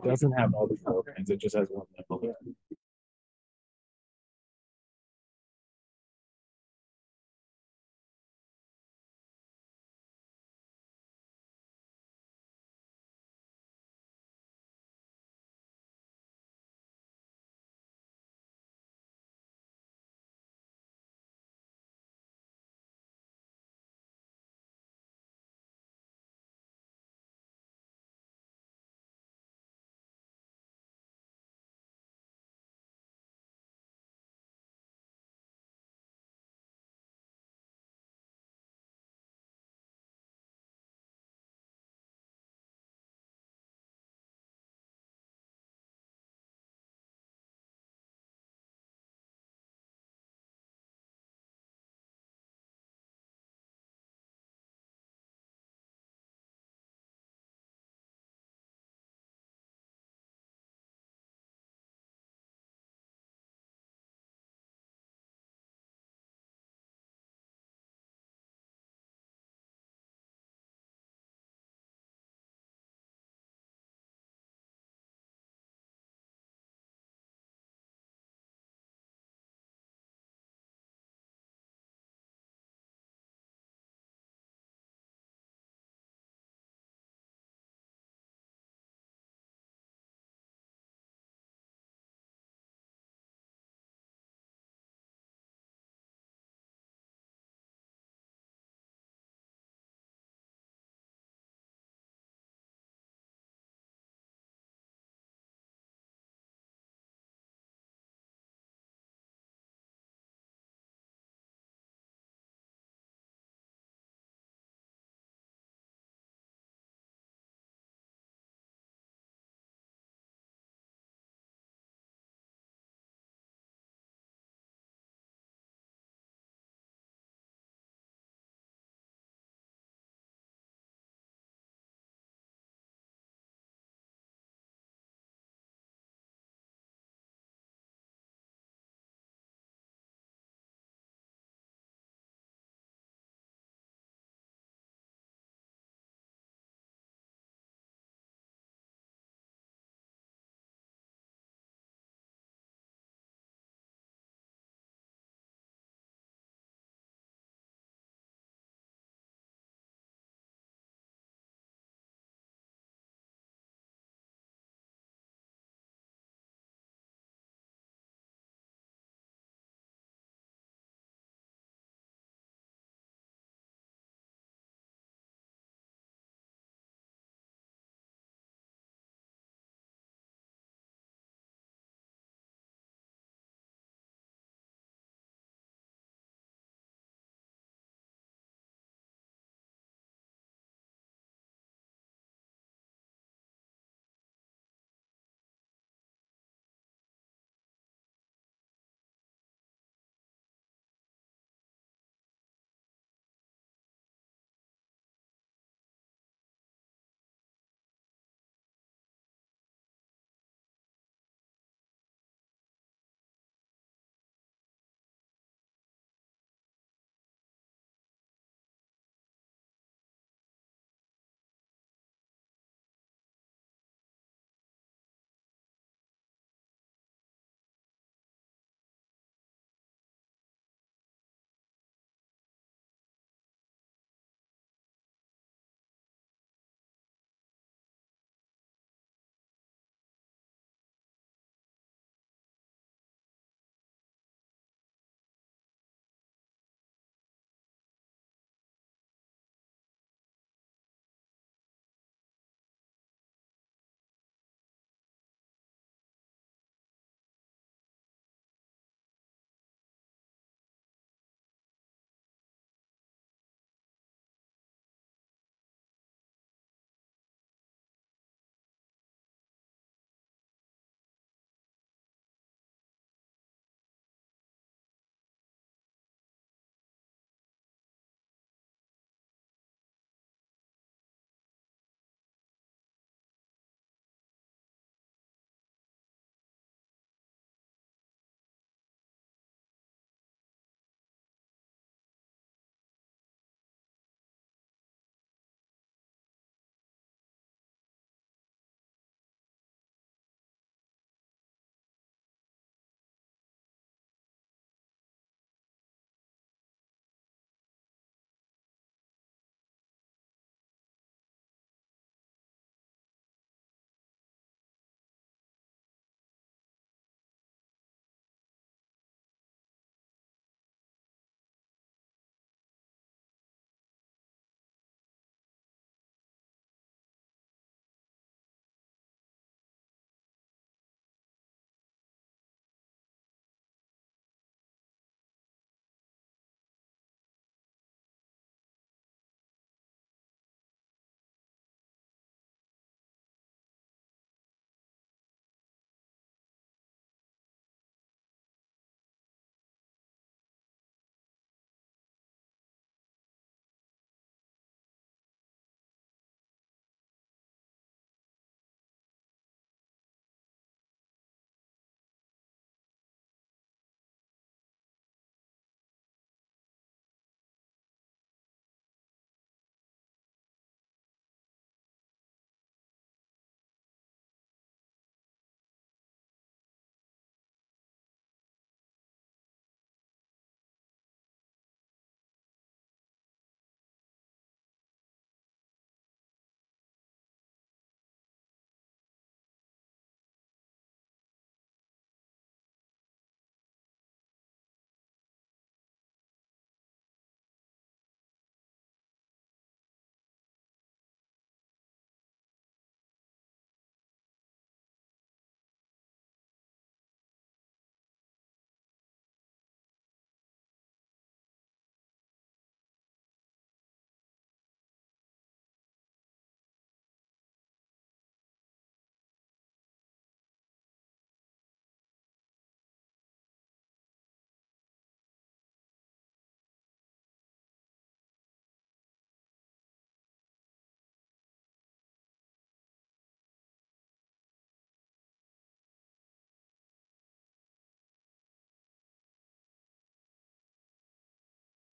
It doesn't have all the floor plans, it just has one level.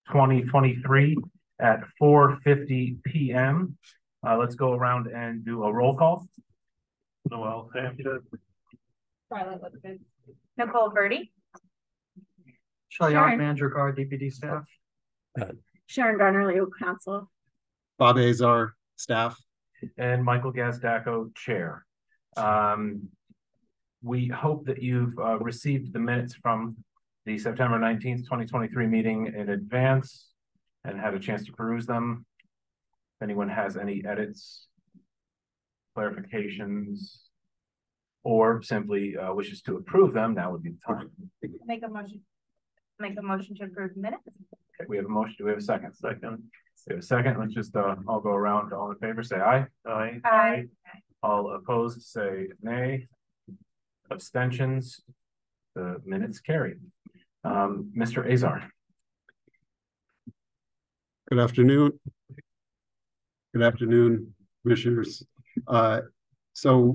2023 at 4:50 p.m. Let's go around and do a roll call. Noel, Charlotte Woodford. Nicole Birdie. Shelley Hart, manager, guard, DPD staff. Sharon Garner, council. Bob Azar, staff. and Michael Gazdaco, chair. We hope that you've received the minutes from the September 19th, 2023 meeting in advance and had a chance to peruse them. If anyone has any edits, clarifications, or simply wishes to approve them, now would be the time. Make a motion to approve the minutes. Okay, we have a motion. Do we have a second? Second. We have a second. Let's just all go around. All in favor, say aye. Aye. Aye. All opposed, say nay. Abstentions. The minutes carried. Mr. Azar. Good afternoon. Good afternoon, commissioners. I'm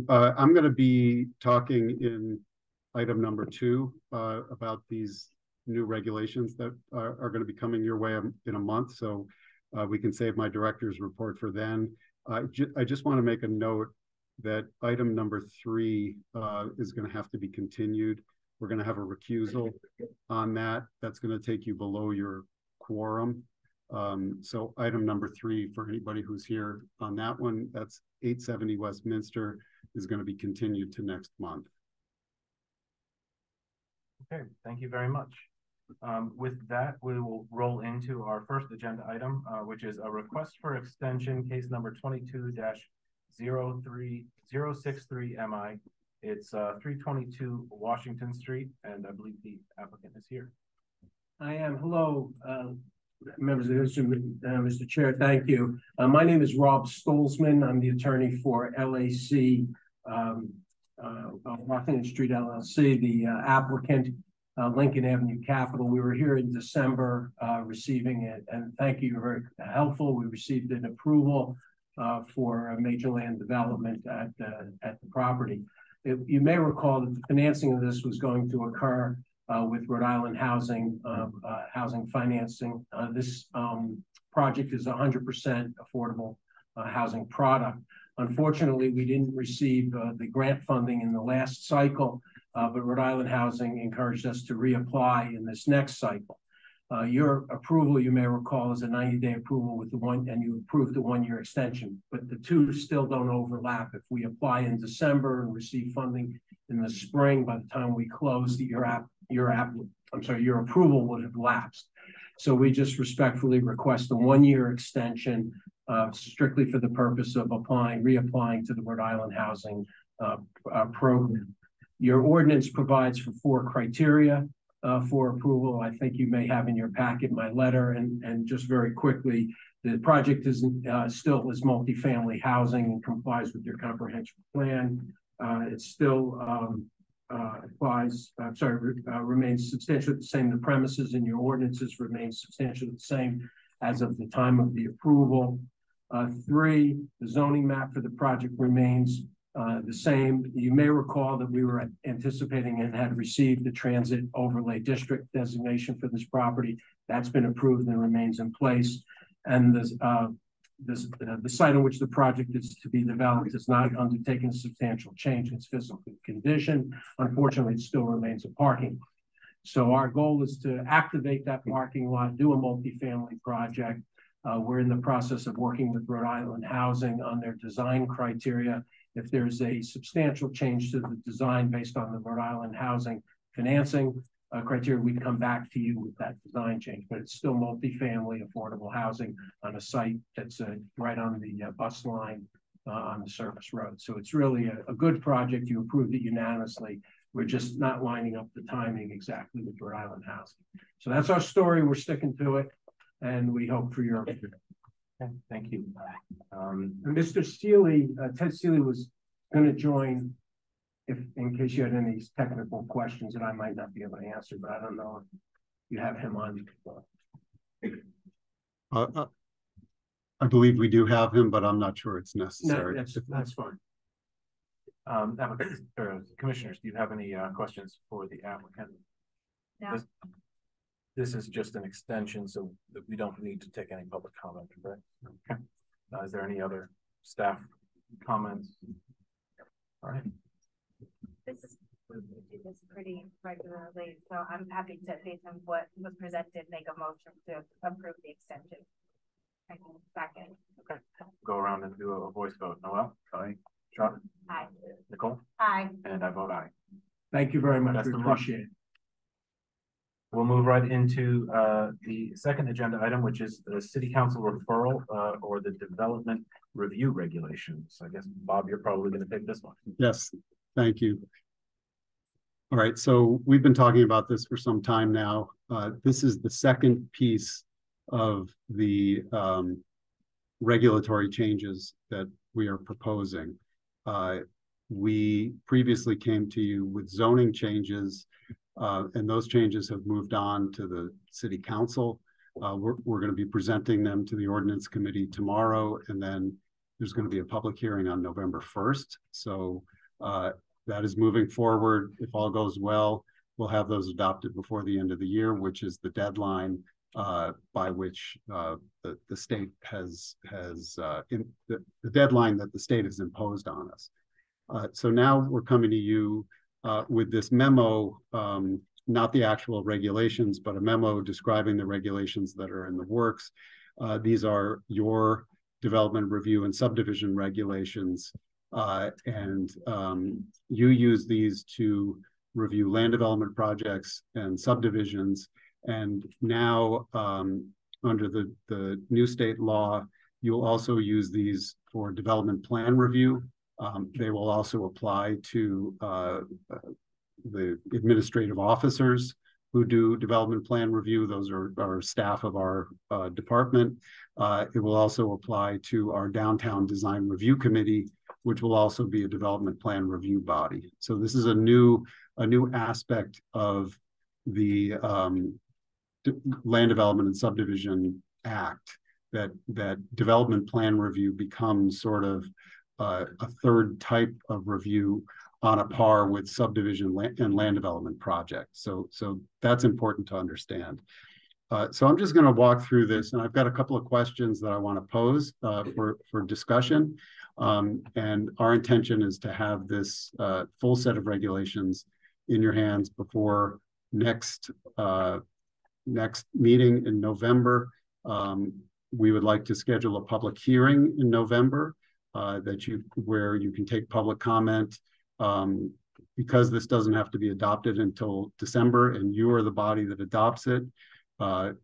going to be talking in item number 2 about these new regulations that are going to be coming your way in a month. So we can save my director's report for then. I just want to make a note that item number 3 is going to have to be continued. We're going to have a recusal on that. That's going to take you below your quorum. So item number 3 for anybody who's here on that one, that's 870 Westminster, is going to be continued to next month. Okay, thank you very much. With that, we will roll into our first agenda item, which is a request for extension, case number 22-03063MI. It's 322 Washington Street, and I believe the applicant is here. I am. Hello, members of the Mr. Chair, thank you. My name is Rob Stolzman. I'm the attorney for LAC Washington Street LLC, the applicant, Lincoln Avenue Capital. We were here in December receiving it, and thank you, very helpful. We received an approval for a major land development at the property. You may recall that the financing of this was going to occur with Rhode Island Housing financing. This project is 100% affordable housing product. Unfortunately, we didn't receive the grant funding in the last cycle, but Rhode Island Housing encouraged us to reapply in this next cycle. Your approval, you may recall, is a 90-day approval with the one, and you approved the 1-year extension, but the two still don't overlap. If we apply in December and receive funding in the spring, by the time we close, your approval would have lapsed. So we just respectfully request a 1-year extension, strictly for the purpose of reapplying to the Rhode Island Housing program. Your ordinance provides for 4 criteria for approval. I think you may have in your packet my letter, and just very quickly, the project is still is multifamily housing and complies with your comprehensive plan. It still remains substantially the same. The premises in your ordinances remain substantially the same as of the time of the approval. 3, the zoning map for the project remains the same. You may recall that we were anticipating and had received the transit overlay district designation for this property. That's been approved and remains in place. And the site on which the project is to be developed has not undertaken substantial change in its physical condition. Unfortunately, it still remains a parking. So our goal is to activate that parking lot, do a multifamily project. We're in the process of working with Rhode Island Housing on their design criteria. If there's a substantial change to the design based on the Rhode Island Housing financing criteria, we'd come back to you with that design change. But it's still multifamily affordable housing on a site that's right on the bus line on the service road. So it's really a good project. You approved it unanimously. We're just not lining up the timing exactly with Rhode Island Housing. So that's our story. We're sticking to it, and we hope for your. Okay, thank you. Mr. Steele, Ted Steele was going to join in case you had any technical questions that I might not be able to answer, but I don't know if you have him on. I believe we do have him, but I'm not sure it's necessary. No, that's fine. Commissioners, do you have any questions for the applicant? No. this is just an extension, so that we don't need to take any public comment, correct? Okay. Is there any other staff comments? All right. This is, we do this pretty regularly, so I'm happy to, based on what was presented, make a motion to approve the extension. I can second. Okay. Go around and do a voice vote. Noel? Aye. Sean? Aye. Nicole? Aye. And I vote aye. Thank you very much. Best We of luck. appreciate it. We'll move right into the second agenda item, which is the city council referral or the development review regulations. I guess, Bob, you're probably going to take this one. Yes, thank you. All right, so we've been talking about this for some time now. This is the second piece of the regulatory changes that we are proposing. We previously came to you with zoning changes, and those changes have moved on to the city council. We're going to be presenting them to the ordinance committee tomorrow, and then there's going to be a public hearing on November 1st. So that is moving forward. If all goes well, we'll have those adopted before the end of the year, which is the deadline by which the state has the deadline that the state has imposed on us. So now we're coming to you with this memo, not the actual regulations, but a memo describing the regulations that are in the works. These are your development review and subdivision regulations, and you use these to review land development projects and subdivisions. And now, under the new state law, you'll also use these for development plan review. They will also apply to the administrative officers who do development plan review. Those are staff of our department. It will also apply to our downtown design review committee, which will also be a development plan review body. So this is a new aspect of the Land Development and Subdivision Act, that development plan review becomes sort of a third type of review on a par with subdivision and land development projects. So that's important to understand. So I'm just going to walk through this, and I've got a couple of questions that I want to pose for discussion. And our intention is to have this full set of regulations in your hands before next meeting in November. We would like to schedule a public hearing in November where you can take public comment. Because this doesn't have to be adopted until December, and you are the body that adopts it,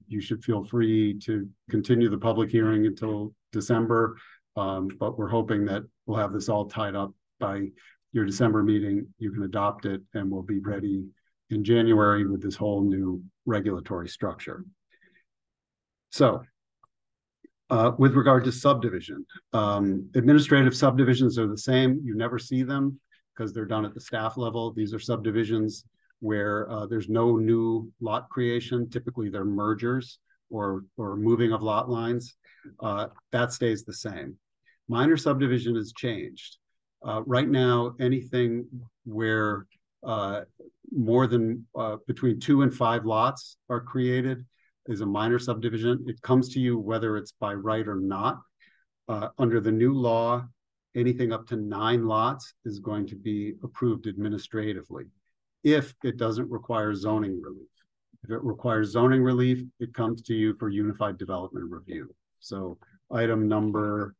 you should feel free to continue the public hearing until December. But we're hoping that we'll have this all tied up by your December meeting. You can adopt it, and we'll be ready in January with this whole new regulatory structure. So with regard to subdivision, administrative subdivisions are the same. You never see them because they're done at the staff level. These are subdivisions where there's no new lot creation. Typically, they're mergers or moving of lot lines. That stays the same. Minor subdivision has changed. Right now, anything where more than between 2 and 5 lots are created is a minor subdivision. It comes to you whether it's by right or not. Under the new law, anything up to 9 lots is going to be approved administratively if it doesn't require zoning relief. If it requires zoning relief, it comes to you for unified development review. So item number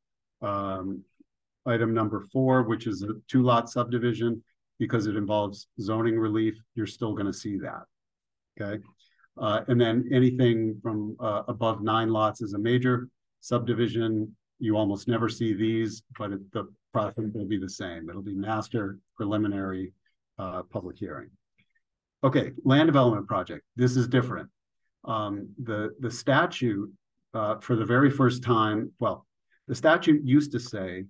4, which is a 2-lot subdivision, because it involves zoning relief, you're still going to see that. Okay. And then anything from above 9 lots is a major subdivision. You almost never see these, but the process will be the same. It'll be master, preliminary, public hearing. Okay, land development project. This is different. The statute, for the very first time, well, the statute used to say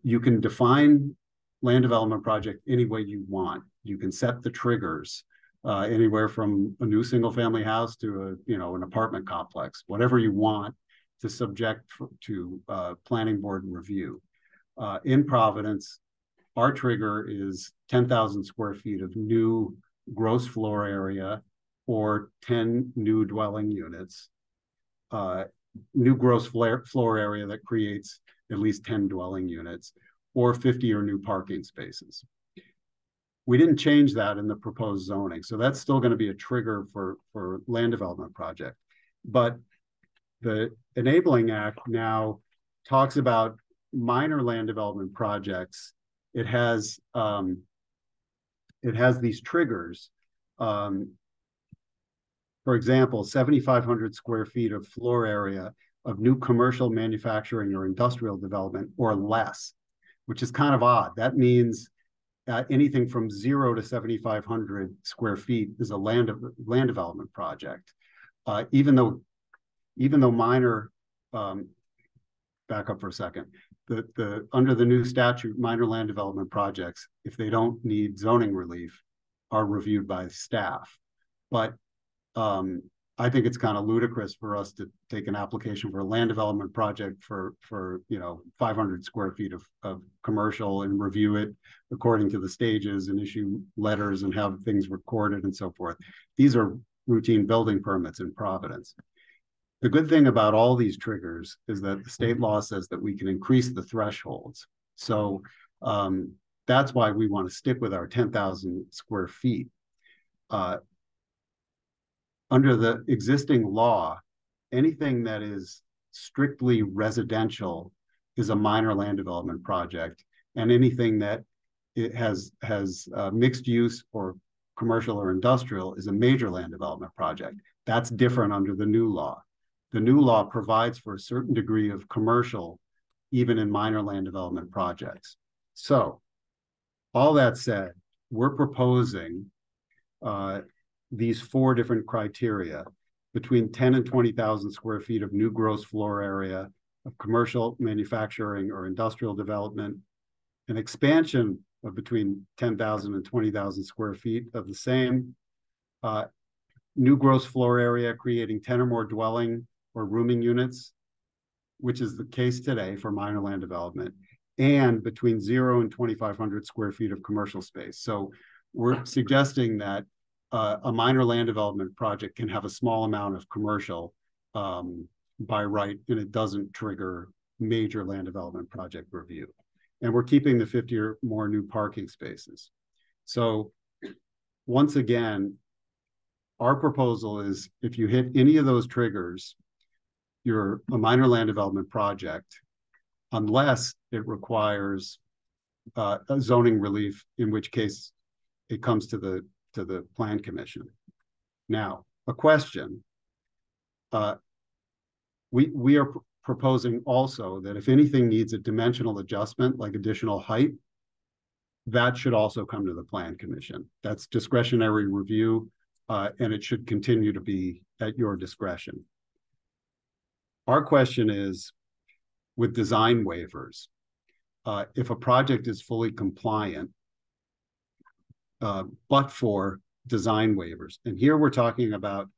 you can define land development project any way you want. You can set the triggers anywhere from a new single-family house to an apartment complex, whatever you want, to subject to planning board review. In Providence, our trigger is 10,000 square feet of new gross floor area or 10 new dwelling units, new gross floor area that creates at least 10 dwelling units, or 50 or new parking spaces. We didn't change that in the proposed zoning, so that's still going to be a trigger for land development project. But the Enabling Act now talks about minor land development projects. It has these triggers. For example, 7,500 square feet of floor area of new commercial, manufacturing, or industrial development or less, which is kind of odd. That means anything from 0 to 7,500 square feet is a land development project. Even though minor, back up for a second, under the new statute, minor land development projects, if they don't need zoning relief, are reviewed by staff. But I think it's kind of ludicrous for us to take an application for a land development project for 500 square feet of commercial and review it according to the stages and issue letters and have things recorded and so forth. These are routine building permits in Providence. The good thing about all these triggers is that the state law says that we can increase the thresholds. So that's why we want to stick with our 10,000 square feet. Under the existing law, anything that is strictly residential is a minor land development project, and anything that it has mixed use or commercial or industrial is a major land development project. That's different under the new law. The new law provides for a certain degree of commercial, even in minor land development projects. So, all that said, we're proposing these 4 different criteria: between 10 and 20,000 square feet of new gross floor area of commercial, manufacturing, or industrial development, an expansion of between 10,000 and 20,000 square feet of the same, new gross floor area creating 10 or more dwelling or rooming units, which is the case today for minor land development, and between 0 and 2,500 square feet of commercial space. So we're suggesting that a minor land development project can have a small amount of commercial by right, and it doesn't trigger major land development project review. And we're keeping the 50 or more new parking spaces. So once again, our proposal is if you hit any of those triggers, you're a minor land development project, unless it requires a zoning relief, in which case it comes to the Plan Commission. Now, a question. We are proposing also that if anything needs a dimensional adjustment, like additional height, that should also come to the Plan Commission. That's discretionary review, and it should continue to be at your discretion. Our question is, with design waivers, if a project is fully compliant, but for design waivers. And here we're talking about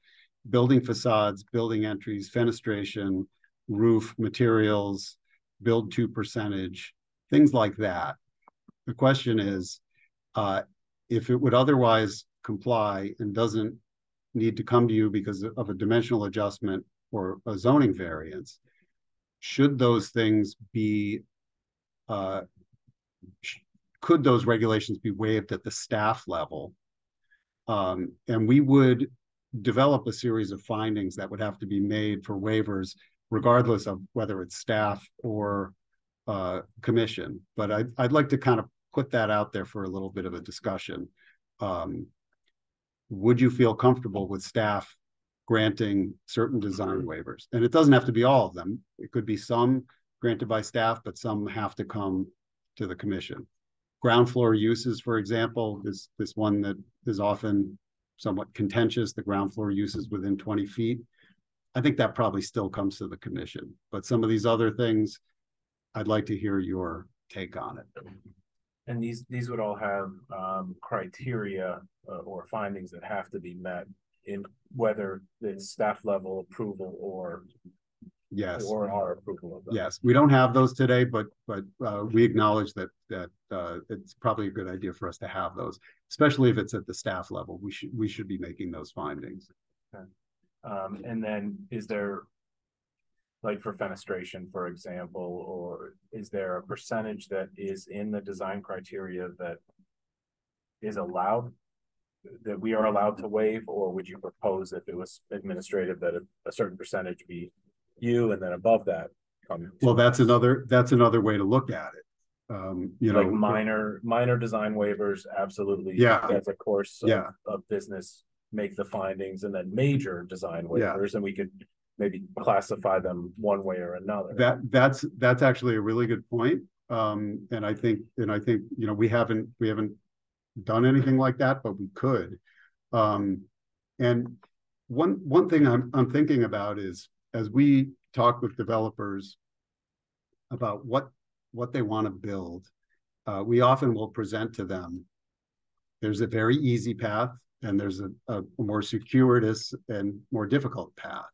building facades, building entries, fenestration, roof materials, build to percentage, things like that. The question is, if it would otherwise comply and doesn't need to come to you because of a dimensional adjustment or a zoning variance, should those things be could those regulations be waived at the staff level? And we would develop a series of findings that would have to be made for waivers, regardless of whether it's staff or commission. But I'd like to kind of put that out there for a little bit of a discussion. Would you feel comfortable with staff granting certain design waivers? And it doesn't have to be all of them. It could be some granted by staff, but some have to come to the commission. Ground floor uses, for example, is this one that is often somewhat contentious, the ground floor uses within 20 feet. I think that probably still comes to the commission. But some of these other things, I'd like to hear your take on it. And these would all have criteria or findings that have to be met in whether it's staff level approval or Yes. Or our approval of them. Yes, we don't have those today, but we acknowledge that it's probably a good idea for us to have those, especially if it's at the staff level. We should be making those findings. Okay. And then is there, like for fenestration, for example, or is there a percentage that is in the design criteria that is allowed, that we are allowed to waive, or would you propose if it was administrative that a certain percentage be you, and then above that come? Well, that's another way to look at it. You know, like minor design waivers, absolutely. Yeah. As a course Yeah. of business, make the findings, and then major design Yeah. waivers, and we could maybe classify them one way or another. That's actually a really good point. And I think, you know, we haven't done anything like that, but we could. And one thing I'm thinking about is, as we talk with developers about what they want to build, we often will present to them, there's a very easy path and there's a more circuitous and more difficult path.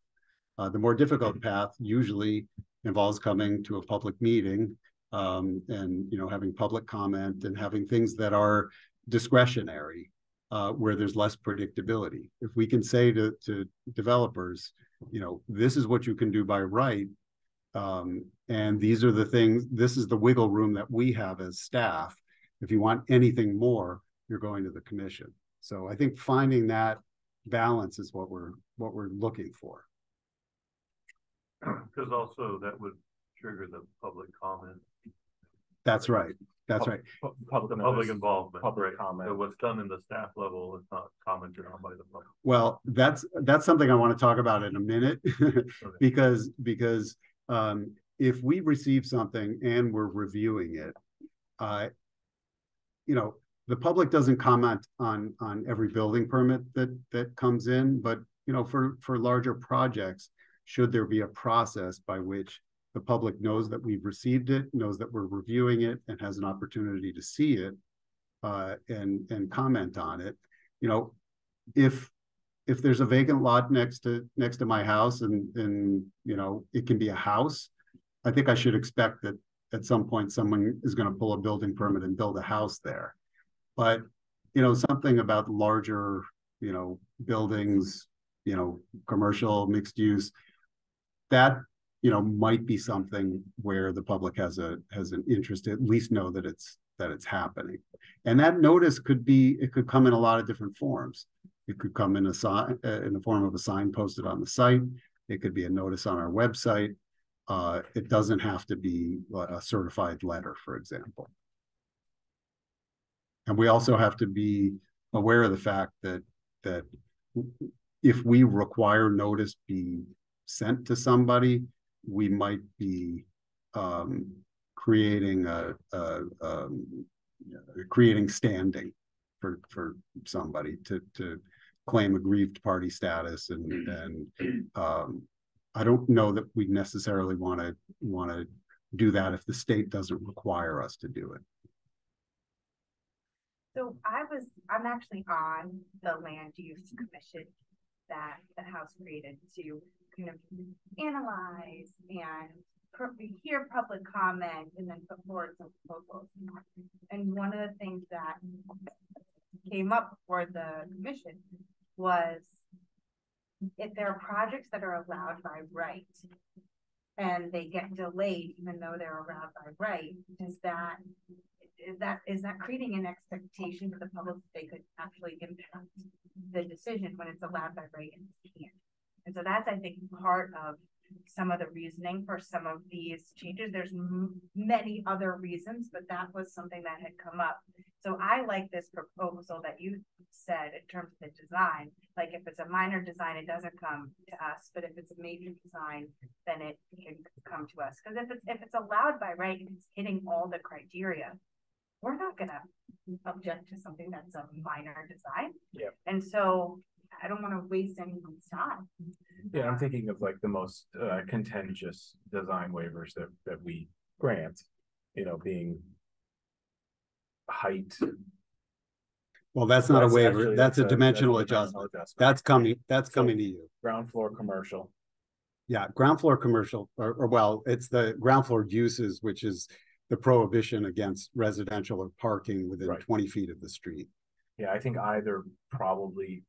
The more difficult path usually involves coming to a public meeting, and, you know, having public comment and having things that are discretionary, where there's less predictability. If we can say to developers, you know, this is what you can do by right, and these are the things, this is the wiggle room that we have as staff. If you want anything more, you're going to the commission. So I think finding that balance is what we're looking for. Because also that would trigger the public comment. That's right. That's right. Public involvement. Public comment. So what's done in the staff level is not commented on by the public. Well, that's something I want to talk about in a minute, because if we receive something and we're reviewing it, you know, the public doesn't comment on every building permit that comes in, but, you know, for larger projects, should there be a process by which the public knows that we've received it, knows that we're reviewing it, and has an opportunity to see it, and comment on it. You know, if there's a vacant lot next to my house, and you know, it can be a house, I think I should expect that at some point someone is going to pull a building permit and build a house there. But, you know, something about larger, you know, buildings, you know, commercial, mixed use, that, you know, might be something where the public has an interest to at least know that it's happening. And that notice could come in a lot of different forms. It could come in in the form of a sign posted on the site. It could be a notice on our website. It doesn't have to be a certified letter, for example. And we also have to be aware of the fact that if we require notice be sent to somebody, we might be creating standing for somebody to claim aggrieved party status, and I don't know that we necessarily want to do that if the state doesn't require us to do it. So I'm actually on the land use commission that the House created to kind of analyze and hear public comment and then put forward some proposals. And one of the things that came up for the commission was, if there are projects that are allowed by right and they get delayed even though they're allowed by right, is that creating an expectation for the public that they could actually impact the decision when it's allowed by right and it can't? And so that's, I think, part of some of the reasoning for some of these changes. There's many other reasons, but that was something that had come up. So I like this proposal that you said in terms of the design. Like, if it's a minor design, it doesn't come to us, but if it's a major design, then it can come to us. Because if it's allowed by right and it's hitting all the criteria, we're not gonna object to something that's a minor design. Yeah. And so I don't want to waste anyone's time. Yeah, I'm thinking of like the most contentious design waivers that we grant, you know, being height. Well, that's not a waiver. Actually, that's a dimensional adjustment. That's coming to you. Ground floor commercial. Yeah, ground floor commercial, or well, it's the ground floor uses, which is the prohibition against residential or parking within Right. 20 feet of the street. Yeah, I think either probably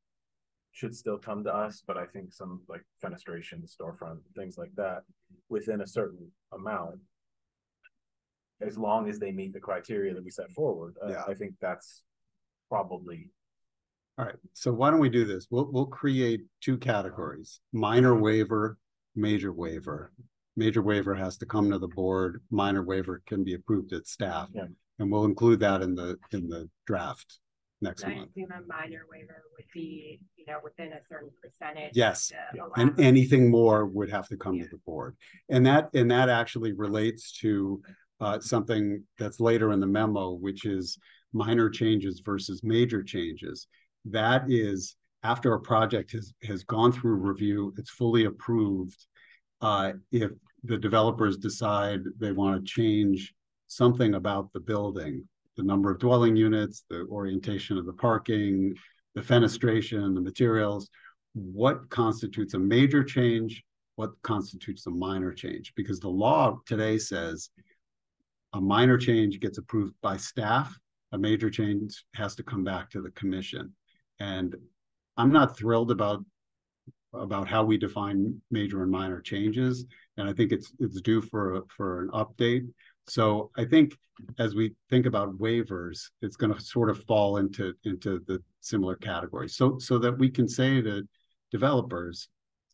should still come to us, but I think some like fenestration, storefront, things like that, within a certain amount, as long as they meet the criteria that we set forward, Yeah. I think that's probably. All right, so why don't we do this? We'll create two categories: minor waiver, major waiver. Major waiver has to come to the board. Minor waiver can be approved at staff, Yeah. and we'll include that in the draft next I month. assume a minor waiver would be, within a certain percentage. Yes, to and allow- anything more would have to come to the board, and that actually relates to something that's later in the memo, which is minor changes versus major changes. That is after a project has gone through review, it's fully approved. If the developers decide they want to change something about the building, the number of dwelling units, the orientation of the parking, the fenestration, the materials, what constitutes a major change, what constitutes a minor change? Because the law today says a minor change gets approved by staff, a major change has to come back to the commission. And I'm not thrilled about how we define major and minor changes, and I think it's due for an update. So I think as we think about waivers, it's going to sort of fall into the similar categories, so that we can say to developers,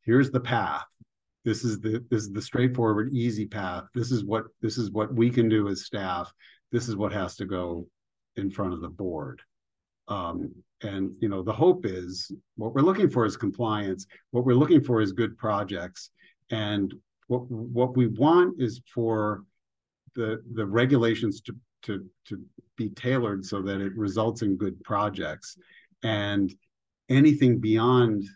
here's the path. This is the straightforward, easy path. This is what we can do as staff. This is what has to go in front of the board. And the hope is what we're looking for is compliance. What we're looking for is good projects, and what we want is for the regulations to be tailored so that it results in good projects, and anything beyond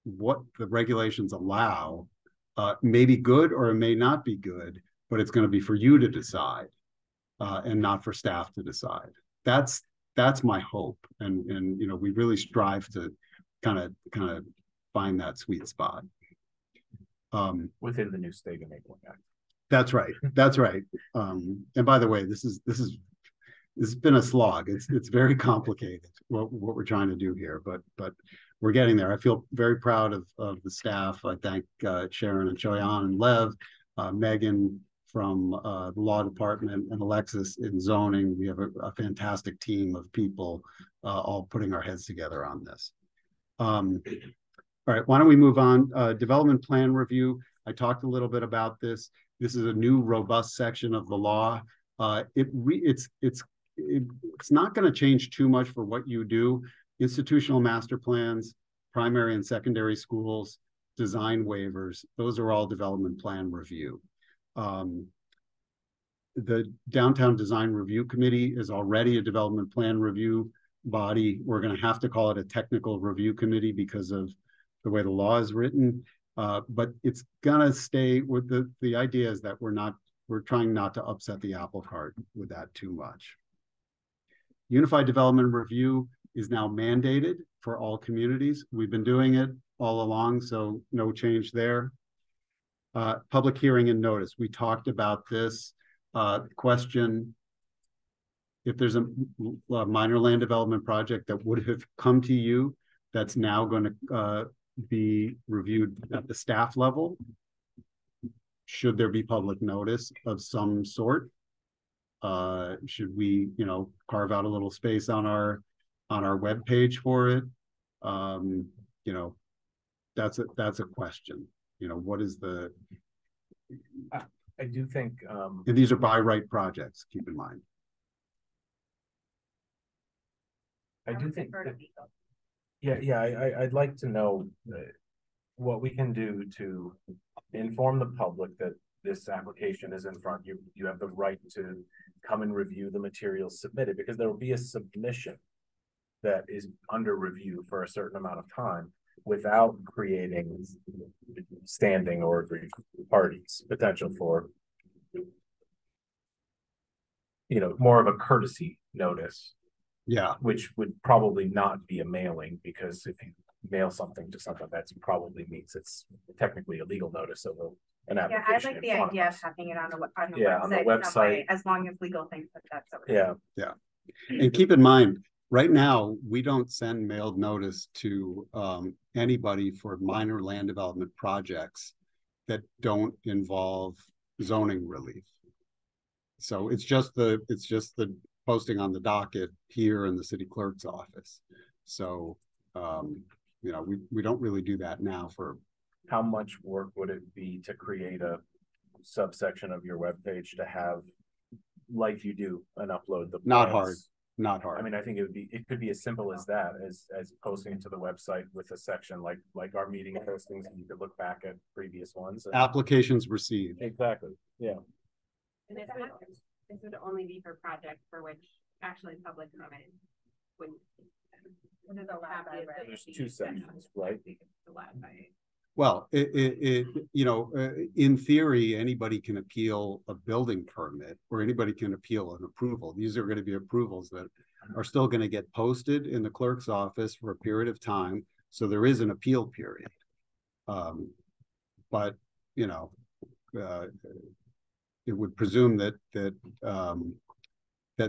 what the regulations allow may be good or it may not be good, but it's going to be for you to decide and not for staff to decide. That's my hope, and we really strive to kind of find that sweet spot Within the new state enabling act. That's right. And by the way, this has been a slog. It's very complicated what we're trying to do here, but we're getting there. I feel very proud of the staff. I thank Sharon and Choyan and Lev, Megan from the law department, and Alexis in zoning. We have a fantastic team of people all putting our heads together on this. All right, why don't we move on? Development plan review. I talked a little bit about this. This is a new robust section of the law. It's not going to change too much for what you do. Institutional master plans, primary and secondary schools, design waivers, those are all development plan review. The Downtown Design Review Committee is already a development plan review body. We're going to have to call it a technical review committee because of the way the law is written. But it's going to stay with the idea is that we're trying not to upset the apple cart with that too much. Unified Development Review is now mandated for all communities. We've been doing it all along, so no change there. Public hearing and notice. We talked about this question. If there's a minor land development project that would have come to you, that's now going to be reviewed at the staff level, should there be public notice of some sort? Should we, carve out a little space on our webpage for it? That's a question. What is the? I do think. And these are by right projects. Keep in mind. I do think. I'd like to know what we can do to inform the public that this application is in front. You have the right to come and review the materials submitted, because there will be a submission that is under review for a certain amount of time without creating standing or aggrieved parties, potential for more of a courtesy notice. Yeah, which would probably not be a mailing, because if you mail something to someone, that's probably means it's technically a legal notice of an Yeah, I application. like the in front of idea of us. having it on the Yeah, on the website some way, website. as long as legal thinks that that's okay. Yeah, And keep in mind, right now, we don't send mailed notice to anybody for minor land development projects that don't involve zoning relief. So it's just the posting on the docket here in the city clerk's office. So you know, we don't really do that now for. how much work would it be to create a subsection of your webpage to have, like you do, and upload the Not plans? Not hard. I mean, I think it could be as simple as that, as posting it to the website with a section like our meeting postings, and you could look back at previous ones. Applications received. Exactly, yeah. And this would only be for projects for which actually public comment wouldn't. This is allowed by right. There's two sections, right? Allowed by. Well, you know, in theory, anybody can appeal a building permit, or anybody can appeal an approval. These are going to be approvals that are still going to get posted in the clerk's office for a period of time. So there is an appeal period. But, you know, it would presume that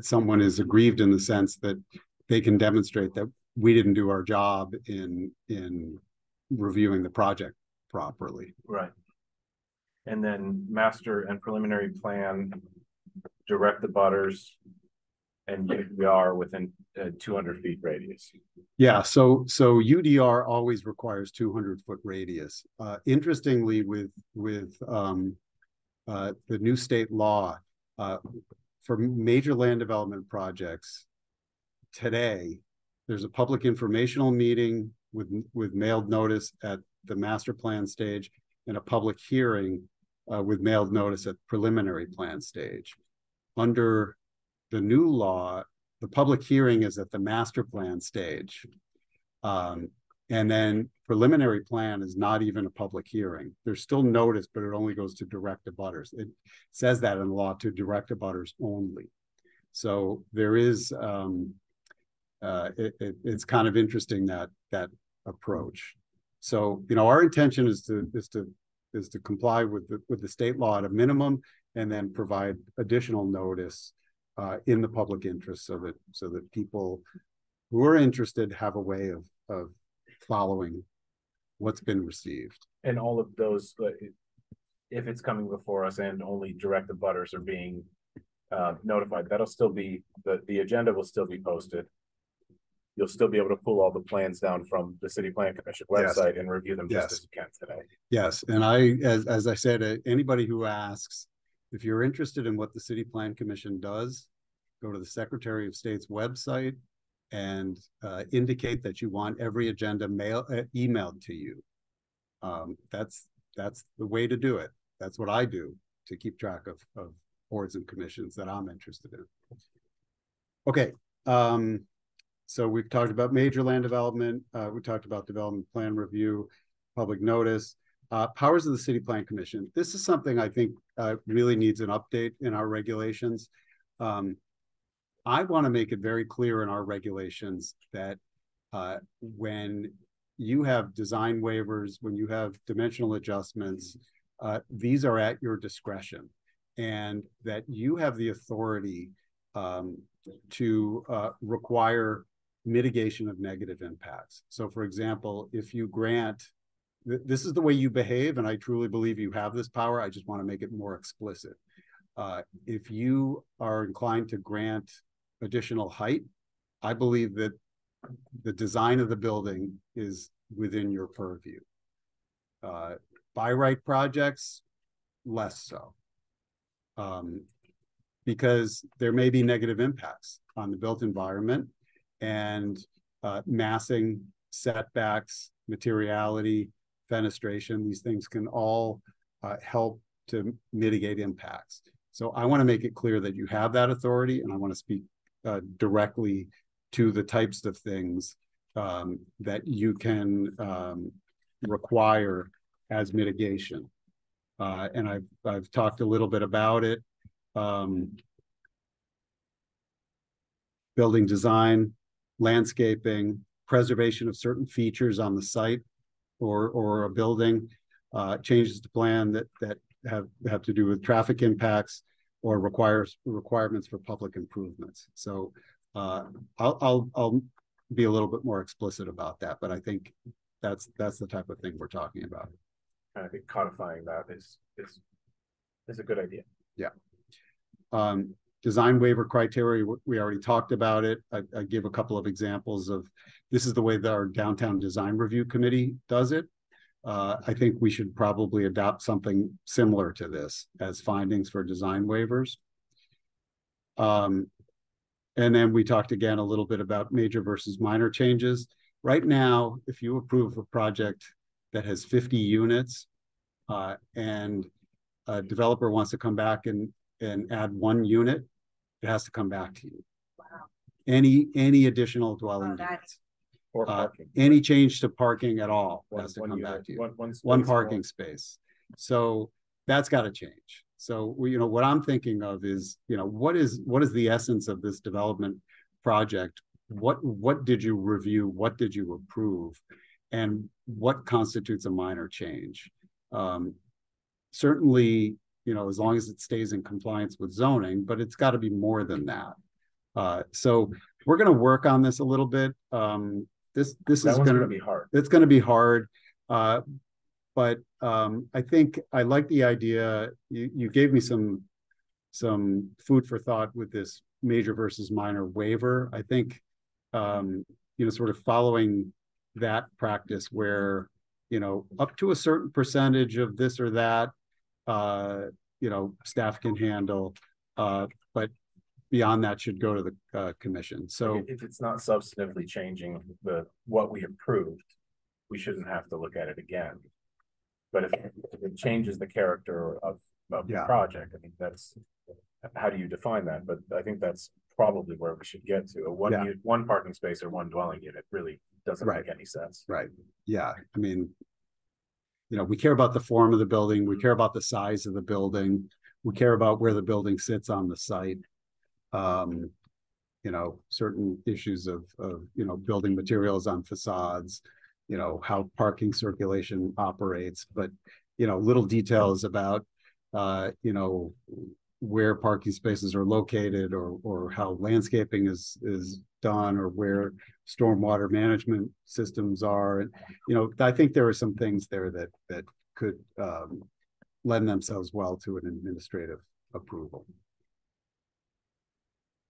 someone is aggrieved in the sense that they can demonstrate that we didn't do our job in reviewing the project properly. Right. And then master and preliminary plan, direct the butters, and UDR within 200 feet radius. Yeah, so UDR always requires 200-foot radius. Interestingly, with the new state law for major land development projects today, there's a public informational meeting with mailed notice at the master plan stage, and a public hearing with mailed notice at preliminary plan stage. Under the new law, the public hearing is at the master plan stage. And then preliminary plan is not even a public hearing. There's still notice, but it only goes to direct abutters. It says that in the law, to direct abutters only. So there is, it's kind of interesting that approach. So, you know, our intention is to comply with the state law at a minimum, and then provide additional notice in the public interest, so that people who are interested have a way of following what's been received. And all of those, if it's coming before us and only direct abutters are being notified, that'll still be, the agenda will still be posted. You'll still be able to pull all the plans down from the City Plan Commission website and review them just as you can today. Yes, and as I said, anybody who asks, if you're interested in what the City Plan Commission does, go to the Secretary of State's website and indicate that you want every agenda emailed to you. That's the way to do it. That's what I do to keep track of boards and commissions that I'm interested in. Okay. So we've talked about major land development. We talked about development plan review, public notice, powers of the City Plan Commission. This is something I think really needs an update in our regulations. I want to make it very clear in our regulations that when you have design waivers, when you have dimensional adjustments, these are at your discretion, and that you have the authority to require mitigation of negative impacts. So for example, if you grant, this is the way you behave, and I truly believe you have this power, I just want to make it more explicit. If you are inclined to grant additional height, I believe that the design of the building is within your purview. By right projects, less so. Because there may be negative impacts on the built environment, and massing, setbacks, materiality, fenestration, these things can all help to mitigate impacts. So I want to make it clear that you have that authority, and I want to speak directly to the types of things that you can require as mitigation. And I've talked a little bit about it. Building design, landscaping, preservation of certain features on the site or a building, changes to plan that have to do with traffic impacts or requirements for public improvements. So I'll be a little bit more explicit about that, but I think that's the type of thing we're talking about. I think codifying that is a good idea. Yeah. Design waiver criteria, we already talked about it. I give a couple of examples of, this is the way that our downtown design review committee does it. I think we should probably adopt something similar to this as findings for design waivers. And then we talked again a little bit about major versus minor changes. Right now, if you approve a project that has 50 units and a developer wants to come back and add 1 unit, it has to come back to you. Wow. Any additional dwelling units. Or parking. Any change to parking at all has to come back to you. One parking space. So that's got to change. So what I'm thinking of is, what is the essence of this development project? What did you review? What did you approve? And what constitutes a minor change? Certainly, as long as it stays in compliance with zoning, but it's got to be more than that. So we're going to work on this a little bit. This is going to be hard. It's going to be hard. But I think I like the idea. You gave me some food for thought with this major versus minor waiver. I think, sort of following that practice where, up to a certain percentage of this or that, staff can handle, but beyond that should go to the commission. So if it's not substantively changing what we approved, we shouldn't have to look at it again. But if it changes the character of the project, I think that's, how do you define that? But I think that's probably where we should get to. One parking space or one dwelling unit really doesn't make any sense. Right. Yeah. I mean, we care about the form of the building. We care about the size of the building. We care about where the building sits on the site. Certain issues of building materials on facades, how parking circulation operates, but, little details about, where parking spaces are located or how landscaping is done or where stormwater management systems are. And, I think there are some things there that could lend themselves well to an administrative approval.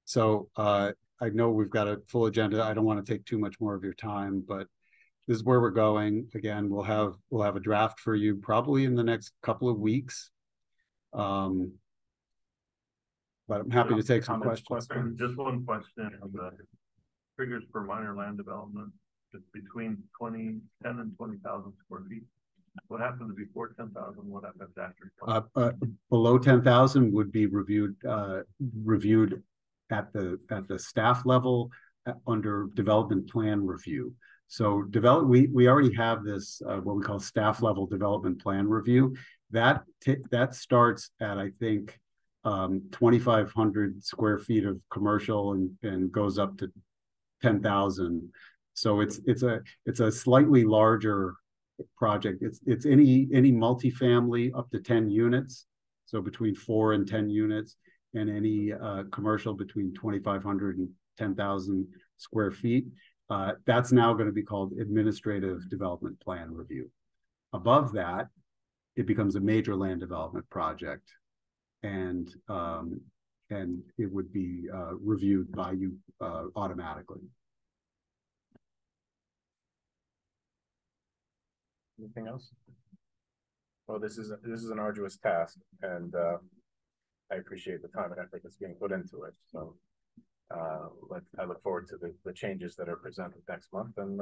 So I know we've got a full agenda. I don't want to take too much more of your time, but this is where we're going. Again, we'll have a draft for you probably in the next couple of weeks. But I'm happy to take some questions. Just one question on the triggers for minor land development. It's between 10 and 20,000 square feet. What happens before 10,000? What happens after? Below 10,000 would be reviewed at the staff level under development plan review. So we already have this what we call staff level development plan review. That starts at, I think, 2,500 square feet of commercial and goes up to 10,000. So it's a slightly larger project. It's any multifamily up to 10 units. So between 4 and 10 units, and any commercial between 2,500 and 10,000 square feet. That's now going to be called administrative development plan review. Above that, it becomes a major land development project, and it would be reviewed by you automatically. Anything else? Well, this is an arduous task, and I appreciate the time and effort that's being put into it. So I look forward to the changes that are presented next month and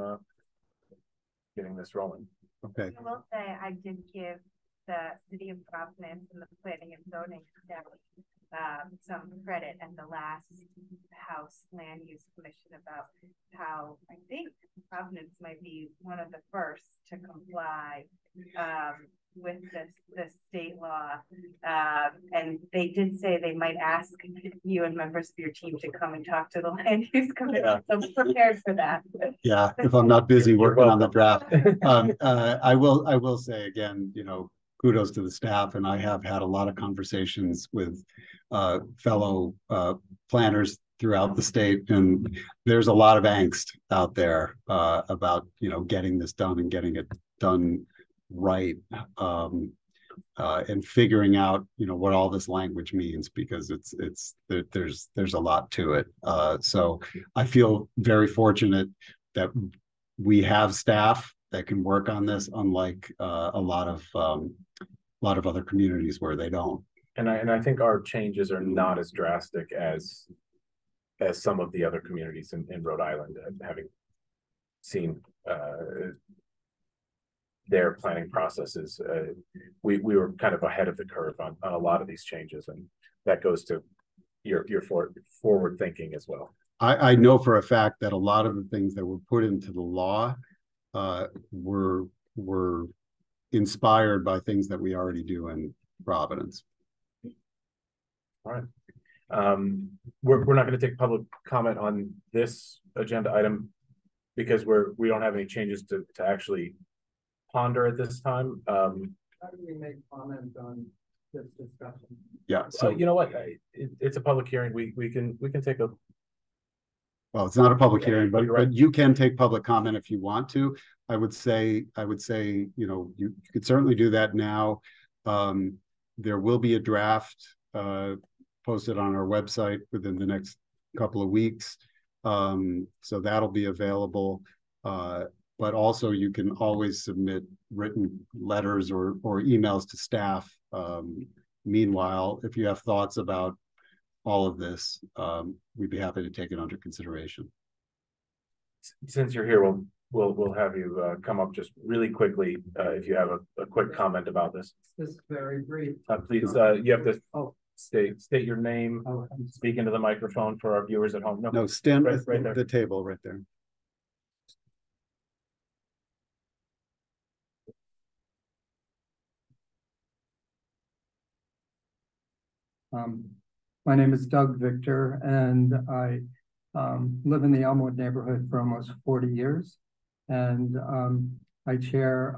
getting this rolling. Okay. I will say I did give the city of Providence and the planning and zoning staff some credit at the last House Land Use Commission about how I think Providence might be one of the first to comply with the state law. And they did say they might ask you and members of your team to come and talk to the land use committee. Yeah. So I'm prepared for that. Yeah, if I'm not busy You're working on the draft. welcome. I will say again, kudos to the staff, and I have had a lot of conversations with fellow planners throughout the state, and there's a lot of angst out there about getting this done and getting it done right, and figuring out what all this language means, because there's a lot to it. So I feel very fortunate that we have staff that can work on this, unlike a lot of other communities where they don't. And I think our changes are not as drastic as some of the other communities in Rhode Island, having seen their planning processes. We were kind of ahead of the curve on a lot of these changes, and that goes to your forward thinking as well. I know for a fact that a lot of the things that were put into the law were inspired by things that we already do in Providence. All right. We're not going to take public comment on this agenda item because we don't have any changes to actually ponder at this time. How do we make comment on this discussion? Yeah. So you know what? It's a public hearing. We can take a. Well, it's not a public hearing, but you can take public comment if you want to. I would say, you could certainly do that now. There will be a draft posted on our website within the next couple of weeks. So that'll be available. But also you can always submit written letters or emails to staff. Meanwhile, if you have thoughts about all of this, we'd be happy to take it under consideration. Since you're here, we'll have you come up just really quickly if you have a quick comment about this. This is very brief. Please, you have to state your name, speak into the microphone for our viewers at home. No, stand right at the table right there. My name is Doug Victor, and I live in the Elmwood neighborhood for almost 40 years. And I chair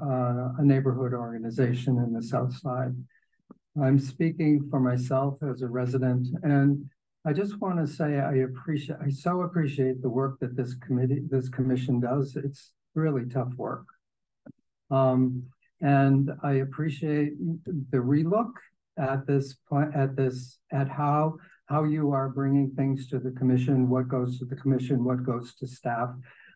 a neighborhood organization in the South Side. I'm speaking for myself as a resident, and I just want to say I so appreciate the work that this commission does. It's really tough work. And I appreciate the relook at how you are bringing things to the commission, what goes to the commission, what goes to staff.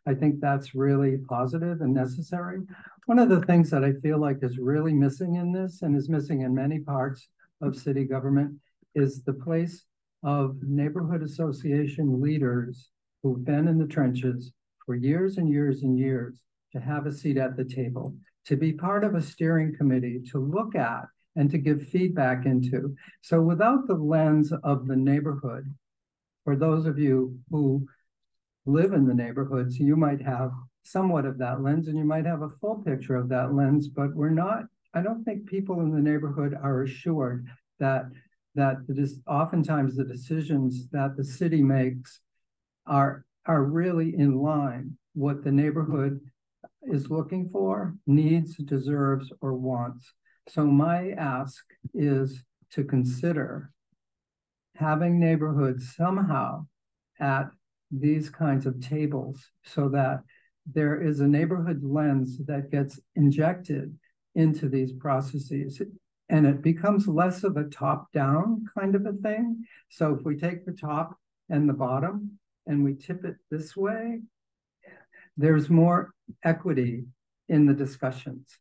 I think that's really positive and necessary. One of the things that I feel like is really missing in this, and is missing in many parts of city government, is the place of neighborhood association leaders who've been in the trenches for years and years and years to have a seat at the table, to be part of a steering committee, to look at and to give feedback into. So without the lens of the neighborhood, for those of you who live in the neighborhoods, you might have somewhat of that lens and you might have a full picture of that lens, but I don't think people in the neighborhood are assured that oftentimes the decisions that the city makes are really in line what the neighborhood is looking for, needs, deserves, or wants. So my ask is to consider having neighborhoods somehow at these kinds of tables so that there is a neighborhood lens that gets injected into these processes, and it becomes less of a top-down kind of a thing. So if we take the top and the bottom and we tip it this way, there's more equity in the discussions.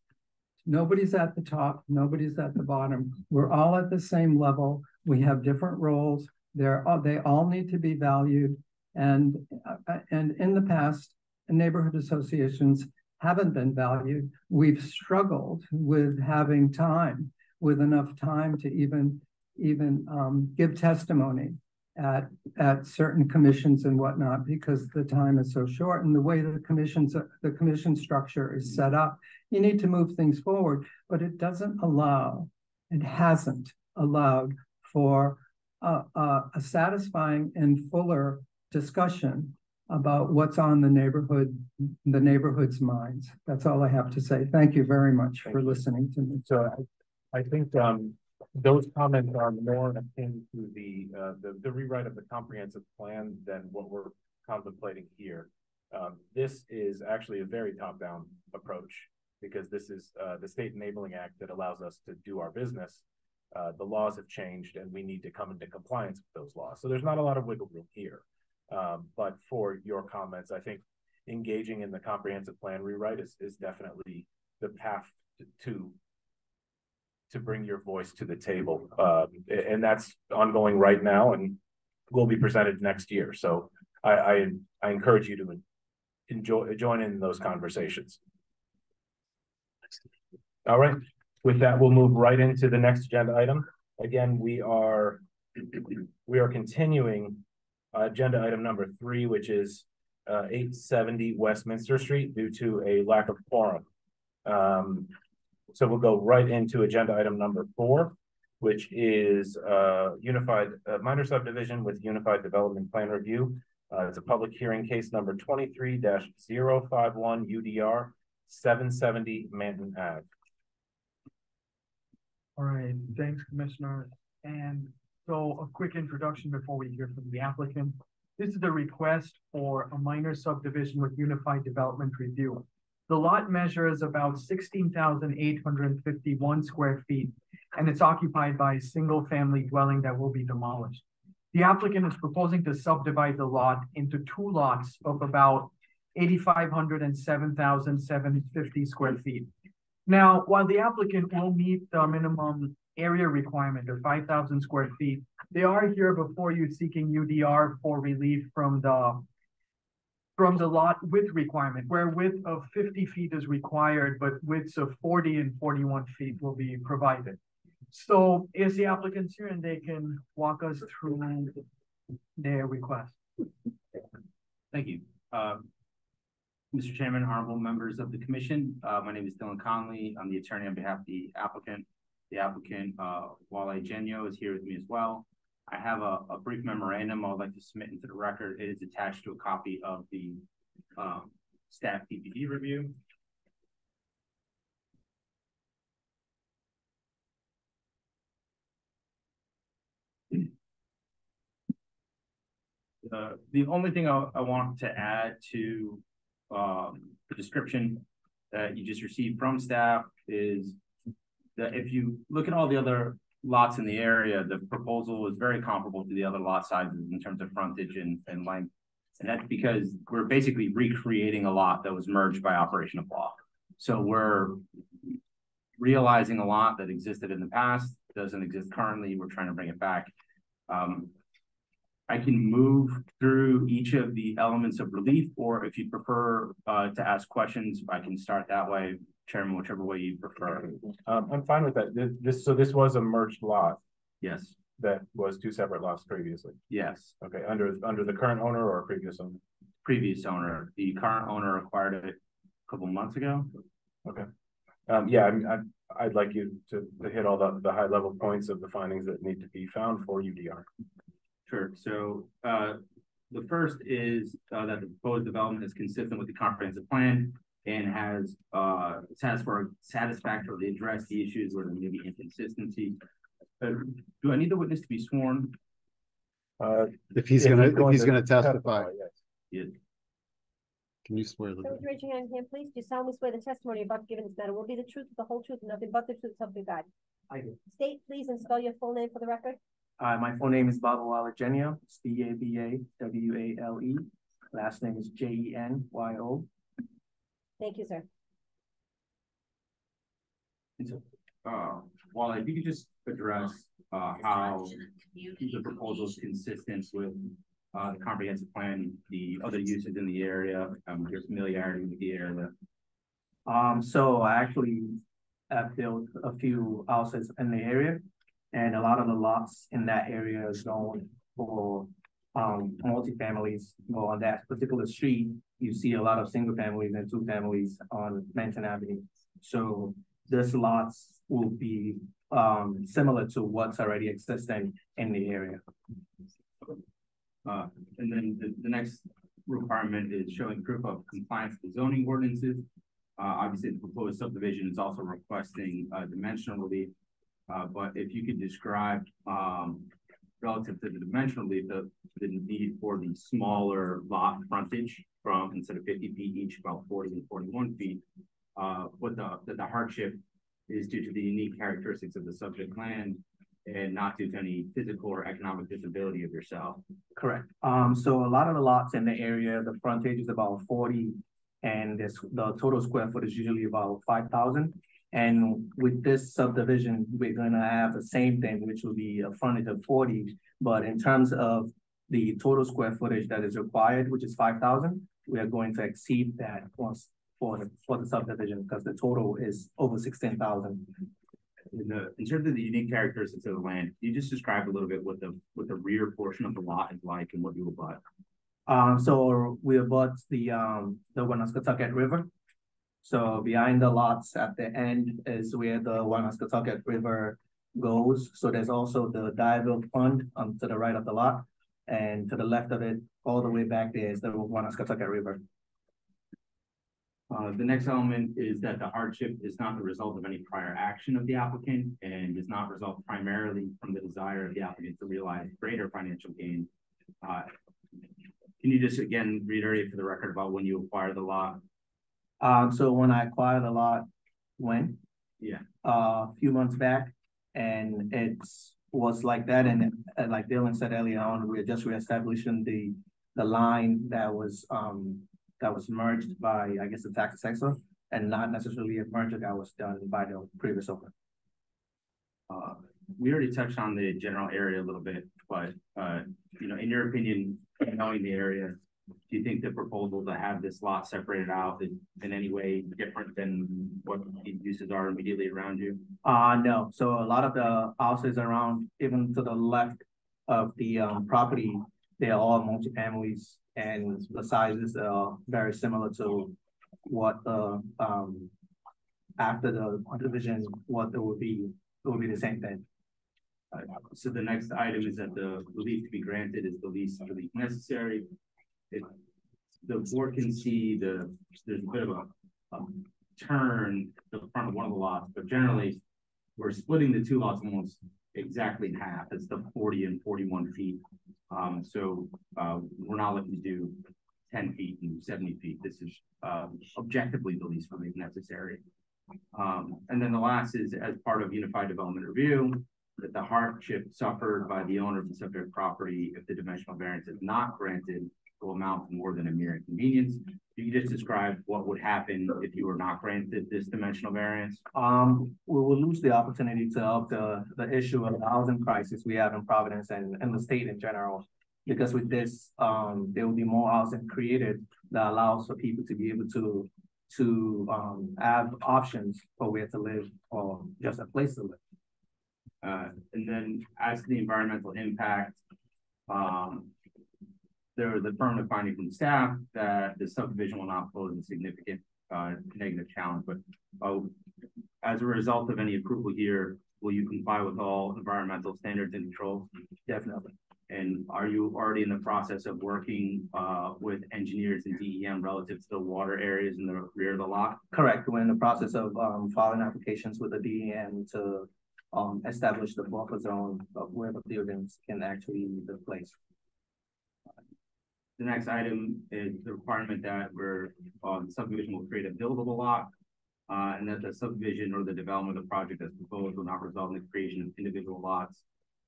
Nobody's at the top, nobody's at the bottom. We're all at the same level. We have different roles. They all need to be valued. And in the past, neighborhood associations haven't been valued. We've struggled with having time, with enough time to even give testimony at certain commissions and whatnot, because the time is so short and the way the commission structure is set up, you need to move things forward, but it doesn't allow, it hasn't allowed for a satisfying and fuller discussion about what's on the neighborhood's minds. That's all I have to say. Thank you very much for listening to me. So I think those comments are more akin to the rewrite of the comprehensive plan than what we're contemplating here. This is actually a very top-down approach, because this is the State Enabling Act that allows us to do our business. The laws have changed and we need to come into compliance with those laws. So there's not a lot of wiggle room here. But for your comments, I think engaging in the comprehensive plan rewrite is definitely the path to bring your voice to the table. And that's ongoing right now and will be presented next year. So I encourage you to join in those conversations. All right. With that, we'll move right into the next agenda item. Again, we are continuing agenda item number 3, which is 870 Westminster Street due to a lack of quorum. So we'll go right into agenda item number 4, which is unified minor subdivision with unified development plan review. It's a public hearing case number 23-051 UDR 770 Manton Ave. All right, thanks, Commissioner. And so a quick introduction before we hear from the applicant. This is a request for a minor subdivision with unified development review. The lot measures about 16,851 square feet, and it's occupied by a single-family dwelling that will be demolished. The applicant is proposing to subdivide the lot into 2 lots of about 8,500 and 7,750 square feet. Now, while the applicant will meet the minimum area requirement of 5,000 square feet, they are here before you seeking UDR for relief from the lot width requirement, where width of 50 feet is required, but widths of 40 and 41 feet will be provided. So is the applicant here and they can walk us through their request. Thank you. Mr. Chairman, honorable members of the commission, my name is Dylan Conley. I'm the attorney on behalf of the applicant. The applicant, Wale Genio, is here with me as well. I have a brief memorandum I would like to submit into the record. It is attached to a copy of the staff DPD review. The only thing I want to add to the description that you just received from staff is that if you look at all the other lots in the area, the proposal is very comparable to the other lot sizes in terms of frontage and length. And that's because we're basically recreating a lot that was merged by operation of law. So we're realizing a lot that existed in the past, doesn't exist currently. We're trying to bring it back. I can move through each of the elements of relief, or if you prefer to ask questions, I can start that way, Chairman, whichever way you prefer. I'm fine with that. This was a merged lot. Yes. That was 2 separate lots previously. Yes. Okay, under the current owner or a previous owner? Previous owner. The current owner acquired it a couple months ago. Okay. Yeah, I'd like you to hit all the high level points of the findings that need to be found for UDR. Sure. So the first is that the proposed development is consistent with the comprehensive plan and has satisfactorily addressed the issues where there may be inconsistency. Do I need the witness to be sworn? If he's gonna testify. Yes. Can you swear that? So raise your hand again, please. Do you solemnly swear the testimony you're about to give in this matter will be the truth, the whole truth, and nothing but the truth, so help you God? I do. State, please, and spell your full name for the record. My full name is Wale Genio. It's Babawale. Last name is Jenyo. Thank you, sir. And so, Wale, if you could just address how the proposal is consistent with the comprehensive plan, the other uses in the area, your familiarity with the area. So I actually have built a few houses in the area, and a lot of the lots in that area is zoned for multifamilies. Well, on that particular street, you see a lot of single families and two families on Manton Avenue. So this lots will be similar to what's already existing in the area. And then the next requirement is showing proof of compliance with zoning ordinances. Obviously, the proposed subdivision is also requesting dimensional relief. But if you could describe relative to the dimensional relief, the need for the smaller lot frontage from instead of 50 feet each, about 40 and 41 feet, what the hardship is due to the unique characteristics of the subject land and not due to any physical or economic disability of yourself. Correct. So a lot of the lots in the area, the frontage is about 40, and the total square foot is usually about 5,000. And with this subdivision, we're gonna have the same thing, which will be a frontage of 40. But in terms of the total square footage that is required, which is 5,000, we are going to exceed that once for the subdivision because the total is over 16,000. In terms of the unique characteristics of the land, can you just describe a little bit what the rear portion of the lot is like and what you abut? So we abut the Woonasquatucket River. So behind the lots at the end is where the Woonasquatucket River goes. So there's also the Diaville Pond to the right of the lot. And to the left of it, all the way back there is the Woonasquatucket River. The next element is that the hardship is not the result of any prior action of the applicant and does not result primarily from the desire of the applicant to realize greater financial gain. Can you just again reiterate for the record about when you acquired the lot? So when I acquired the lot, a few months back, and it was like that. And like Dylan said earlier on, we're just reestablishing the line that was merged by, I guess, the tax assessor, and not necessarily a merger that was done by the previous owner. We already touched on the general area a little bit, but you know, in your opinion, knowing the area, do you think the proposal to have this lot separated out is in any way different than what the uses are immediately around you? No. So a lot of the houses around, even to the left of the property, they are all multifamilies, and the sizes are very similar to what after the division, what it will be the same thing. So the next item is that the relief to be granted is the least relief necessary. If the board can see there's a bit of a turn to the front of one of the lots, but generally we're splitting the two lots almost exactly in half. It's the 40 and 41 feet. So we're not looking to do 10 feet and 70 feet. This is objectively the least relief necessary. And then the last is as part of Unified Development Review, that the hardship suffered by the owner of the subject property if the dimensional variance is not granted will amount to more than a mere inconvenience. You can just describe what would happen if you were not granted this dimensional variance. We will lose the opportunity to help the issue of the housing crisis we have in Providence and the state in general. Because with this, there will be more housing created that allows for people to be able to have options for where to live or just a place to live. And then as to the environmental impact, there was affirmative finding from staff that the subdivision will not pose a significant negative challenge, but as a result of any approval here, will you comply with all environmental standards and controls? Definitely. And are you already in the process of working with engineers and DEM relative to the water areas in the rear of the lot? Correct. We're in the process of filing applications with the DEM to establish the buffer zone of where the buildings can actually be placed. The next item is the requirement that the subdivision will create a buildable lot, and that the subdivision or the development of the project as proposed will not result in the creation of individual lots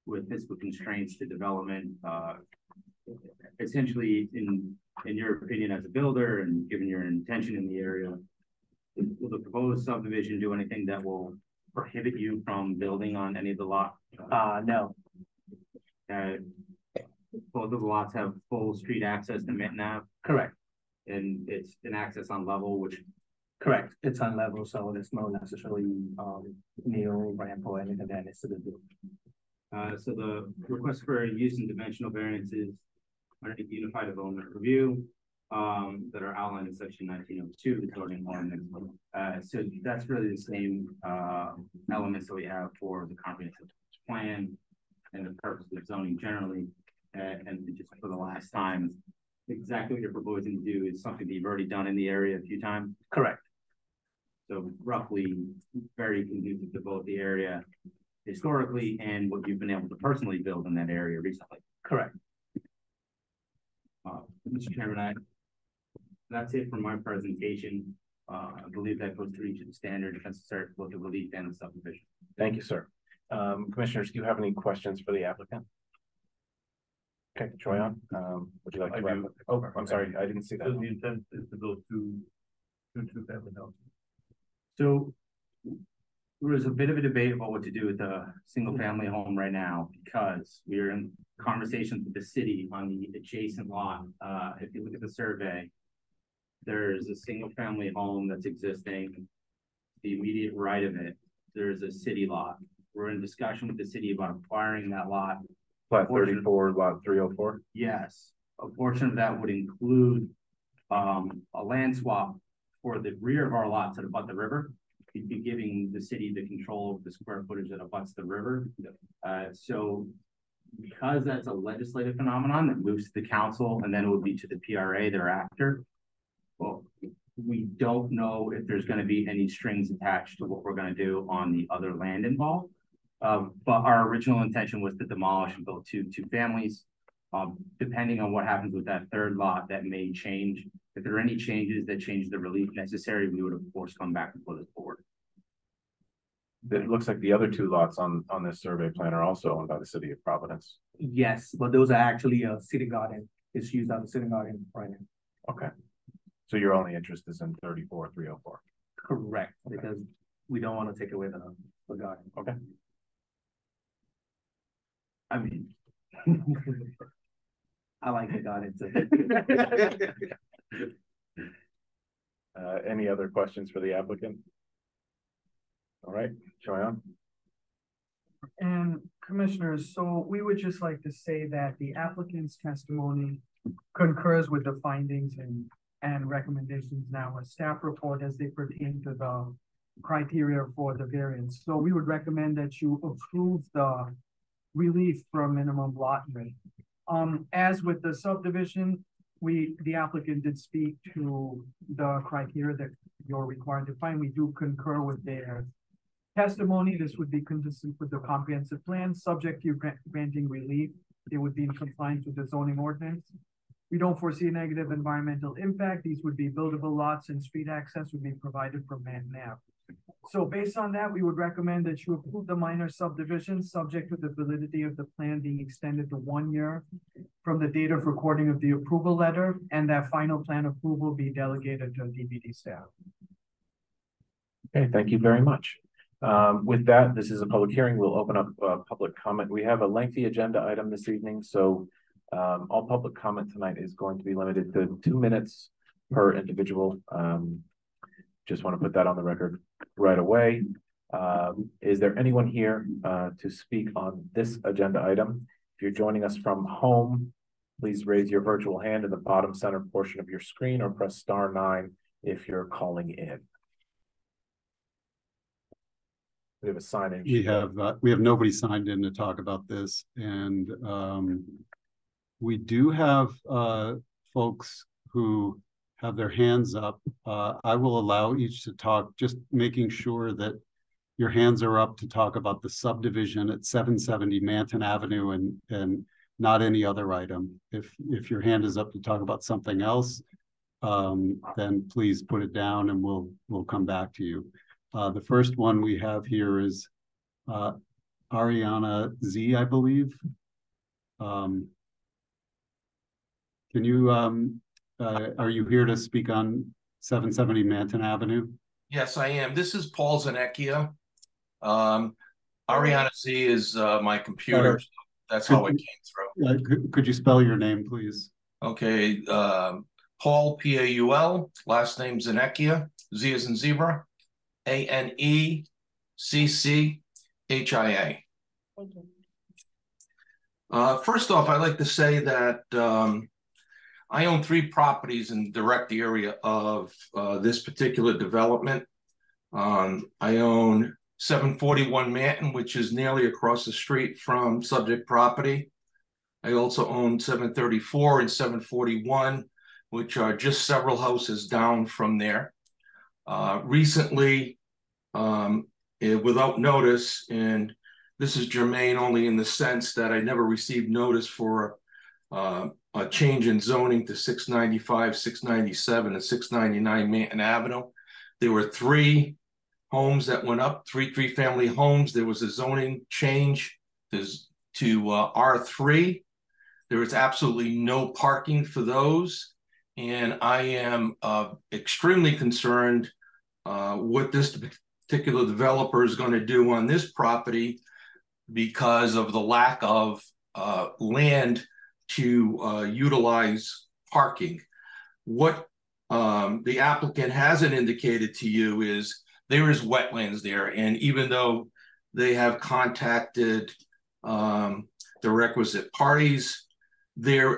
with physical constraints to development. Essentially, in your opinion as a builder and given your intention in the area, will the proposed subdivision do anything that will prohibit you from building on any of the lots? No. Both of the lots have full street access to Manton Ave? Correct. And it's an access on level, which... Correct. It's on level, so there's no necessarily ramp or anything that needs to be built. So the request for use and dimensional variances underneath the Unified Development Review that are outlined in section 1902, the zoning ordinance. So that's really the same elements that we have for the comprehensive plan and the purpose of zoning generally. And just for the last time, exactly what you're proposing to do is something that you've already done in the area a few times. Correct. So roughly very conducive to both the area historically and what you've been able to personally build in that area recently. Correct. Mr. Chairman, that's it for my presentation. I believe that goes through each of the standards necessary for the relief and the subdivision. Thank you, sir. Commissioners, do you have any questions for the applicant? Okay, Troyan, would you like to wrap up? Oh, I'm sorry, I didn't see that. So the intent is to go to two-family houses. So there was a bit of a debate about what to do with the single family home right now, because we're in conversations with the city on the adjacent lot. If you look at the survey, there's a single family home that's existing. The immediate right of it, there's a city lot. We're in discussion with the city about acquiring that lot. Plat 34, lot 304. Yes, a portion of that would include a land swap for the rear of our lot to abut the river. You'd be giving the city the control of the square footage that abuts the river. So because that's a legislative phenomenon that moves to the council and then it would be to the PRA thereafter, well, we don't know if there's going to be any strings attached to what we're going to do on the other land involved. But our original intention was to demolish and build two families. Depending on what happens with that third lot, that may change. If there are any changes that change the relief necessary, we would of course come back before this board. It looks like the other two lots on this survey plan are also owned by the city of Providence. Yes, but those are actually a city garden. It's used as a city garden right now. Okay. So your only interest is in 34, 304. Correct, because we don't want to take away the garden. Okay. I mean, I like the garden too. Any other questions for the applicant? All right, Troyan. And commissioners, so we would just like to say that the applicant's testimony concurs with the findings and recommendations now a staff report as they pertain to the criteria for the variance. So we would recommend that you approve the relief for a minimum lot rate. As with the subdivision, the applicant did speak to the criteria that you're required to find. We do concur with their testimony. This would be consistent with the comprehensive plan, subject to granting relief. It would be in compliance with the zoning ordinance. We don't foresee a negative environmental impact. These would be buildable lots and street access would be provided from Manton Ave. So based on that, we would recommend that you approve the minor subdivision subject to the validity of the plan being extended to 1 year from the date of recording of the approval letter, and that final plan approval be delegated to DPD staff. Okay, thank you very much. With that, this is a public hearing. We'll open up public comment. We have a lengthy agenda item this evening, so all public comment tonight is going to be limited to 2 minutes per individual. Just want to put that on the record right away. Is there anyone here to speak on this agenda item? If you're joining us from home, please raise your virtual hand in the bottom center portion of your screen or press *9 if you're calling in. We have a sign-in. We have nobody signed in to talk about this, and we do have folks who have their hands up. I will allow each to talk, just making sure that your hands are up to talk about the subdivision at 770 Manton Avenue and not any other item. If your hand is up to talk about something else, then please put it down and we'll come back to you. The first one we have here is Ariana Z, I believe. Can you are you here to speak on 770 Manton Avenue? Yes, I am. This is Paul Zanecchia. Ariana Z is my computer. So that's how it came through. Could you spell your name, please? Okay. Paul, P-A-U-L, last name Zanecchia, Z as in zebra, A-N-E-C-C-H-I-A. Thank you. First off, I'd like to say that I own 3 properties in the direct area of this particular development. I own 741 Manton, which is nearly across the street from subject property. I also own 734 and 741, which are just several houses down from there. Recently, without notice, and this is germane only in the sense that I never received notice for a change in zoning to 695, 697, and 699 Manton Avenue. There were 3 homes that went up, 3 family homes. There was a zoning change to R3. There is absolutely no parking for those. And I am extremely concerned what this particular developer is going to do on this property because of the lack of land to utilize parking. What the applicant hasn't indicated to you is there is wetlands there. And even though they have contacted the requisite parties, there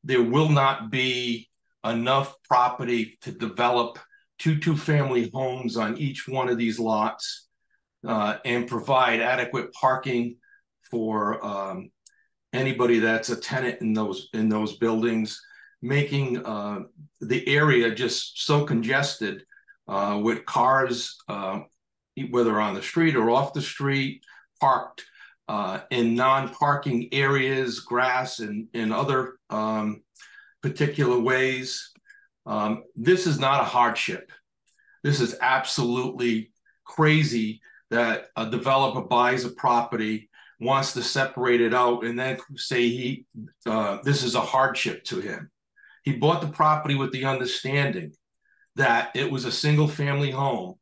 will not be enough property to develop 2 family homes on each one of these lots and provide adequate parking for anybody that's a tenant in those buildings, making the area just so congested with cars, whether on the street or off the street, parked in non-parking areas, grass and other particular ways. This is not a hardship. This is absolutely crazy that a developer buys a property, wants to separate it out, and then say this is a hardship to him. He bought the property with the understanding that it was a single family home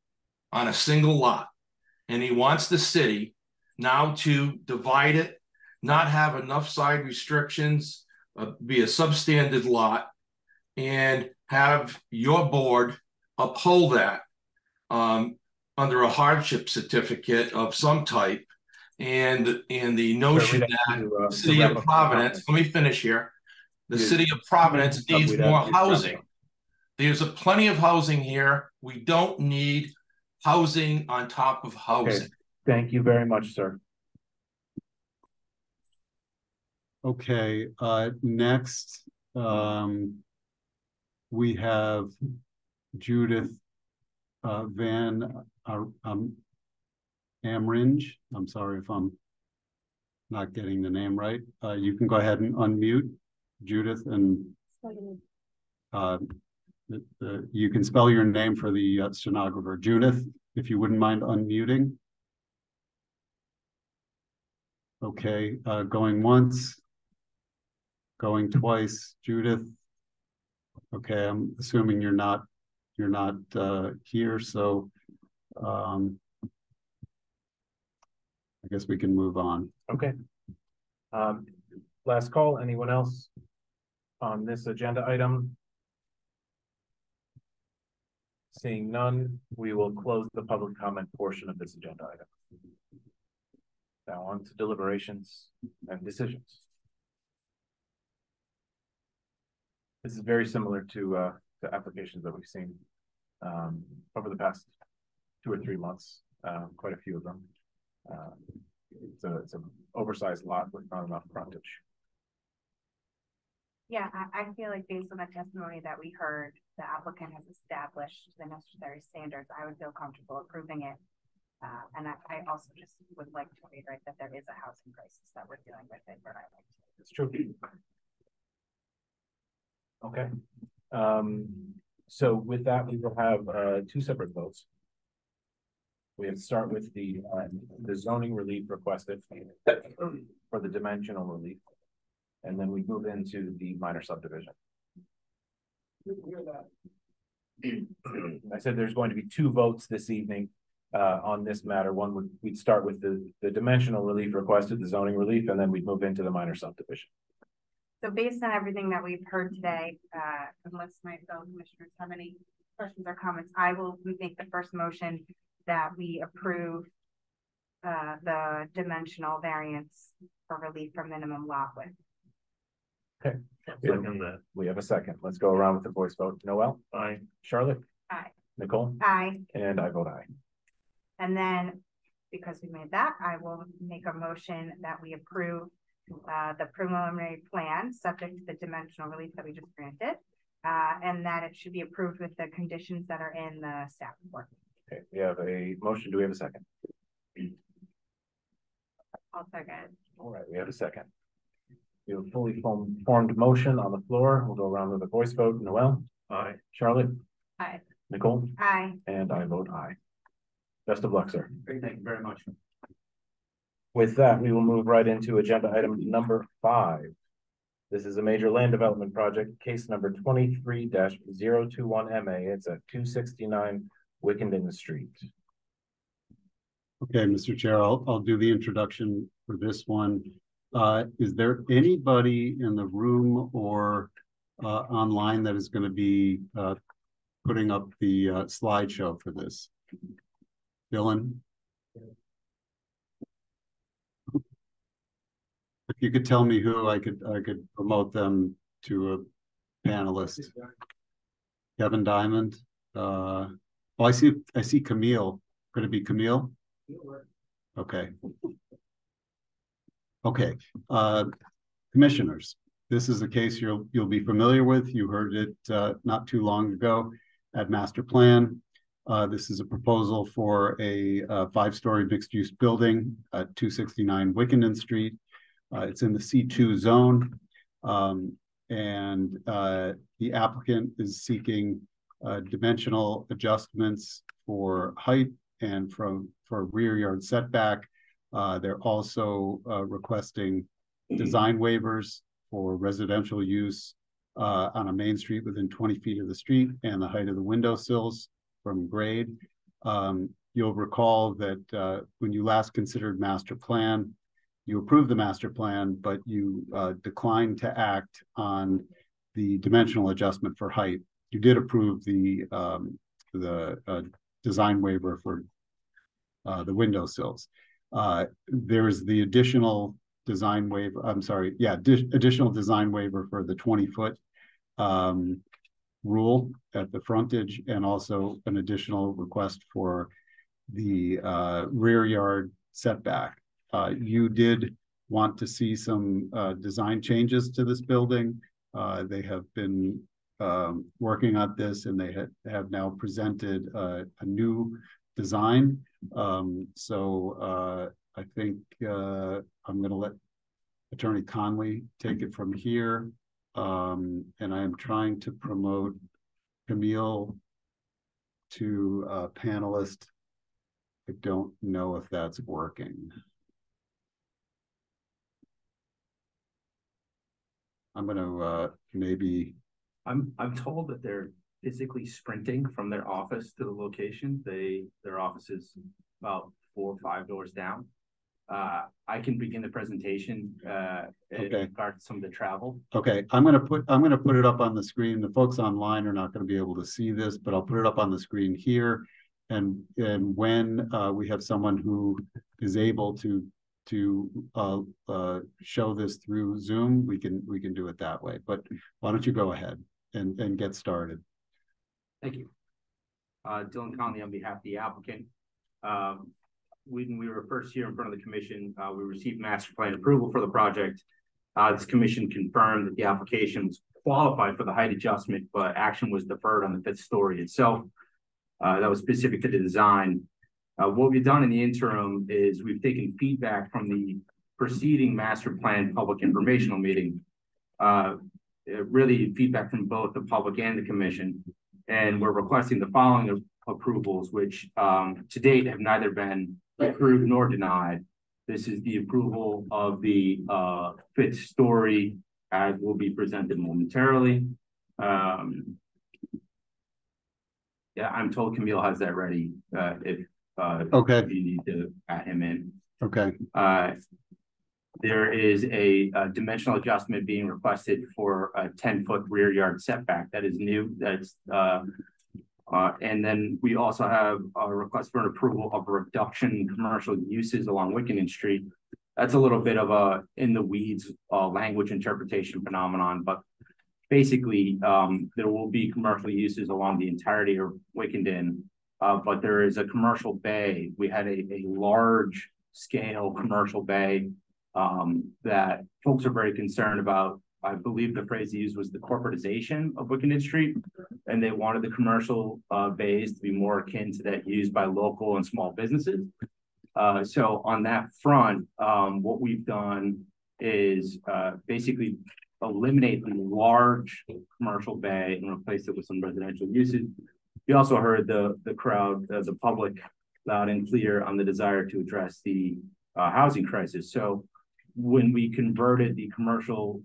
on a single lot, and he wants the city now to divide it, not have enough side restrictions, be a substandard lot, and have your board uphold that under a hardship certificate of some type. And the notion that the city of Providence, let me finish here. The city of Providence needs more housing. There's plenty of housing here. We don't need housing on top of housing. Okay. Thank you very much, sir. Okay, next, we have Judith Van Amringe. I'm sorry if I'm not getting the name right. You can go ahead and unmute Judith, and you can spell your name for the stenographer. Judith, if you wouldn't mind unmuting. Okay, going once, going twice. Judith. Okay, I'm assuming you're not here, so I guess we can move on. Okay. Last call. Anyone else on this agenda item? Seeing none, we will close the public comment portion of this agenda item. Now on to deliberations and decisions. This is very similar to the applications that we've seen over the past 2 or 3 months, quite a few of them. It's an oversized lot with not enough frontage. Yeah, I feel like based on the testimony that we heard, the applicant has established the necessary standards. I would feel comfortable approving it. And I also just would like to reiterate that there is a housing crisis that we're dealing with in Rhode Island. It's true. Okay. So with that, we will have 2 separate votes. We have to start with the zoning relief requested for the dimensional relief, and then we move into the minor subdivision. I said there's going to be 2 votes this evening on this matter. One we'd start with the dimensional relief requested, the zoning relief, and then we'd move into the minor subdivision. So based on everything that we've heard today, unless my fellow commissioners have any questions or comments, I will make the first motion that we approve the dimensional variance for relief from minimum lot width. Second that. We have a second. Let's go around with the voice vote. Noel? Aye. Charlotte? Aye. Nicole? Aye. And I vote aye. And then, because we made that, I will make a motion that we approve the preliminary plan, subject to the dimensional relief that we just granted, and that it should be approved with the conditions that are in the staff report. Okay, we have a motion. Do we have a second? I'll second. All right, we have a second. We have a fully formed motion on the floor. We'll go around with a voice vote. Noel? Aye. Charlotte? Aye. Nicole? Aye. And I vote aye. Best of luck, sir. Great, thank you very much. With that, we will move right into agenda item number 5. This is a major land development project, case number 23-021MA. It's at 269 Wickenden Street. Okay, Mr. Chair, I'll do the introduction for this one. Is there anybody in the room or online that is going to be putting up the slideshow for this? Dylan? If you could tell me who, I could promote them to a panelist. Kevin Diamond. Oh, I see Camille. Could it be Camille? Okay. Okay. Commissioners, this is a case you'll be familiar with. You heard it not too long ago at Master Plan. This is a proposal for a 5-story mixed-use building at 269 Wickenden Street. It's in the C2 zone, and the applicant is seeking dimensional adjustments for height and for rear yard setback. They're also requesting design waivers for residential use on a main street within 20 feet of the street and the height of the windowsills from grade. You'll recall that when you last considered master plan, you approved the master plan, but you declined to act on the dimensional adjustment for height. You did approve the design waiver for the windowsills. There's the additional design waiver. I'm sorry. Yeah, additional design waiver for the 20-foot rule at the frontage, and also an additional request for the rear yard setback. You did want to see some design changes to this building. They have been working on this, and they have now presented a new design. So I think I'm going to let Attorney Conley take it from here. And I am trying to promote Camille to panelist. I don't know if that's working. I'm going to maybe. I'm told that they're physically sprinting from their office to the location. Their office is about 4 or 5 doors down. I can begin the presentation in regard to some of the travel. Okay, I'm gonna put it up on the screen. The folks online are not going to be able to see this, but I'll put it up on the screen here. And when we have someone who is able to show this through Zoom, we can do it that way. But why don't you go ahead and get started? Thank you. Dylan Conley on behalf of the applicant. When we were first here in front of the commission, we received master plan approval for the project. This commission confirmed that the application was qualified for the height adjustment, but action was deferred on the 5th story itself. That was specific to the design. What we've done in the interim is we've taken feedback from the preceding master plan public informational meeting, really feedback from both the public and the commission. And we're requesting the following approvals, which to date have neither been approved nor denied. This is the approval of the 5th story as will be presented momentarily. Yeah, I'm told Camille has that ready. If you need to add him in. Okay. There is a dimensional adjustment being requested for a 10-foot rear yard setback. That is new. That's And then we also have a request for an approval of a reduction in commercial uses along Wickenden Street. That's a little bit of a in the weeds language interpretation phenomenon, but basically there will be commercial uses along the entirety of Wickenden, but there is a commercial bay. We had a large scale commercial bay that folks are very concerned about. I believe the phrase they used was the corporatization of Wickenden Street, and they wanted the commercial bays to be more akin to that used by local and small businesses. So on that front, what we've done is basically eliminate the large commercial bay and replace it with some residential uses. We also heard the crowd, the public, loud and clear on the desire to address the housing crisis. So when we converted the commercial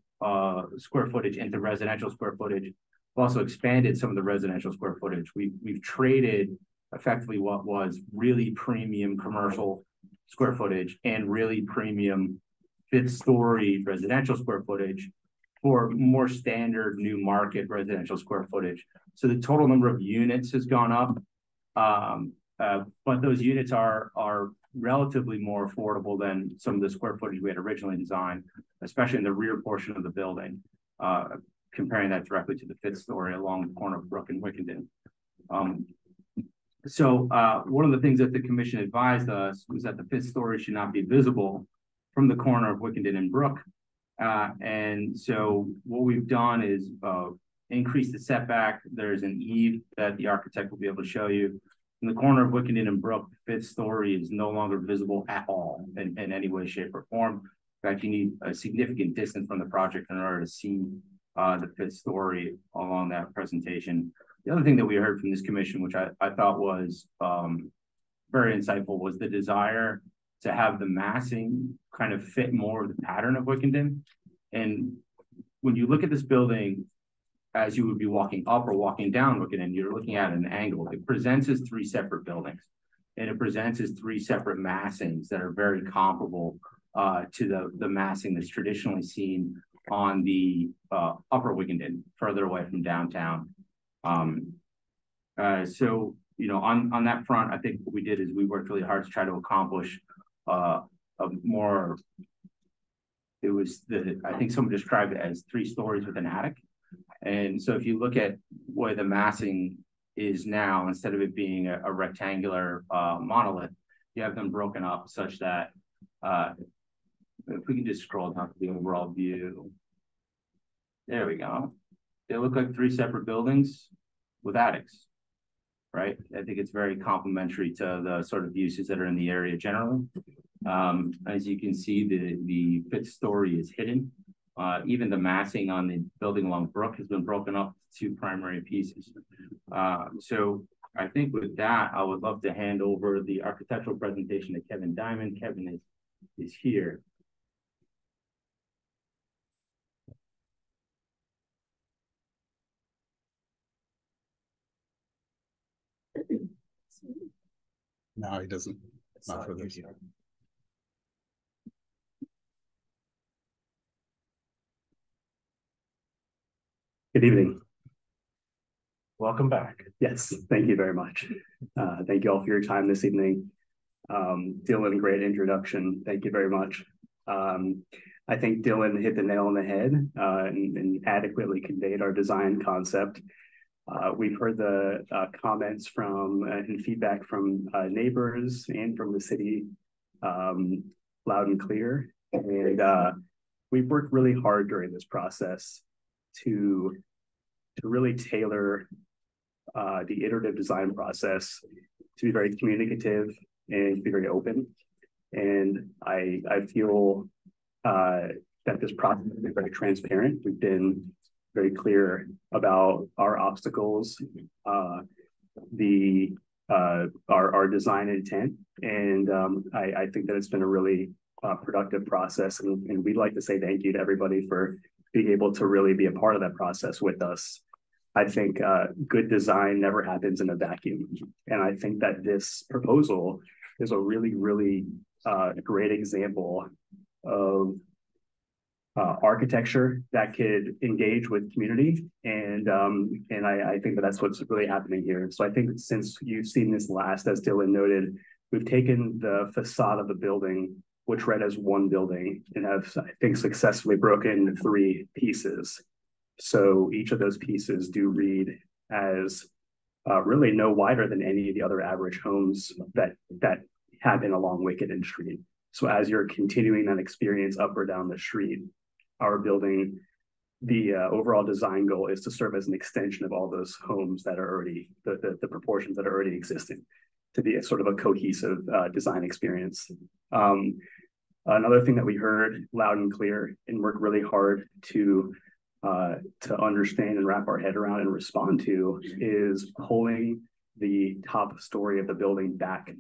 square footage into residential square footage, we've also expanded some of the residential square footage. We've traded effectively what was really premium commercial square footage and really premium fifth story residential square footage for more standard new market residential square footage. So the total number of units has gone up, but those units are relatively more affordable than some of the square footage we had originally designed, especially in the rear portion of the building, comparing that directly to the fifth story along the corner of Brook and Wickenden. So one of the things that the commission advised us was that the fifth story should not be visible from the corner of Wickenden and Brook. And so what we've done is increase the setback. There's an eave that the architect will be able to show you. In the corner of Wickenden and Brook, the fifth story is no longer visible at all in any way, shape, or form. In fact, you need a significant distance from the project in order to see the fifth story along that presentation. The other thing that we heard from this commission, which I thought was very insightful, was the desire to have the massing kind of fit more of the pattern of Wickenden. And when you look at this building, as you would be walking up or walking down Wickenden, you're looking at an angle. It presents as three separate buildings, and it presents as three separate massings that are very comparable to the massing that's traditionally seen on the upper Wickenden, further away from downtown. So, you know, on that front, I think what we did is we worked really hard to try to accomplish a more, it was I think someone described it as 3 stories with an attic. And so if you look at where the massing is now, instead of it being a rectangular monolith, you have them broken up such that if we can just scroll down to the overall view. There we go. They look like 3 separate buildings with attics, right? I think it's very complementary to the sort of uses that are in the area generally. As you can see, the fifth story is hidden. Even the massing on the building along Brook has been broken up to 2 primary pieces. So I think with that, I would love to hand over the architectural presentation to Kevin Diamond. Kevin is here. No, he doesn't. Not for this. Good evening. Welcome back. Yes, thank you very much. Thank you all for your time this evening. Dylan, great introduction. Thank you very much. I think Dylan hit the nail on the head and adequately conveyed our design concept. We've heard the comments from and feedback from neighbors and from the city loud and clear. And we've worked really hard during this process to really tailor the iterative design process to be very communicative and to be very open. And I feel that this process has been very transparent. We've been very clear about our obstacles, our design intent, and I think that it's been a really productive process. And we'd like to say thank you to everybody for being able to really be a part of that process with us. I think good design never happens in a vacuum. And I think that this proposal is a really, really great example of architecture that could engage with community. And I think that that's what's really happening here. So I think since you've seen this last, as Dylan noted, we've taken the facade of the building, which read as one building, and have, I think, successfully broken into 3 pieces. So each of those pieces do read as really no wider than any of the other average homes that happen along Wickenden Street. So as you're continuing that experience up or down the street, our building, the overall design goal is to serve as an extension of all those homes that are already, the proportions that are already existing, to be a sort of a cohesive design experience. Another thing that we heard loud and clear and worked really hard to understand and wrap our head around and respond to is pulling the top story of the building back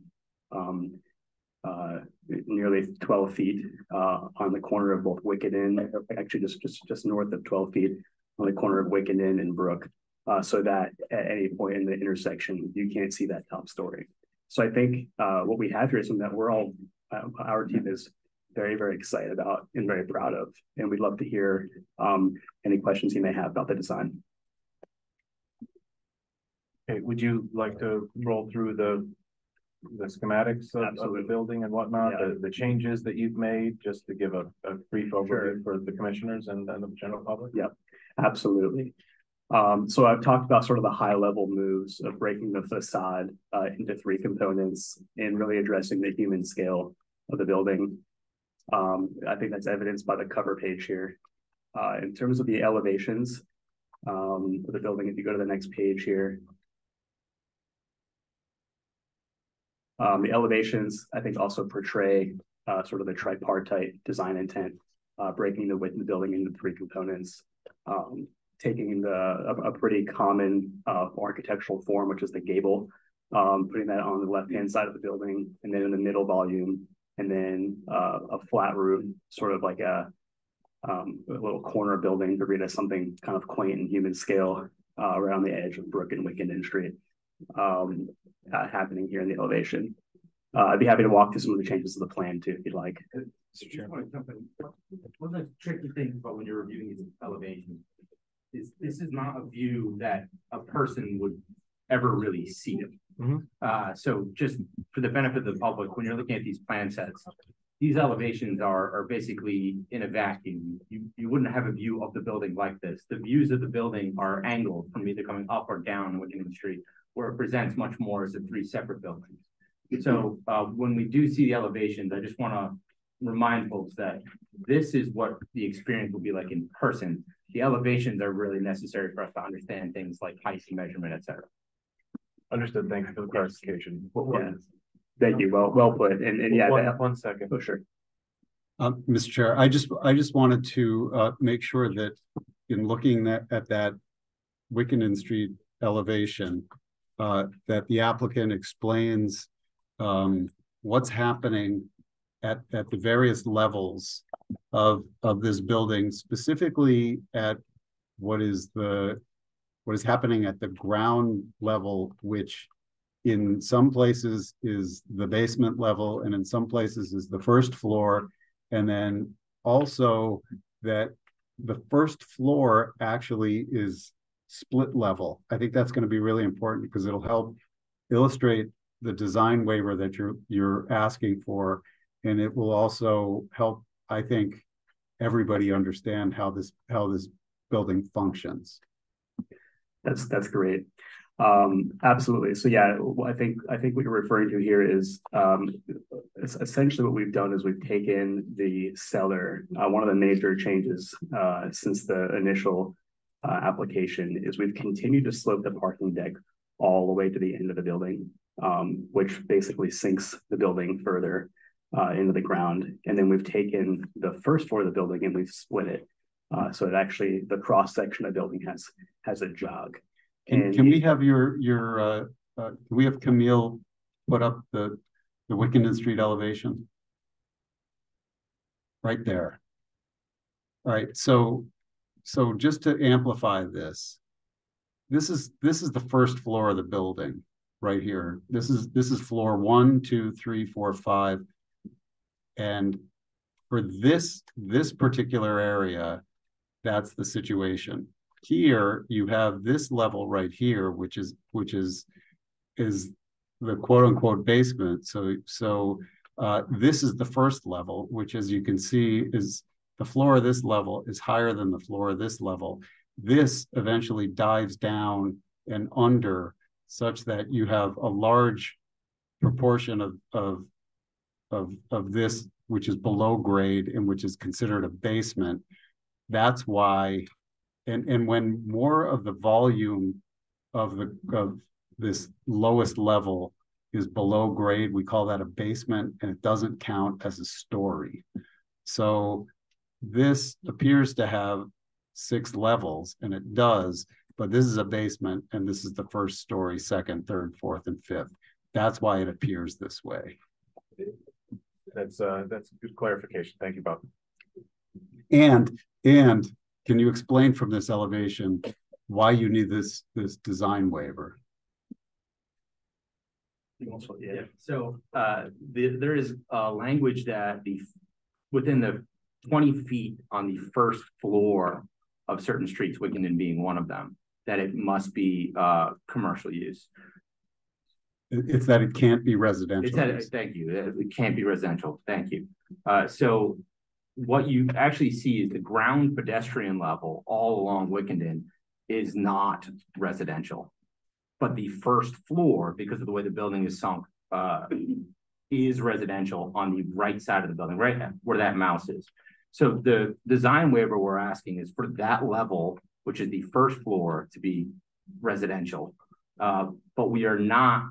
nearly 12 feet on the corner of both Wickenden, actually just north of 12 feet on the corner of Wickenden and Brook, so that at any point in the intersection, you can't see that top story. So I think what we have here is something that we're all, our team is very, very excited about and very proud of. And we'd love to hear any questions you may have about the design. Okay, would you like to roll through the schematics of the building and whatnot, the changes that you've made, just to give a brief overview for the commissioners and the general public? Yep, absolutely. So I've talked about sort of the high level moves of breaking the facade into 3 components and really addressing the human scale of the building. I think that's evidenced by the cover page here. In terms of the elevations of the building, if you go to the next page here, the elevations, I think, also portray sort of the tripartite design intent, breaking the width of the building into 3 components, taking a pretty common architectural form, which is the gable, putting that on the left-hand side of the building, and then in the middle volume, and then a flat roof, sort of like a little corner building to read as something kind of quaint and human scale around the edge of Brook and Wickenden Street. Happening here in the elevation. I'd be happy to walk through some of the changes to the plan too, if you'd like. Mr. Chairman, one of the tricky things about when you're reviewing these elevations is this is not a view that a person would ever really see them. So just for the benefit of the public, when you're looking at these plan sets, these elevations are basically in a vacuum. You wouldn't have a view of the building like this. The views of the building are angled from either coming up or down Wickenden Street, where it presents much more as 3 separate buildings. So when we do see the elevations, I just want to remind folks that this is what the experience will be like in person. The elevations are really necessary for us to understand things like height and measurement, et cetera. Understood. Thanks for the clarification. Thank you. Well put. And yeah, one second. Oh, sure. Mr. Chair, I just wanted to make sure that in looking at that Wickenden Street elevation, that the applicant explains what's happening at the various levels of this building, specifically at what is happening at the ground level, which in some places is the basement level, and in some places is the first floor, and then also that the first floor actually is split level. I think that's going to be really important because it'll help illustrate the design waiver that you're asking for, and it will also help, I think, everybody understand how this building functions. That's great. Absolutely. So yeah, I think what you're referring to here is essentially what we've done is we've taken the cellar. One of the major changes since the initial application is we've continued to slope the parking deck all the way to the end of the building, which basically sinks the building further into the ground. And then we've taken the first floor of the building and we've split it. So it actually, the cross section of the building has a jog. Can we have can we have Camille put up the Wickenden Street elevation? Right there. All right, so just to amplify this is the first floor of the building right here. This is floor 1, 2, 3, 4, 5. And for this particular area, that's the situation. Here, you have this level right here, which is the quote unquote basement. So this is the first level, which, as you can see, is the floor of this level is higher than the floor of this level. This eventually dives down and under, such that you have a large proportion of this, which is below grade and which is considered a basement. That's why, and when more of the volume of this lowest level is below grade, we call that a basement, and it doesn't count as a story. So this appears to have 6 levels, and it does, but this is a basement, and this is the first story, second, third, fourth, and fifth. That's why it appears this way. That's a good clarification. Thank you, Bob. And can you explain from this elevation why you need this design waiver? Yeah. So there is language that within the 20 feet on the first floor of certain streets, Wickenden being one of them, that it must be commercial use. It's that it can't be residential. Thank you. It can't be residential. Thank you. So what you actually see is the ground pedestrian level all along Wickenden is not residential. But the first floor, because of the way the building is sunk, is residential on the right side of the building, right where that mouse is. So the design waiver we're asking is for that level, which is the first floor, to be residential. But we are not,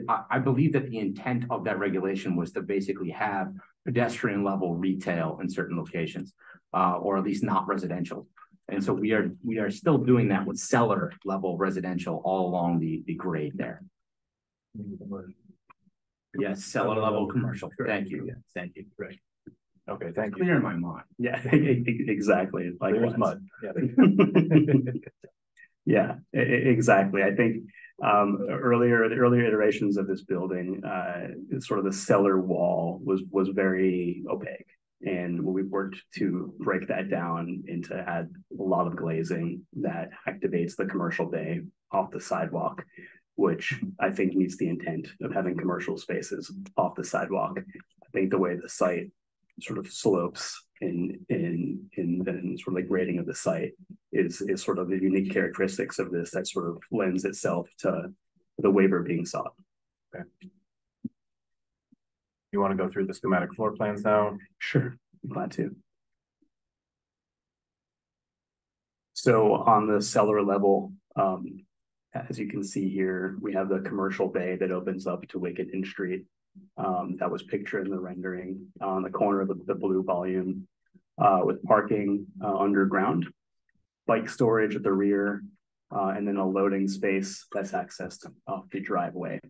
I believe that the intent of that regulation was to basically have pedestrian level retail in certain locations, or at least not residential. And so we are still doing that with cellar level residential all along the grade there. Yes, cellar level commercial. Thank you. Yes, thank you. Right. Okay, thank you. Clear in my mind. Yeah, exactly. There's mud. Yeah. Yeah, exactly. I think the earlier iterations of this building, sort of the cellar wall was very opaque. And we worked to break that down and to add a lot of glazing that activates the commercial bay off the sidewalk, which I think meets the intent of having commercial spaces off the sidewalk. I think the way the site sort of slopes in the sort of like grading of the site is sort of the unique characteristics of this that sort of lends itself to the waiver being sought. Okay. You want to go through the schematic floor plans now? Sure, I'm glad to. So on the cellar level, as you can see here, we have the commercial bay that opens up to Wickenden Street. That was pictured in the rendering on the corner of the blue volume, with parking underground, bike storage at the rear, and then a loading space that's accessed off the driveway.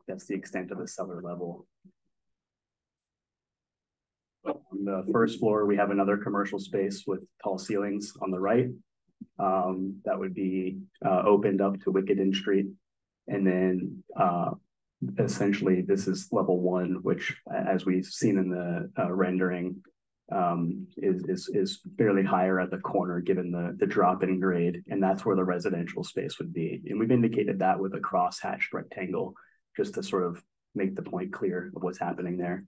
That's the extent of the cellar level. On the first floor, we have another commercial space with tall ceilings on the right. That would be opened up to Wickenden Street. And then essentially this is level 1, which, as we've seen in the rendering, is fairly higher at the corner given the drop in grade. And that's where the residential space would be. And we've indicated that with a cross-hatched rectangle, just to sort of make the point clear of what's happening there.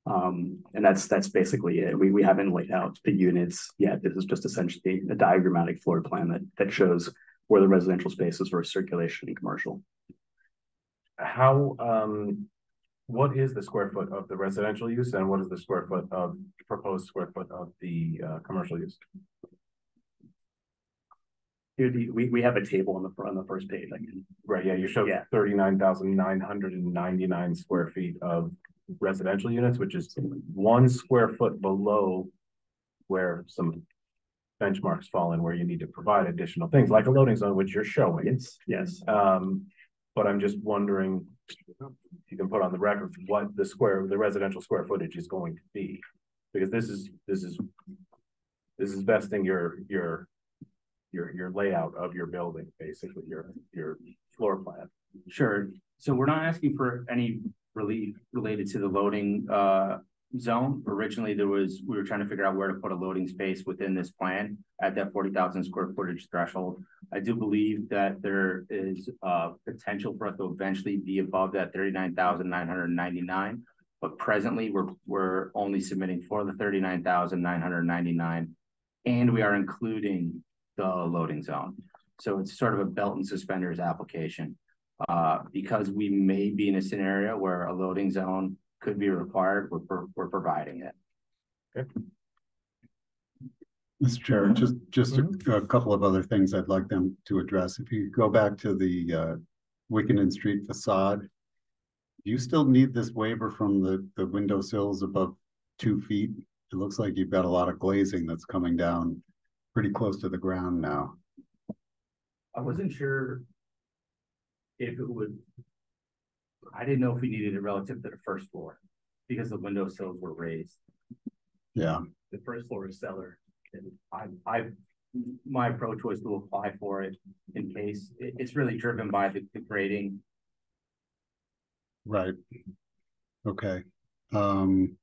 And that's basically it. We haven't laid out the units yet. This is just essentially a diagrammatic floor plan that shows where the residential spaces versus circulation and commercial. What is the square foot of the residential use, and what is the proposed square foot of the commercial use? Here, we have a table on the first page. Right, yeah, you showed 39,999 square feet of residential units, which is 1 square foot below where some benchmarks fall in, where you need to provide additional things like a loading zone, which you're showing. Yes. But I'm just wondering if you can put on the record what the residential square footage is going to be, because this is vesting your layout of your building, basically your floor plan. Sure. So we're not asking for any relief related to the loading zone. Originally, we were trying to figure out where to put a loading space within this plan at that 40,000 square footage threshold. I do believe that there is potential for us to eventually be above that 39,999, but presently we're only submitting for the 39,999, and we are including the loading zone. So it's sort of a belt and suspenders application, because we may be in a scenario where a loading zone could be required. We're providing it. Okay. Mr. Chair, just a couple of other things I'd like them to address. If you go back to the Wickenden Street facade, do you still need this waiver from the windowsills above 2 feet? It looks like you've got a lot of glazing that's coming down pretty close to the ground now. I wasn't sure if it would, I didn't know if we needed it relative to the first floor because the windowsills were raised. Yeah. The first floor is cellar. And my approach was to apply for it in case. It's really driven by the grading. Right. Okay. You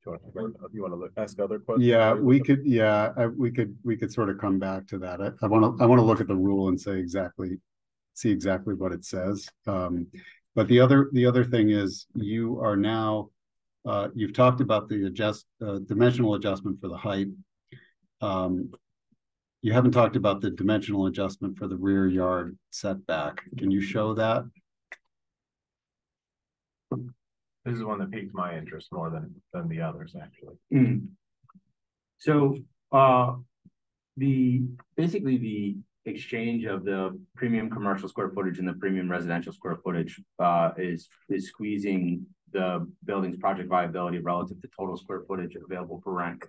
want to ask other questions? Yeah, we could. Yeah, we could sort of come back to that. I want to look at the rule and see exactly what it says. But the other thing is, you are now you've talked about the dimensional adjustment for the height. You haven't talked about the dimensional adjustment for the rear yard setback. Can you show that? This is one that piqued my interest more than the others, actually. So basically the exchange of the premium commercial square footage and the premium residential square footage is squeezing the building's project viability relative to total square footage available for rent.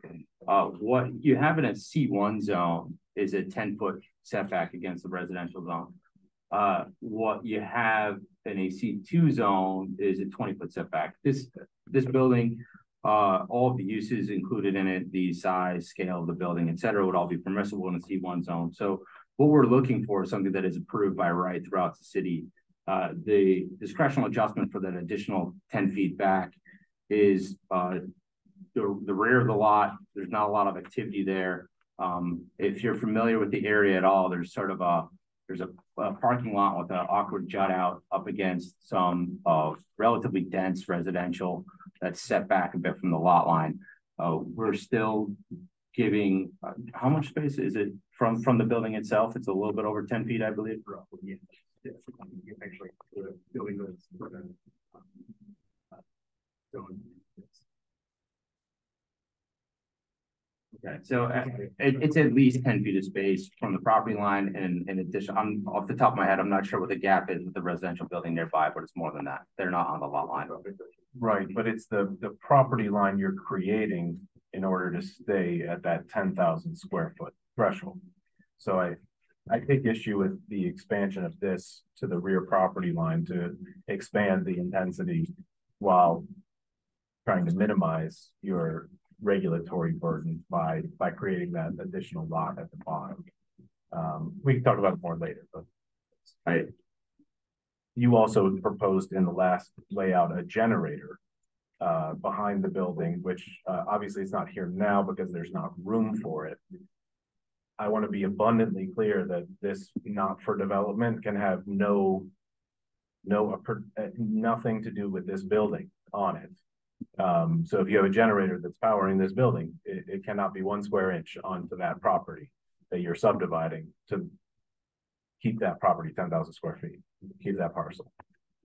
What you have in a C1 zone is a 10-foot setback against the residential zone. What you have in a C2 zone is a 20-foot setback. This building, all of the uses included in it, the size, scale of the building, et cetera, would all be permissible in a C1 zone. So what we're looking for is something that is approved by right throughout the city. The discretional adjustment for that additional 10 feet back is the rear of the lot. There's not a lot of activity there. If you're familiar with the area at all, there's sort of a parking lot with an awkward jut out up against some relatively dense residential that's set back a bit from the lot line. We're still giving, how much space is it from the building itself? It's a little bit over 10 feet, I believe. Yeah. Actually, the building was okay, so it's at least 10 feet of space from the property line, and in addition, I'm off the top of my head, I'm not sure what the gap is with the residential building nearby, but it's more than that. They're not on the lot line. Right, but it's the property line you're creating in order to stay at that 10,000 square foot threshold. So I take issue with the expansion of this to the rear property line to expand the intensity while trying to minimize your regulatory burden by creating that additional lot at the bottom. We can talk about it more later, but you also proposed in the last layout a generator behind the building, which obviously is not here now because there's not room for it. I want to be abundantly clear that this not for development can have nothing to do with this building on it. So if you have a generator that's powering this building, it cannot be 1 square inch onto that property that you're subdividing to keep that property 10,000 square feet, keep that parcel.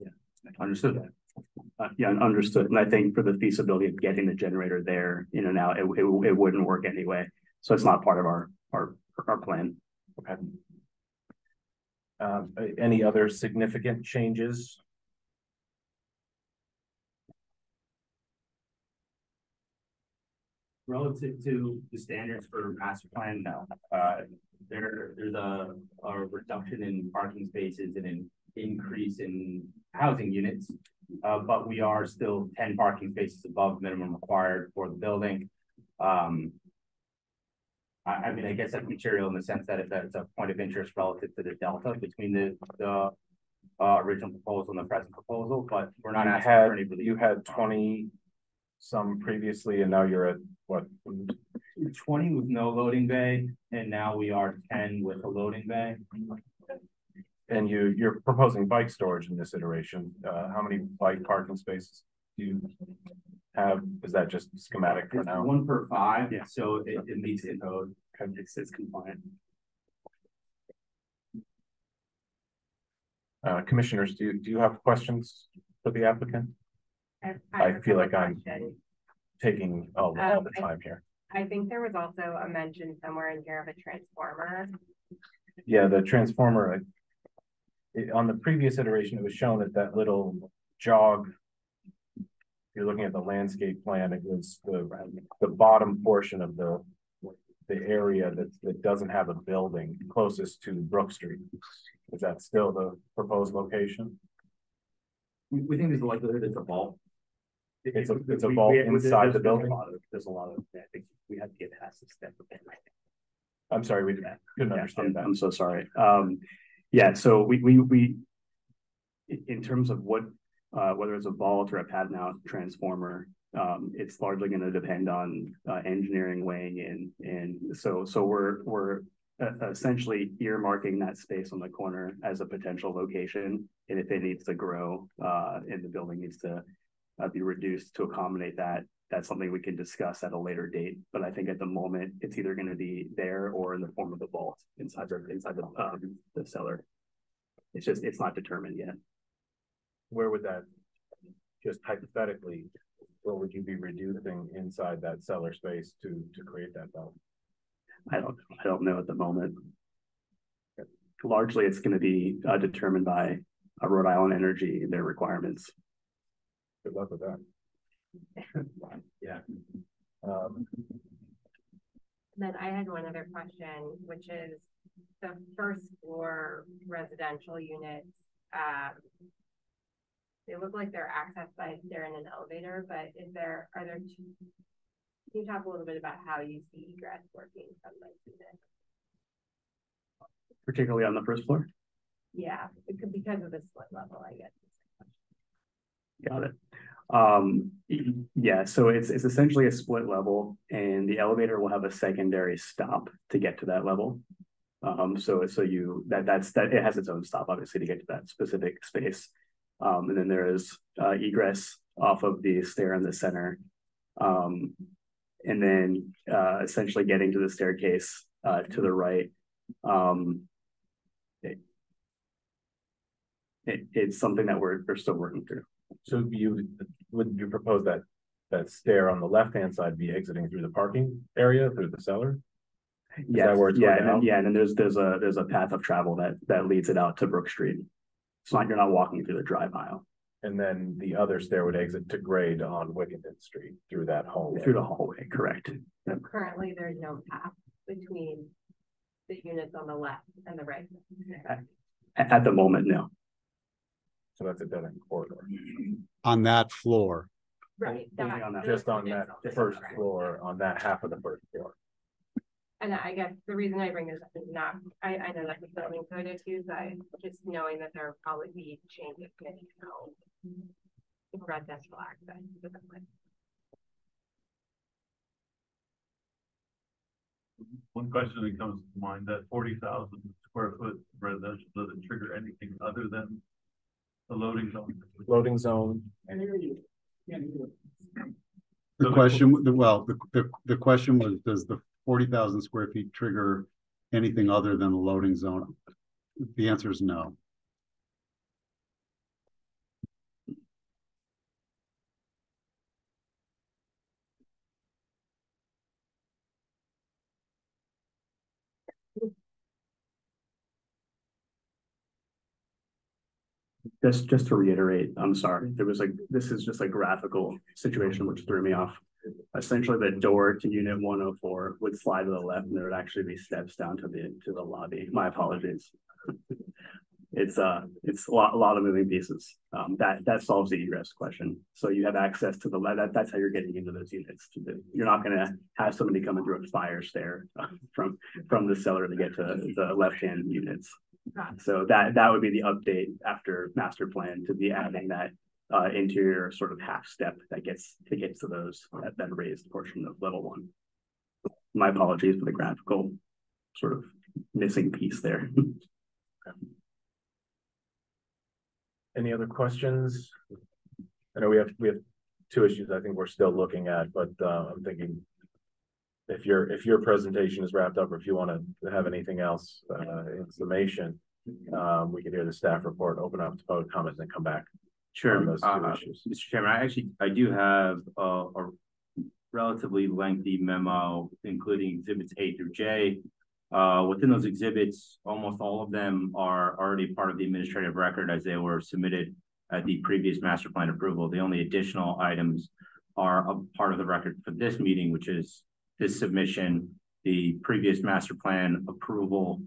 Yeah, understood. Yeah, understood. And I think for the feasibility of getting the generator there in and out, it wouldn't work anyway. So it's not part of our plan. Okay. Any other significant changes? Relative to the standards for master plan, no. There's a reduction in parking spaces and an increase in housing units, but we are still 10 parking spaces above minimum required for the building. I mean, I guess that's material in the sense that if that's a point of interest relative to the delta between the original proposal and the present proposal, but we're not You asking for any had, relief. you had 20 some previously, and now you're at what? 20 with no loading bay, and now we are 10 with a loading bay. And you're proposing bike storage in this iteration. How many bike parking spaces do you have? Is that just schematic for It's now? 1 per 5, Yeah. so it meets the code. It's compliant. Commissioners, do you have questions for the applicant? I feel like I'm taking all the time here. I think there was also a mention somewhere in here of a transformer. Yeah, the transformer, on the previous iteration, it was shown at that little jog. If you're looking at the landscape plan, it was the bottom portion of the area that doesn't have a building closest to Brook Street. Is that still the proposed location? We think there's a likelihood it's a vault. It's a vault inside the building? There's a lot of, I think we have to get past this step. I'm sorry, we couldn't understand that. I'm so sorry. Yeah, so we in terms of what whether it's a vault or a pad mount transformer, it's largely going to depend on engineering weighing in, and so we're essentially earmarking that space on the corner as a potential location, and if it needs to grow and the building needs to be reduced to accommodate that, that's something we can discuss at a later date. But I think at the moment it's either going to be there or in the form of the vault inside the cellar. It's not determined yet. Where would that, just hypothetically, what would you be reducing inside that cellar space to create that vault? I don't know at the moment. Largely, it's going to be determined by Rhode Island Energy and their requirements. Good luck with that. Yeah. Then I had one other question, which is the first floor residential units. They look like they're accessed by they're in an elevator, but are there two? Can you talk a little bit about how you see egress working from those units? Particularly on the first floor? Yeah, because of the split level, I guess. Got it. Yeah, so it's essentially a split level, and the elevator will have a secondary stop to get to that level. So it has its own stop, obviously, to get to that specific space. And then there is egress off of the stair in the center. And then essentially getting to the staircase to the right. It's something that we're still working through. So would you propose that stair on the left-hand side be exiting through the parking area, through the cellar? Yes, and then there's a path of travel that leads it out to Brook Street. It's not, you're not walking through the drive aisle. And then the other stair would exit to grade on Wickenden Street through that hallway. Through the hallway, correct. So currently, there's no path between the units on the left and the right. At the moment, no. So that's a dead end corridor. On that floor. Right. Just on that first floor, on that half of the first floor. And I guess the reason I bring this up is not, I know that's a building code issues, just knowing that there will probably be changes in residential access. One question that comes to mind, that 40,000 square foot residential doesn't trigger anything other than the loading zone. Loading zone. The question, the question was, does the 40,000 square feet trigger anything other than the loading zone? The answer is no. Just to reiterate, I'm sorry, this is just a graphical situation which threw me off. Essentially, the door to unit 104 would slide to the left, and there would actually be steps down to the lobby. My apologies. It's a lot of moving pieces. That solves the egress question. So you have access to the left. That's how you're getting into those units. You're not going to have somebody coming through a fire stair from the cellar to get to the left hand units. So that would be the update after master plan, to be adding that interior sort of half step that gets to those that raised portion of level 1. My apologies for the graphical sort of missing piece there. Any other questions? I know we have 2 issues I think we're still looking at, but I'm thinking if your presentation is wrapped up, or if you want to have anything else in summation, we can hear the staff report, open up to public comment, and then come back. Sure. On those 2 issues. Mr. Chairman, I do have a relatively lengthy memo, including exhibits A through J. Within those exhibits, almost all of them are already part of the administrative record as they were submitted at the previous master plan approval. The only additional items are a part of the record for this meeting, which is this submission, the previous master plan approval,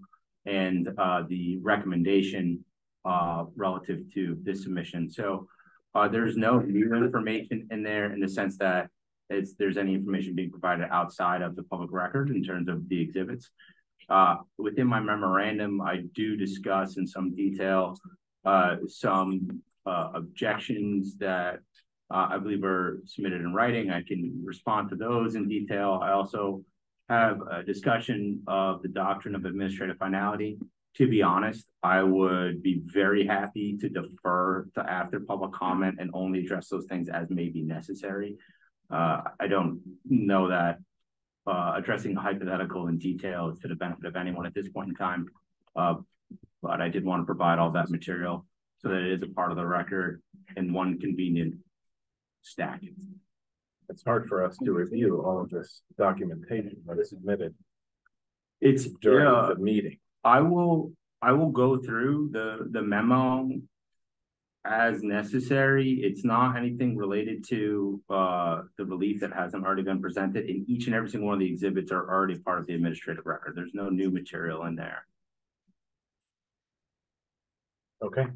and the recommendation relative to this submission. So there's no new information in there in the sense that there's any information being provided outside of the public record in terms of the exhibits. Within my memorandum, I do discuss in some detail some objections that I believe are submitted in writing. I can respond to those in detail. I also have a discussion of the doctrine of administrative finality. To be honest, I would be very happy to defer to after public comment and only address those things as may be necessary. I don't know that addressing the hypothetical in detail is to the benefit of anyone at this point in time, but I did want to provide all that material so that it is a part of the record in one convenient stack. It's hard for us to review all of this documentation that is submitted. It's during the meeting. I will go through the memo as necessary. It's not anything related to the relief that hasn't already been presented, and each and every single one of the exhibits are already part of the administrative record. There's no new material in there. Okay.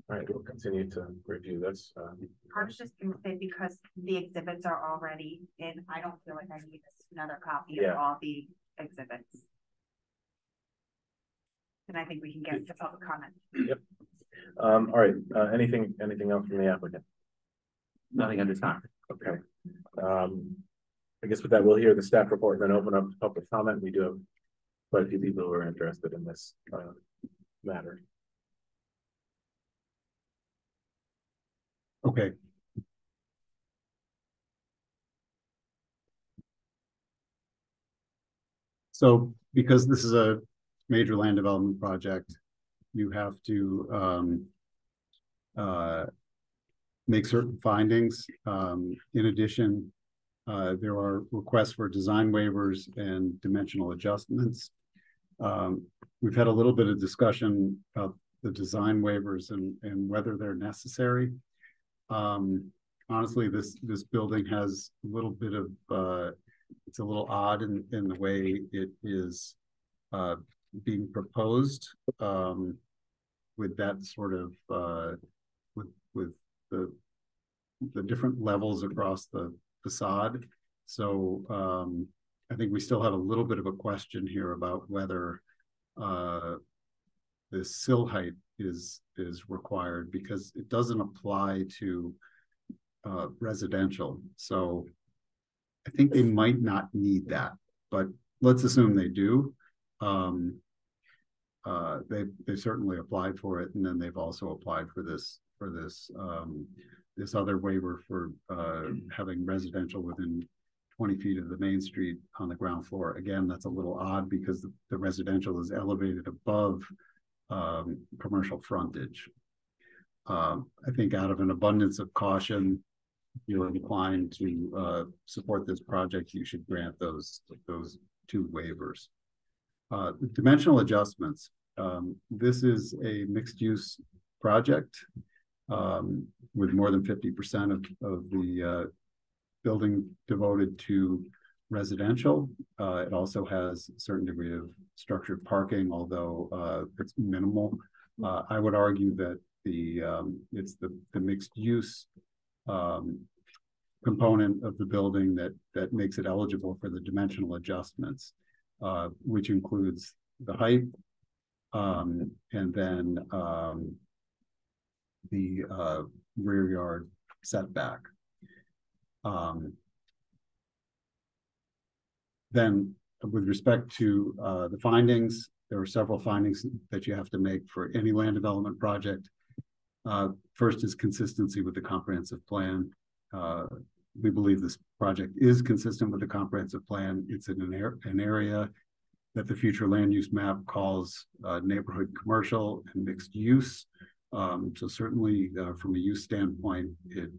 All right, we'll continue to review this. I was just going to say, because the exhibits are already in, I don't feel like I need another copy of all the exhibits. And I think we can get to public comment. Yep. All right. Anything else from the applicant? Nothing at this time. Okay. I guess with that, we'll hear the staff report and then open up to public comment. We do have quite a few people who are interested in this matter. Okay. So because this is a major land development project, you have to make certain findings. In addition, there are requests for design waivers and dimensional adjustments. We've had a little bit of discussion about the design waivers and whether they're necessary. Honestly, this building has a little bit of it's a little odd in the way it is being proposed, with that sort of with the different levels across the facade. So I think we still have a little bit of a question here about whether the sill height is required, because it doesn't apply to residential. So I think they might not need that, but let's assume they do. They certainly applied for it, and then they've also applied for this other waiver for having residential within 20 feet of the main street on the ground floor. Again, that's a little odd because the residential is elevated above commercial frontage. I think out of an abundance of caution, if you're inclined to support this project, you should grant those 2 waivers. Dimensional adjustments. This is a mixed-use project with more than 50% of the building devoted to residential. It also has a certain degree of structured parking, although it's minimal. I would argue that it's the mixed-use component of the building that makes it eligible for the dimensional adjustments, which includes the height, and then the rear yard setback. Then with respect to the findings, there are several findings that you have to make for any land development project. First is consistency with the comprehensive plan. We believe this project is consistent with the comprehensive plan. It's in an area that the future land use map calls neighborhood commercial and mixed use. So certainly from a use standpoint, it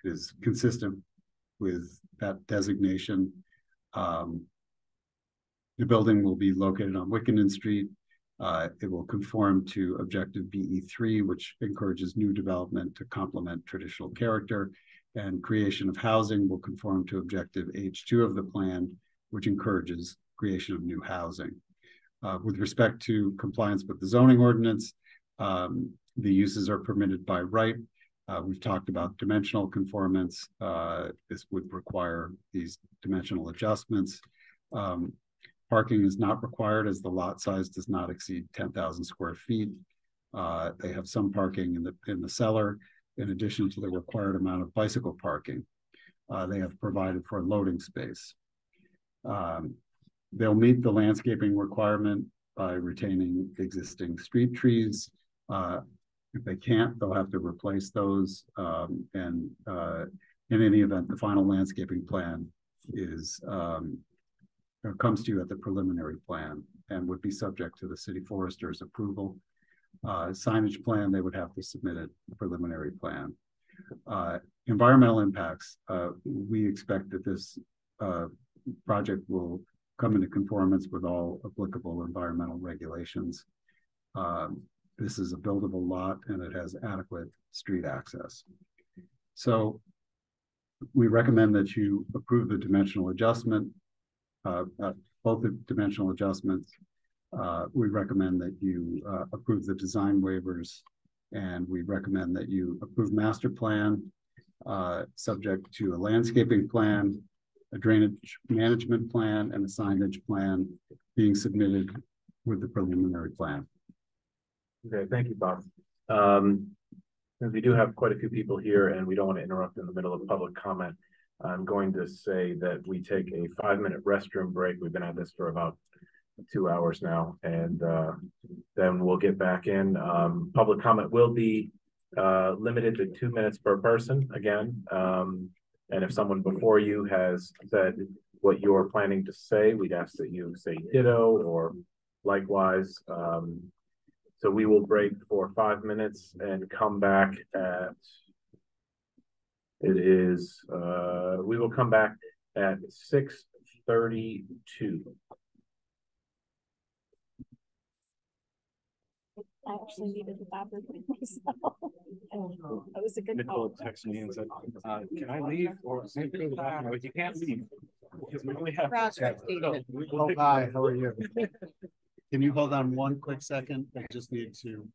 is consistent with that designation. The building will be located on Wickenden Street. It will conform to objective BE3, which encourages new development to complement traditional character, and creation of housing will conform to objective H2 of the plan, which encourages creation of new housing. With respect to compliance with the zoning ordinance, the uses are permitted by right. We've talked about dimensional conformance. This would require these dimensional adjustments. Parking is not required as the lot size does not exceed 10,000 square feet. They have some parking in the cellar, in addition to the required amount of bicycle parking. They have provided for a loading space. They'll meet the landscaping requirement by retaining existing street trees. If they can't, they'll have to replace those. In any event, the final landscaping plan is comes to you at the preliminary plan and would be subject to the city forester's approval. Signage plan, they would have to submit a preliminary plan. Environmental impacts, we expect that this project will come into conformance with all applicable environmental regulations. This is a buildable lot and it has adequate street access. So we recommend that you approve the dimensional adjustment, both the dimensional adjustments. We recommend that you approve the design waivers, and we recommend that you approve master plan, subject to a landscaping plan, a drainage management plan, and a signage plan being submitted with the preliminary plan. Okay, thank you, Bob. Since we do have quite a few people here and we don't want to interrupt in the middle of public comment, I'm going to say that we take a 5-minute restroom break. We've been at this for about 2 hours now, and then we'll get back in. Public comment will be limited to 2 minutes per person again. And if someone before you has said what you're planning to say, we'd ask that you say ditto or likewise. So we will break for 5 minutes and come back at, we will come back at 6:32. I actually needed the bathroom myself. That was a good Nicole texted me and said, can I leave or go to the bathroom? But you can't leave because we only have. Oh, hi, how are you? Can you hold on one quick second? I just need to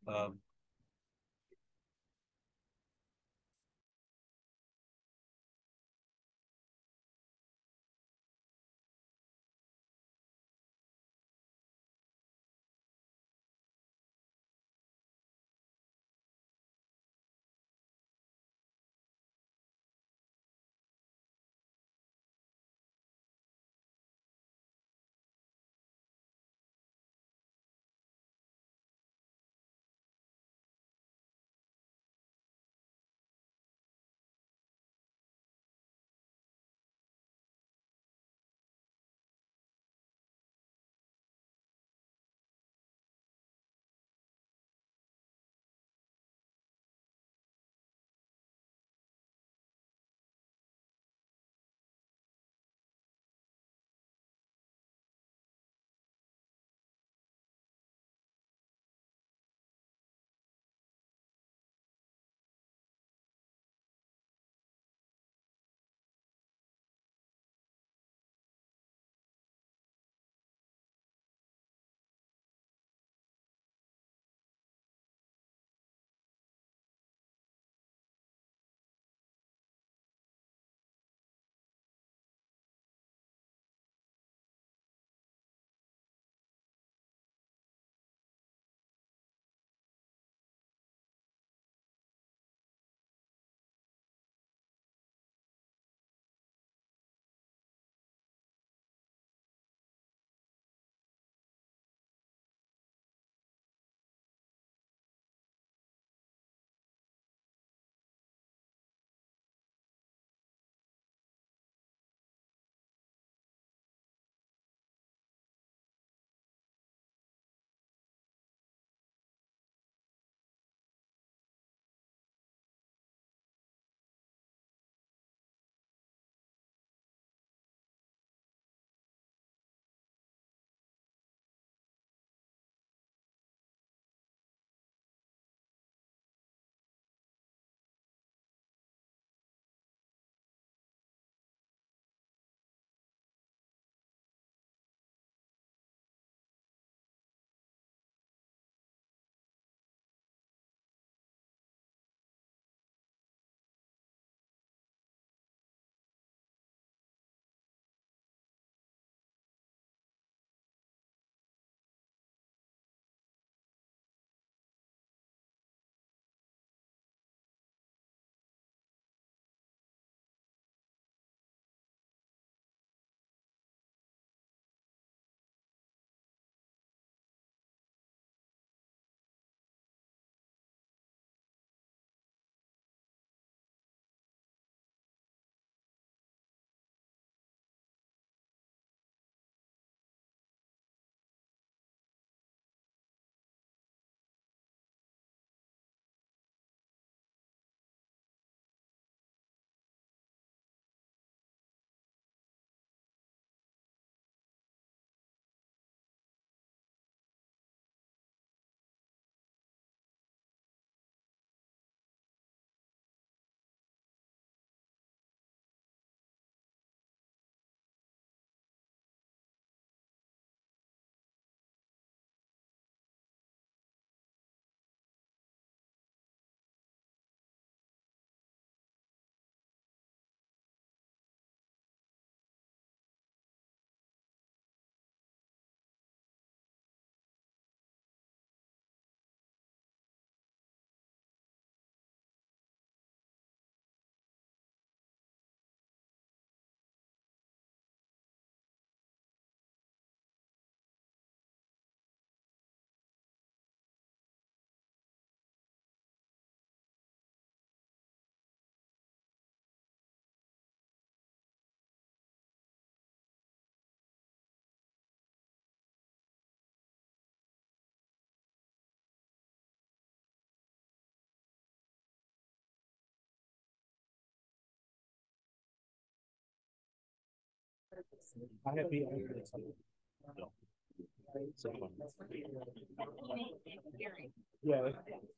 Yeah,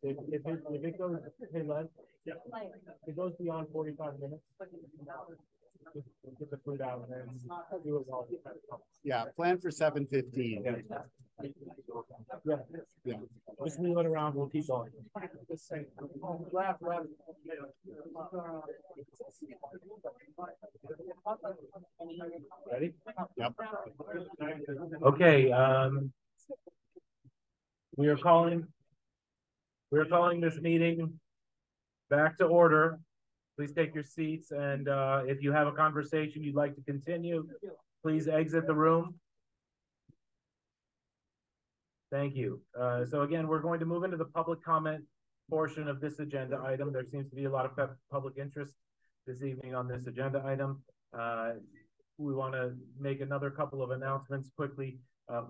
if it goes, hey, Les, if it goes beyond 45 minutes, get the food out and then do it all. Yeah, plan for 7:15. Yeah. Just wheel it around, we'll keep going. Ready? Yep. Okay, we are calling this meeting back to order. Please take your seats, and if you have a conversation you'd like to continue, please exit the room. Thank you. So again, we're going to move into the public comment portion of this agenda item. There seems to be a lot of public interest this evening on this agenda item. We want to make another couple of announcements quickly.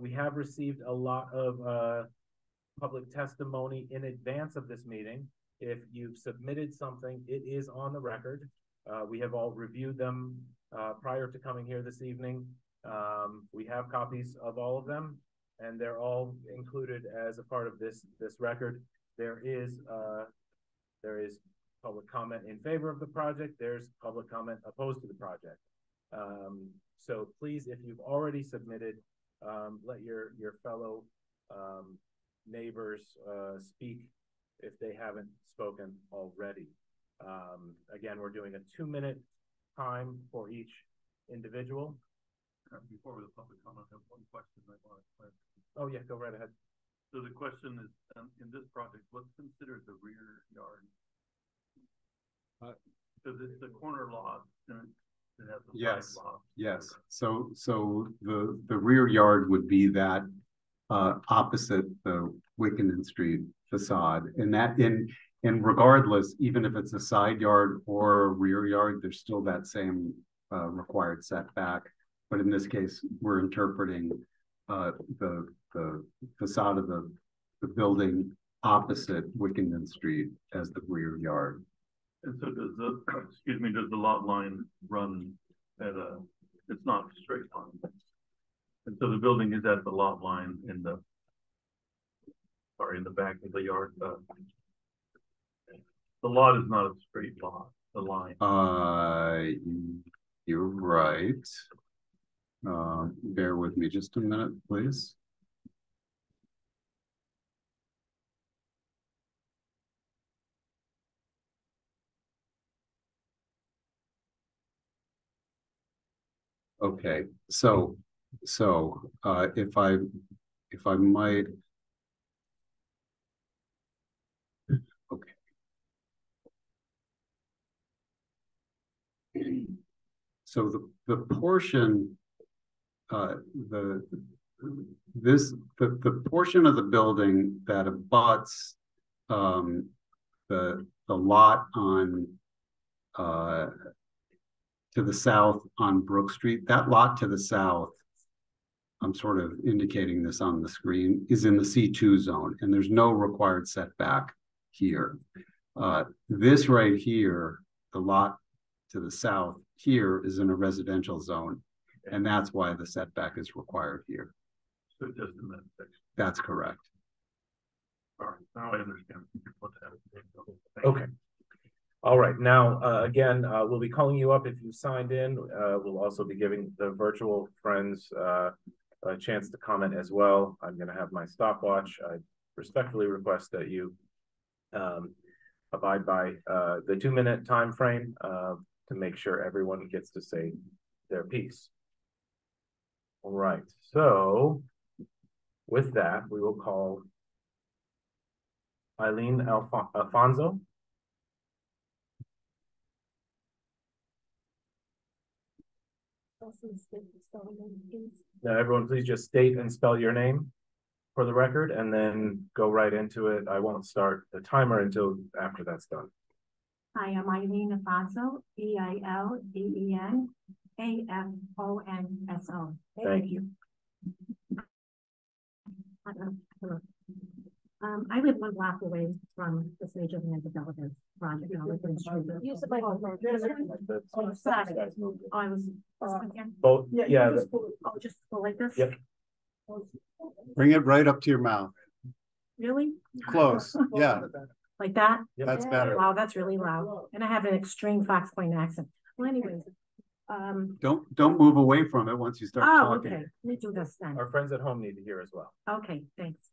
We have received a lot of public testimony in advance of this meeting. If you've submitted something, it is on the record. We have all reviewed them prior to coming here this evening. We have copies of all of them, and they're all included as a part of this record. There is public comment in favor of the project. There's public comment opposed to the project. So please, if you've already submitted, let your fellow neighbors speak if they haven't spoken already. Again, we're doing a 2-minute time for each individual. Before the public comment, I have one question I want to clarify. Oh yeah, go right ahead. So the question is, in this project, what's considered the rear yard? Because it's the corner lot and it has a Yes, side lot. yes. So the rear yard would be that opposite the Wickenden Street facade, and regardless, even if it's a side yard or a rear yard, there's still that same required setback. But in this case, we're interpreting the facade of the building opposite Wickenden Street as the rear yard. And so does the lot line run at it's not a straight line. And so the building is at the lot line in the back of the yard. The lot is not a straight lot, the line. You're right. Bear with me just a minute, please. Okay, so if I might. Okay. So the portion, the portion of the building that abuts the lot on to the south on Brook Street, that lot to the south, I'm sort of indicating this on the screen, is in the C2 zone, and there's no required setback here. This right here, the lot to the south here, is in a residential zone, and that's why the setback is required here. So just in that section. That's correct. All right, now I understand what that is. Okay. All right, now, again, we'll be calling you up if you signed in. We'll also be giving the virtual friends a chance to comment as well. I'm going to have my stopwatch. I respectfully request that you abide by the 2-minute time frame to make sure everyone gets to say their piece. All right, so with that, we will call Eileen Alfonso. Now, everyone, please just state and spell your name for the record, and then go right into it. I won't start the timer until after that's done. Hi, I'm Eileen Afonso, EILENAFONSO. Thank you. I live 1 block away from this major land development. project. Use the microphone. Oh, sorry. Oh, I was. Both, yeah. Oh, just go like this? Yep. Bring it right up to your mouth. Really? Close, yeah, Like that? that's better. Wow, that's really loud. And I have an extreme Fox Point accent. Well, anyways. Don't move away from it once you start Oh, talking. okay. Let me do this then. Our friends at home need to hear as well. Okay, thanks.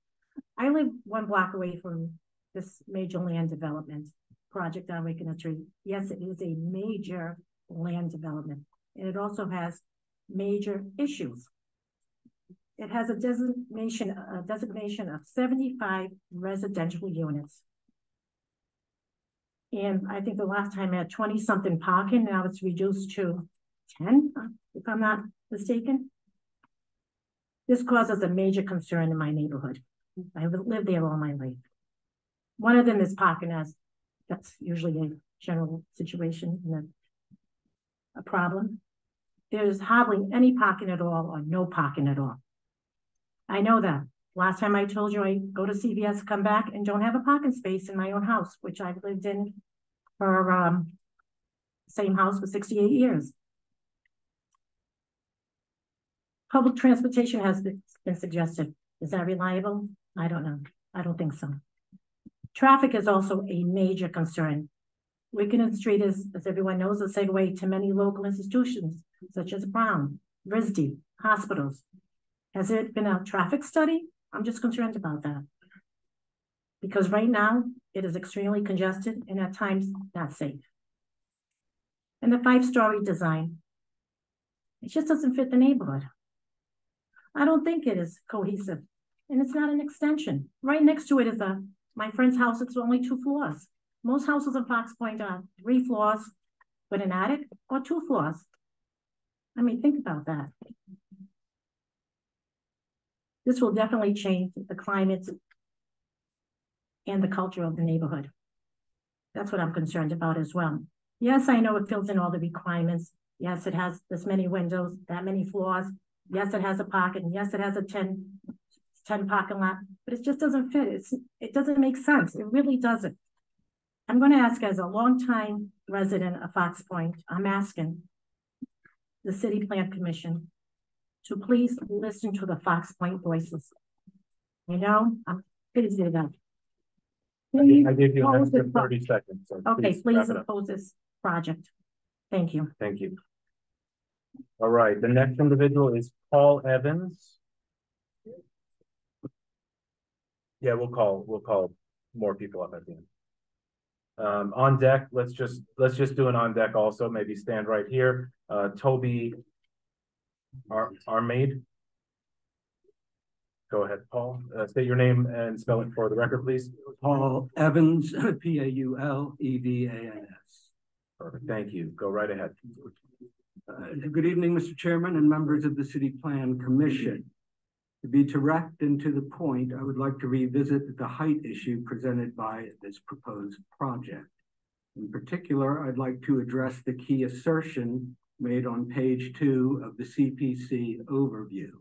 I live 1 block away from this major land development project on Wickenden. Yes, it is a major land development, and it also has major issues. It has a designation of 75 residential units. And I think the last time I had 20-something parking, now it's reduced to 10, if I'm not mistaken. This causes a major concern in my neighborhood. I've lived there all my life. One of them is parking, as that's usually a general situation and a problem. There's hardly any parking at all or no parking at all. I know that. Last time I told you I go to CVS, come back and don't have a parking space in my own house, which I've lived in for same house for 68 years. Public transportation has been suggested. Is that reliable? I don't know. I don't think so. Traffic is also a major concern. Wickenden Street is, as everyone knows, a segue to many local institutions, such as Brown, RISD, hospitals. Has there been a traffic study? I'm just concerned about that. Because right now, it is extremely congested and at times not safe. And the 5-story design, it just doesn't fit the neighborhood. I don't think it is cohesive. And it's not an extension. Right next to it is my friend's house. It's only 2 floors. Most houses in Fox Point are 3 floors with an attic or 2 floors. I mean, think about that. This will definitely change the climate and the culture of the neighborhood. That's what I'm concerned about as well. Yes, I know it fills in all the requirements. Yes, it has this many windows, that many floors. Yes, it has a parking. Yes, it has a 10 parking lot, but it just doesn't fit. It doesn't make sense. It really doesn't. I'm going to ask, as a longtime resident of Fox Point, I'm asking the City Plan Commission to please listen to the Fox Point voices. You know, I'm busy enough. I gave you an extra 30 seconds. So okay, please oppose this project. Thank you. Thank you. All right, the next individual is Paul Evans. Yeah, we'll call more people up at the end. On deck, let's just do an on deck also. Maybe stand right here. Toby Armade. Go ahead, Paul. State your name and spell it for the record, please. Paul Evans, P-A-U-L-E-V-A-N-S. Perfect. Thank you. Go right ahead. Good evening, Mr. Chairman and members of the City Plan Commission. To be direct and to the point, I would like to revisit the height issue presented by this proposed project. In particular, I'd like to address the key assertion made on page 2 of the CPC overview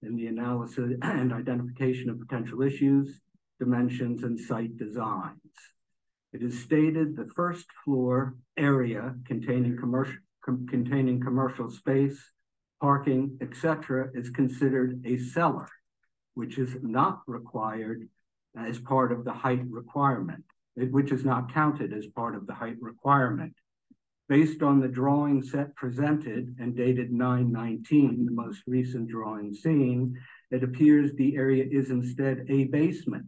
in the analysis and identification of potential issues, dimensions, and site designs. It is stated the first floor area containing commercial space, parking, etc., is considered a cellar, which is not required as part of the height requirement, which is not counted as part of the height requirement. Based on the drawing set presented and dated 9/19, the most recent drawing seen, it appears the area is instead a basement.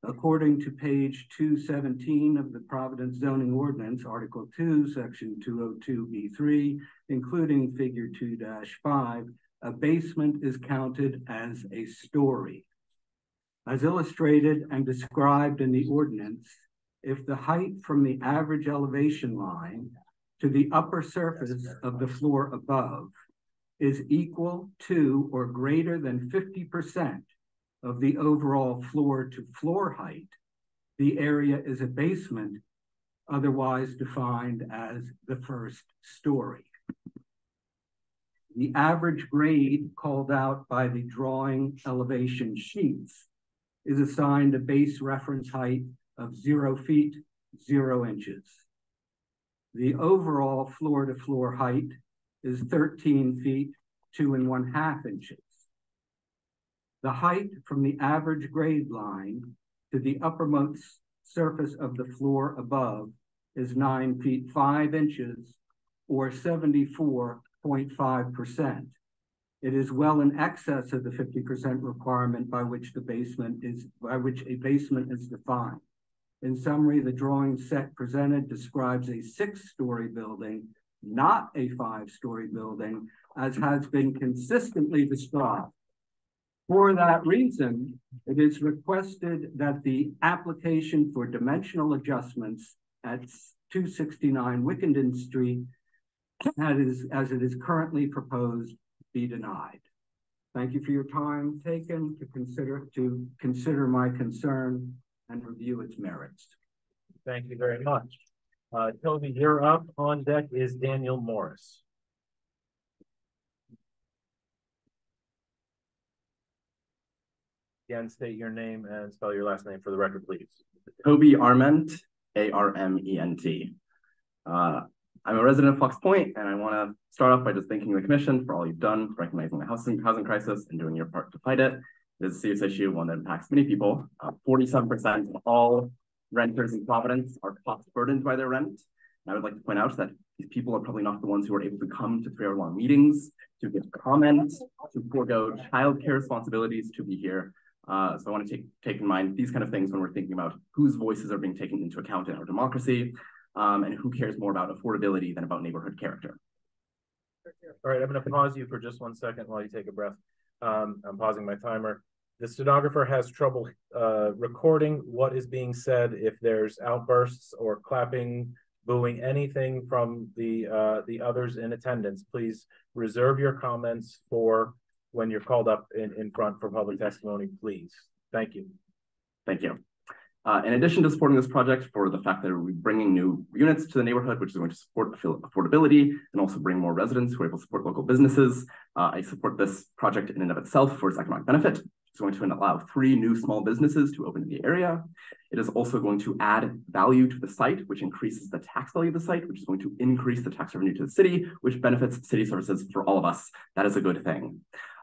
According to page 217 of the Providence zoning ordinance, Article 2, Section 202B3, including figure 2-5, a basement is counted as a story. As illustrated and described in the ordinance, if the height from the average elevation line to the upper surface of the floor above is equal to or greater than 50% of the overall floor to floor height, the area is a basement, otherwise defined as the first story. The average grade called out by the drawing elevation sheets is assigned a base reference height of 0 feet 0 inches. The overall floor-to-floor height is 13 feet, 2 1/2 inches. The height from the average grade line to the uppermost surface of the floor above is 9 feet 5 inches, or 74.5%. It is well in excess of the 50% requirement by which a basement is defined. In summary, the drawing set presented describes a 6-story building, not a 5-story building, as has been consistently described. For that reason, it is requested that the application for dimensional adjustments at 269 Wickenden Street, as it is currently proposed, be denied. Thank you for your time taken to consider my concern and review its merits. Thank you very much. Toby, you're up. On deck is Daniel Morris. Again, state your name and spell your last name for the record, please. Toby Arment, A-R-M-E-N-T. I'm a resident of Fox Point, and I want to start off by just thanking the Commission for all you've done, recognizing the housing crisis and doing your part to fight it. It's a serious issue, one that impacts many people. 47% of all renters in Providence are cost burdened by their rent. And I would like to point out that these people are probably not the ones who are able to come to 3-hour-long meetings, to give comments, to forego childcare responsibilities to be here. So I want to take in mind these kind of things when we're thinking about whose voices are being taken into account in our democracy, and who cares more about affordability than about neighborhood character. All right, I'm going to pause you for just 1 second while you take a breath. I'm pausing my timer. The stenographer has trouble recording what is being said. If there's outbursts or clapping, booing, anything from the others in attendance, please reserve your comments for when you're called up in front for public testimony, please. Thank you. Thank you. In addition to supporting this project for the fact that we're bringing new units to the neighborhood, which is going to support affordability and also bring more residents who are able to support local businesses, I support this project in and of itself for its economic benefit. It's going to allow 3 new small businesses to open in the area. It is also going to add value to the site, which increases the tax value of the site, which is going to increase the tax revenue to the city, which benefits city services for all of us. That is a good thing.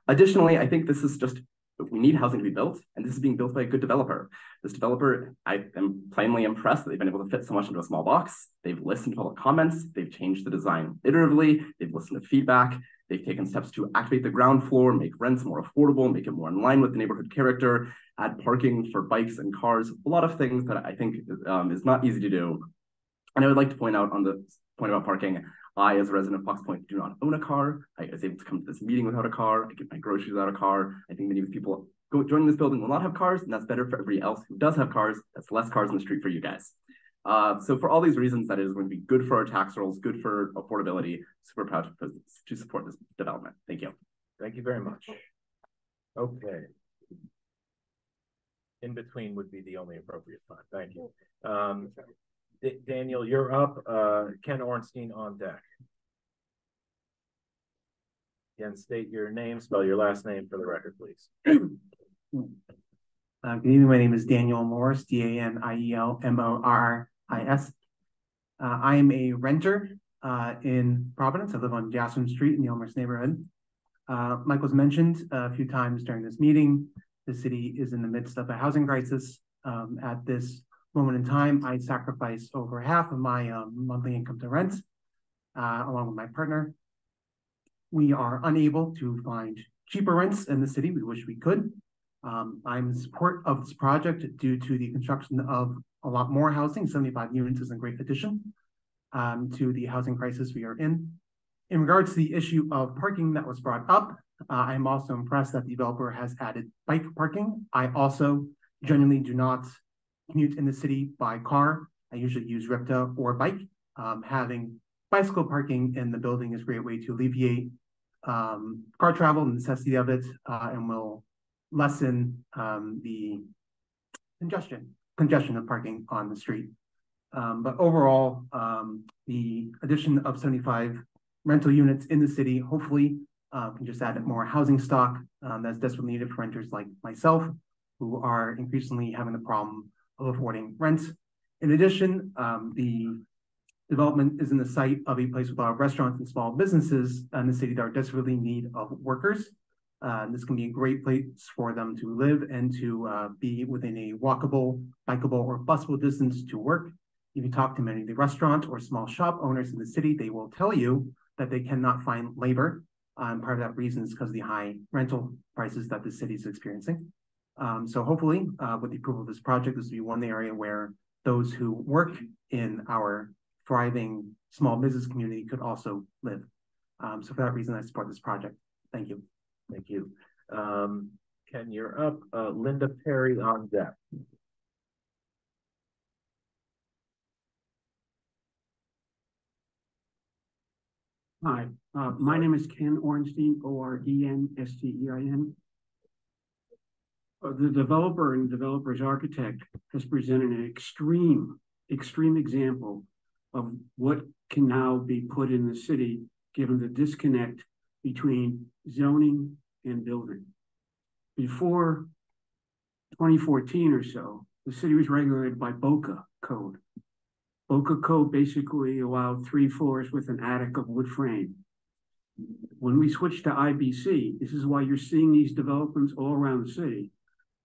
Additionally, I think this is just, we need housing to be built, and this is being built by a good developer. This developer, I am plainly impressed that they've been able to fit so much into a small box. They've listened to public comments, they've changed the design iteratively, they've listened to feedback, they've taken steps to activate the ground floor, make rents more affordable, make it more in line with the neighborhood character, add parking for bikes and cars, a lot of things that I think is not easy to do. And I would like to point out on the point about parking, I, as a resident of Fox Point, do not own a car. I was able to come to this meeting without a car. I get my groceries without a car. I think many of the people joining this building will not have cars, and that's better for everybody else who does have cars. That's less cars in the street for you guys. So for all these reasons, that is going to be good for our tax rolls, good for affordability. Super proud to support this development. Thank you. Thank you very much. Okay. In between would be the only appropriate time. Thank you. Daniel, you're up. Ken Ornstein on deck. Again, state your name, spell your last name for the record, please. Good evening. My name is Daniel Morris, D-A-N-I-E-L-M-O-R-I-S. I am a renter in Providence. I live on Jasmine Street in the Elmhurst neighborhood. Michael's mentioned a few times during this meeting, the city is in the midst of a housing crisis. At this moment in time, I sacrifice over half of my monthly income to rent, along with my partner. We are unable to find cheaper rents in the city. We wish we could. I'm in support of this project due to the construction of a lot more housing. 75 units is a great addition to the housing crisis we are in. In regards to the issue of parking that was brought up, I'm also impressed that the developer has added bike parking. I also generally do not commute in the city by car. I usually use RIPTA or bike. Having bicycle parking in the building is a great way to alleviate car travel and the necessity of it, and will lessen the congestion of parking on the street. But overall, the addition of 75 rental units in the city hopefully can just add more housing stock that's desperately needed for renters like myself, who are increasingly having the problem of affording rent. In addition, the development is in the site of a place with a lot of restaurants and small businesses in the city that are desperately in need of workers. This can be a great place for them to live and to be within a walkable, bikeable, or busable distance to work. If you talk to many of the restaurant or small shop owners in the city, they will tell you that they cannot find labor. Part of that reason is because of the high rental prices that the city is experiencing. So hopefully, with the approval of this project, this will be one area where those who work in our thriving small business community could also live. So for that reason, I support this project. Thank you. Thank you. Ken, you're up. Linda Perry on deck. Hi, my name is Ken Ornstein, Ornstein. The developer and developer's architect has presented an extreme example of what can now be put in the city, given the disconnect between zoning and building. Before 2014 or so, the city was regulated by BOCA code. BOCA code basically allowed 3 floors with an attic of wood frame. When we switched to IBC, this is why you're seeing these developments all around the city.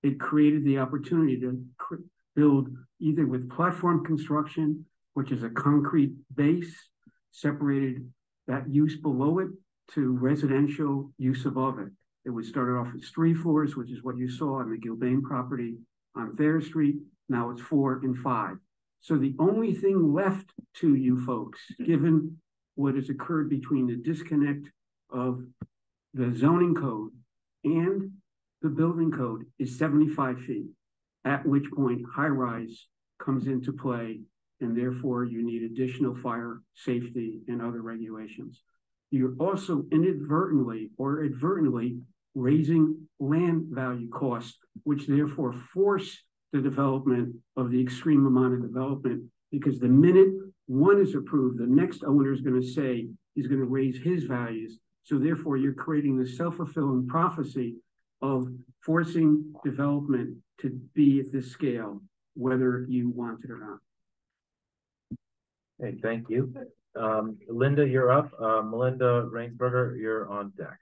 It created the opportunity to build either with platform construction, which is a concrete base, separated that use below it, to residential use above it. It was started off as 3 floors, which is what you saw on the Gilbane property on Thayer Street. Now it's 4 and 5. So the only thing left to you folks, given what has occurred between the disconnect of the zoning code and the building code, is 75 feet, at which point high rise comes into play, and therefore you need additional fire safety and other regulations. You're also inadvertently or advertently raising land value costs, which therefore force the development of the extreme amount of development, because the minute one is approved, the next owner is going to say he's going to raise his values. So therefore you're creating the self-fulfilling prophecy of forcing development to be at this scale, whether you want it or not. Hey, thank you. Linda, you're up. Melinda Rainsberger, you're on deck.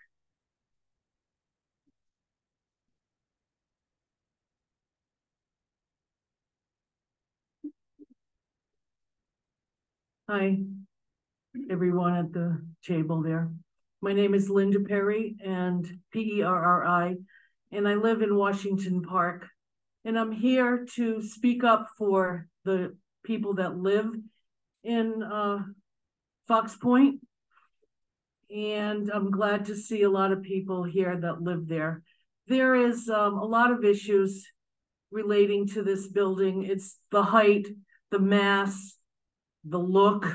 Hi, everyone at the table there. My name is Linda Perry, and Perri, and I live in Washington Park. And I'm here to speak up for the people that live in Fox Point. And I'm glad to see a lot of people here that live there. There is a lot of issues relating to this building. It's the height, the mass, the look,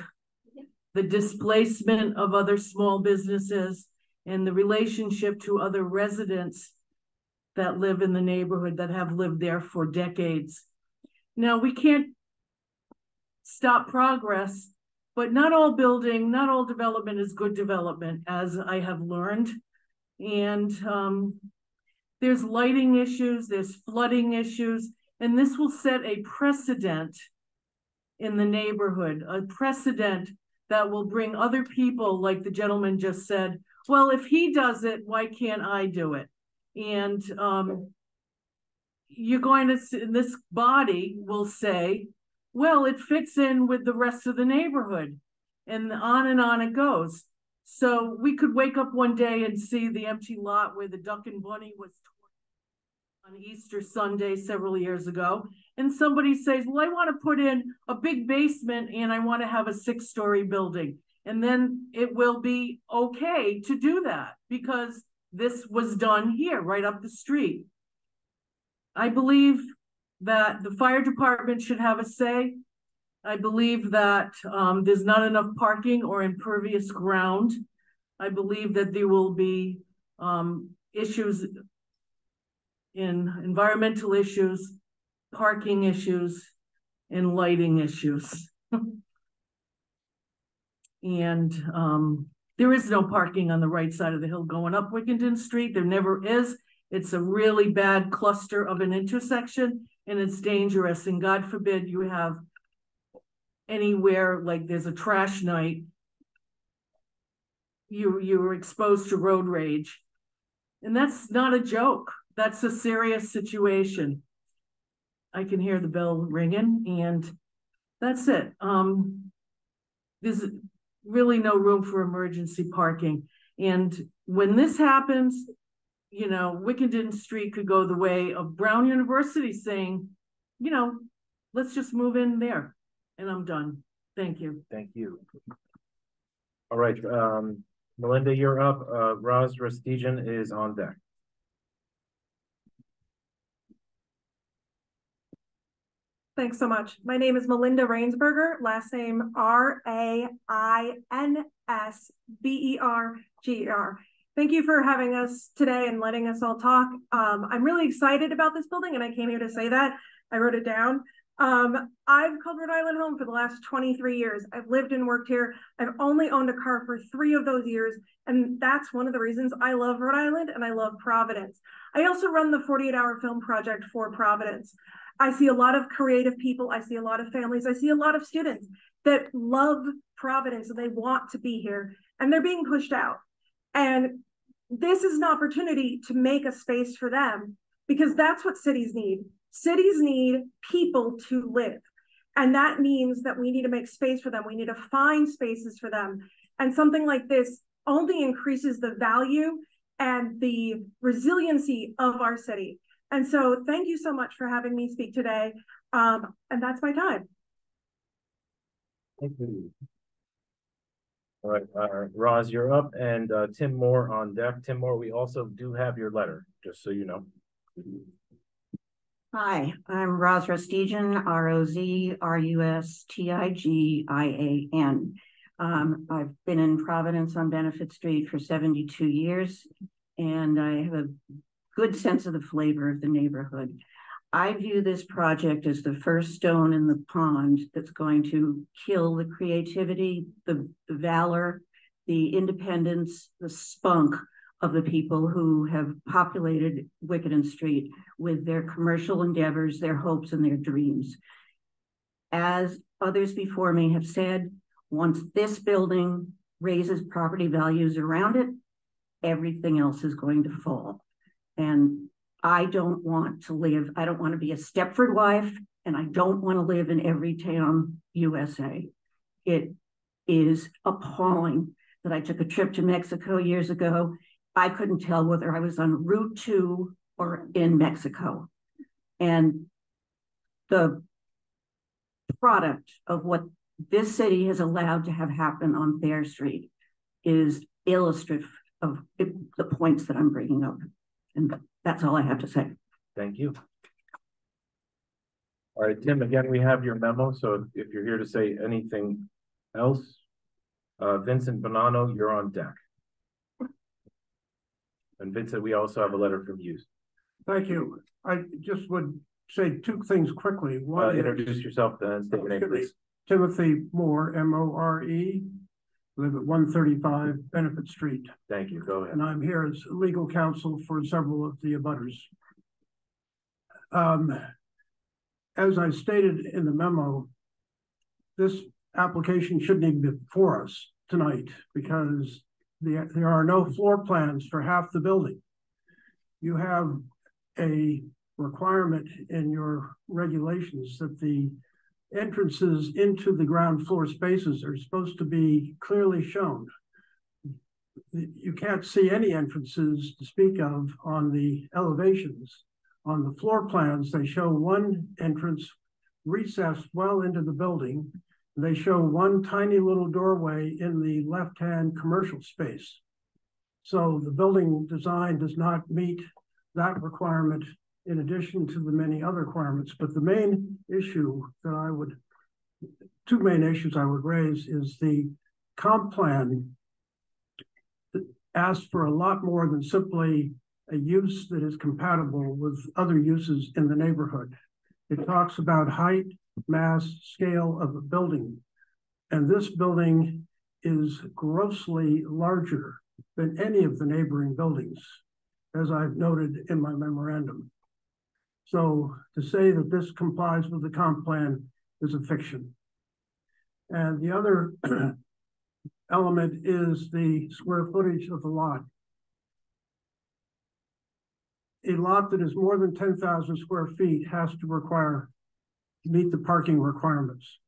the displacement of other small businesses, and the relationship to other residents that live in the neighborhood that have lived there for decades. Now, we can't stop progress, but not all development is good development, as I have learned. And there's lighting issues, there's flooding issues, and this will set a precedent in the neighborhood, a precedent that will bring other people, like the gentleman just said, well, if he does it, why can't I do it? And you're going to, this body will say, well, it fits in with the rest of the neighborhood, and on it goes. So we could wake up one day and see the empty lot where the duck and bunny was on Easter Sunday several years ago, and somebody says, well, I want to put in a big basement and I want to have a 6-story building. And then it will be okay to do that because this was done here right up the street. I believe that the fire department should have a say. I believe that there's not enough parking or impervious ground. I believe that there will be issues in environmental issues, parking issues, and lighting issues. And there is no parking on the right side of the hill going up Wickenden Street. There never is. It's a really bad cluster of an intersection, and it's dangerous. And God forbid you have anywhere, like there's a trash night, you're exposed to road rage. And that's not a joke. That's a serious situation. I can hear the bell ringing, and that's it. There's really no room for emergency parking. And when this happens, you know, Wickenden Street could go the way of Brown University saying, you know, let's just move in there. And I'm done. Thank you. Thank you. All right, Melinda, you're up. Roz Restigian is on deck. Thanks so much. My name is Melinda Rainsberger, last name Rainsberger. Thank you for having us today and letting us all talk. I'm really excited about this building, and I came here to say that. I wrote it down. I've called Rhode Island home for the last 23 years. I've lived and worked here. I've only owned a car for 3 of those years, and that's one of the reasons I love Rhode Island and I love Providence. I also run the 48-hour film project for Providence. I see a lot of creative people. I see a lot of families. I see a lot of students that love Providence and they want to be here, and they're being pushed out. And this is an opportunity to make a space for them, because that's what cities need. Cities need people to live. And that means that we need to make space for them. We need to find spaces for them. And something like this only increases the value and the resiliency of our city. And so thank you so much for having me speak today. And that's my time. Thank you. All right, Roz, you're up, and Tim Moore on deck. Tim Moore, we also do have your letter, just so you know. Hi, I'm Roz Restigian, ROZRUSTIGIAN. I've been in Providence on Benefit Street for 72 years, and I have a good sense of the flavor of the neighborhood. I view this project as the first stone in the pond that's going to kill the creativity, the valor, the independence, the spunk of the people who have populated Wickenden Street with their commercial endeavors, their hopes, and their dreams. As others before me have said, once this building raises property values around it, everything else is going to fall. And I don't want to be a Stepford wife, and I don't want to live in Everytown, USA. It is appalling that I took a trip to Mexico years ago. I couldn't tell whether I was on Route 2 or in Mexico. And the product of what this city has allowed to have happen on Thayer Street is illustrative of the points that I'm bringing up. And that's all I have to say. Thank you. All right, Tim, again, we have your memo. So if you're here to say anything else, Vincent Bonanno, you're on deck. And Vincent, we also have a letter from you. Thank you. I just would say 2 things quickly. One, introduce yourself then, state your name, please. Timothy Moore, M-O-R-E, live at 135 Benefit Street. Thank you. Go ahead. And I'm here as legal counsel for several of the abutters. As I stated in the memo, this application shouldn't even be before us tonight, because there are no floor plans for half the building. You have a requirement in your regulations that the entrances into the ground floor spaces are supposed to be clearly shown. You can't see any entrances to speak of on the elevations. On the floor plans, they show one entrance recessed well into the building. They show one tiny little doorway in the left-hand commercial space. So the building design does not meet that requirement in addition to the many other requirements. But the main issue that 2 main issues I would raise is the comp plan that asks for a lot more than simply a use that is compatible with other uses in the neighborhood. It talks about height, mass, scale of a building. And this building is grossly larger than any of the neighboring buildings, as I've noted in my memorandum. So to say that this complies with the comp plan is a fiction. And the other element is the square footage of the lot. A lot that is more than 10,000 square feet has to meet the parking requirements.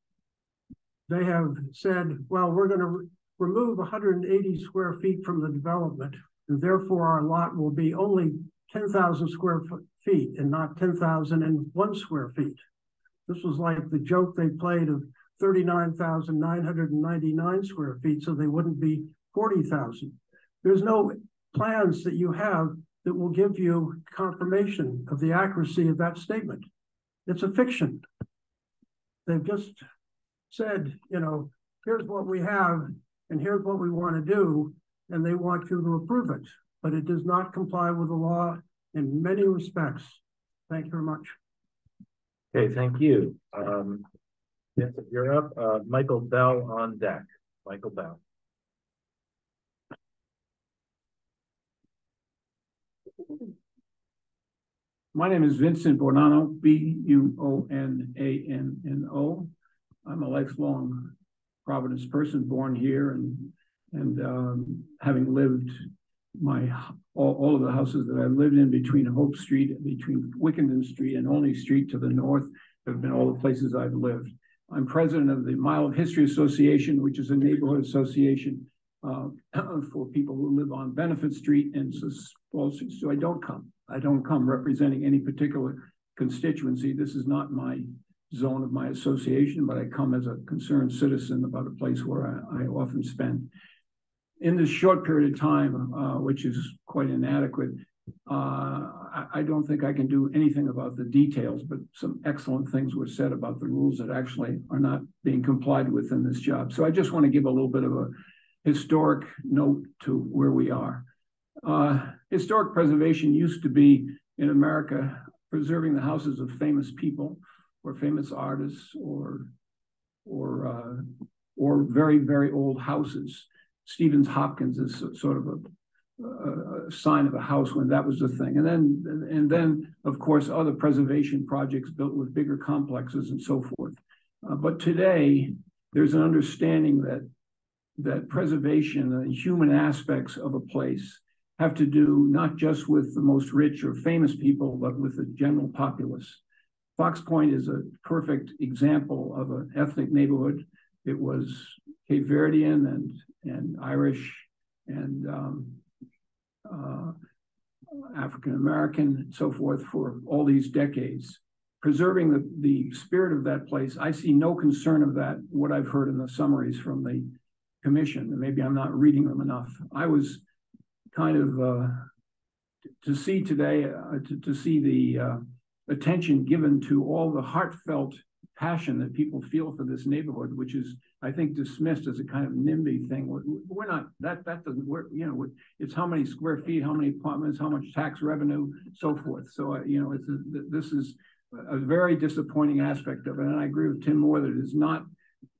They have said, well, we're going to remove 180 square feet from the development, and therefore our lot will be only 10,000 square feet and not 10,001 square feet. This was like the joke they played of 39,999 square feet, so they wouldn't be 40,000. There's no plans that you have that will give you confirmation of the accuracy of that statement. It's a fiction. They've just said, you know, here's what we have and here's what we want to do, and they want you to approve it, but it does not comply with the law in many respects. Thank you very much. Okay, thank you. Vincent, you're up. Michael Bell on deck. Michael Bell. My name is Vincent Bonanno, Bonanno. I'm a lifelong Providence person, born here, and having lived all of the houses that I've lived in between Hope Street, between Wickenden Street and Olney Street to the north, have been all the places I've lived. I'm president of the Mile of History Association, which is a neighborhood association for people who live on Benefit Street, and so I don't come representing any particular constituency. This is not my zone of my association, but I come as a concerned citizen about a place where I often spend. In this short period of time, which is quite inadequate, I don't think I can do anything about the details, but some excellent things were said about the rules that actually are not being complied with in this job. So I just want to give a little bit of a historic note to where we are. Historic preservation used to be, in America, preserving the houses of famous people or famous artists or very, very old houses. Stevens Hopkins is sort of a sign of a house when that was the thing. And then, of course, other preservation projects built with bigger complexes and so forth. But today, there's an understanding that preservation and the human aspects of a place have to do not just with the most rich or famous people, but with the general populace. Fox Point is a perfect example of an ethnic neighborhood. It was Cape Verdean and Irish and African-American and so forth for all these decades. Preserving the spirit of that place, I see no concern of that, what I've heard in the summaries from the commission, and maybe I'm not reading them enough. I was kind of, to see today, to see the attention given to all the heartfelt passion that people feel for this neighborhood, which is, I think, dismissed as a kind of NIMBY thing. We're not, that doesn't work, you know, it's how many square feet, how many apartments, how much tax revenue, so forth. So, you know, this is a very disappointing aspect of it. And I agree with Tim Moore that it is not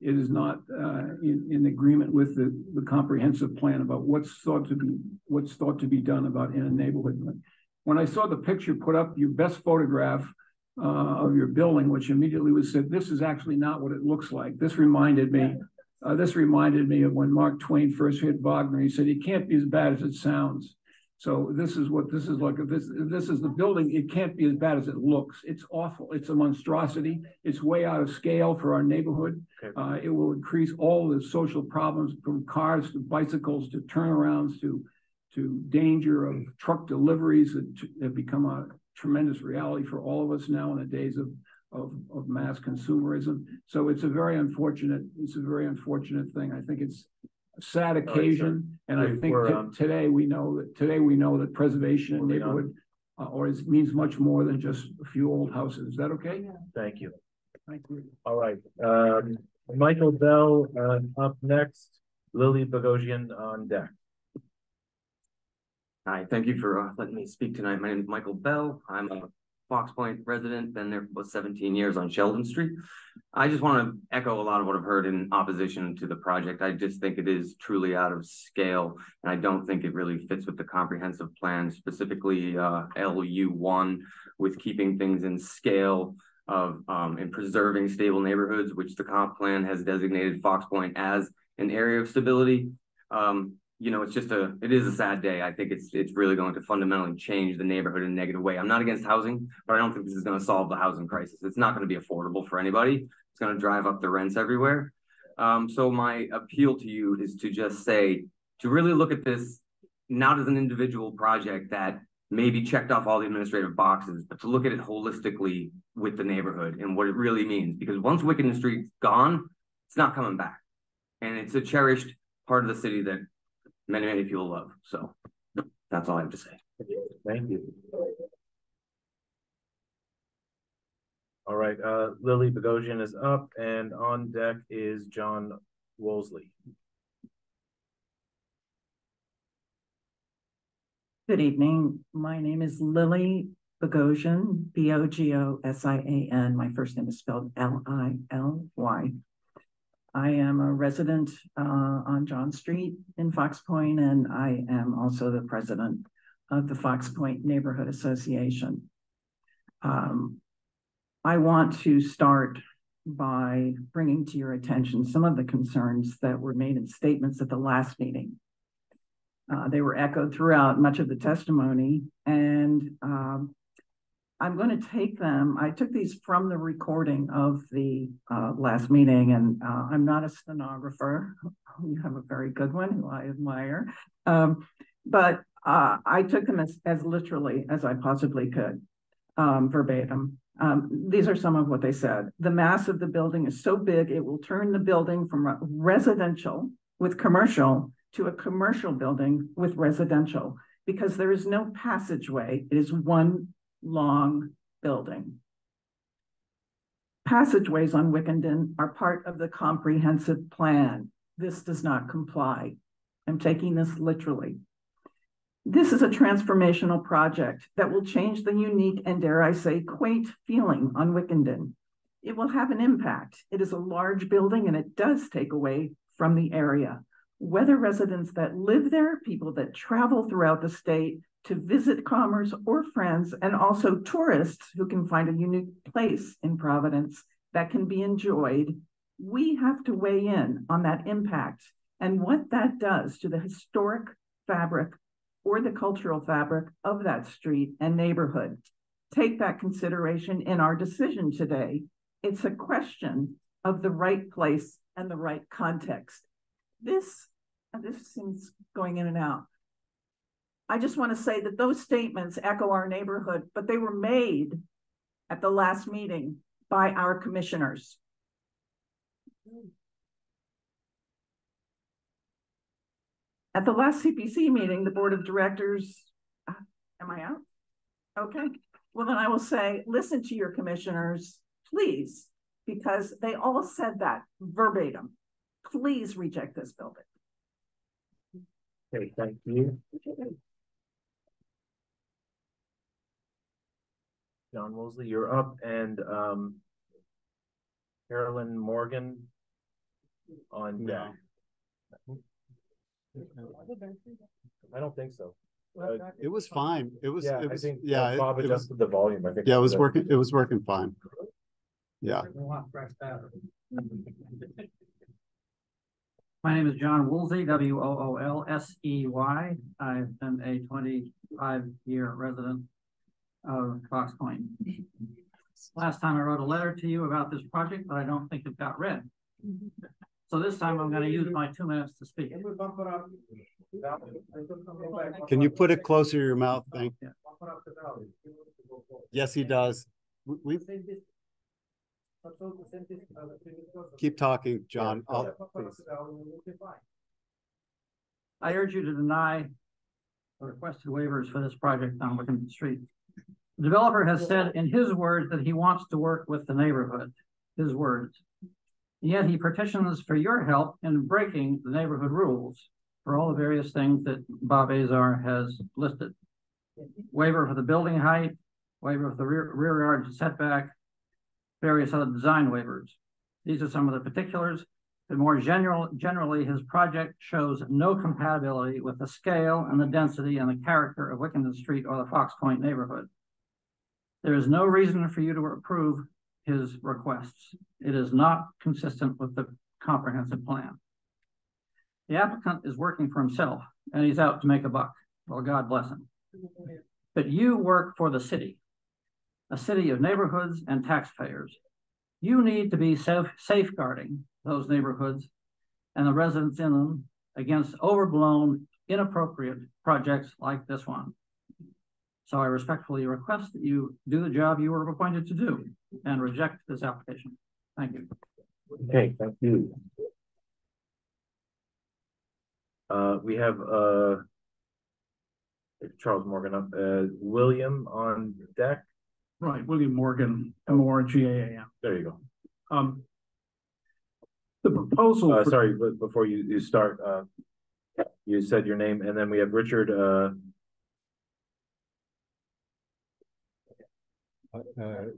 in agreement with the comprehensive plan about what's thought to be done about in a neighborhood. When I saw the picture put up, your best photograph of your building, which immediately was said, this is actually not what it looks like. This reminded me of when Mark Twain first hit Wagner. He said, it can't be as bad as it sounds. So this is what this is like. If this is the building, it can't be as bad as it looks. It's awful. It's a monstrosity. It's way out of scale for our neighborhood. Okay. It will increase all the social problems, from cars to bicycles to turnarounds to danger of truck deliveries that have become a tremendous reality for all of us now in the days of mass consumerism. So it's a very unfortunate thing. I think it's a sad occasion, and I think today we know that preservation in neighborhood means much more than just a few old houses. Is that okay? Yeah. Thank you. Thank you. All right. Michael Bell up next. Lily Bogosian on deck. Hi, thank you for letting me speak tonight. My name is Michael Bell. I'm a Fox Point resident, been there for 17 years on Sheldon Street. I just want to echo a lot of what I've heard in opposition to the project. I just think it is truly out of scale, and I don't think it really fits with the comprehensive plan, specifically LU1, with keeping things in scale. of and preserving stable neighborhoods, which the comp plan has designated Fox Point as an area of stability. You know, it is a sad day. I think it's really going to fundamentally change the neighborhood in a negative way. I'm not against housing, but I don't think this is going to solve the housing crisis. It's not going to be affordable for anybody. It's going to drive up the rents everywhere. So my appeal to you is to just say, to really look at this not as an individual project that maybe checked off all the administrative boxes, but to look at it holistically with the neighborhood and what it really means. Because once Wickenden Street's gone, it's not coming back. And it's a cherished part of the city that many, many people love. So that's all I have to say. Thank you. All right, Lily Bogosian is up, and on deck is John Wolseley. Good evening. My name is Lily Bogosian, Bogosian. My first name is spelled Lily. I am a resident on John Street in Fox Point, and I am also the president of the Fox Point Neighborhood Association. I want to start by bringing to your attention some of the concerns that were made in statements at the last meeting. They were echoed throughout much of the testimony, and I'm going to take them. I took these from the recording of the last meeting, and I'm not a stenographer. You have a very good one who I admire. But I took them as literally as I possibly could, verbatim. These are some of what they said. The mass of the building is so big, it will turn the building from a residential with commercial to a commercial building with residential, because there is no passageway. It is one long building. Passageways on Wickenden are part of the comprehensive plan. This does not comply. I'm taking this literally. This is a transformational project that will change the unique and, dare I say, quaint feeling on Wickenden. It will have an impact. It is a large building and it does take away from the area. Whether residents that live there, people that travel throughout the state to visit commerce or friends, and also tourists who can find a unique place in Providence that can be enjoyed, we have to weigh in on that impact and what that does to the historic fabric or the cultural fabric of that street and neighborhood. Take that consideration in our decision today. It's a question of the right place and the right context. This seems going in and out. I just want to say that those statements echo our neighborhood, but they were made at the last meeting by our commissioners. At the last CPC meeting, the board of directors, am I out? Okay. Well, then I will say, listen to your commissioners, please, because they all said that verbatim. Please reject this building. Okay, thank you. John Wolseley, you're up, and Carolyn Morgan on deck. I don't think so. It was fine. It was. Yeah, it was, I think yeah, Bob adjusted the volume. I think. Yeah, it was working. It was working fine. Yeah. My name is John Woolsey, Woolsey. I've been a 25-year resident of Fox Point. Last time I wrote a letter to you about this project, but I don't think it got read. So this time I'm going to use my 2 minutes to speak. Can you put it closer to your mouth? Thank you. Yes, he does. We keep talking, John. I urge you to deny the requested waivers for this project on Wickenden Street. The developer has said in his words that he wants to work with the neighborhood, his words. Yet he petitions for your help in breaking the neighborhood rules for all the various things that Bob Azar has listed. Waiver for the building height, waiver for the rear yard setback, various other design waivers. These are some of the particulars, but more generally, his project shows no compatibility with the scale and the density and the character of Wickenden Street or the Fox Point neighborhood. There is no reason for you to approve his requests. It is not consistent with the comprehensive plan. The applicant is working for himself and he's out to make a buck. Well, God bless him. But you work for the city, a city of neighborhoods and taxpayers. You need to be safeguarding those neighborhoods and the residents in them against overblown, inappropriate projects like this one. So I respectfully request that you do the job you were appointed to do and reject this application. Thank you. Okay, thank you. We have Charles Morgan up, William on deck. Right, William Morgan, MORGAAM. There you go. The proposal. Sorry, but before you start, you said your name, and then we have Richard.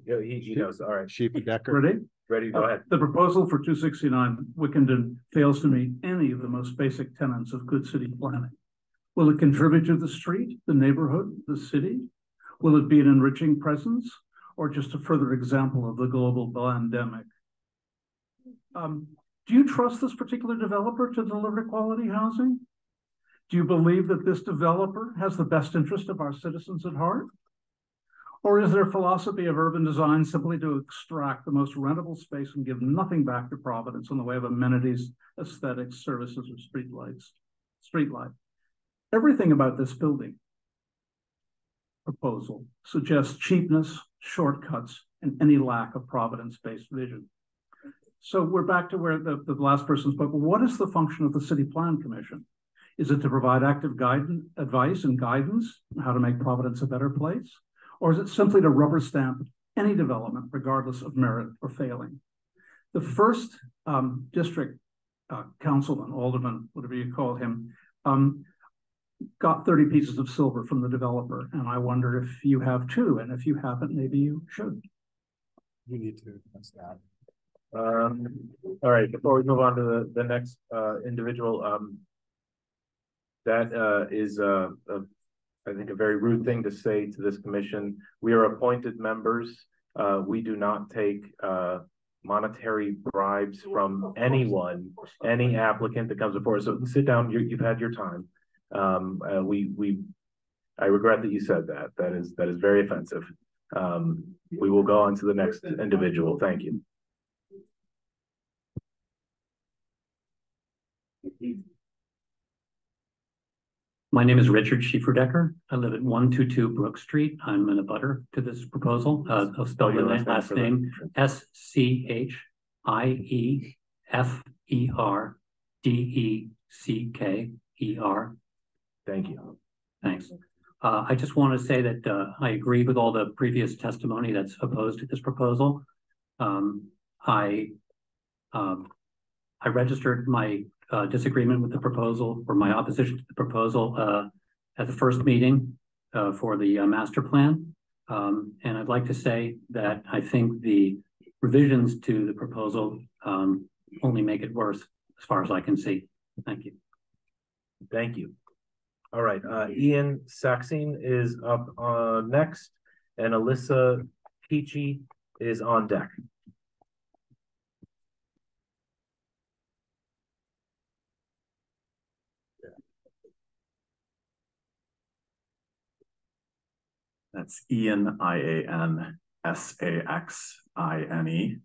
He knows. All right. Decker. Ready? Go ahead. The proposal for 269 Wickenden fails to meet any of the most basic tenets of good city planning. Will it contribute to the street, the neighborhood, the city? Will it be an enriching presence or just a further example of the global pandemic? Do you trust this particular developer to deliver quality housing? Do you believe that this developer has the best interest of our citizens at heart? Or is their philosophy of urban design simply to extract the most rentable space and give nothing back to Providence in the way of amenities, aesthetics, services, or street light? Everything about this building proposal suggests cheapness, shortcuts, and any lack of Providence-based vision. So we're back to where the last person spoke. What is the function of the City Plan Commission? Is it to provide active advice and guidance on how to make Providence a better place? Or is it simply to rubber stamp any development, regardless of merit or failing? The first district councilman, alderman, whatever you call him, got 30 pieces of silver from the developer. And I wonder if you have too. And if you haven't, maybe you should. You need to address that. All right, before we move on to the next individual, that is I think a very rude thing to say to this commission. We are appointed members. We do not take monetary bribes from anyone, any applicant that comes before us. So sit down, you've had your time. I regret that you said that. That is very offensive. We will go on to the next individual. Thank you. My name is Richard Schieferdecker. I live at 122 Brook Street. I'm an abutter to this proposal. I'll spell your last name SCHIEFERDECKER. Thank you. Thanks. I just want to say that I agree with all the previous testimony that's opposed to this proposal. I registered my disagreement with the proposal or my opposition to the proposal at the first meeting for the master plan. And I'd like to say that I think the revisions to the proposal only make it worse as far as I can see. Thank you. Thank you. All right, Ian Saxene is up next, and Alyssa Peachy is on deck. That's Ian, IAN, SAXINE.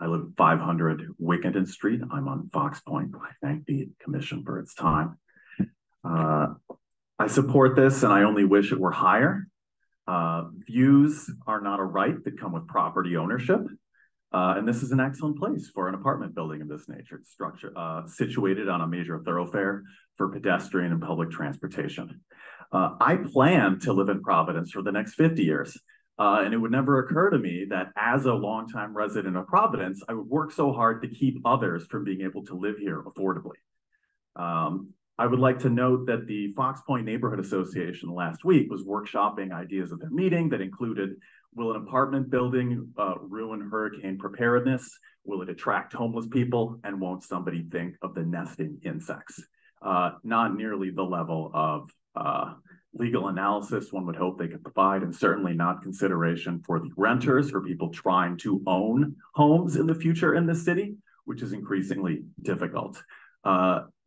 I live at 500 Wickenden Street. I'm on Fox Point. I thank the commission for its time. I support this and I only wish it were higher. Views are not a right that come with property ownership. And this is an excellent place for an apartment building of this nature. It's situated on a major thoroughfare for pedestrian and public transportation. I plan to live in Providence for the next 50 years. And it would never occur to me that as a longtime resident of Providence, I would work so hard to keep others from being able to live here affordably. I would like to note that the Fox Point Neighborhood Association last week was workshopping ideas at their meeting that included, will an apartment building ruin hurricane preparedness? Will it attract homeless people? And won't somebody think of the nesting insects? Not nearly the level of legal analysis one would hope they could provide, and certainly not consideration for the renters or people trying to own homes in the future in this city, which is increasingly difficult.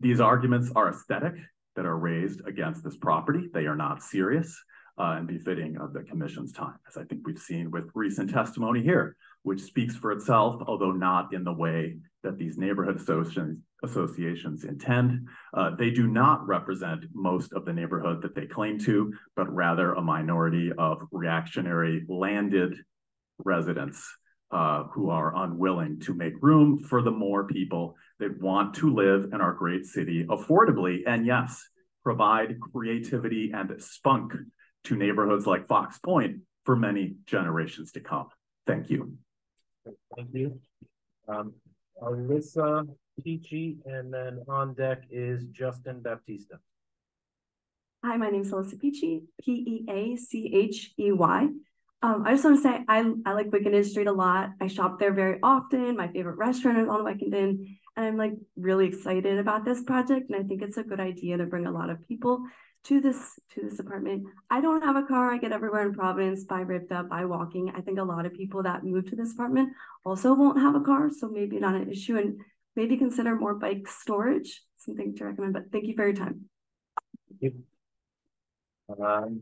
These arguments are aesthetic that are raised against this property. They are not serious and befitting of the commission's time, as I think we've seen with recent testimony here, which speaks for itself, although not in the way that these neighborhood associations intend. They do not represent most of the neighborhood that they claim to, but rather a minority of reactionary landed residents who are unwilling to make room for the more people that want to live in our great city affordably, and yes, provide creativity and spunk to neighborhoods like Fox Point for many generations to come. Thank you. Thank you. Alyssa Peachy, and then on deck is Justin Baptista. Hi, my name is Alyssa Peachy, Peachey. I just want to say I like Wickenden Street a lot. I shop there very often. My favorite restaurant is on Wickenden, and I'm like really excited about this project. And I think it's a good idea to bring a lot of people to this apartment. I don't have a car. I get everywhere in Providence by Ripta, by walking. I think a lot of people that move to this apartment also won't have a car, so maybe not an issue, and maybe consider more bike storage. Something to recommend. But thank you for your time. Thank you.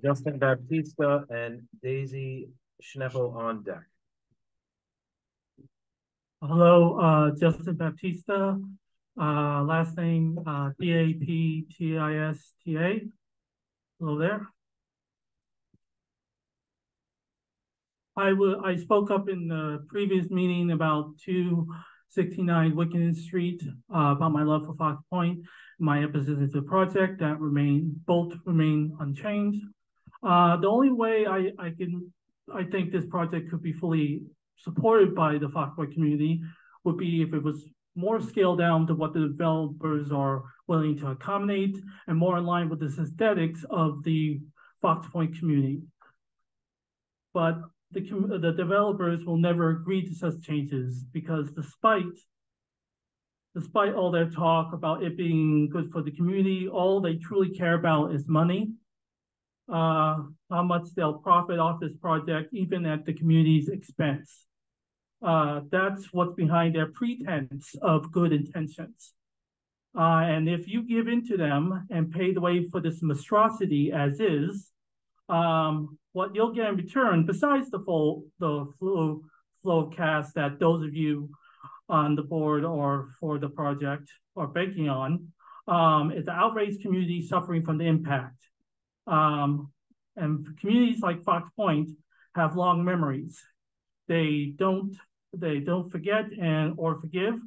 Justin Baptista and Daisy Schneppel on deck. Hello, Justin Baptista. Last name Baptista. Hello there. I spoke up in the previous meeting about 269 Wickenden Street about my love for Fox Point, my opposition to the project. That both remain unchanged. The only way I think this project could be fully supported by the Fox Point community would be if it was more scaled down to what the developers are willing to accommodate and more in line with the aesthetics of the Fox Point community. But the developers will never agree to such changes because despite all their talk about it being good for the community, all they truly care about is money, how much they'll profit off this project, even at the community's expense. That's what's behind their pretense of good intentions. And if you give in to them and pay the way for this monstrosity as is, what you'll get in return, besides the flow of cash that those of you on the board or for the project are banking on, is the outraged community suffering from the impact. And communities like Fox Point have long memories. They don't forget or forgive,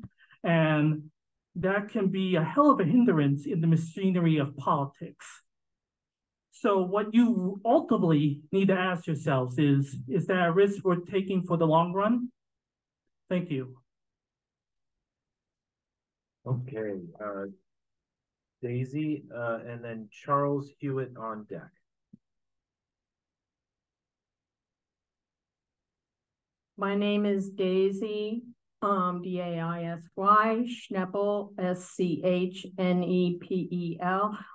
and that can be a hell of a hindrance in the machinery of politics. So what you ultimately need to ask yourselves is that a risk worth taking for the long run? Thank you. Okay, Daisy, and then Charles Hewitt on deck. My name is Daisy, D-A-I-S-Y, Schneppel, S-C-H-N-E-P-E-L.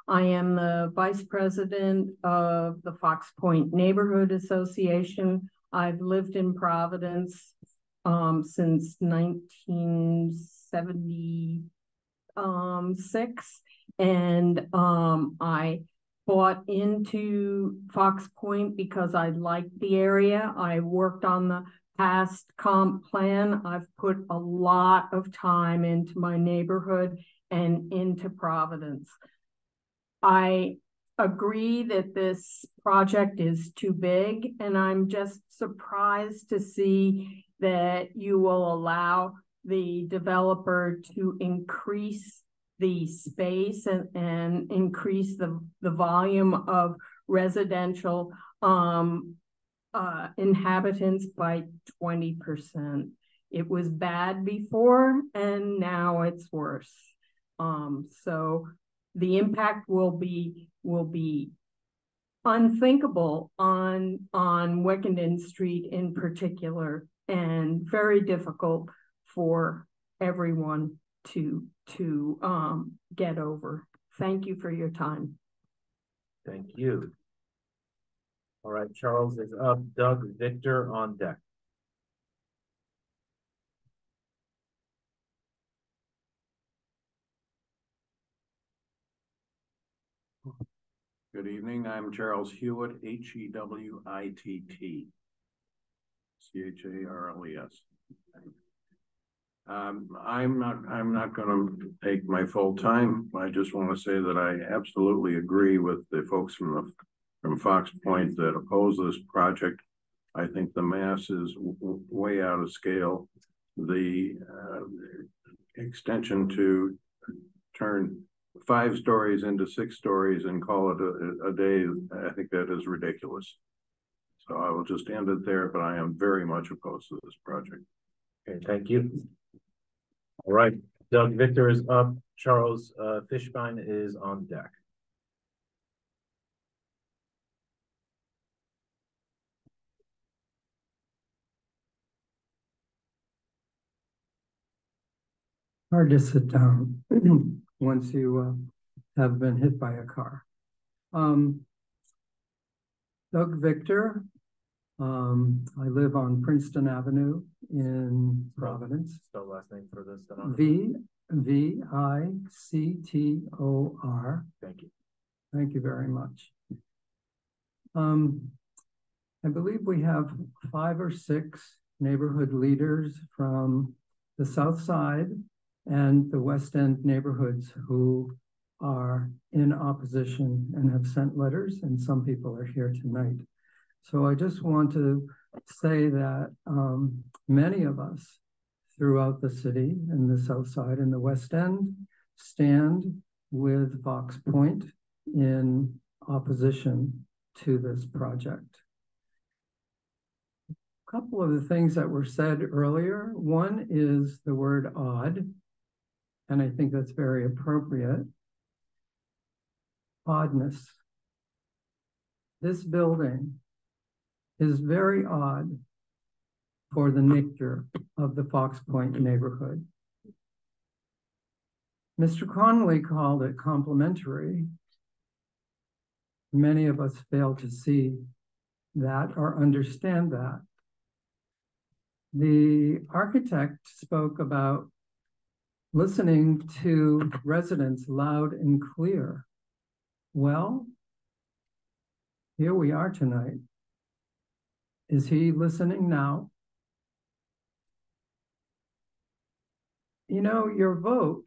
I am the Vice President of the Fox Point Neighborhood Association. I've lived in Providence since 1976, and I bought into Fox Point because I liked the area. I worked on the past comp plan. I've put a lot of time into my neighborhood and into Providence. I agree that this project is too big, and I'm just surprised to see that you will allow the developer to increase the space and increase the volume of residential inhabitants by 20%. It was bad before, and now it's worse. So the impact will be unthinkable on Wickenden Street in particular, and very difficult for everyone to get over. Thank you for your time. Thank you. All right, Charles is up. Doug Victor on deck. Good evening. I'm Charles Hewitt, Hewitt, Charles. I'm not going to take my full time. I just want to say that I absolutely agree with the folks from Fox Point that oppose this project. I think the mass is way out of scale. The extension to turn 5 stories into 6 stories and call it a day, I think that is ridiculous. So I will just end it there, but I am very much opposed to this project. Okay, thank you. All right, Doug Victor is up. Charles Fishbein is on deck. Hard to sit down once you have been hit by a car. Doug Victor. I live on Princeton Avenue in Providence. Spell last name for this. Victor. Thank you. Thank you very much. I believe we have 5 or 6 neighborhood leaders from the South Side and the West End neighborhoods who are in opposition and have sent letters, and some people are here tonight. So I just want to say that many of us throughout the city and the South Side and the West End stand with Fox Point in opposition to this project. A couple of the things that were said earlier, one is the word odd, and I think that's very appropriate. Oddness. This building is very odd for the nature of the Fox Point neighborhood. Mr. Connolly called it complementary. Many of us fail to see that or understand that. The architect spoke about listening to residents loud and clear. Well, here we are tonight. Is he listening now? You know, your vote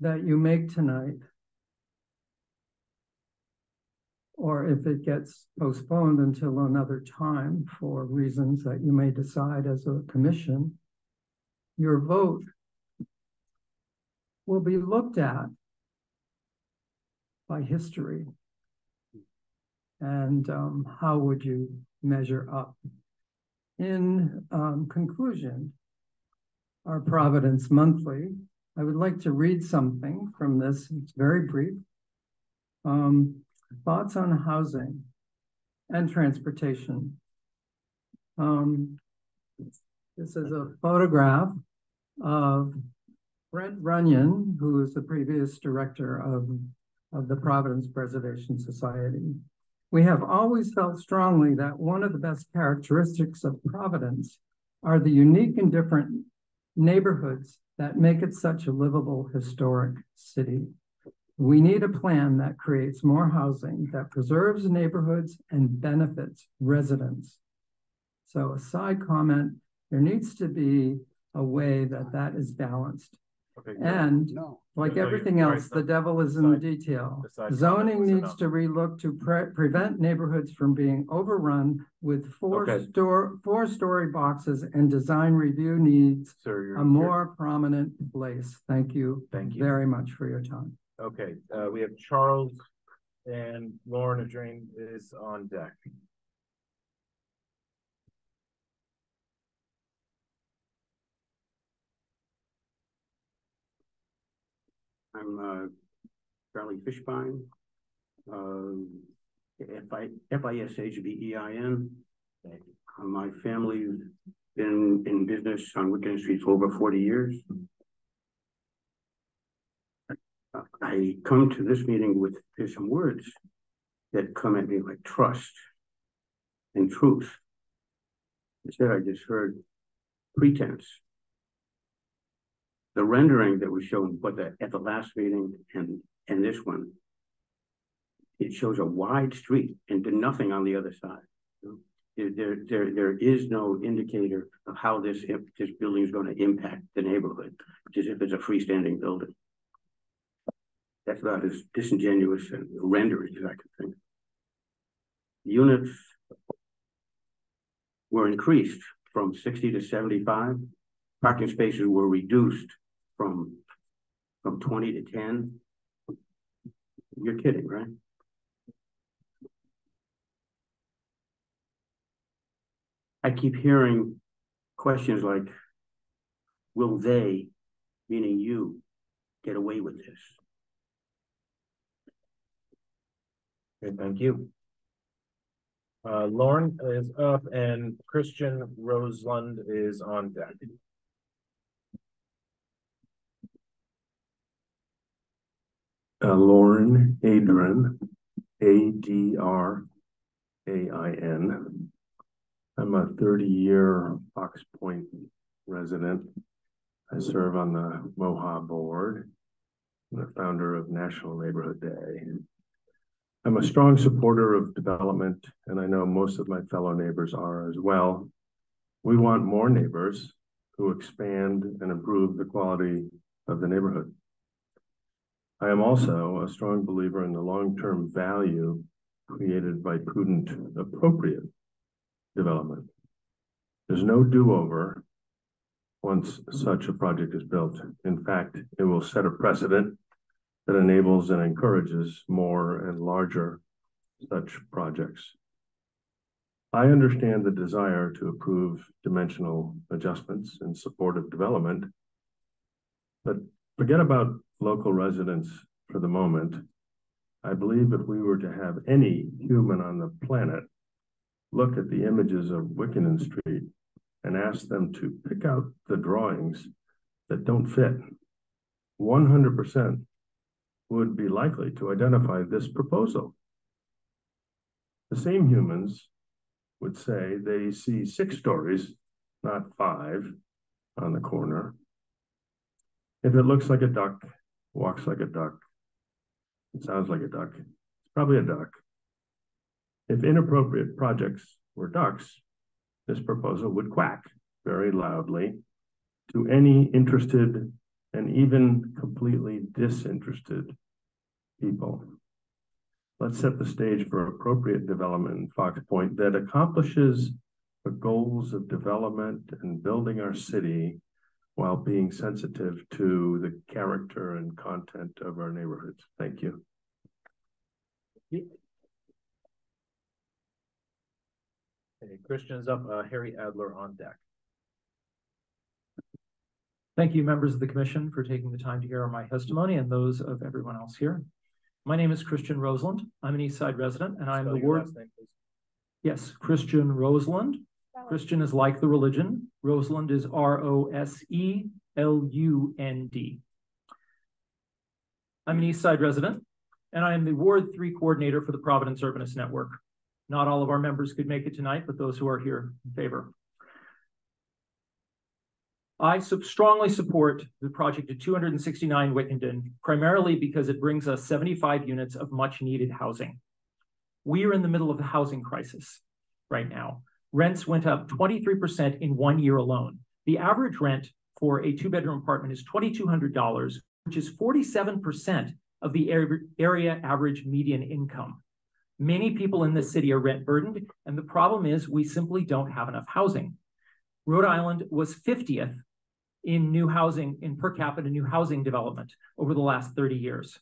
that you make tonight, or if it gets postponed until another time for reasons that you may decide as a commission, your vote will be looked at by history. And how would you measure up? In conclusion, our Providence Monthly, I would like to read something from this. It's very brief. Thoughts on housing and transportation. This is a photograph of Brent Runyon, who is the previous director of the Providence Preservation Society. We have always felt strongly that one of the best characteristics of Providence are the unique and different neighborhoods that make it such a livable historic city. We need a plan that creates more housing, that preserves neighborhoods and benefits residents. So a side comment, there needs to be a way that that is balanced. Okay, and like everything else, the devil is in the detail. Zoning needs to relook to prevent neighborhoods from being overrun with four-story boxes, and design review needs a more prominent place. Thank you. Thank you very much for your time. Okay, we have Charles and Lauren Adrian is on deck. I'm Charlie Fishbein, Fishbein. My family's been in business on Wickenden Street for over 40 years. I come to this meeting with, there's some words that come at me like trust, and truth. Instead, I just heard pretense. The rendering that was shown at the last meeting and this one, it shows a wide street and nothing on the other side. There is no indicator of how this building is going to impact the neighborhood, just if it's a freestanding building. That's about as disingenuous and rendering as I could think. Units were increased from 60 to 75. Parking spaces were reduced from 20 to 10. You're kidding, right? I keep hearing questions like, will they, meaning you, get away with this? Okay, thank you. Lauren is up and Christian Roseland is on deck. Lauren Adrian, A-D-R-A-I-N. I'm a 30-year Fox Point resident. I serve on the MOHA board. I'm the founder of National Neighborhood Day. I'm a strong supporter of development, and I know most of my fellow neighbors are as well. We want more neighbors who expand and improve the quality of the neighborhood. I am also a strong believer in the long-term value created by prudent, appropriate development. There's no do-over once such a project is built. In fact, it will set a precedent that enables and encourages more and larger such projects. I understand the desire to approve dimensional adjustments in support of development, but forget about local residents for the moment. I believe if we were to have any human on the planet look at the images of Wickenden Street and ask them to pick out the drawings that don't fit, 100% would be likely to identify this proposal. The same humans would say they see 6 stories, not 5, on the corner. If it looks like a duck, walks like a duck, it sounds like a duck, it's probably a duck. If inappropriate projects were ducks, this proposal would quack very loudly to any interested and even completely disinterested people. Let's set the stage for appropriate development in Fox Point that accomplishes the goals of development and building our city while being sensitive to the character and content of our neighborhoods. Thank you. Okay, Christian's up, Harry Adler on deck. Thank you, members of the commission, for taking the time to hear my testimony and those of everyone else here. My name is Christian Roseland. I'm an East Side resident, and I'm the ward. Yes, Christian Roseland. Christian is like the religion. Roseland is R-O-S-E-L-U-N-D. I'm an East Side resident, and I am the Ward 3 coordinator for the Providence Urbanist Network. Not all of our members could make it tonight, but those who are here in favor. I strongly support the project at 269 Wickenden, primarily because it brings us 75 units of much needed housing. We are in the middle of a housing crisis right now. Rents went up 23% in 1 year alone. The average rent for a 2-bedroom apartment is $2,200, which is 47% of the area average median income. Many people in this city are rent burdened, and the problem is we simply don't have enough housing. Rhode Island was 50th in new housing, in per capita new housing development over the last 30 years.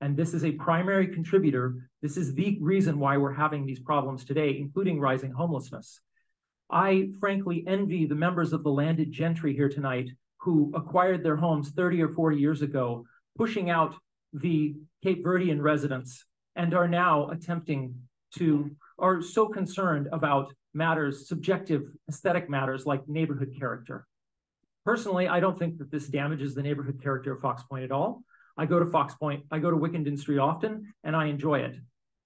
And this is a primary contributor. This is the reason why we're having these problems today, including rising homelessness. I frankly envy the members of the landed gentry here tonight who acquired their homes 30 or 40 years ago, pushing out the Cape Verdean residents, and are now are so concerned about matters, subjective aesthetic matters like neighborhood character. Personally, I don't think that this damages the neighborhood character of Fox Point at all. I go to Fox Point, I go to Wickenden Street often, and I enjoy it.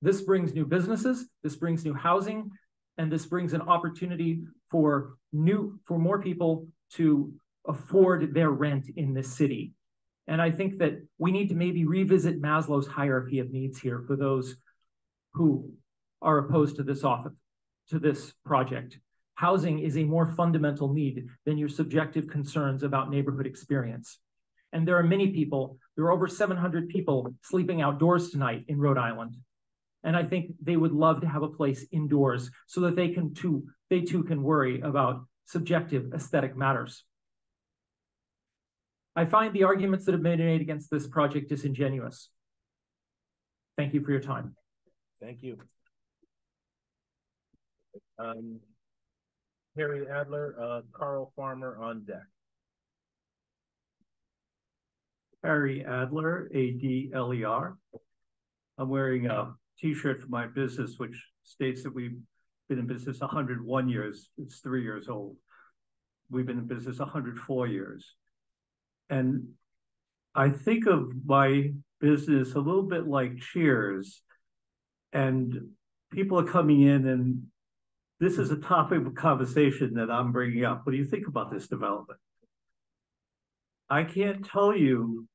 This brings new businesses, this brings new housing. And this brings an opportunity for more people to afford their rent in this city. And I think that we need to maybe revisit Maslow's hierarchy of needs here for those who are opposed to this project. Housing is a more fundamental need than your subjective concerns about neighborhood experience. And there are many people, there are over 700 people sleeping outdoors tonight in Rhode Island. And I think they would love to have a place indoors so that they too can worry about subjective aesthetic matters. I find the arguments that have been made against this project disingenuous. Thank you for your time. Thank you. Harry Adler, Carl Farmer on deck. Harry Adler, A-D-L-E-R. I'm wearing a t-shirt for my business, which states that we've been in business 101 years. It's 3 years old. We've been in business 104 years. And I think of my business a little bit like Cheers. And people are coming in, and this is a topic of conversation that I'm bringing up. What do you think about this development? I can't tell you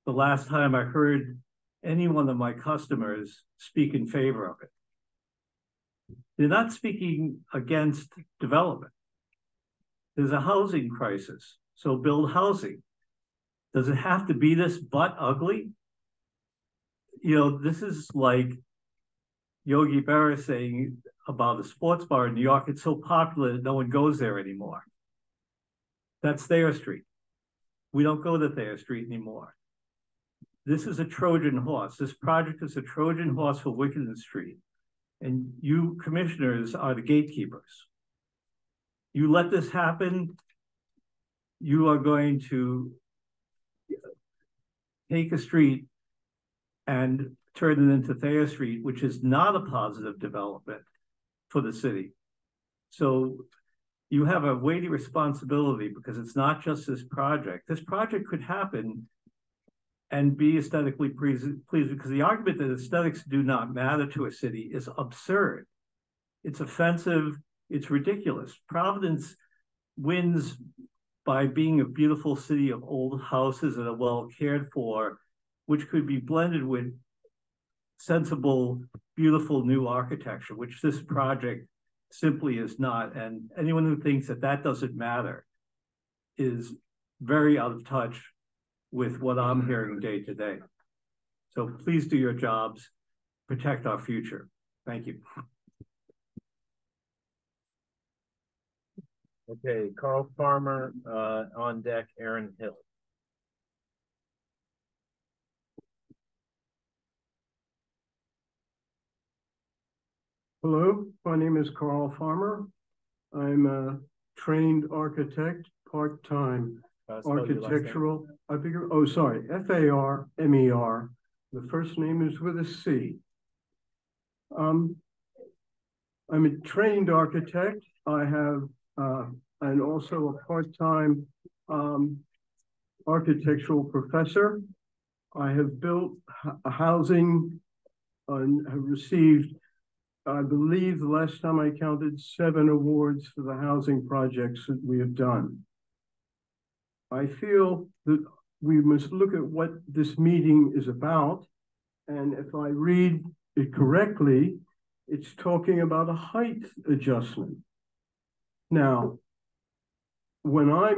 the last time I heard any one of my customers speak in favor of it. They're not speaking against development. There's a housing crisis, so build housing. Does it have to be this butt ugly? You know, this is like Yogi Berra saying about a sports bar in New York, it's so popular that no one goes there anymore. That's Thayer Street. We don't go to Thayer Street anymore. This is a Trojan horse. This project is a Trojan horse for Wickenden Street. And you commissioners are the gatekeepers. You let this happen, you are going to take a street and turn it into Thayer Street, which is not a positive development for the city. So you have a weighty responsibility because it's not just this project. This project could happen and be aesthetically pleasing, because the argument that aesthetics do not matter to a city is absurd. It's offensive, it's ridiculous. Providence wins by being a beautiful city of old houses that are well cared for, which could be blended with sensible, beautiful new architecture, which this project simply is not. And anyone who thinks that that doesn't matter is very out of touch with what I'm hearing day to day. So please do your jobs, protect our future. Thank you. Okay, Carl Farmer on deck, Aaron Hill. Hello, my name is Carl Farmer. I'm a trained architect, part-time architectural. I figure, oh, sorry, F-A-R-M-E-R. The first name is with a C. I'm a trained architect. I have, and also a part-time architectural professor. I have built housing and have received, I believe the last time I counted, 7 awards for the housing projects that we have done. I feel that we must look at what this meeting is about. And if I read it correctly, it's talking about a height adjustment. Now, when I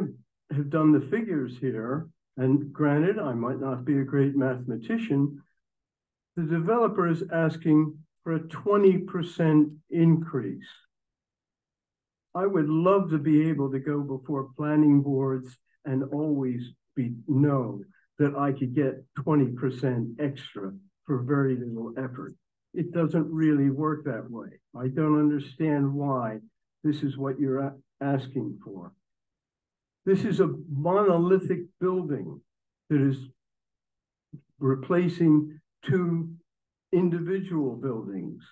have done the figures here, and granted, I might not be a great mathematician, the developer is asking for a 20% increase. I would love to be able to go before planning boards and always know that I could get 20% extra for very little effort. It doesn't really work that way. I don't understand why this is what you're asking for. This is a monolithic building that is replacing 2 individual buildings.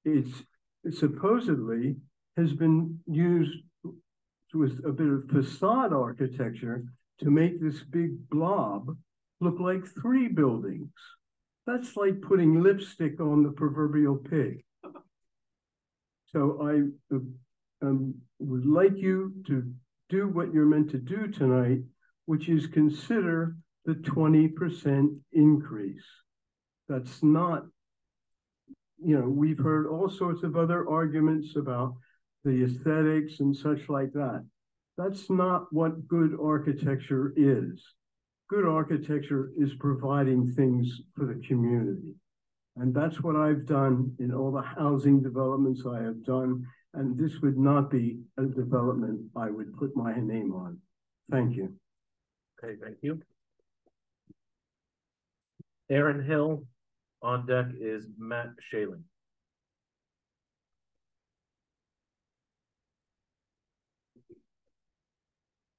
It supposedly has been used with a bit of facade architecture to make this big blob look like 3 buildings. That's like putting lipstick on the proverbial pig. So I would like you to do what you're meant to do tonight, which is consider the 20% increase. That's not, you know, we've heard all sorts of other arguments about the aesthetics and such like that. That's not what good architecture is. Good architecture is providing things for the community. And that's what I've done in all the housing developments I have done. And this would not be a development I would put my name on. Thank you. Okay, thank you. Aaron Hill. On deck is Matt Shaling.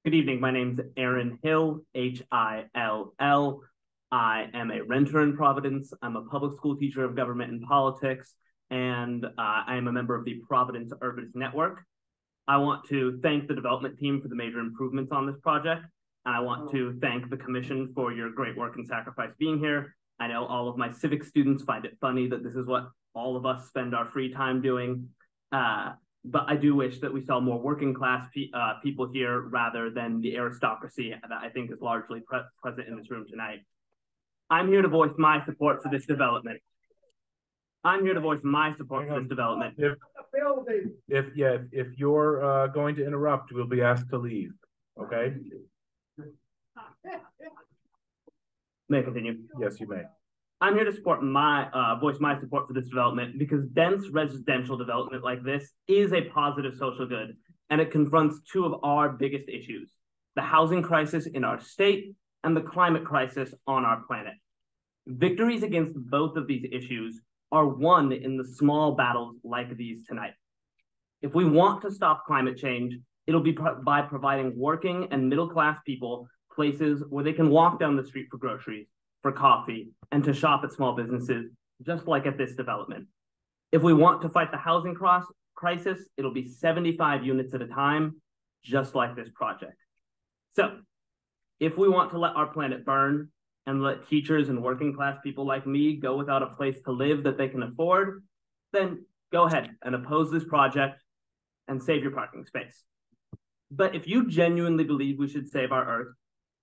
Good evening. My name is Aaron Hill, H-I-L-L. I am a renter in Providence. I'm a public school teacher of government and politics, and I am a member of the Providence Urbanist Network. I want to thank the development team for the major improvements on this project, and I want to thank the commission for your great work and sacrifice being here. I know all of my civic students find it funny that this is what all of us spend our free time doing. But I do wish that we saw more working class people here rather than the aristocracy that I think is largely present in this room tonight. I'm here to voice my support for this development. I'm here to voice my support for this development. If you're going to interrupt, we'll be asked to leave. Okay? May I continue? Yes, you may. I'm here to support voice my support for this development because dense residential development like this is a positive social good, and it confronts two of our biggest issues: the housing crisis in our state and the climate crisis on our planet. Victories against both of these issues are won in the small battles like these tonight. If we want to stop climate change, it'll be by providing working and middle-class people places where they can walk down the street for groceries, for coffee, and to shop at small businesses, just like at this development. If we want to fight the housing crisis, it'll be 75 units at a time, just like this project. So, if we want to let our planet burn and let teachers and working class people like me go without a place to live that they can afford, then go ahead and oppose this project and save your parking space. But if you genuinely believe we should save our Earth,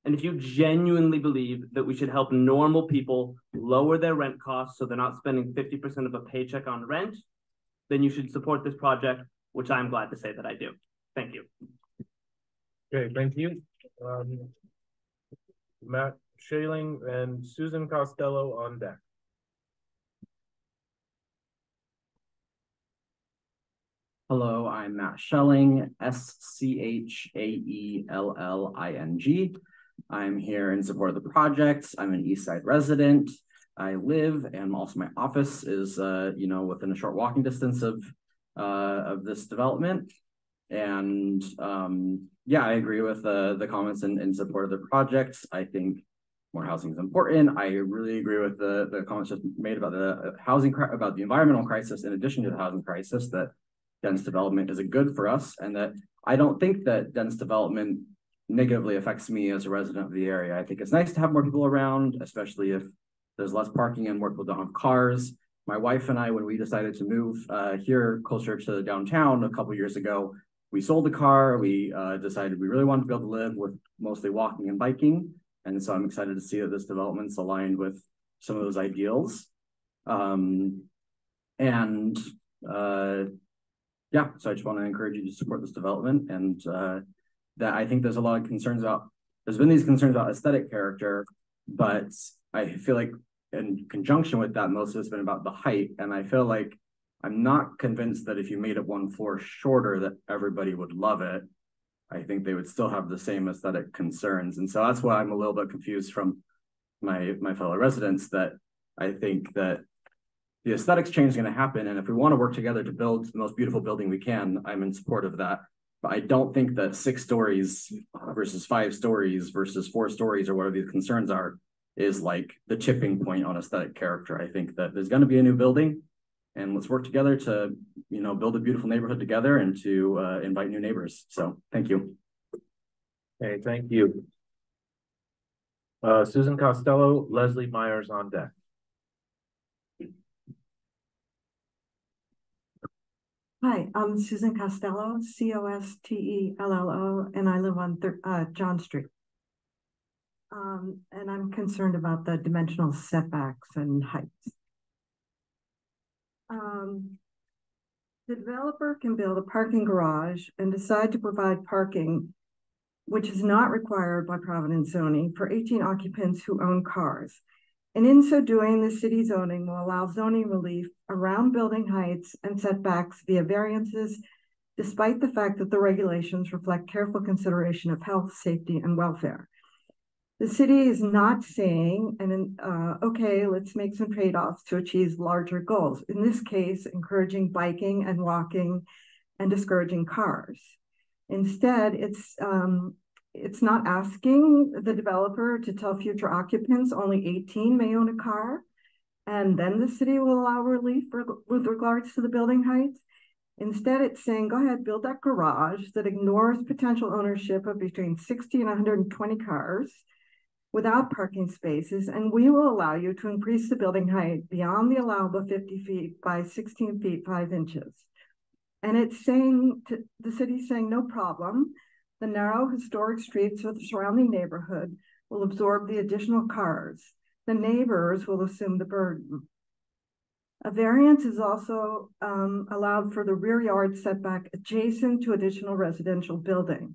and if you genuinely believe that we should help normal people lower their rent costs so they're not spending 50% of a paycheck on rent, then you should support this project, which I'm glad to say that I do. Thank you. Okay, thank you. Matt Shaling and Susan Costello on deck. Hello, I'm Matt Schelling, Schelling. I'm here in support of the project. I'm an East Side resident. I live, and also my office is, within a short walking distance of this development. And yeah, I agree with the comments in support of the project. I think more housing is important. I really agree with the comments just made about the about the environmental crisis, in addition to the housing crisis, that dense development is a good for us, and that I don't think that dense development negatively affects me as a resident of the area. I think it's nice to have more people around, especially if there's less parking and more people don't have cars. My wife and I, when we decided to move here closer to downtown a couple years ago, we sold the car. We decided we really wanted to be able to live with mostly walking and biking. And so I'm excited to see that this development's aligned with some of those ideals. Yeah, so I just want to encourage you to support this development, and that I think there's a lot of concerns about, there's been these concerns about aesthetic character, but I feel like in conjunction with that, most of it's been about the height. And I feel like I'm not convinced that if you made it one floor shorter that everybody would love it. I think they would still have the same aesthetic concerns. And so that's why I'm a little bit confused from my fellow residents, that I think that the aesthetics change is going to happen. And if we want to work together to build the most beautiful building we can, I'm in support of that. But I don't think that 6 stories versus 5 stories versus 4 stories or whatever these concerns are is like the tipping point on aesthetic character. I think that there's going to be a new building, and let's work together to, build a beautiful neighborhood together and to invite new neighbors. So thank you. Okay, thank you. Susan Costello, Leslie Myers on deck. Hi, I'm Susan Costello, Costello, and I live on John Street. And I'm concerned about the dimensional setbacks and heights. The developer can build a parking garage and decide to provide parking, which is not required by Providence zoning, for 18 occupants who own cars. And in so doing, the city zoning will allow zoning relief around building heights and setbacks via variances, despite the fact that the regulations reflect careful consideration of health, safety, and welfare. The city is not saying, okay, let's make some trade-offs to achieve larger goals. In this case, encouraging biking and walking and discouraging cars. Instead, it's not asking the developer to tell future occupants only 18 may own a car, and then the city will allow relief with regards to the building heights. Instead, it's saying, go ahead, build that garage that ignores potential ownership of between 60 and 120 cars without parking spaces, and we will allow you to increase the building height beyond the allowable 50 feet by 16 feet 5 inches. And it's saying, the city's saying, no problem. The narrow historic streets of the surrounding neighborhood will absorb the additional cars. The neighbors will assume the burden. A variance is also allowed for the rear yard setback adjacent to additional residential building,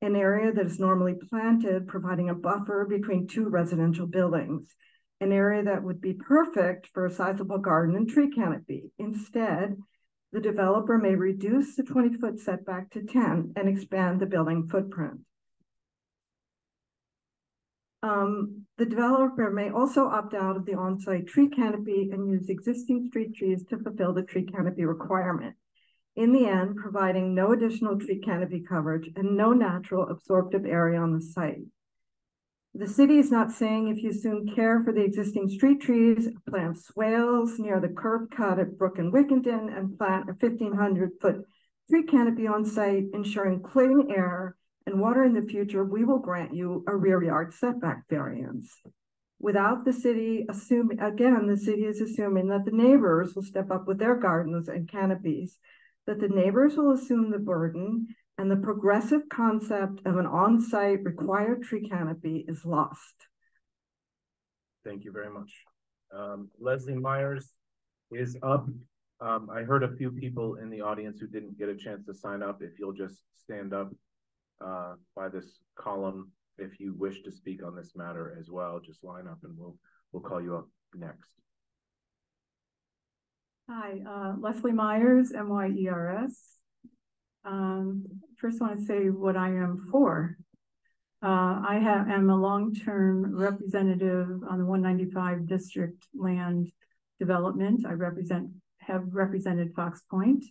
an area that is normally planted, providing a buffer between two residential buildings, an area that would be perfect for a sizable garden and tree canopy. Instead, the developer may reduce the 20-foot setback to 10 and expand the building footprint. The developer may also opt out of the on-site tree canopy and use existing street trees to fulfill the tree canopy requirement. In the end, providing no additional tree canopy coverage and no natural absorptive area on the site. The city is not saying if you assume care for the existing street trees, plant swales near the curb cut at Brook and Wickenden, and plant a 1,500-foot tree canopy on site, ensuring clean air and water in the future, we will grant you a rear yard setback variance. Without the city assuming, again, the city is assuming that the neighbors will step up with their gardens and canopies, that the neighbors will assume the burden, and the progressive concept of an on-site required tree canopy is lost. Thank you very much. Leslie Myers is up. I heard a few people in the audience who didn't get a chance to sign up. If you'll just stand up by this column, if you wish to speak on this matter as well, just line up and we'll call you up next. Hi, Leslie Myers, M-Y-E-R-S. First, I want to say what I am for. I am a long-term representative on the 195 district land development. I have represented Fox Point.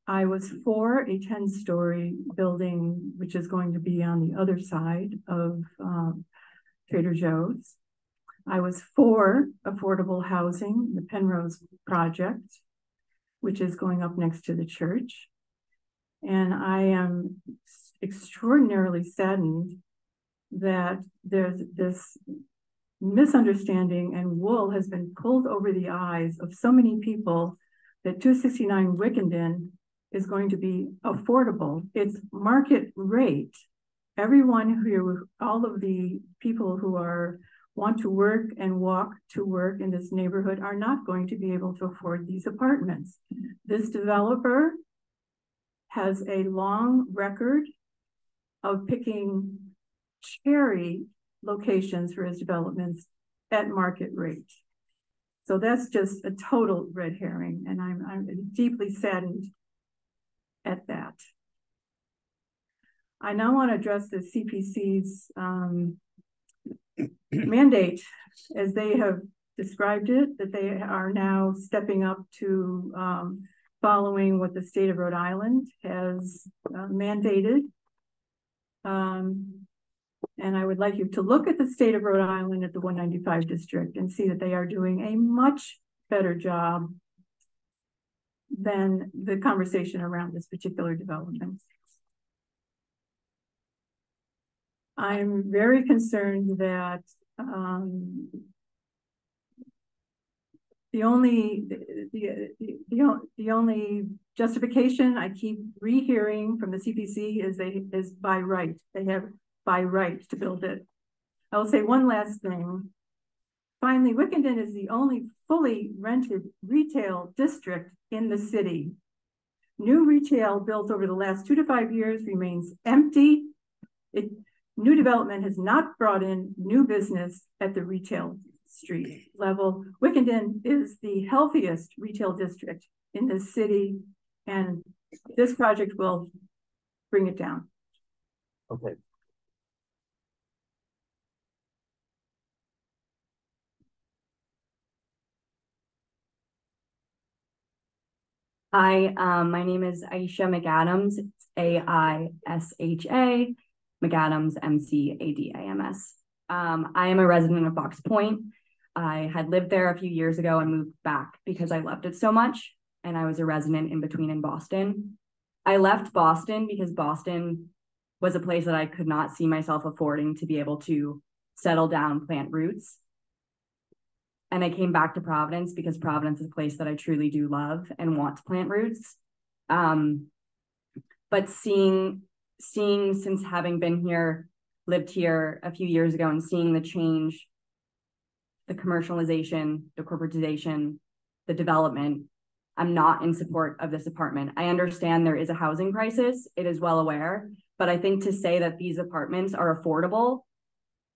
I was for a 10-story building, which is going to be on the other side of Trader Joe's. I was for affordable housing, the Penrose project, which is going up next to the church. And I am extraordinarily saddened that there's this misunderstanding and wool has been pulled over the eyes of so many people that 269 Wickenden is going to be affordable. It's market rate. Everyone who, all of the people who want to work and walk to work in this neighborhood are not going to be able to afford these apartments. This developer has a long record of picking cherry locations for his developments at market rate. So that's just a total red herring, and I'm deeply saddened at that. I now want to address the CPC's mandate, as they have described it, that they are now stepping up to following what the state of Rhode Island has mandated. And I would like you to look at the state of Rhode Island at the 195 district and see that they are doing a much better job than the conversation around this particular development. I'm very concerned that the only justification I keep rehearing from the CPC is by right. They have by right to build it. I will say one last thing. Finally, Wickenden is the only fully rented retail district in the city. New retail built over the last 2 to 5 years remains empty. New development has not brought in new business at the retail street level. Wickenden is the healthiest retail district in the city, and this project will bring it down. Okay. Hi, my name is Aisha McAdams. It's AISHA, McAdams, MCADAMS. I am a resident of Fox Point. I had lived there a few years ago and moved back because I loved it so much, and I was a resident in between in Boston. I left Boston because Boston was a place that I could not see myself affording to be able to settle down, plant roots. And I came back to Providence because Providence is a place that I truly do love and want to plant roots. But seeing since having been here, lived here a few years ago, and seeing the change, the commercialization, the corporatization, the development, I'm not in support of this apartment. I understand there is a housing crisis. It is well aware, but I think to say that these apartments are affordable,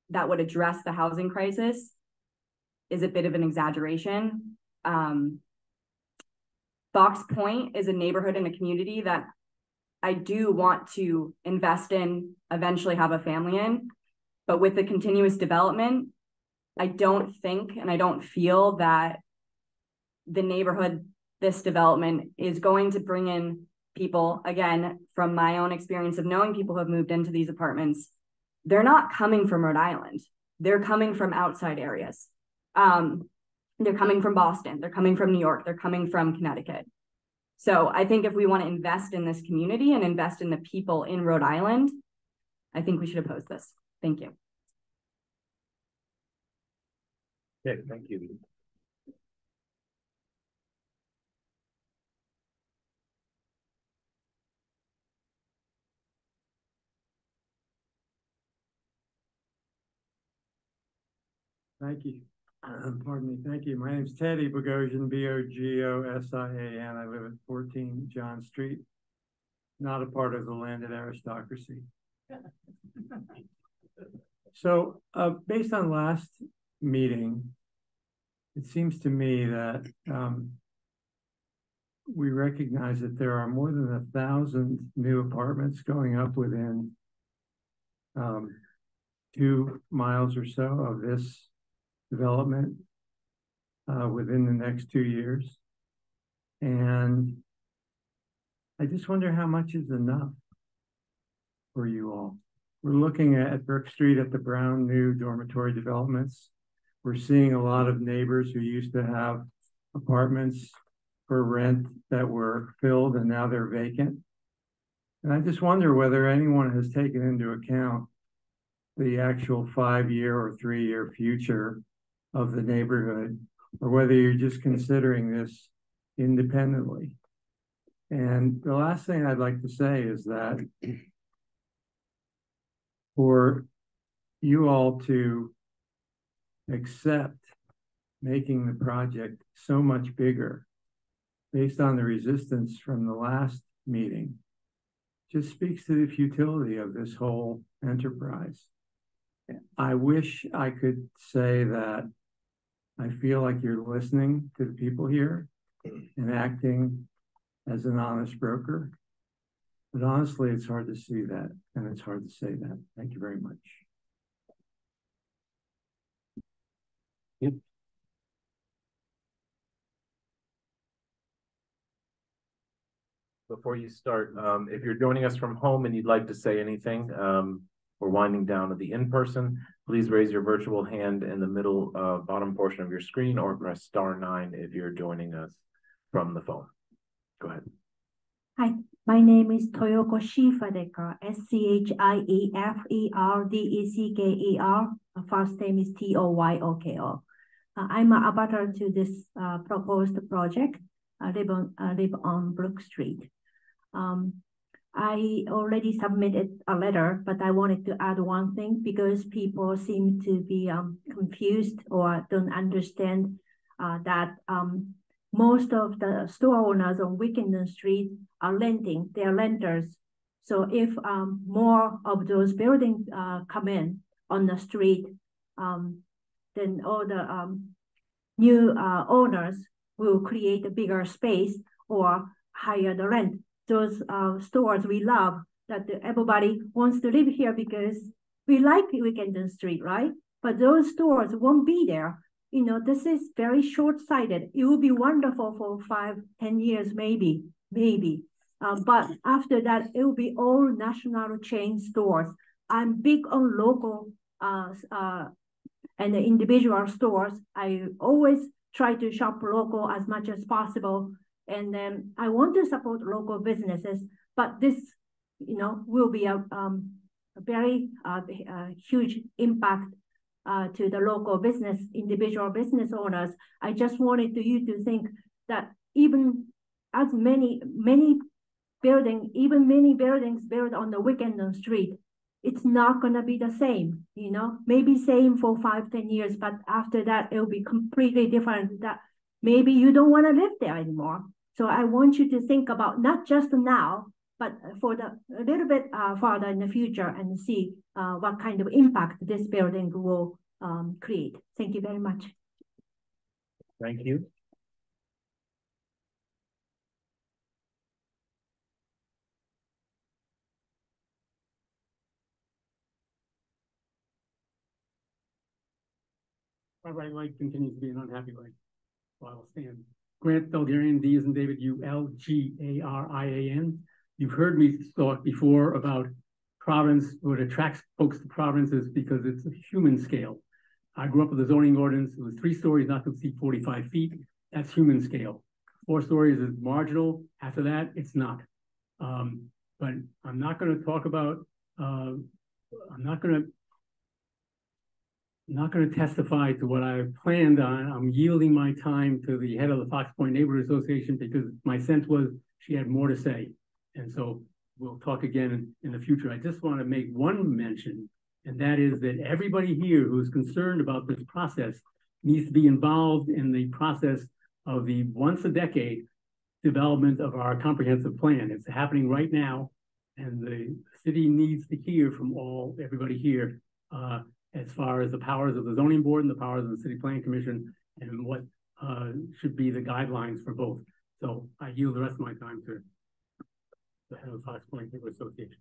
that would address the housing crisis, is a bit of an exaggeration. Fox Point is a neighborhood and a community that I do want to invest in, eventually have a family in, but with the continuous development, I don't think and I don't feel that the neighborhood, this development is going to bring in people. Again, from my own experience of knowing people who have moved into these apartments, they're not coming from Rhode Island. They're coming from outside areas. They're coming from Boston, they're coming from New York, they're coming from Connecticut. So I think if we want to invest in this community and invest in the people in Rhode Island, I think we should oppose this. Thank you. Okay, thank you. Thank you. Pardon me. Thank you. My name is Teddy Bogosian, Bogosian. I live at 14 John Street. Not a part of the landed aristocracy. So, based on last meeting, it seems to me that we recognize that there are more than 1,000 new apartments going up within 2 miles or so of this development within the next 2 years. And I just wonder how much is enough for you all. We're looking at Brook Street at the Brown new dormitory developments. We're seeing a lot of neighbors who used to have apartments for rent that were filled and now they're vacant. And I just wonder whether anyone has taken into account the actual 5-year or 3-year future of the neighborhood, or whether you're just considering this independently. And the last thing I'd like to say is that for you all to accept making the project so much bigger based on the resistance from the last meeting just speaks to the futility of this whole enterprise. I wish I could say that I feel like you're listening to the people here and acting as an honest broker. But honestly, it's hard to see that, and it's hard to say that. Thank you very much. Yep. Before you start, if you're joining us from home and you'd like to say anything, we're winding down to the in-person. Please raise your virtual hand in the middle bottom portion of your screen, or press *9 if you're joining us from the phone. Go ahead. Hi, my name is Toyoko Shifadecker, SCHIEFERDECKER. First name is TOYOKO. I'm an abutter to this proposed project. live on Brook Street. I already submitted a letter, but I wanted to add one thing because people seem to be confused or don't understand that most of the store owners on Wickenden Street are renting, they are renters. So if more of those buildings come in on the street, then all the new owners will create a bigger space or higher the rent. Those stores we love, that everybody wants to live here because we like Wickenden Street, right? But those stores won't be there. You know, this is very short-sighted. It will be wonderful for 5-10 years, maybe. But after that, it will be all national chain stores. I'm big on local and the individual stores. I always try to shop local as much as possible. And then I want to support local businesses, but this, you know, will be a very huge impact to the local business, individual business owners. I just wanted you to think that even as many buildings built on the Wickenden Street, it's not gonna be the same, you know, maybe same for 5-10 years, but after that, it'll be completely different. That maybe you don't wanna live there anymore. So I want you to think about not just now, but for a little bit farther in the future and see what kind of impact this building will create. Thank you very much. Thank you. My right leg continues to be an unhappy leg, so I will stand. Grant Belgarian, D as in David, U-L-G-A-R-I-A-N. You've heard me talk before about Providence. What attracts folks to Providence is because it's a human scale. I grew up with a zoning ordinance. It was 3 stories, not to exceed 45 feet. That's human scale. 4 stories is marginal. After that, it's not. But I'm not going to talk about, I'm not going to testify to what I planned on. I'm yielding my time to the head of the Fox Point Neighborhood Association because my sense was she had more to say. And so we'll talk again in the future. I just want to make one mention, and that is that everybody here who's concerned about this process needs to be involved in the process of the once a decade development of our comprehensive plan. It's happening right now, and the city needs to hear from everybody here as far as the powers of the zoning board and the powers of the city planning commission and what should be the guidelines for both. So I yield the rest of my time to the head of the Fox Point Neighborhood Association.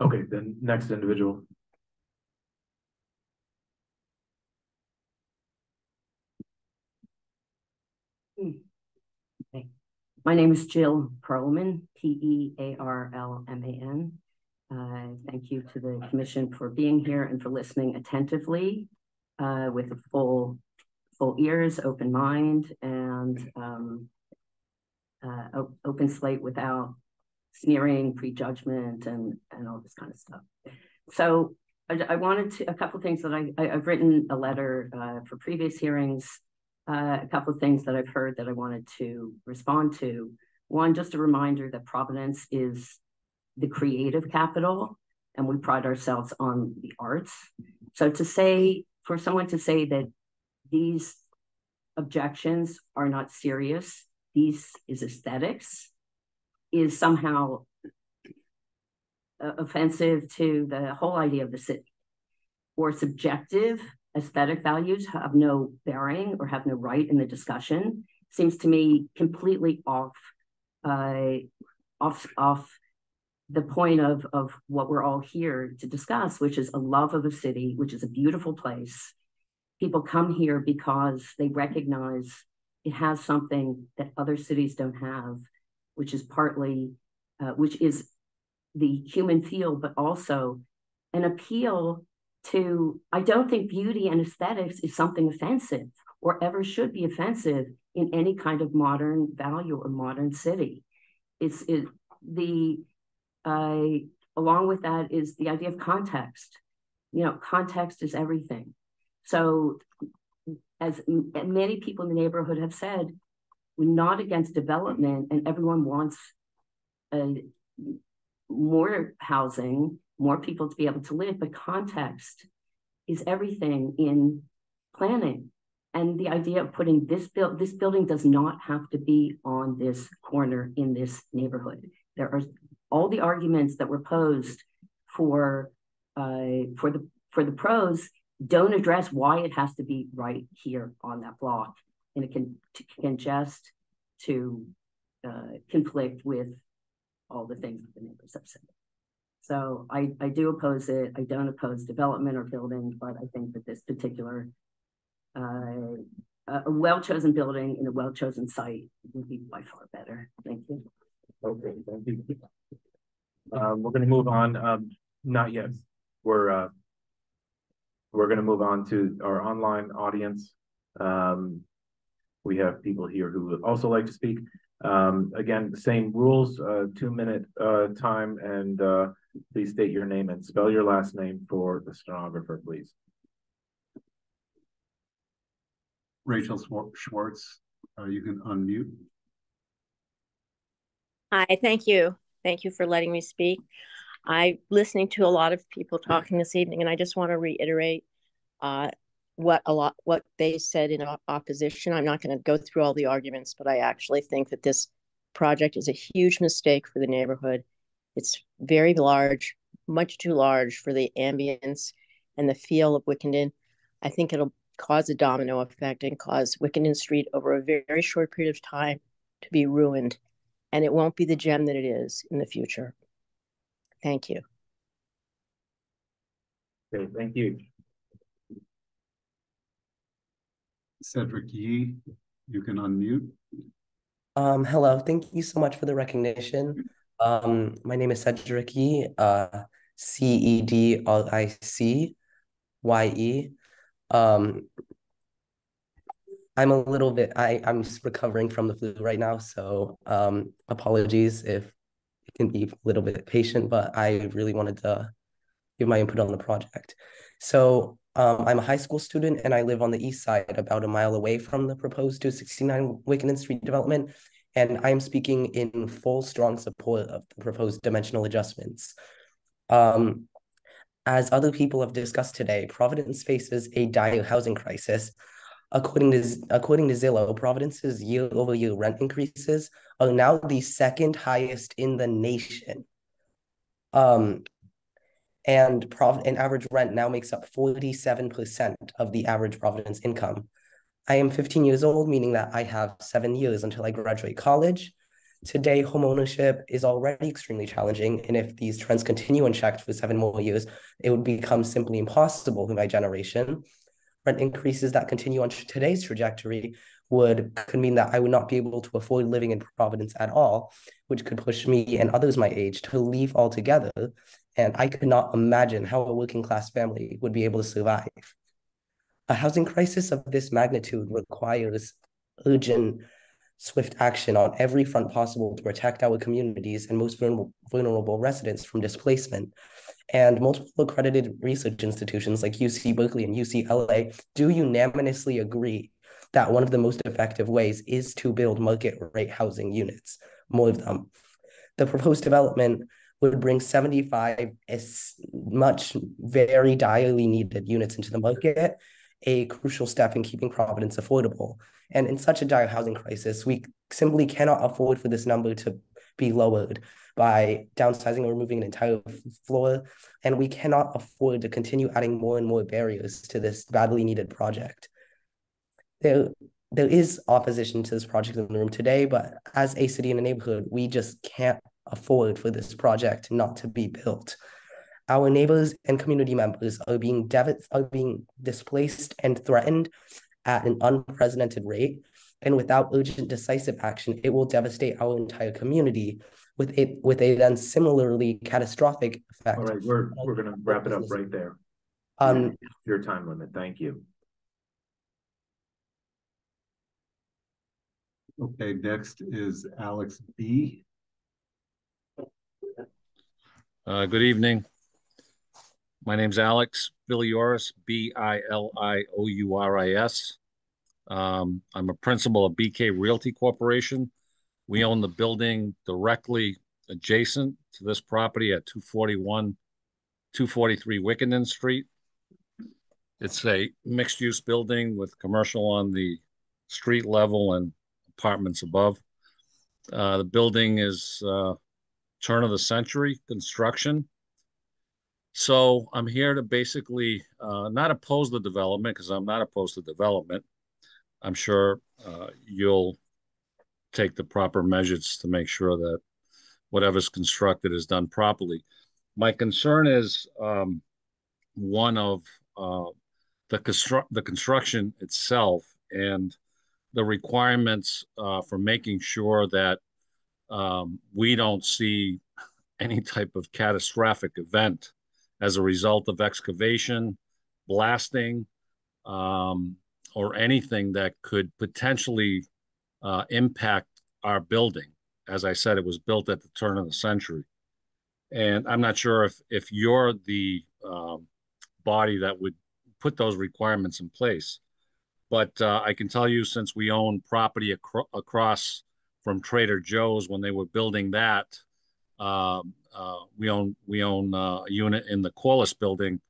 Okay, then next individual. Okay. My name is Jill Perlman, P-E-A-R-L-M-A-N. Thank you to the commission for being here and for listening attentively with a full ears, open mind, and open slate without sneering, prejudgment, and all this kind of stuff. So I wanted to, a couple of things that I've written a letter for previous hearings, a couple of things that I've heard that I wanted to respond to. One, just a reminder that Providence is the creative capital, and we pride ourselves on the arts. So for someone to say that these objections are not serious, these is aesthetics, is somehow offensive to the whole idea of the city. Or subjective aesthetic values have no bearing or have no right in the discussion. Seems to me completely off the point of what we're all here to discuss, which is a love of a city, which is a beautiful place. People come here because they recognize it has something that other cities don't have, which is partly, which is the human feel, but also an appeal to, I don't think beauty and aesthetics is something offensive or ever should be offensive in any kind of modern value or modern city. Along with that is the idea of context. You know, context is everything. So as many people in the neighborhood have said, we're not against development, and everyone wants more housing, more people to be able to live, but context is everything in planning. And the idea of putting this building does not have to be on this corner in this neighborhood. There are all the arguments that were posed for the pros don't address why it has to be right here on that block, and it can just to conflict with all the things that the neighbors have said. So I do oppose it. I don't oppose development or building, but I think that this particular a well-chosen building in a well-chosen site would be by far better. Thank you. Okay, thank you. We're going to move on. Not yet. We're going to move on to our online audience. We have people here who would also like to speak. Again, the same rules, 2-minute time, and please state your name and spell your last name for the stenographer, please. Rachel Schwartz, you can unmute. Hi, thank you. Thank you for letting me speak. I'm listening to a lot of people talking this evening, and I just want to reiterate what they said in opposition. I'm not going to go through all the arguments, but I actually think that this project is a huge mistake for the neighborhood. It's very large, much too large for the ambience and the feel of Wickenden. I think it'll cause a domino effect and cause Wickenden Street over a very short period of time to be ruined, and it won't be the gem that it is in the future. Thank you. Okay, thank you. Cedric Yee, you can unmute. Hello, thank you so much for the recognition. My name is Cedric Yee, CEDRICYE. I'm a little bit, I'm just recovering from the flu right now, so apologies if it can be a little bit patient, but I really wanted to give my input on the project. So I'm a high school student and I live on the east side, about a mile away from the proposed 269 Wickenden Street development, and I'm speaking in full, strong support of the proposed dimensional adjustments. As other people have discussed today, Providence faces a dire housing crisis. According to Zillow, Providence's year-over-year rent increases are now the second highest in the nation. And average rent now makes up 47% of the average Providence income. I am 15 years old, meaning that I have 7 years until I graduate college. Today, homeownership is already extremely challenging, and if these trends continue unchecked for 7 more years, it would become simply impossible for my generation. Rent increases that continue on today's trajectory could mean that I would not be able to afford living in Providence at all, which could push me and others my age to leave altogether. And I could not imagine how a working class family would be able to survive. A housing crisis of this magnitude requires urgent, swift action on every front possible to protect our communities and most vulnerable residents from displacement. And multiple accredited research institutions like UC Berkeley and UCLA do unanimously agree that one of the most effective ways is to build market rate housing units, more of them. The proposed development would bring 75 very direly needed units into the market, a crucial step in keeping Providence affordable. And in such a dire housing crisis, we simply cannot afford for this number to be lowered by downsizing or removing an entire floor, and we cannot afford to continue adding more and more barriers to this badly needed project. There is opposition to this project in the room today, but as a city and a neighborhood, we just can't afford for this project not to be built. Our neighbors and community members are being displaced and threatened at an unprecedented rate, and without urgent, decisive action, it will devastate our entire community with a then similarly catastrophic effect. All right, we're going to wrap it up right there. Your time limit. Thank you. Okay, next is Alex B. Good evening. My name's Alex Bilioris, Bilioris. I'm a principal of BK Realty Corporation. We own the building directly adjacent to this property at 243 Wickenden Street. It's a mixed-use building with commercial on the street level and apartments above. The building is turn of the century construction. So I'm here to basically not oppose the development, because I'm not opposed to development. I'm sure you'll take the proper measures to make sure that whatever's constructed is done properly. My concern is one of the construction itself and the requirements for making sure that we don't see any type of catastrophic event as a result of excavation, blasting, or anything that could potentially impact our building. As I said, it was built at the turn of the century. And I'm not sure if you're the body that would put those requirements in place. But I can tell you, since we own property across from Trader Joe's when they were building that, we own a unit in the Corliss building,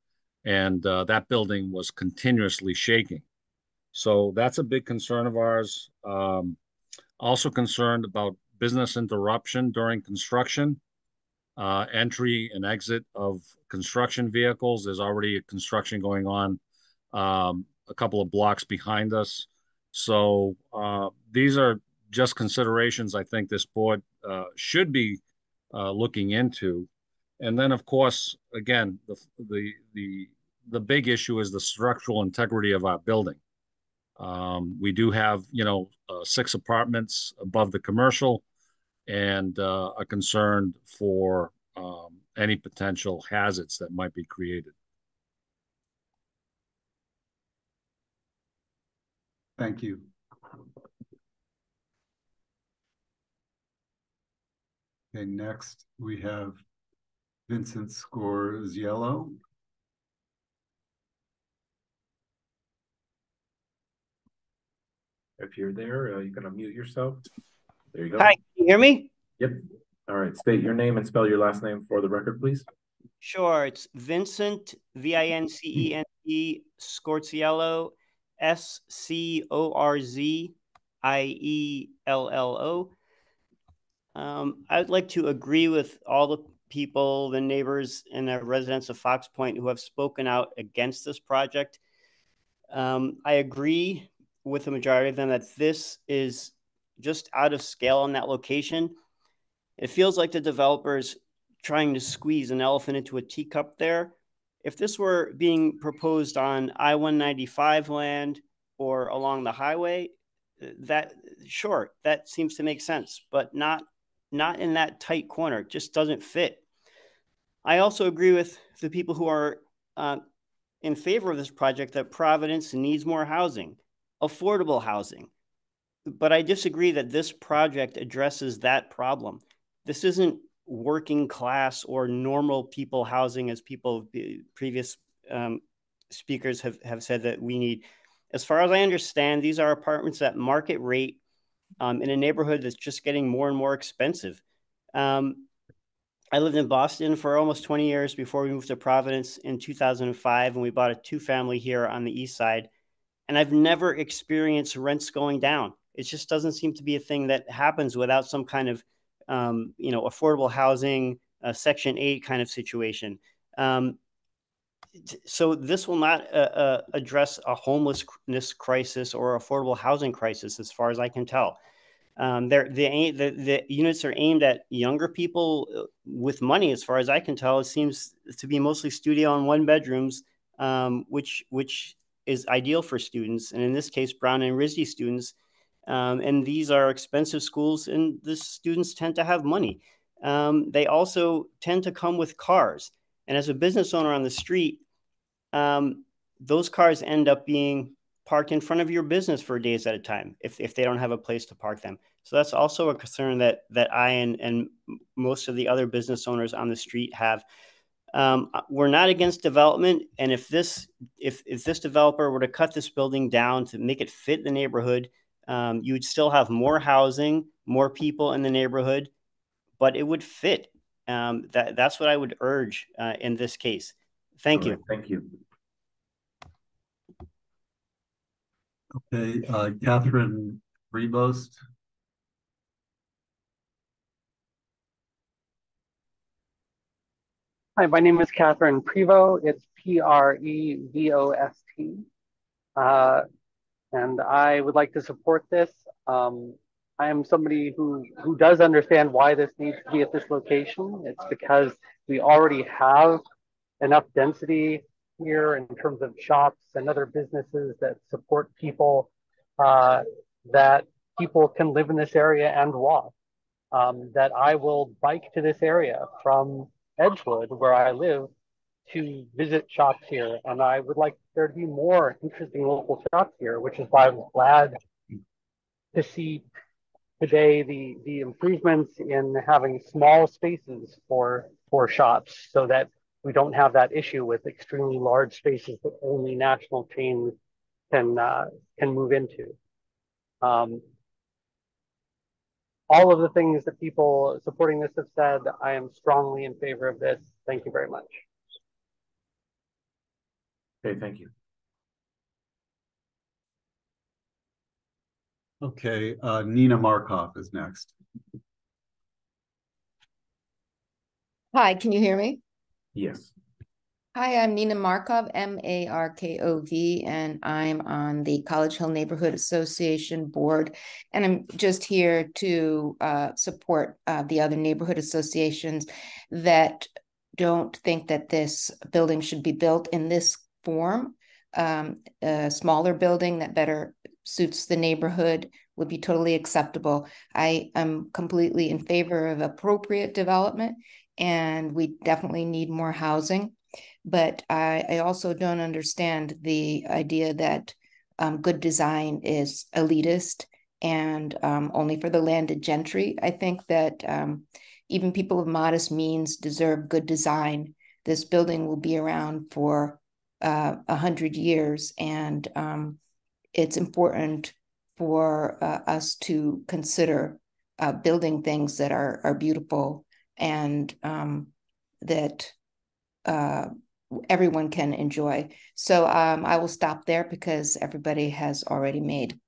and that building was continuously shaking. So that's a big concern of ours. Also concerned about business interruption during construction, entry and exit of construction vehicles. There's already a construction going on a couple of blocks behind us. So these are just considerations I think this board should be looking into. And then, of course, again, the big issue is the structural integrity of our building. We do have, 6 apartments above the commercial, and are concerned for any potential hazards that might be created. Thank you. Okay, next we have Vincent Scorziello. If you're there, you can unmute yourself. There you go. Hi, can you hear me? Yep. All right. State your name and spell your last name for the record, please. Sure. It's Vincent, Vincente, Scorziello, Scorziello. I'd like to agree with all the people, the neighbors and the residents of Fox Point who have spoken out against this project. I agree with the majority of them that this is just out of scale on that location. It feels like the developers trying to squeeze an elephant into a teacup there. If this were being proposed on I-195 land or along the highway, that seems to make sense, but not in that tight corner. It just doesn't fit. I also agree with the people who are in favor of this project that Providence needs more housing, affordable housing. But I disagree that this project addresses that problem. This isn't working class or normal people housing, as previous speakers have said that we need. As far as I understand, these are apartments at market rate in a neighborhood that's just getting more and more expensive. I lived in Boston for almost 20 years before we moved to Providence in 2005, and we bought a 2-family here on the east side. And I've never experienced rents going down. It just doesn't seem to be a thing that happens without some kind of, affordable housing, Section 8 kind of situation. So this will not address a homelessness crisis or affordable housing crisis, as far as I can tell. The units are aimed at younger people with money, as far as I can tell. It seems to be mostly studio and 1-bedrooms, which is ideal for students, and in this case, Brown and RISD students. And these are expensive schools, and the students tend to have money. They also tend to come with cars. And as a business owner on the street, those cars end up being parked in front of your business for days at a time if they don't have a place to park them. So that's also a concern that I and most of the other business owners on the street have. We're not against development, and if this developer were to cut this building down to make it fit the neighborhood, you would still have more housing, more people in the neighborhood, but it would fit. That's what I would urge in this case. Thank you. Thank you. Okay, Catherine Rebost. Hi, my name is Catherine Prevost. It's Prevost. And I would like to support this. I am somebody who does understand why this needs to be at this location. It's because we already have enough density here in terms of shops and other businesses that support people, that people can live in this area and walk. That I will bike to this area from Edgewood, where I live, to visit shops here. And I would like there to be more interesting local shops here, which is why I was glad to see today the improvements in having small spaces for shops, so that we don't have that issue with extremely large spaces that only national chains can move into. All of the things that people supporting this have said, I am strongly in favor of this. Thank you very much. Okay, thank you. Okay, Nina Markov is next. Hi, can you hear me? Yes. Hi, I'm Nina Markov, Markov, and I'm on the College Hill Neighborhood Association board. And I'm just here to support the other neighborhood associations that don't think that this building should be built in this form. A smaller building that better suits the neighborhood would be totally acceptable. I am completely in favor of appropriate development, and we definitely need more housing. But I also don't understand the idea that good design is elitist and only for the landed gentry. I think that even people of modest means deserve good design. This building will be around for 100 years, and it's important for us to consider building things that are beautiful and that everyone can enjoy. So I will stop there because everybody has already made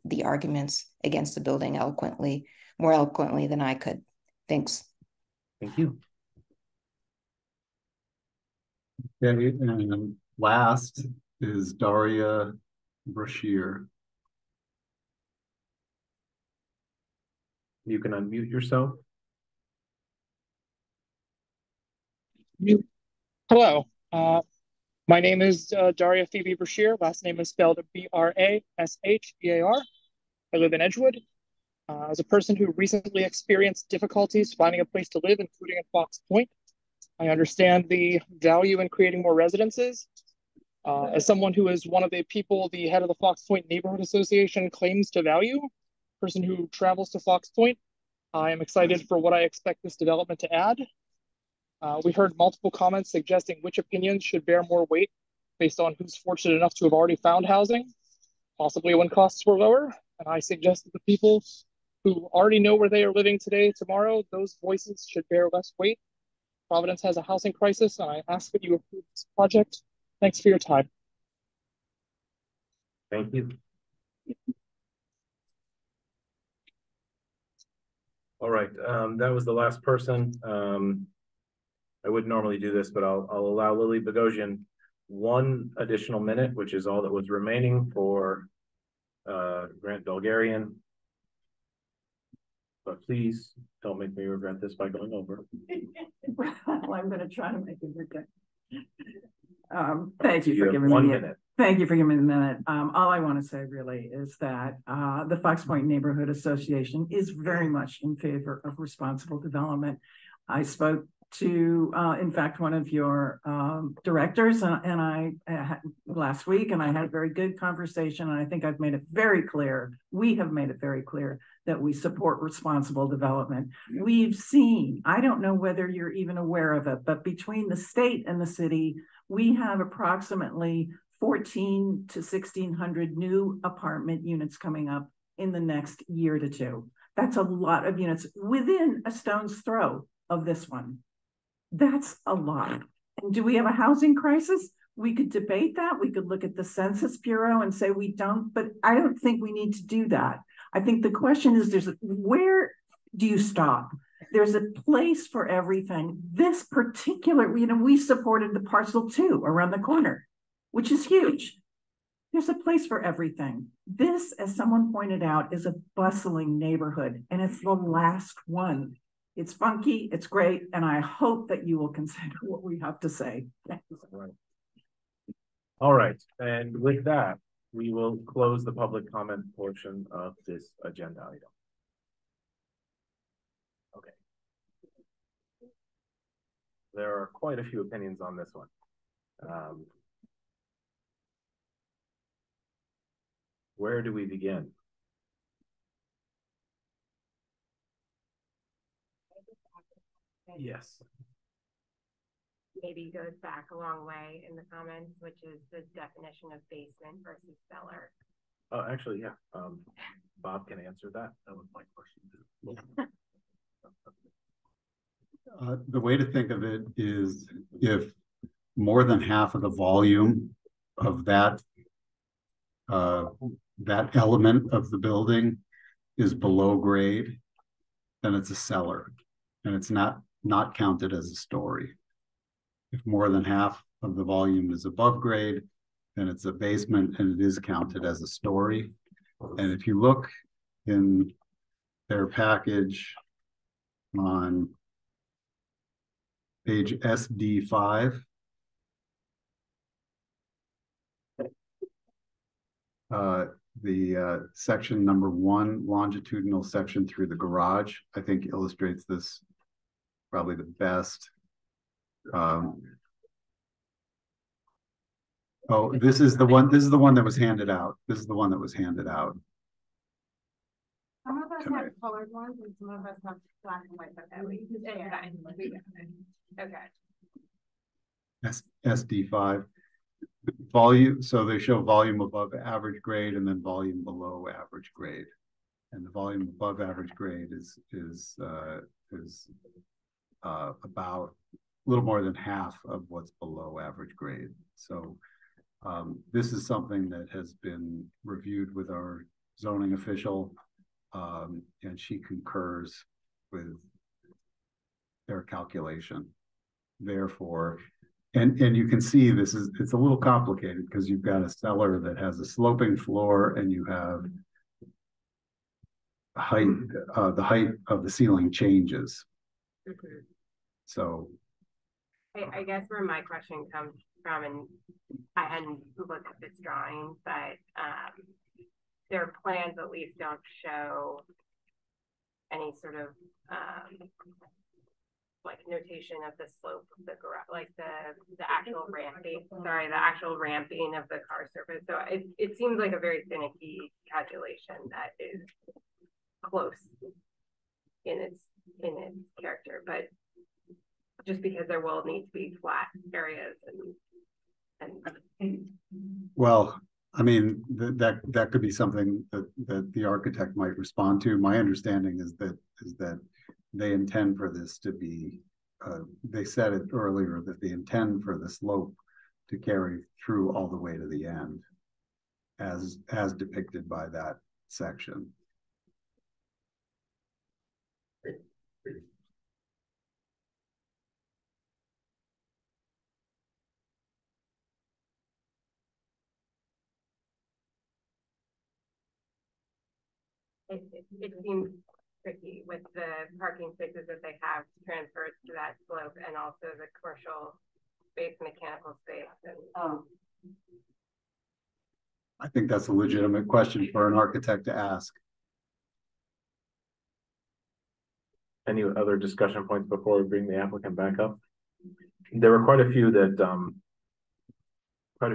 the arguments against the building more eloquently than I could. Thanks. Thank you. Okay, and last is Daria Brashear. You can unmute yourself. Hello, my name is Daria Phoebe Brashear. Last name is spelled Brashear. I live in Edgewood. As a person who recently experienced difficulties finding a place to live, including in Fox Point, I understand the value in creating more residences. As someone who is one of the people the head of the Fox Point Neighborhood Association claims to value, person who travels to Fox Point, I am excited for what I expect this development to add. We heard multiple comments suggesting which opinions should bear more weight based on who's fortunate enough to have already found housing, possibly when costs were lower. And I suggest that the people who already know where they are living today, tomorrow, those voices should bear less weight. Providence has a housing crisis, and I ask that you approve this project. Thanks for your time. Thank you. All right, that was the last person. I wouldn't normally do this, but I'll allow Lily Bogosian 1 additional minute, which is all that was remaining for Grant Bulgarian. But please don't make me regret this by going over. Well, I'm going to try to make it regret. Thank you for giving me 1 minute. Thank you for giving me the minute. All I want to say really is that the Fox Point Neighborhood Association is very much in favor of responsible development. I spoke to, in fact, one of your directors and I last week, and I had a very good conversation. And I think I've made it very clear, we have made it very clear that we support responsible development. We've seen, I don't know whether you're even aware of it, but between the state and the city, we have approximately 14 to 1,600 new apartment units coming up in the next year to two. That's a lot of units within a stone's throw of this one. That's a lot. And do we have a housing crisis? We could debate that. We could look at the Census Bureau and say we don't, but I don't think we need to do that. I think the question is, where do you stop? There's a place for everything. This particular, we supported the parcel 2 around the corner, which is huge. There's a place for everything. This, as someone pointed out, is a bustling neighborhood, and it's the last one. It's funky, it's great, and I hope that you will consider what we have to say. All right, and with that, we will close the public comment portion of this agenda item. Okay. There are quite a few opinions on this one. Where do we begin? Yes. Maybe goes back a long way in the comments, which is the definition of basement versus cellar. Oh, actually, yeah. Bob can answer that. That was my question too. The way to think of it is if more than half of the volume of that element of the building is below grade, then it's a cellar, and it's not counted as a story. If more than half of the volume is above grade, then it's a basement, and it is counted as a story. And if you look in their package on page SD5, the section number 1, longitudinal section through the garage, I think illustrates this probably the best. Oh, this is the one that was handed out. This is the one that was handed out. Some of us have colored ones and some of us have black and white, but okay. SD5 volume. So they show volume above average grade and then volume below average grade. And the volume above average grade is about a little more than half of what's below average grade. So this is something that has been reviewed with our zoning official, and she concurs with their calculation. Therefore, and you can see it's a little complicated because you've got a cellar that has a sloping floor and you have height, the height of the ceiling changes. Mm-hmm. So I guess where my question comes from, and I hadn't looked at this drawing, but their plans at least don't show any sort of like notation of the slope of the garage, like the actual ramping. Sorry, the actual ramping of the car surface. So it seems like a very finicky calculation that is close in its character, but just because there will need to be flat areas and well, I mean, that could be something that the architect might respond to. My understanding is that they intend for this to be, they said it earlier, that they intend for the slope to carry through all the way to the end, as depicted by that section. it seems tricky with the parking spaces that they have transferred to that slope, and also the commercial space, mechanical space. And, I think that's a legitimate question for an architect to ask. Any other discussion points before we bring the applicant back up? There were quite a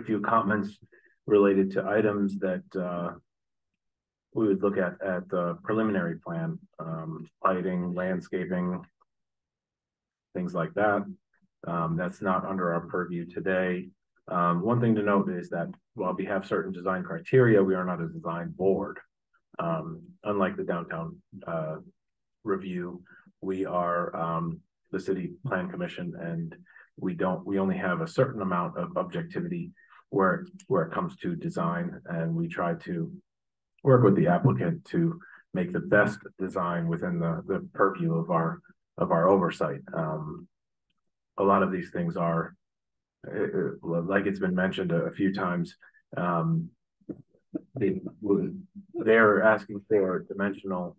few comments related to items that we would look at the preliminary plan, lighting, landscaping, things like that. That's not under our purview today. One thing to note is that while we have certain design criteria, we are not a design board. Unlike the downtown review, we are the city plan commission, and we only have a certain amount of objectivity where it comes to design, and we try to work with the applicant to make the best design within the purview of our oversight. A lot of these things are, like it's been mentioned a few times, they're asking for dimensional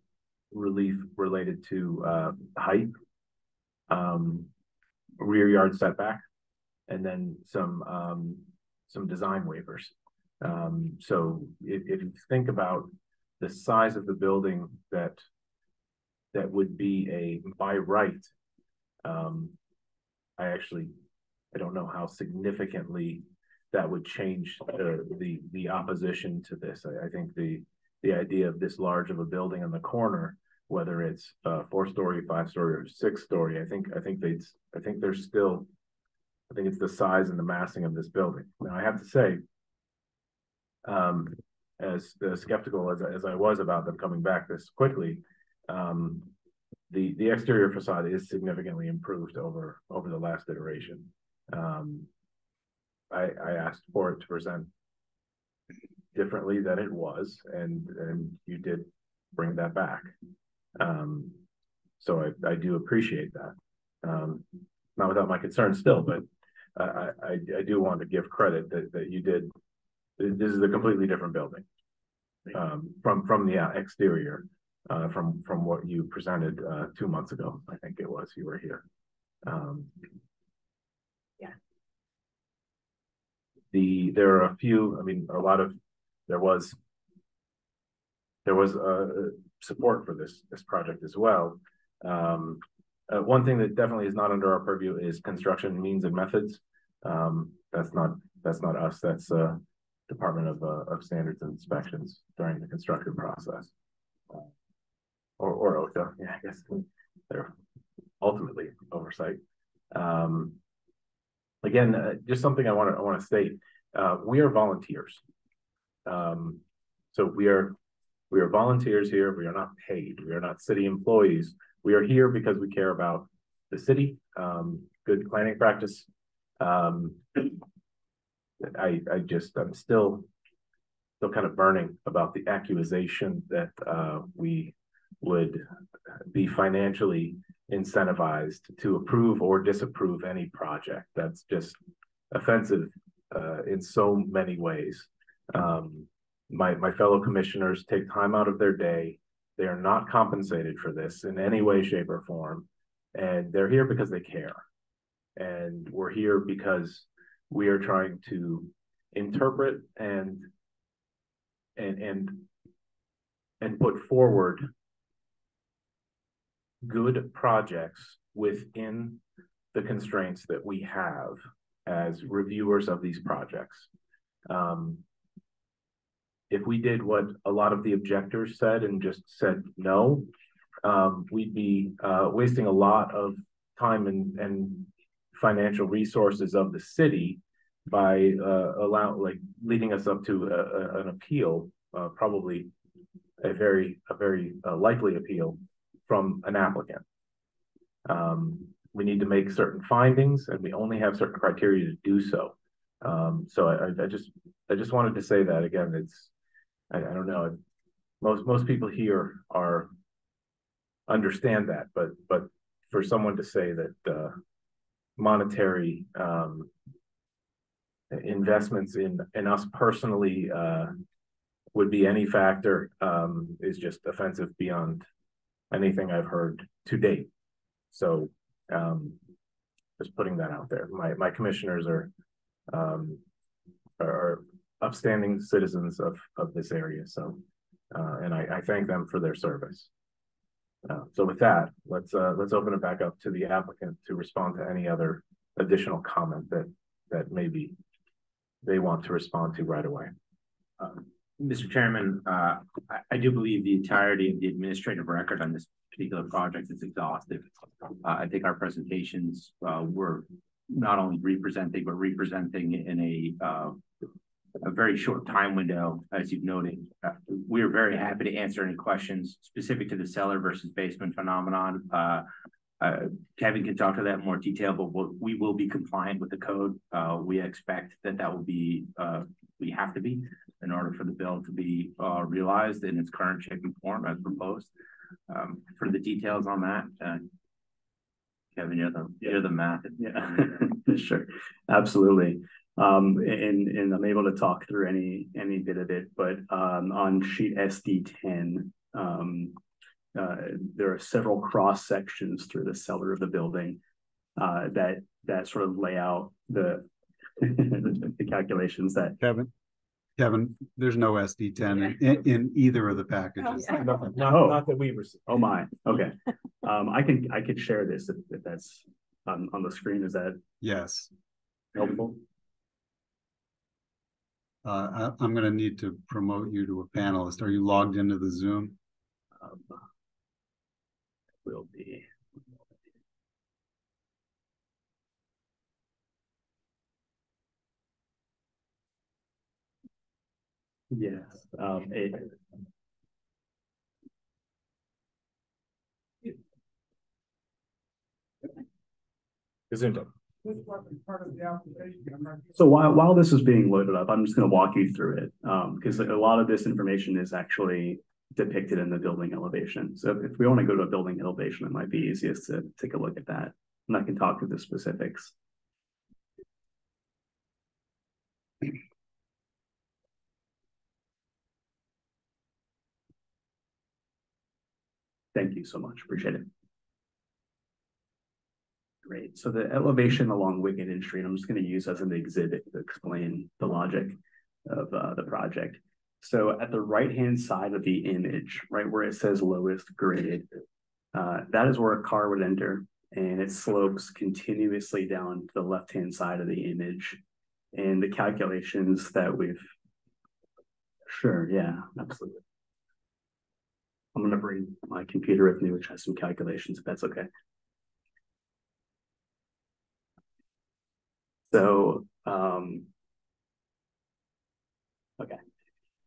relief related to height, rear yard setback, and then some design waivers. So if you think about the size of the building that would be a by right, I don't know how significantly that would change the opposition to this. I think the idea of this large of a building in the corner, whether it's 4-story, 5-story, or 6-story, I think it's the size and the massing of this building. Now, I have to say, as skeptical as I was about them coming back this quickly, the exterior facade is significantly improved over the last iteration. I asked for it to present differently than it was, and you did bring that back. So I do appreciate that. Not without my concern still, but I do want to give credit that you did. This is a completely different building from the exterior, from what you presented 2 months ago. I think it was, you were here. There are a few, there was support for this project as well. One thing that definitely is not under our purview is construction means and methods. That's not us. That's Department of Standards and Inspections during the construction process, or OSHA. Yeah, I guess they're ultimately oversight. Again, just something I want to state. We are volunteers. So we are volunteers here. We are not paid. We are not city employees. We are here because we care about the city, good planning practice. I'm still kind of burning about the accusation that we would be financially incentivized to approve or disapprove any project. That's just offensive in so many ways. My fellow commissioners take time out of their day. They are not compensated for this in any way, shape, or form. And they're here because they care. And we're here because we are trying to interpret and put forward good projects within the constraints that we have as reviewers of these projects. If we did what a lot of the objectors said and just said no, we'd be wasting a lot of time and financial resources of the city by leading us up to an appeal, probably a very likely appeal from an applicant. We need to make certain findings, and we only have certain criteria to do so. So I just wanted to say that again. I don't know. Most people here understand that, but for someone to say that monetary investments in us personally would be any factor is just offensive beyond anything I've heard to date. So just putting that out there. My commissioners are upstanding citizens of this area. So and I thank them for their service. So with that, let's open it back up to the applicant to respond to any other additional comment that maybe they want to respond to right away. Mr. Chairman, I do believe the entirety of the administrative record on this particular project is exhaustive. I think our presentations were not only representing, but representing in a very short time window, as you've noted. We're very happy to answer any questions specific to the cellar versus basement phenomenon. Kevin can talk to that in more detail, but we will be compliant with the code. We expect that will be, we have to be, in order for the bill to be realized in its current shape and form as proposed. For the details on that, Kevin, you're the math. Yeah, sure, absolutely. And I'm able to talk through any bit of it, but on sheet SD10, there are several cross sections through the cellar of the building that sort of lay out the the calculations that Kevin, there's no SD10 in either of the packages. Oh, yeah. Not that we received. Oh my, okay. I could share this if that's on the screen. Is that yes helpful? I'm going to need to promote you to a panelist. Are you logged into the Zoom? Will be. Yes. So while this is being loaded up, I'm just going to walk you through it because a lot of this information is actually depicted in the building elevation. So if we want to go to a building elevation, it might be easiest to take a look at that, and I can talk to the specifics. Thank you so much. Appreciate it. Great. So the elevation along Wickenden Street, I'm just going to use as an exhibit to explain the logic of the project. So at the right-hand side of the image, right where it says lowest grade, that is where a car would enter, and it slopes continuously down to the left-hand side of the image. And the calculations that we've, sure, yeah, absolutely. I'm going to bring my computer with me, which has some calculations, if that's okay. So, okay.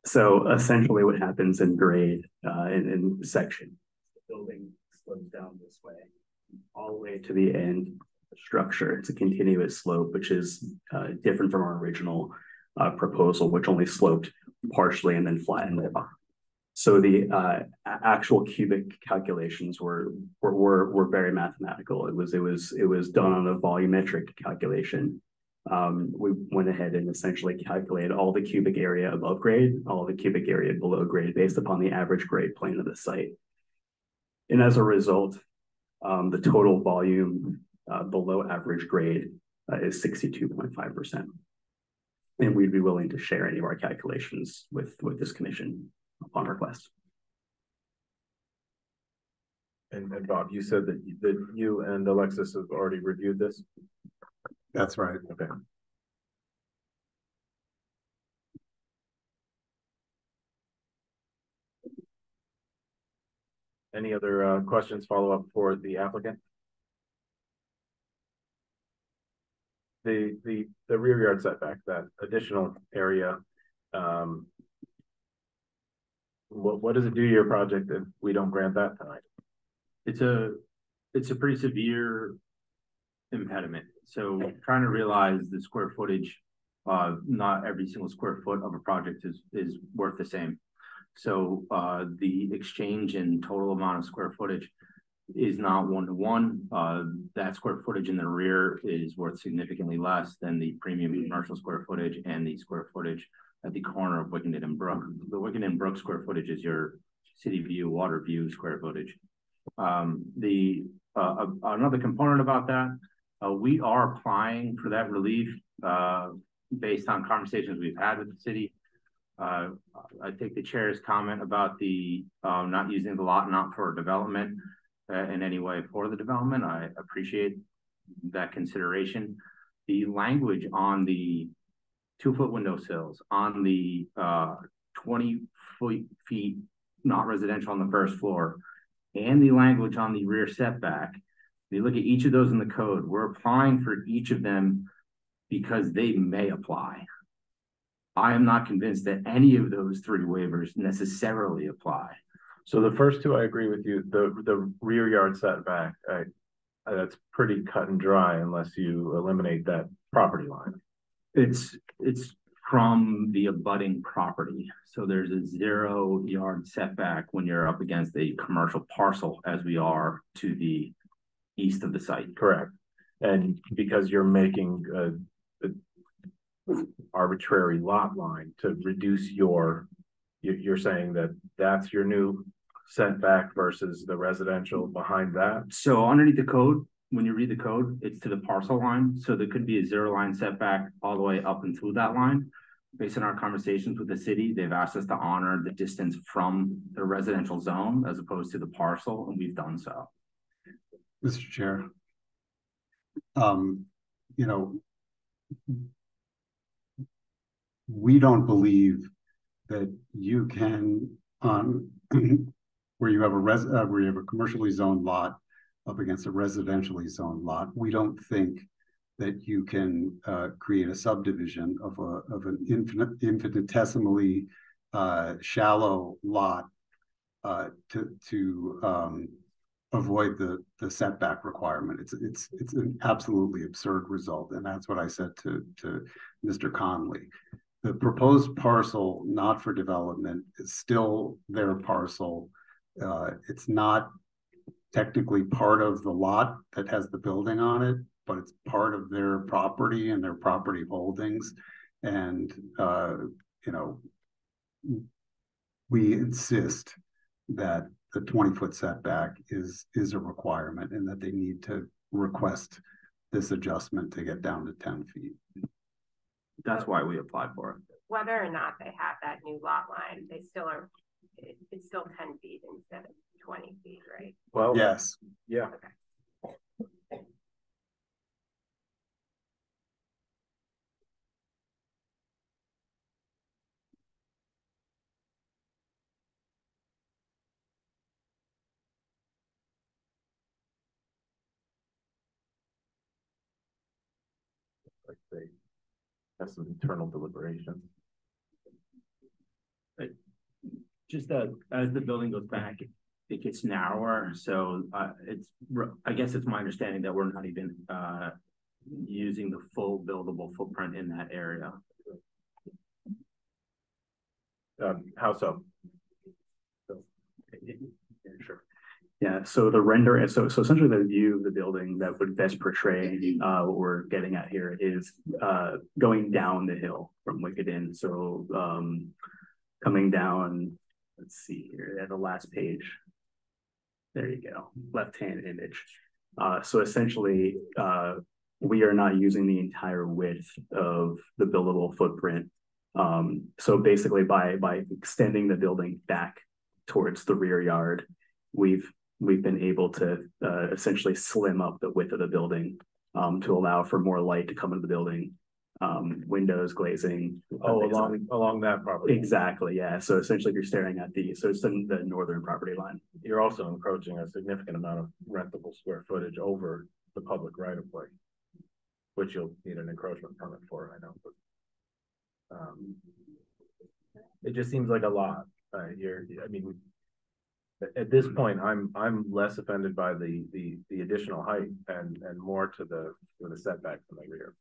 So essentially what happens in grade, in section, the building slopes down this way, all the way to the end of the structure. It's a continuous slope, which is different from our original proposal, which only sloped partially and then flattened it. So the actual cubic calculations were very mathematical. It was done on a volumetric calculation. We went ahead and essentially calculated all the cubic area above grade, all the cubic area below grade based upon the average grade plane of the site. And as a result, the total volume below average grade is 62.5%. And we'd be willing to share any of our calculations with this commission upon request. And Bob, you said that you and Alexis have already reviewed this? That's right. Okay. Any other questions, follow up for the applicant? The rear yard setback, that additional area, what does it do to your project if we don't grant that tonight? It's a pretty severe impediment. So trying to realize the square footage, not every single square foot of a project is worth the same. So the exchange in total amount of square footage is not one-to-one. That square footage in the rear is worth significantly less than the premium commercial square footage and the square footage at the corner of Wickenden and Brook. The Wickenden and Brook square footage is your city view, water view square footage. Another component about that, we are applying for that relief based on conversations we've had with the city. I take the chair's comment about the not using the lot not for development in any way for the development. I appreciate that consideration. The language on the 2-foot window sills, on the 20 feet not residential on the first floor, and the language on the rear setback, you look at each of those in the code, we're applying for each of them because they may apply. I am not convinced that any of those 3 waivers necessarily apply. So the first 2, I agree with you. The rear yard setback, that's pretty cut and dry unless you eliminate that property line. It's from the abutting property. So there's a 0 yard setback when you're up against a commercial parcel, as we are to the east of the site. Correct. And because you're making a arbitrary lot line to reduce you're saying that that's your new setback versus the residential behind that. So underneath the code, when you read the code, it's to the parcel line. So there could be a 0 line setback all the way up and through that line. Based on our conversations with the city, they've asked us to honor the distance from the residential zone as opposed to the parcel, and we've done so. Mr. Chair, you know, we don't believe that you can where you have a commercially zoned lot up against a residentially zoned lot. We don't think that you can create a subdivision of an infinitesimally shallow lot to avoid the setback requirement. It's an absolutely absurd result, and that's what I said to Mr. Conley. The proposed parcel, not for development, is still their parcel. It's not technically part of the lot that has the building on it, but it's part of their property and their property holdings. And, you know, we insist that the 20-foot setback is a requirement and that they need to request this adjustment to get down to 10 feet. That's why we applied for it. Whether or not they have that new lot line, they still are, it's still 10 feet instead of 20 feet, right? Well, yes. Yeah. Okay. Like they have some internal deliberation. Just as the building goes back, it gets narrower. So I guess it's my understanding that we're not even using the full buildable footprint in that area. How so? Yeah, sure. Yeah, so the render, so essentially the view of the building that would best portray what we're getting at here is going down the hill from Wickenden. So coming down, let's see here at the last page. There you go, left-hand image. So essentially, we are not using the entire width of the buildable footprint. So basically by extending the building back towards the rear yard, we've been able to essentially slim up the width of the building to allow for more light to come into the building, windows, glazing. Oh, along that property. Exactly, yeah. So essentially you're staring at so it's in the northern property line. You're also encroaching a significant amount of rentable square footage over the public right of way, which you'll need an encroachment permit for, I know. But it just seems like a lot. I mean, at this point, I'm less offended by the additional height and more to the setback from the rear.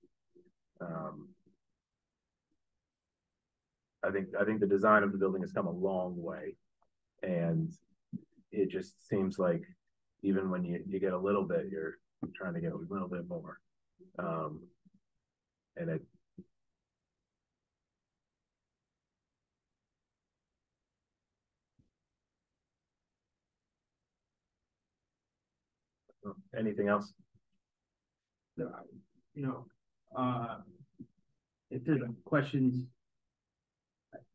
I think the design of the building has come a long way, and it just seems like even when you get a little bit, you're trying to get a little bit more, and it. Anything else? You know, if there's questions,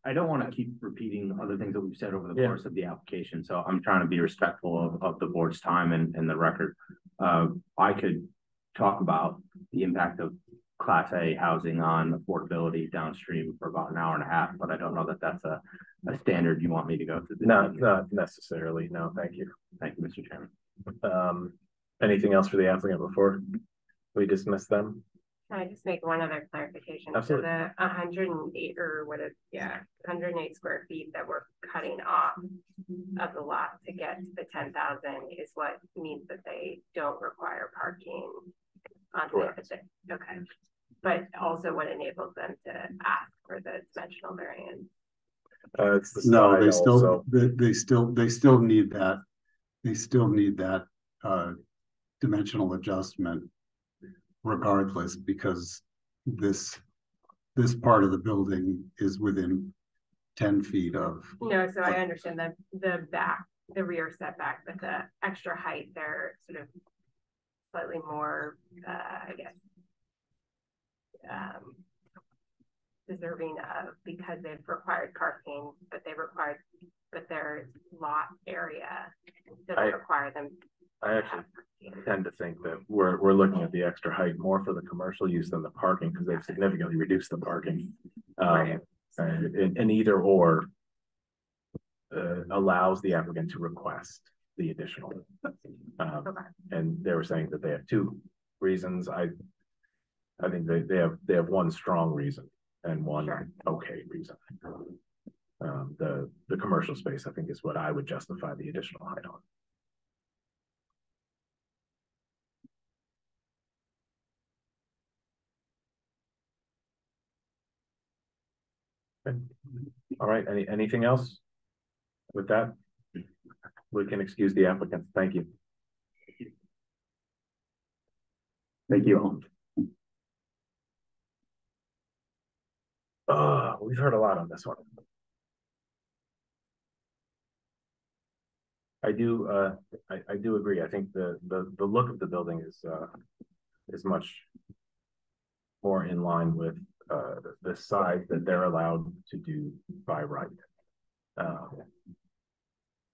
I don't want to keep repeating other things that we've said over the course of the application, so I'm trying to be respectful of the board's time and the record. I could talk about the impact of Class A housing on affordability downstream for about an hour and a half, but I don't know that that's a standard you want me to go through. Not necessarily. No, thank you. Thank you, Mr. Chairman. Anything else for the applicant before we dismiss them? Can I just make one other clarification? Absolutely. So the 108 or what is, 108 square feet that we're cutting off of the lot to get to the 10,000 is what means that they don't require parking on campus. Okay. But also what enables them to ask for the dimensional variance. It's the no, they still need that. They still need that dimensional adjustment regardless, because this part of the building is within 10 feet of. No, so I understand that the rear setback, but the extra height, they're sort of slightly more, I guess, deserving of, because they've required parking, but their lot area doesn't require them. I actually tend to think that we're looking at the extra height more for the commercial use than the parking, because they've significantly reduced the parking. And either or allows the applicant to request the additional. And they were saying that they have two reasons. I think they have one strong reason and one okay reason. The commercial space, I think, is what I would justify the additional height on. All right, anything else? With that, we can excuse the applicant. Thank you. Thank you all. We've heard a lot on this one. I do agree. I think the look of the building is much more in line with the size that they're allowed to do by right,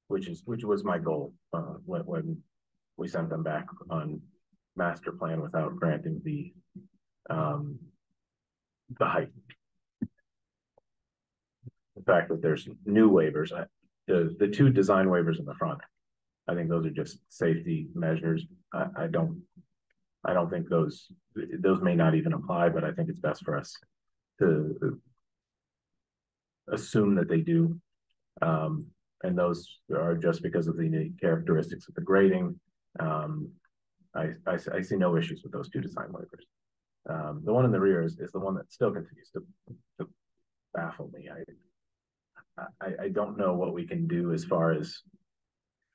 which was my goal when we sent them back on master plan without granting the height. The fact that there's new waivers, the two design waivers in the front, I think those are just safety measures. I don't think those may not even apply, but I think it's best for us to assume that they do. And those are just because of the unique characteristics of the grading. I see no issues with those two design waivers. The one in the rear is the one that still continues to baffle me. I don't know what we can do as far as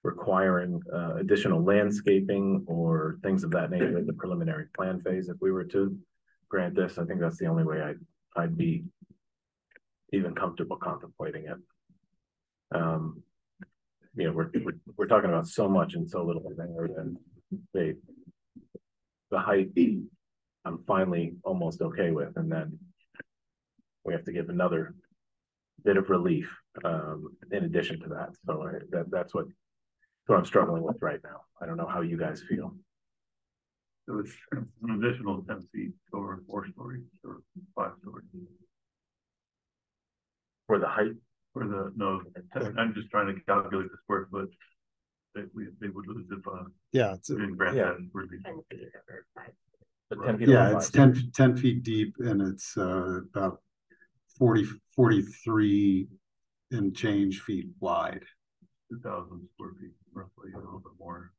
requiring additional landscaping or things of that nature in the preliminary plan phase. If we were to grant this, I think that's the only way I'd be even comfortable contemplating it. You know, we're talking about so much and so little thing, and the height I'm finally almost okay with, and then we have to give another bit of relief in addition to that. So that's what I'm struggling with right now. I don't know how you guys feel. So it's an additional 10 feet over 4 stories or 5 stories. For the height? For the, no, I'm just trying to calculate the square foot that they would lose if yeah, we didn't grant that. Yeah, it's 10 feet deep, and it's about 43 and change feet wide. 2,000 square feet, roughly, a little bit more.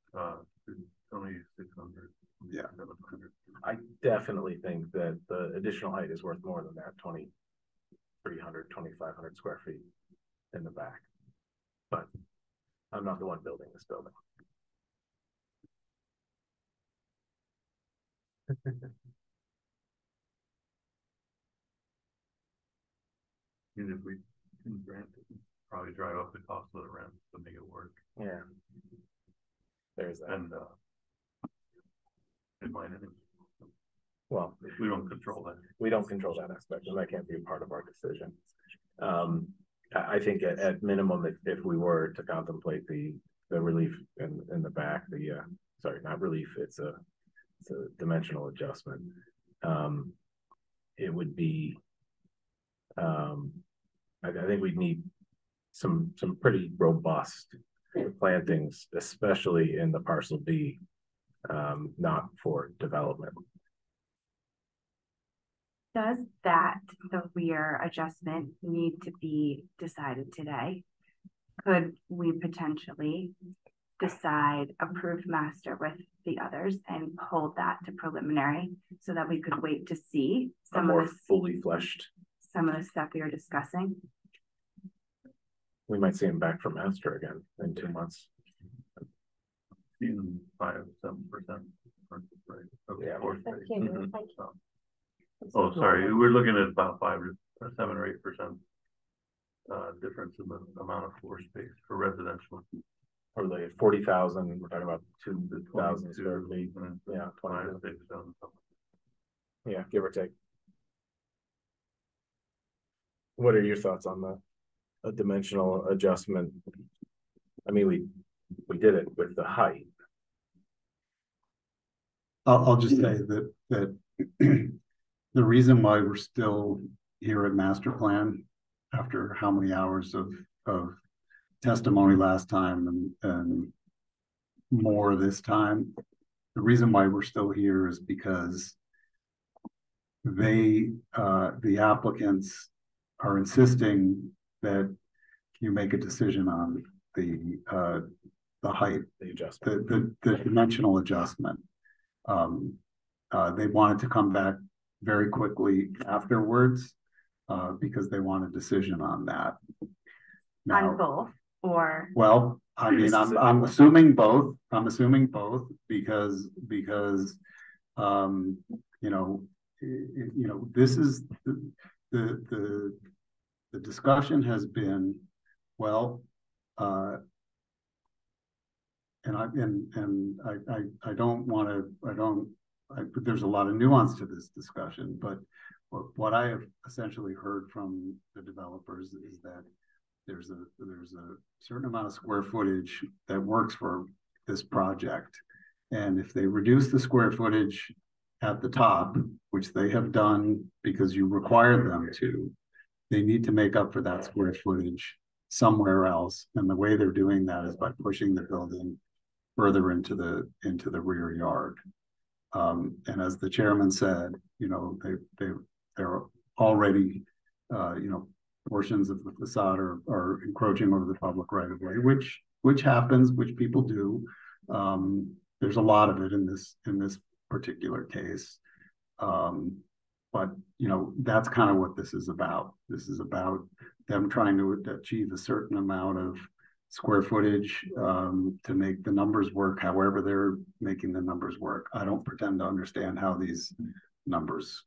It's only 600. Yeah, 700. I definitely think that the additional height is worth more than that 2,300, 2,500 square feet in the back. But I'm not the one building this building. Even if we can grant it, probably drive up the cost of the rent to make it work. Yeah. There's that. And in my name. Well, we don't control that. We don't control that aspect, and that can't be a part of our decision. I think at minimum, if we were to contemplate the relief in the back, sorry, not relief, it's a dimensional adjustment. It would be, I think we'd need some pretty robust plantings, especially in the parcel B, not for development. Does the rear adjustment need to be decided today? Could we potentially decide approved master with the others and hold that to preliminary so that we could wait to see some more of the fully fleshed, some of the stuff we were discussing? We might see him back for master again in 2 months. 5-7%. Yeah. Oh, sorry. We're looking at about 7 or 8% difference in the amount of floor space for residential. Or like 40,000. We're talking about 2,000 square feet. Yeah, 20. Yeah, give or take. What are your thoughts on a dimensional adjustment? I mean, we did it with the height. I'll just say that the reason why we're still here at master plan after how many hours of testimony last time and more this time, the reason why we're still here is because the applicants are insisting that you make a decision on the height, the adjustment, the dimensional adjustment. They wanted to come back very quickly afterwards because they want a decision on that. Now, on both, or well, I mean, I'm assuming both. I'm assuming both because this is the discussion has been, well, and I don't want to, there's a lot of nuance to this discussion, but what I have essentially heard from the developers is that there's a certain amount of square footage that works for this project. And if they reduce the square footage at the top, which they have done because you required them to, they need to make up for that square footage somewhere else. And the way they're doing that is by pushing the building further into the rear yard. And as the chairman said, they're already, portions of the facade are encroaching over the public right of way, which happens, which people do. There's a lot of it in this particular case. But that's kind of what this is about. This is about them trying to achieve a certain amount of square footage to make the numbers work, however they're making the numbers work. I don't pretend to understand how these numbers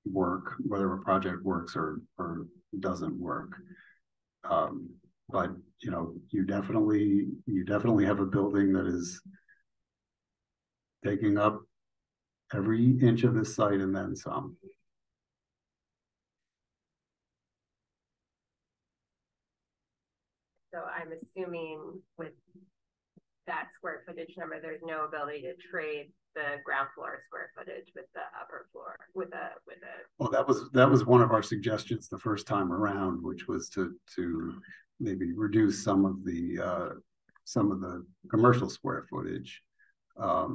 work, whether a project works or doesn't work. But you definitely have a building that is taking up every inch of this site and then some. So I'm assuming with that square footage number, there's no ability to trade the ground floor square footage with the upper floor with a. Well, that was one of our suggestions the first time around, which was to maybe reduce some of the commercial square footage. I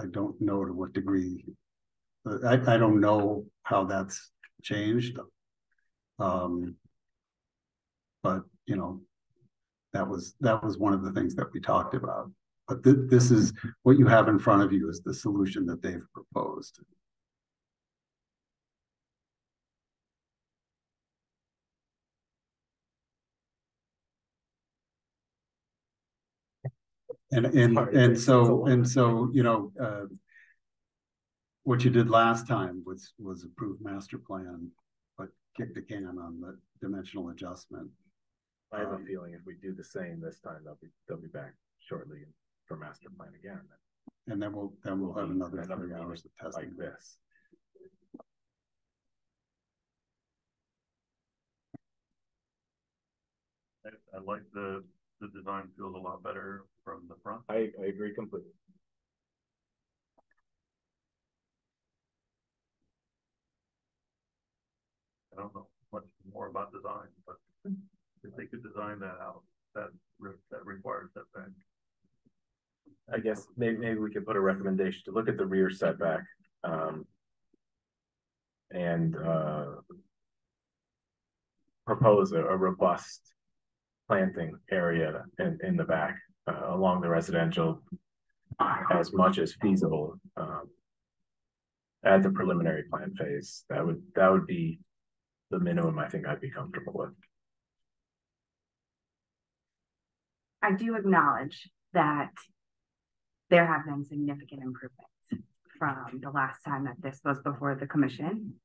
don't know to what degree. I don't know how that's changed. But that was one of the things that we talked about. But this is what you have in front of you is the solution that they've proposed. And so what you did last time was approve master plan, but kick the can on the dimensional adjustment. I have a feeling if we do the same this time, they'll be back shortly for master plan again. And then we'll have another 3 hours of testing like this. I like the design feels a lot better from the front. I agree completely. I don't know much more about design, but if they could design that out, that requires setback. I guess maybe we could put a recommendation to look at the rear setback, and propose a robust planting area in the back along the residential as much as feasible at the preliminary plan phase. That would be the minimum I think I'd be comfortable with. I do acknowledge that there have been significant improvements from the last time that this was before the commission.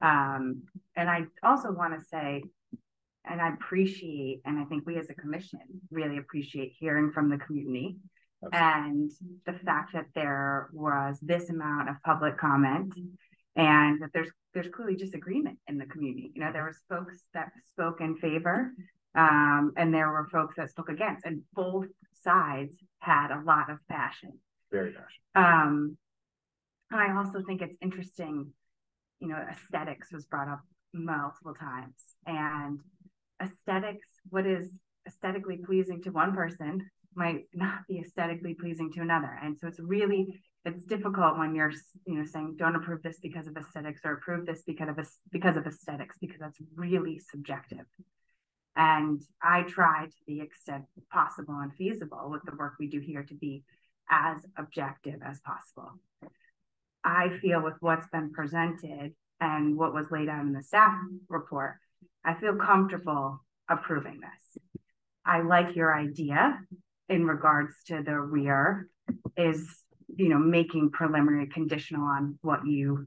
And I also want to say, and I appreciate, and I think we as a commission really appreciate hearing from the community. And the fact that there was this amount of public comment and that there's clearly disagreement in the community. You know, there was folks that spoke in favor, and there were folks that spoke against, and both sides had a lot of passion. Very passionate. And I also think it's interesting, you know, aesthetics was brought up multiple times, and aesthetics, what is aesthetically pleasing to one person might not be aesthetically pleasing to another. And so it's difficult when you're, you know, saying don't approve this because of aesthetics or approve this because of aesthetics, because that's really subjective. And I try to the extent possible and feasible with the work we do here to be as objective as possible. I feel with what's been presented and what was laid out in the staff report, I feel comfortable approving this. I like your idea in regards to the rear is, you know, making preliminary conditional on what you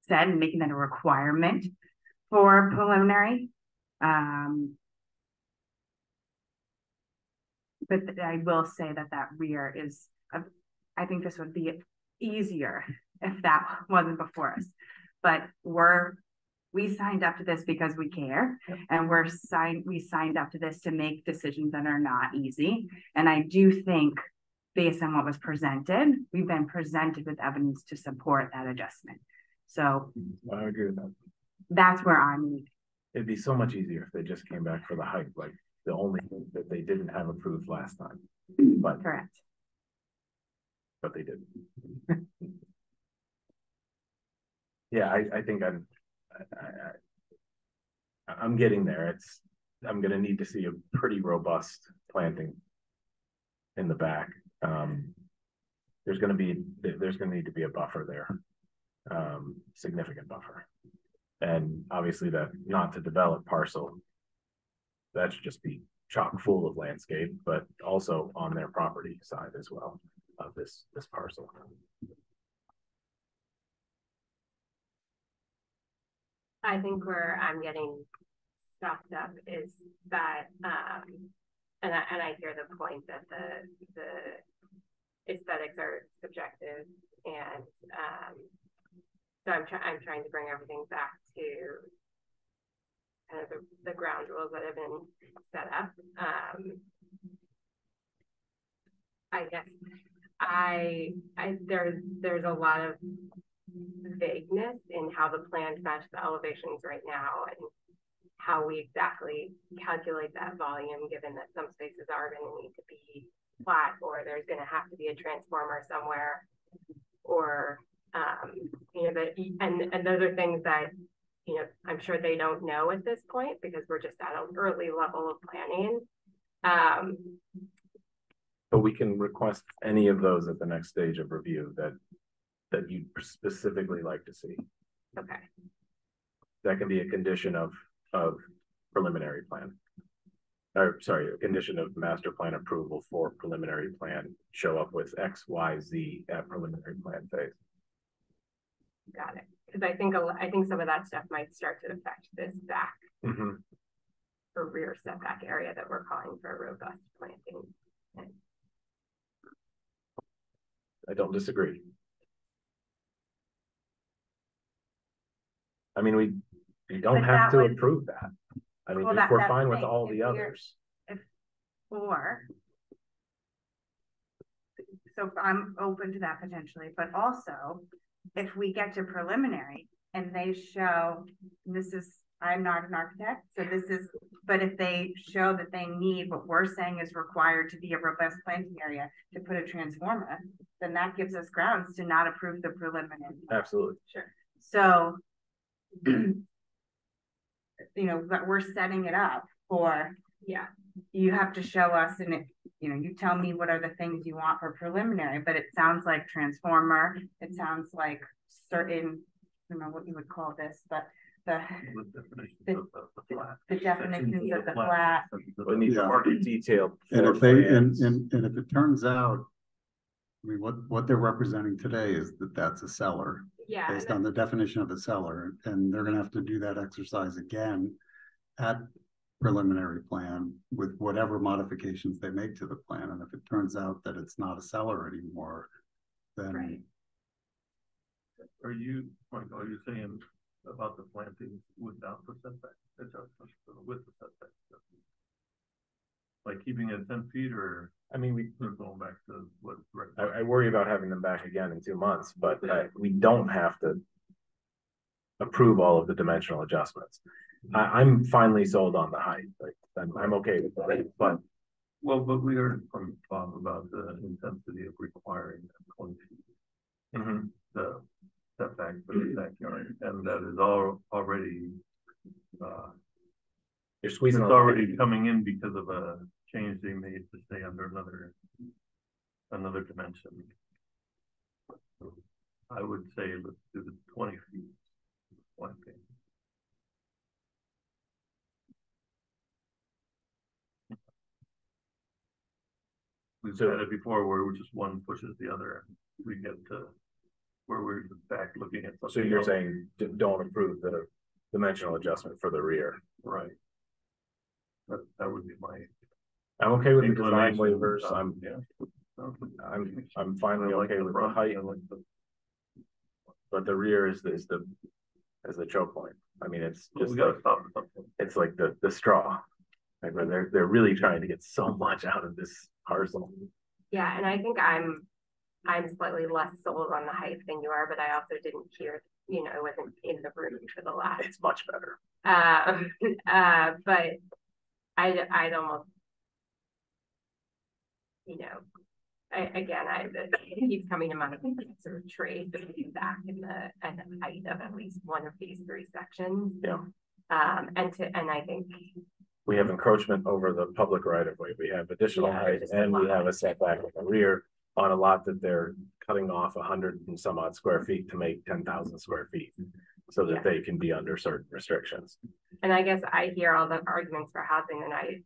said and making that a requirement for preliminary. But I will say that rear is, I think this would be easier if that wasn't before us. But we signed up to this because we care, and we signed up to this to make decisions that are not easy. And I do think, based on what was presented, we've been presented with evidence to support that adjustment. So I agree with that. That's where I'm. It'd be so much easier if they just came back for the height, like the only thing that they didn't have approved last time. But correct. But they didn't. Yeah, I think I'm getting there. I'm going to need to see a pretty robust planting in the back. There's going to need to be a buffer there, significant buffer, and obviously that not to develop parcel, that should just be chock full of landscape, but also on their property side as well of this parcel. I think where I'm getting stopped up is that, and I hear the point that the aesthetics are subjective, and so I'm trying to bring everything back to kind of the ground rules that have been set up. I guess there's a lot of vagueness in how the plans match the elevations right now, and how we exactly calculate that volume, given that some spaces are going to need to be flat, or there's going to have to be a transformer somewhere, or you know, and those are things that, you know, I'm sure they don't know at this point because we're just at an early level of planning. But we can request any of those at the next stage of review that you specifically like to see. Okay. That can be a condition of preliminary plan. Or sorry, a condition of master plan approval for preliminary plan. Show up with X, Y, Z at preliminary plan phase. Got it. Because I think some of that stuff might start to affect this back or rear setback area that we're calling for robust planting. I don't disagree. I mean, we don't have to approve that. I mean, if we're fine with all the others. Or, so I'm open to that potentially, but also if we get to preliminary and they show, this is, I'm not an architect, so this is, but if they show that they need what we're saying is required to be a robust planting area to put a transformer, then that gives us grounds to not approve the preliminary. Absolutely. Sure. So, you know, but we're setting it up for, yeah, you have to show us, and it, you know, you tell me what are the things you want for preliminary, but it sounds like transformer, it sounds like certain, I don't know what you would call this, but the definitions of the flat. We need more detailed. And if they, and if it turns out, I mean, what they're representing today is that that's a cellar. Yeah. Based on the definition of a cellar, and they're gonna have to do that exercise again at preliminary plan with whatever modifications they make to the plan. And if it turns out that it's not a cellar anymore, then. Right. Are you, Michael, are you saying about the plantings without the setback? It's with the setback. Like keeping it 10 feet, or I mean, we're going back to what? I worry about having them back again in 2 months, but we don't have to approve all of the dimensional adjustments. I'm finally sold on the height. Like I'm okay with that, but but we heard from Bob about the intensity of requiring 20 feet. Mm-hmm. The setback for the backyard, and that is already you're squeezing. It's already coming in because of a change they made to stay under another dimension. So I would say let's do the 20 feet. One thing. We've had it before where we just one pushes the other. We get to where we're back looking at. So you're saying don't approve the dimensional adjustment for the rear, right? That would be my. I'm okay with the design waivers. I'm finally like okay with the height. But the rear is the choke point. I mean, it's just like, it's like the straw. Like when they're really trying to get so much out of this parcel. Yeah, and I think I'm slightly less sold on the height than you are, but I also didn't hear, you know, I wasn't in the room for the last. It's much better. But I'd almost, you know, it keeps coming to mind of sort of trade between back and the height of at least one of these 3 sections. Yeah. And I think we have encroachment over the public right of way. We have additional height, and we have a setback in the rear on a lot that they're cutting off 100 and some odd square feet to make 10,000 square feet, so that they can be under certain restrictions. And I guess I hear all the arguments for housing, and I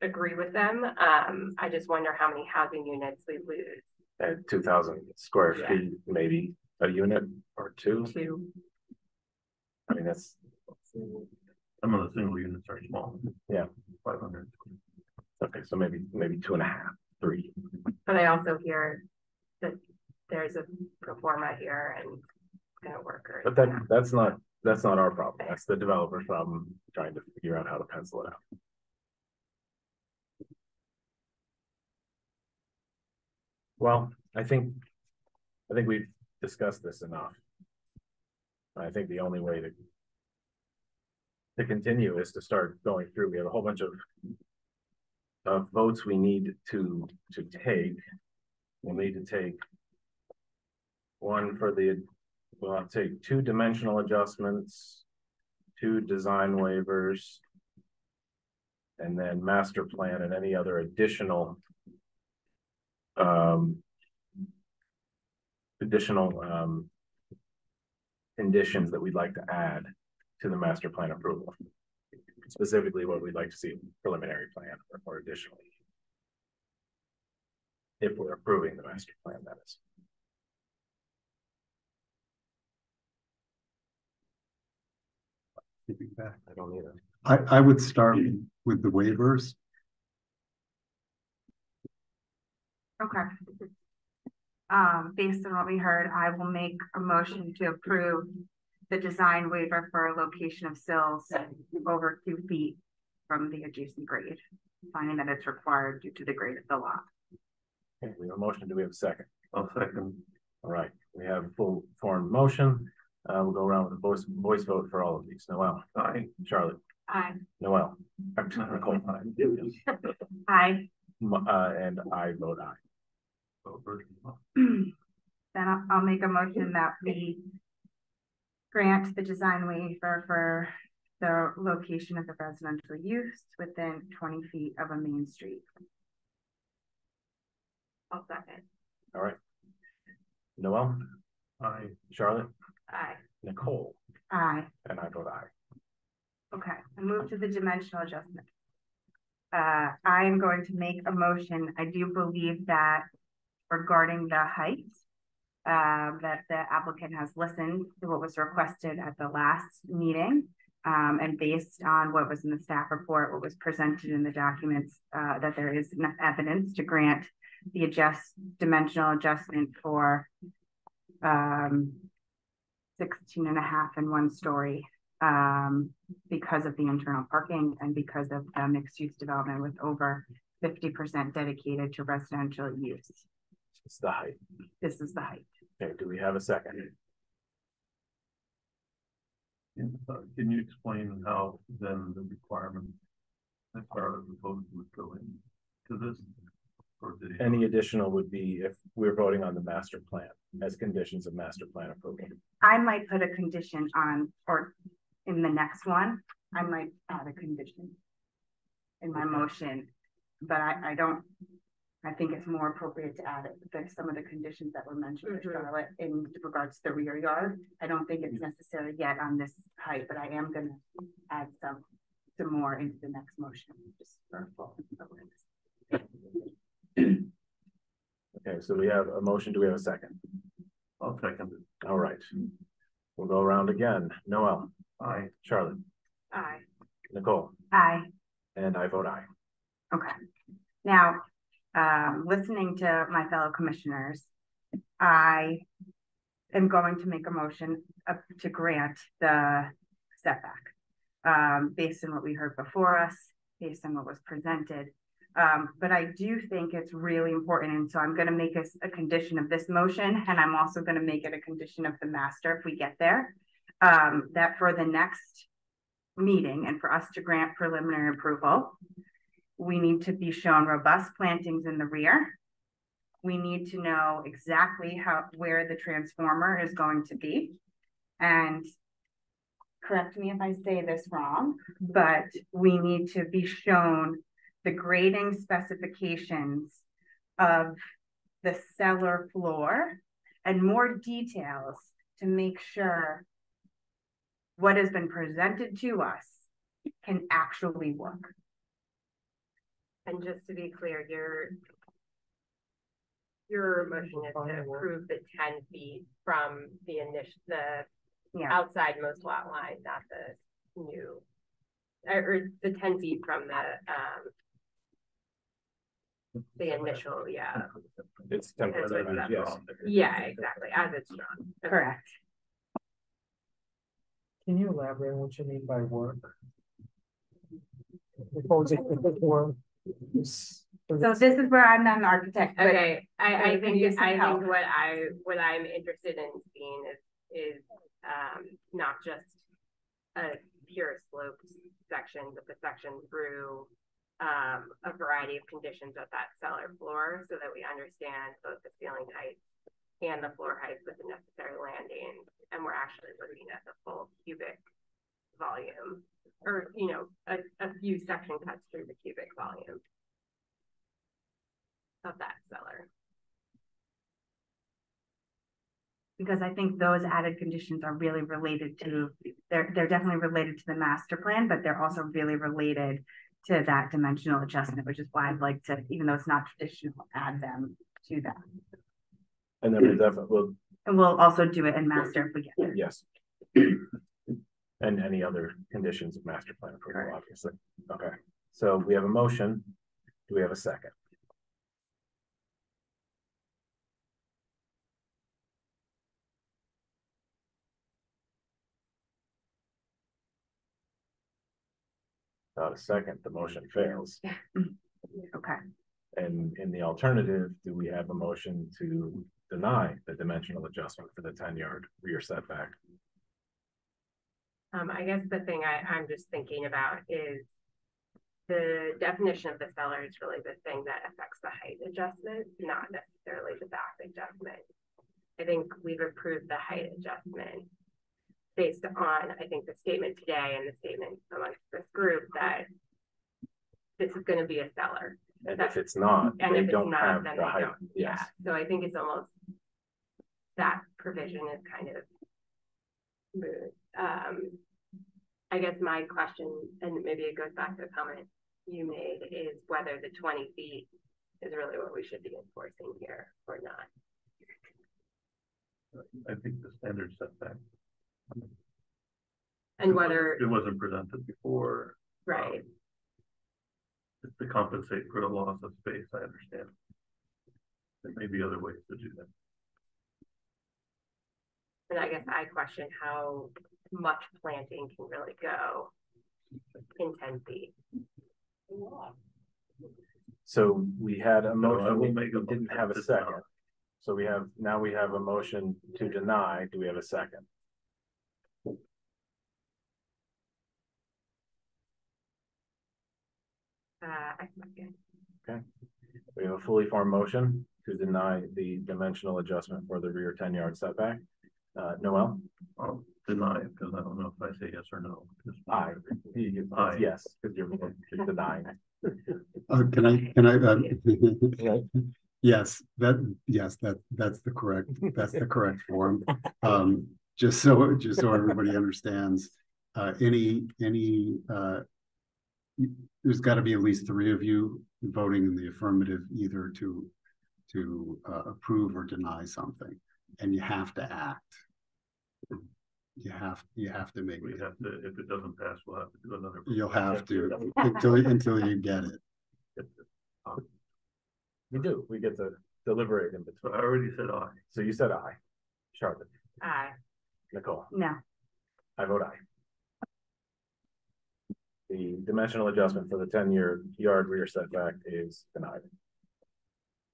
agree with them. I just wonder how many housing units we lose. At 2,000 square feet, maybe a unit or two. I mean, that's. Some of the single units are small. Yeah. 500. Okay, so maybe 2.5, 3. But I also hear that there's a pro forma here and kind of workers. But that's not our problem. That's the developer's problem, trying to figure out how to pencil it out. Well, I think we've discussed this enough. I think the only way to continue is to start going through. We have a whole bunch of votes we need to take. We'll need to take one for we'll have to take 2 dimensional adjustments, 2 design waivers, and then master plan and any other additional conditions that we'd like to add to the master plan approval. Specifically what we'd like to see in preliminary plan or additionally. If we're approving the master plan, that is. I don't need it. I would start with the waivers. Okay. Based on what we heard, I will make a motion to approve the design waiver for a location of sills over 2 feet from the adjacent grade, finding that it's required due to the grade of the lot. Okay, we have a motion. Do we have a second? I'll second. All right, we have a full formed motion. We'll go around with a voice vote for all of these. Noel. Aye. Charlotte. Aye. Noel. Nicole. Aye. And I vote aye. Then I'll make a motion that we grant the design waiver for the location of the residential use within 20 feet of a main street. I'll second. All right. Noel. Aye. Charlotte. Aye. Nicole. Aye. And I vote aye. Okay, I move to the dimensional adjustment. I am going to make a motion. I do believe that regarding the height, that the applicant has listened to what was requested at the last meeting. And based on what was in the staff report, what was presented in the documents, that there is enough evidence to grant the dimensional adjustment for 16 and a half and 1 story, because of the internal parking and because of the mixed use development with over 50% dedicated to residential use. It's the height. This is the height. Okay, do we have a second? Can you explain how then the requirement as far as proposed would go into this? Any additional would be if we're voting on the master plan as conditions of master plan approval. I might put a condition on, or in the next one, I might add a condition in my motion, but I think it's more appropriate to add it. There's some of the conditions that were mentioned by Charlotte in regards to the rear yard. I don't think it's necessary yet on this height, but I am going to add some more into the next motion. Just for full Okay, so we have a motion. Do we have a second? I'll second it. All right. We'll go around again. Noel. Aye. Charlotte. Aye. Nicole. Aye. And I vote aye. Okay. Now, listening to my fellow commissioners, I am going to make a motion to grant the setback, based on what we heard before us, based on what was presented. But I do think it's really important. And so I'm going to make a condition of this motion, and I'm also going to make it a condition of the master if we get there, that for the next meeting and for us to grant preliminary approval, we need to be shown robust plantings in the rear. We need to know exactly where the transformer is going to be. And correct me if I say this wrong, but we need to be shown the grading specifications of the cellar floor and more details to make sure what has been presented to us can actually work. And just to be clear, your motion is to approve the 10 feet from the outside most lot line, not the new, or the 10 feet from the initial, yeah. It's temporary, yes. Yeah, exactly, as it's drawn. Correct. Can you elaborate on what you mean by work? Proposing before. So this is where I'm not an architect. Okay, I think what I'm interested in seeing is not just a pure sloped section, but the section through a variety of conditions at that cellar floor, so that we understand both the ceiling heights and the floor heights with the necessary landing, and we're actually looking at the full cubic volume, or a few section cuts through the cubic volume of that cellar. Because I think those added conditions are really related to, they're definitely related to the master plan, but they're also really related to that dimensional adjustment, which is why I'd like to, even though it's not traditional, add them to that. And then we definitely will. And we'll also do it in master if we get there. Yes. And any other conditions of master plan approval, obviously. Okay. So we have a motion. Do we have a second? Without a second, the motion fails. Okay. And in the alternative, do we have a motion to deny the dimensional adjustment for the 10-yard rear setback? I guess the thing I'm just thinking about is the definition of the cellar is really the thing that affects the height adjustment, not necessarily the back adjustment. I think we've approved the height adjustment based on, I think, the statement today and the statement amongst this group that this is going to be a cellar. And if it's not, they don't have the height. Yeah. So I think it's almost that provision is kind of moot. I guess my question, and maybe it goes back to a comment you made, is whether the 20 feet is really what we should be enforcing here or not. I think the standard setback. And whether it wasn't presented before. Right. It's to compensate for the loss of space, I understand. There may be other ways to do that. And I guess I question how much planting can really go in 10 feet. So we had a motion, we motion didn't have a second. So we have a motion to deny. Do we have a second? I second. Okay. We have a fully formed motion to deny the dimensional adjustment for the rear 10-yard setback. Noel? I'll deny it because I don't know if I say yes or no. Aye. Yes, because you're denying. Can I? Yes, that's the correct form. Just so everybody understands, there's got to be at least 3 of you voting in the affirmative, either to approve or deny something, and you have to act. You have to make. We have to. If it doesn't pass, we'll have to do another. You'll have to until you get it. We do. We get to deliberate in between. I already said aye. So you said aye. Charlotte? Aye. Nicole? No. I vote aye. The dimensional adjustment for the 10-yard rear setback is denied.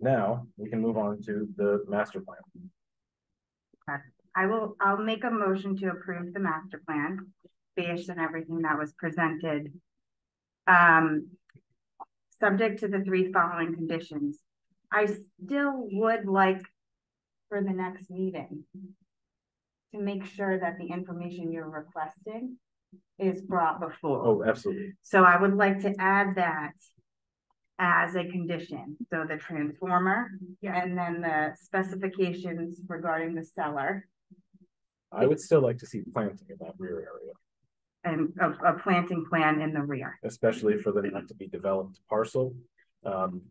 Now we can move on to the master plan. Okay. I'll make a motion to approve the master plan based on everything that was presented. Subject to the 3 following conditions. I still would like for the next meeting to make sure that the information you're requesting is brought before. Oh, absolutely. So I would like to add that as a condition. So the transformer, and then the specifications regarding the cellar. I would still like to see planting in that rear area. And a planting plan in the rear. Especially for the not to be developed parcel,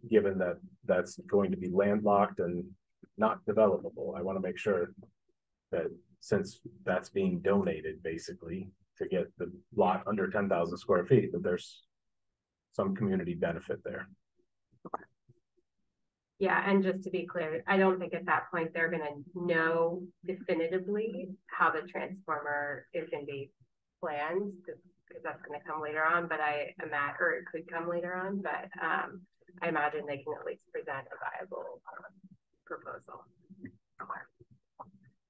given that that's going to be landlocked and not developable. I want to make sure that since that's being donated basically to get the lot under 10,000 square feet, that there's some community benefit there. Yeah, and just to be clear, I don't think at that point they're going to know definitively how the transformer is going to be planned, because that's going to come later on. But I imagine, or it could come later on. But I imagine they can at least present a viable proposal.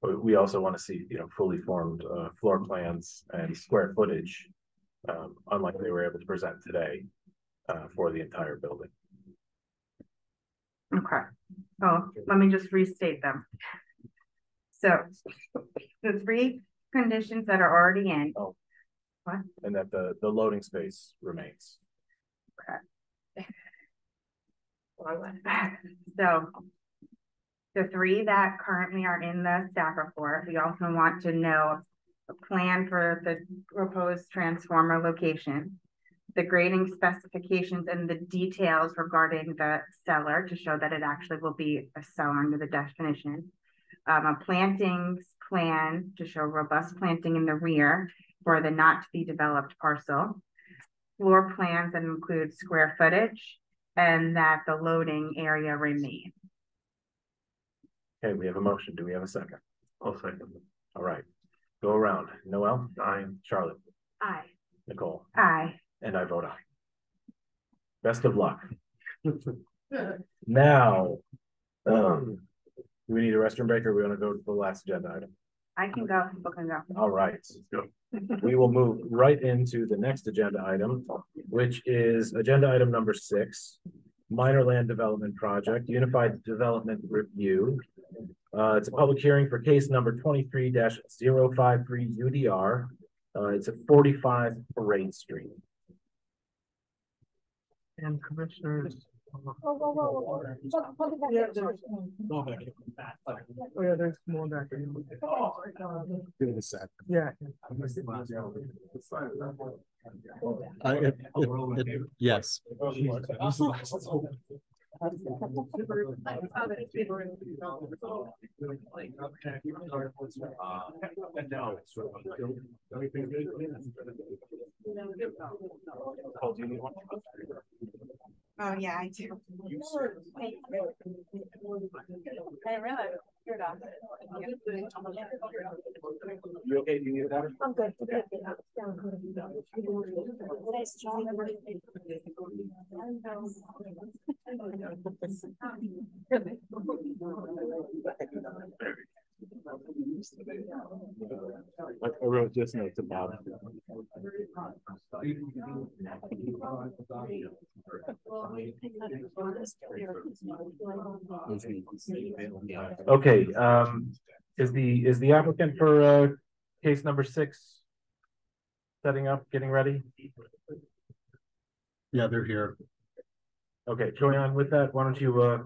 But we also want to see, fully formed floor plans and square footage, unlike they were able to present today for the entire building. Okay. Oh, let me just restate them. So the 3 conditions that are already in. Oh. What? And that the loading space remains. Okay. So the 3 that currently are in the staff report, we also want to know a plan for the proposed transformer location, the grading specifications and the details regarding the cellar to show that it actually will be a cellar under the definition. A plantings plan to show robust planting in the rear for the not to be developed parcel. Floor plans that include square footage and that the loading area remains. Okay, we have a motion. Do we have a second? I'll second. All right. Go around. Noel? Aye. Charlotte? Aye. Nicole? Aye. And I vote aye. Best of luck. Now, do we need a restroom break, or we want to go to the last agenda item? I can go, people can go. All right, we will move right into the next agenda item, which is agenda item number 6, minor land development project, unified development review. It's a public hearing for case number 23-053 UDR. It's at 45 Parade Street. And commissioners. Yeah, Oh yeah, there's more back there. Give it a sec. Yeah. Yes. Oh, yeah, I do. I realize you're off. You okay? Do you need that? I'm good. I wrote just notes about it. Okay, is the applicant for case number 6 setting up, getting ready? Yeah, they're here. Okay, going on with that, why don't you are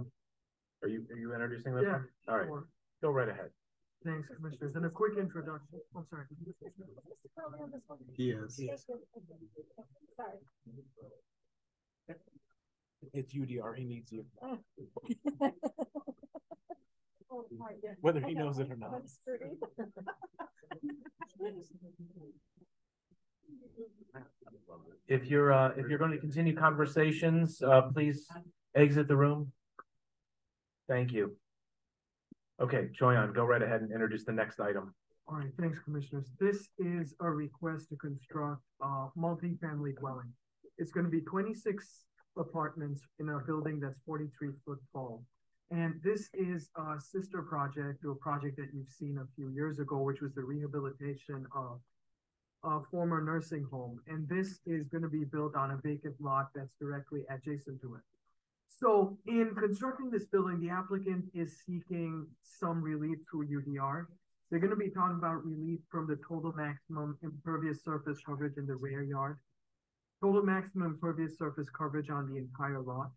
you introducing them? Yeah. All right, go right ahead. Thanks, commissioners. And a quick introduction. I'm sorry. He is. Sorry. It's UDR, he needs you. Whether he knows it or not. If you're going to continue conversations, please exit the room. Thank you. Okay, Choyan, go right ahead and introduce the next item. All right, thanks, commissioners. This is a request to construct a multi-family dwelling. It's going to be 26 apartments in a building that's 43 foot tall. And this is a sister project to a project that you've seen a few years ago, which was the rehabilitation of a former nursing home. And this is going to be built on a vacant lot that's directly adjacent to it. So in constructing this building, the applicant is seeking some relief through UDR. They're going to be talking about relief from the total maximum impervious surface coverage in the rear yard, total maximum impervious surface coverage on the entire lot.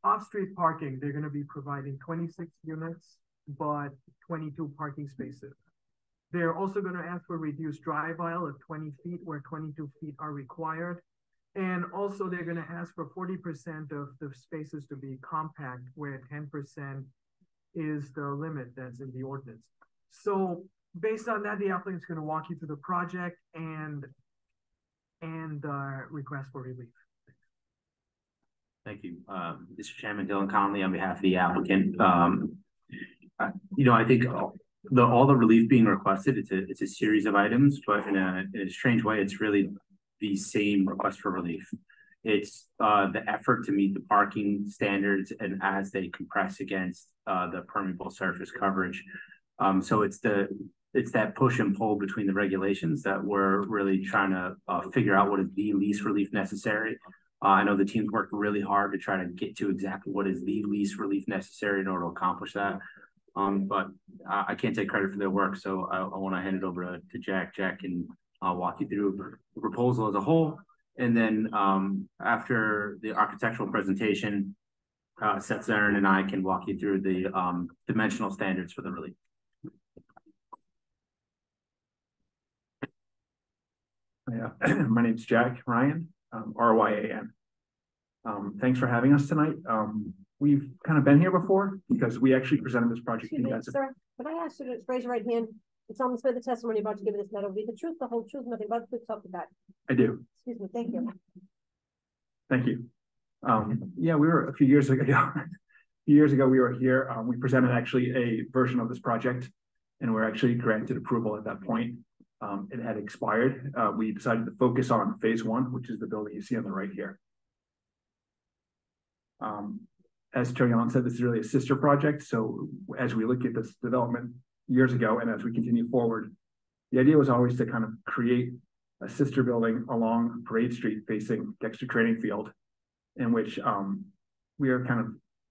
Off-street parking, they're going to be providing 26 units, but 22 parking spaces. They're also going to ask for reduced drive aisle of 20 feet where 22 feet are required. And also they're going to ask for 40% of the spaces to be compact where 10% is the limit that's in the ordinance. So based on that, the applicant is going to walk you through the project and request for relief. Thank you. Mr. Chairman, Dylan Conley on behalf of the applicant. I think all the relief being requested, it's a series of items, but in a strange way, it's really the same request for relief. It's the effort to meet the parking standards and as they compress against the permeable surface coverage. So it's that push and pull between the regulations that we're really trying to figure out what is the least relief necessary. I know the team's worked really hard to try to get to exactly what is the least relief necessary in order to accomplish that. But I can't take credit for their work, so I want to hand it over to Jack. Jack can walk you through the proposal as a whole. And then after the architectural presentation, Seth Zarin and I can walk you through the dimensional standards for the relief. Yeah, my name's Jack Ryan, R-Y-A-N. Thanks for having us tonight. We've kind of been here before because we actually presented this project to you guys. Sir, can I ask you to raise your right hand? It's almost by the testimony about to give this matter will be the truth, the whole truth, nothing but the truth, something that. I do. Excuse me, thank you. Thank you. Yeah, we were a few years ago. We were here. We presented actually a version of this project, and we're actually granted approval at that point. it had expired. We decided to focus on phase one, which is the building you see on the right here. As Choyan said, this is really a sister project. So as we look at this development years ago, and as we continue forward, the idea was always to kind of create a sister building along Parade Street facing Dexter Training Field, in which we are kind of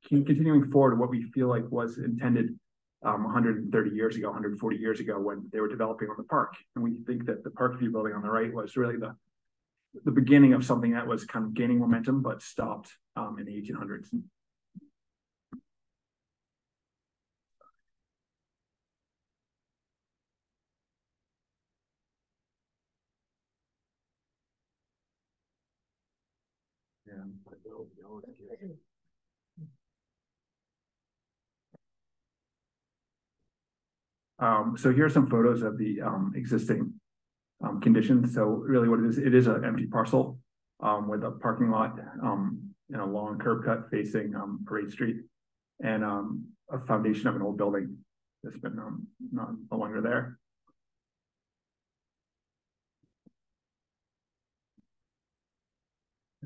continuing forward what we feel like was intended 130 years ago, 140 years ago when they were developing on the park. And we think that the Parkview building on the right was really the beginning of something that was kind of gaining momentum, but stopped in the 1800s. So here are some photos of the existing conditions. So really what it is an empty parcel with a parking lot and a long curb cut facing Parade Street, and a foundation of an old building that's been no longer there.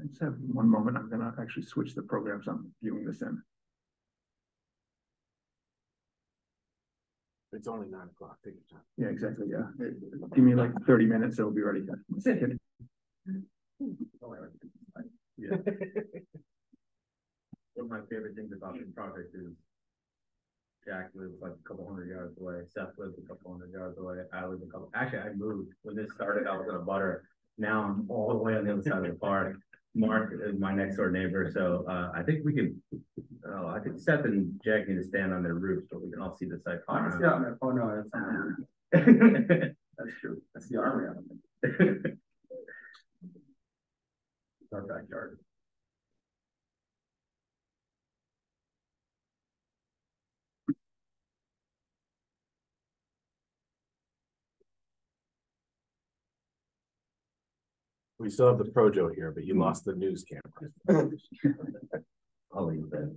I just have one moment. I'm going to actually switch the programs I'm viewing this in. It's only 9 o'clock. Take your time. Yeah, exactly. Yeah. Give me like 30 minutes. It'll be ready. Yeah. One of my favorite things about this project is Jack lives like a couple hundred yards away. Seth lives a couple hundred yards away. I live a couple. Actually, I moved when this started. I was in a butter. Now I'm all the way on the other side of the park. Mark is my next door neighbor, so I think we can. I think Seth and Jack need to stand on their roofs, but we can all see the site. Yeah. Oh no, that's not. That's true. That's the armory. It's our backyard. We still have the Projo here, but you lost the news camera. I'll leave that.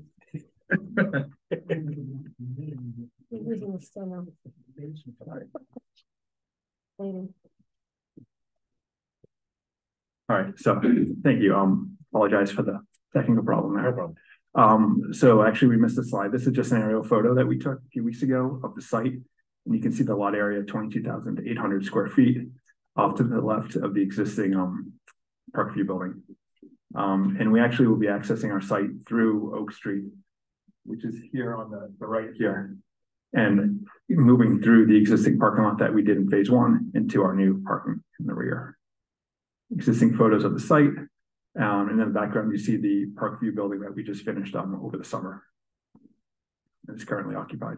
All right, so thank you. Apologize for the technical problem there. No problem. So actually we missed a slide. This is just an aerial photo that we took a few weeks ago of the site. And you can see the lot area, 22,800 square feet off to the left of the existing Parkview building. And we actually will be accessing our site through Oak Street, which is here on the right here, and moving through the existing parking lot that we did in phase one into our new parking in the rear. Existing photos of the site, and in the background you see the Parkview building that we just finished on over the summer. It's currently occupied.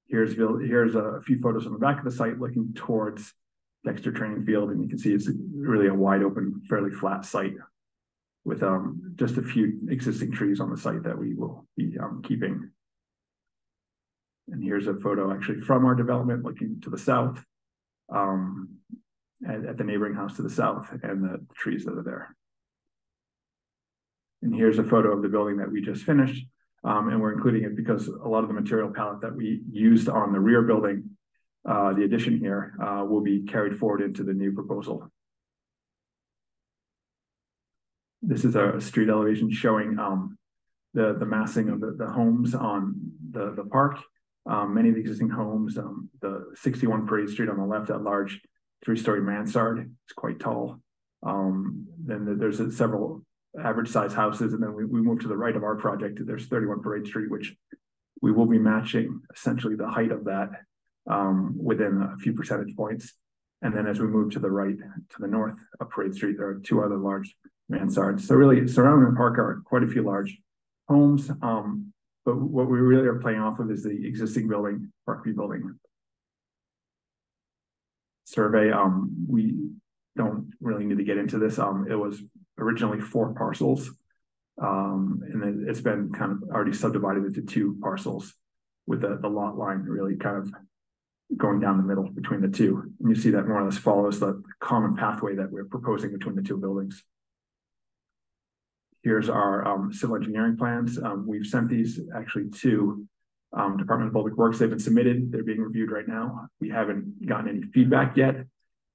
Here's a few photos on the back of the site looking towards Dexter Training Field, and you can see it's really a wide open, fairly flat site with just a few existing trees on the site that we will be keeping. And here's a photo actually from our development looking to the south, at the neighboring house to the south and the trees that are there. And here's a photo of the building that we just finished. And we're including it because a lot of the material palette that we used on the rear building, the addition here, will be carried forward into the new proposal. This is a street elevation showing the massing of the homes on the park. Many of the existing homes, the 61 Parade Street on the left, that large 3-story mansard, it's quite tall. Then there's several average size houses, and then we move to the right of our project. There's 31 Parade Street, which we will be matching essentially the height of that within a few percentage points. And then as we move to the right, to the north of Parade Street, there are 2 other large mansards. So really surrounding the park are quite a few large homes. But what we really are playing off of is the existing building, Parkview building. Survey, we don't really need to get into this. It was originally 4 parcels, and then it's been kind of already subdivided into 2 parcels with the lot line really kind of going down the middle between the 2. And you see that more or less follows the common pathway that we're proposing between the 2 buildings. Here's our civil engineering plans. We've sent these actually to Department of Public Works. They've been submitted. They're being reviewed right now. We haven't gotten any feedback yet,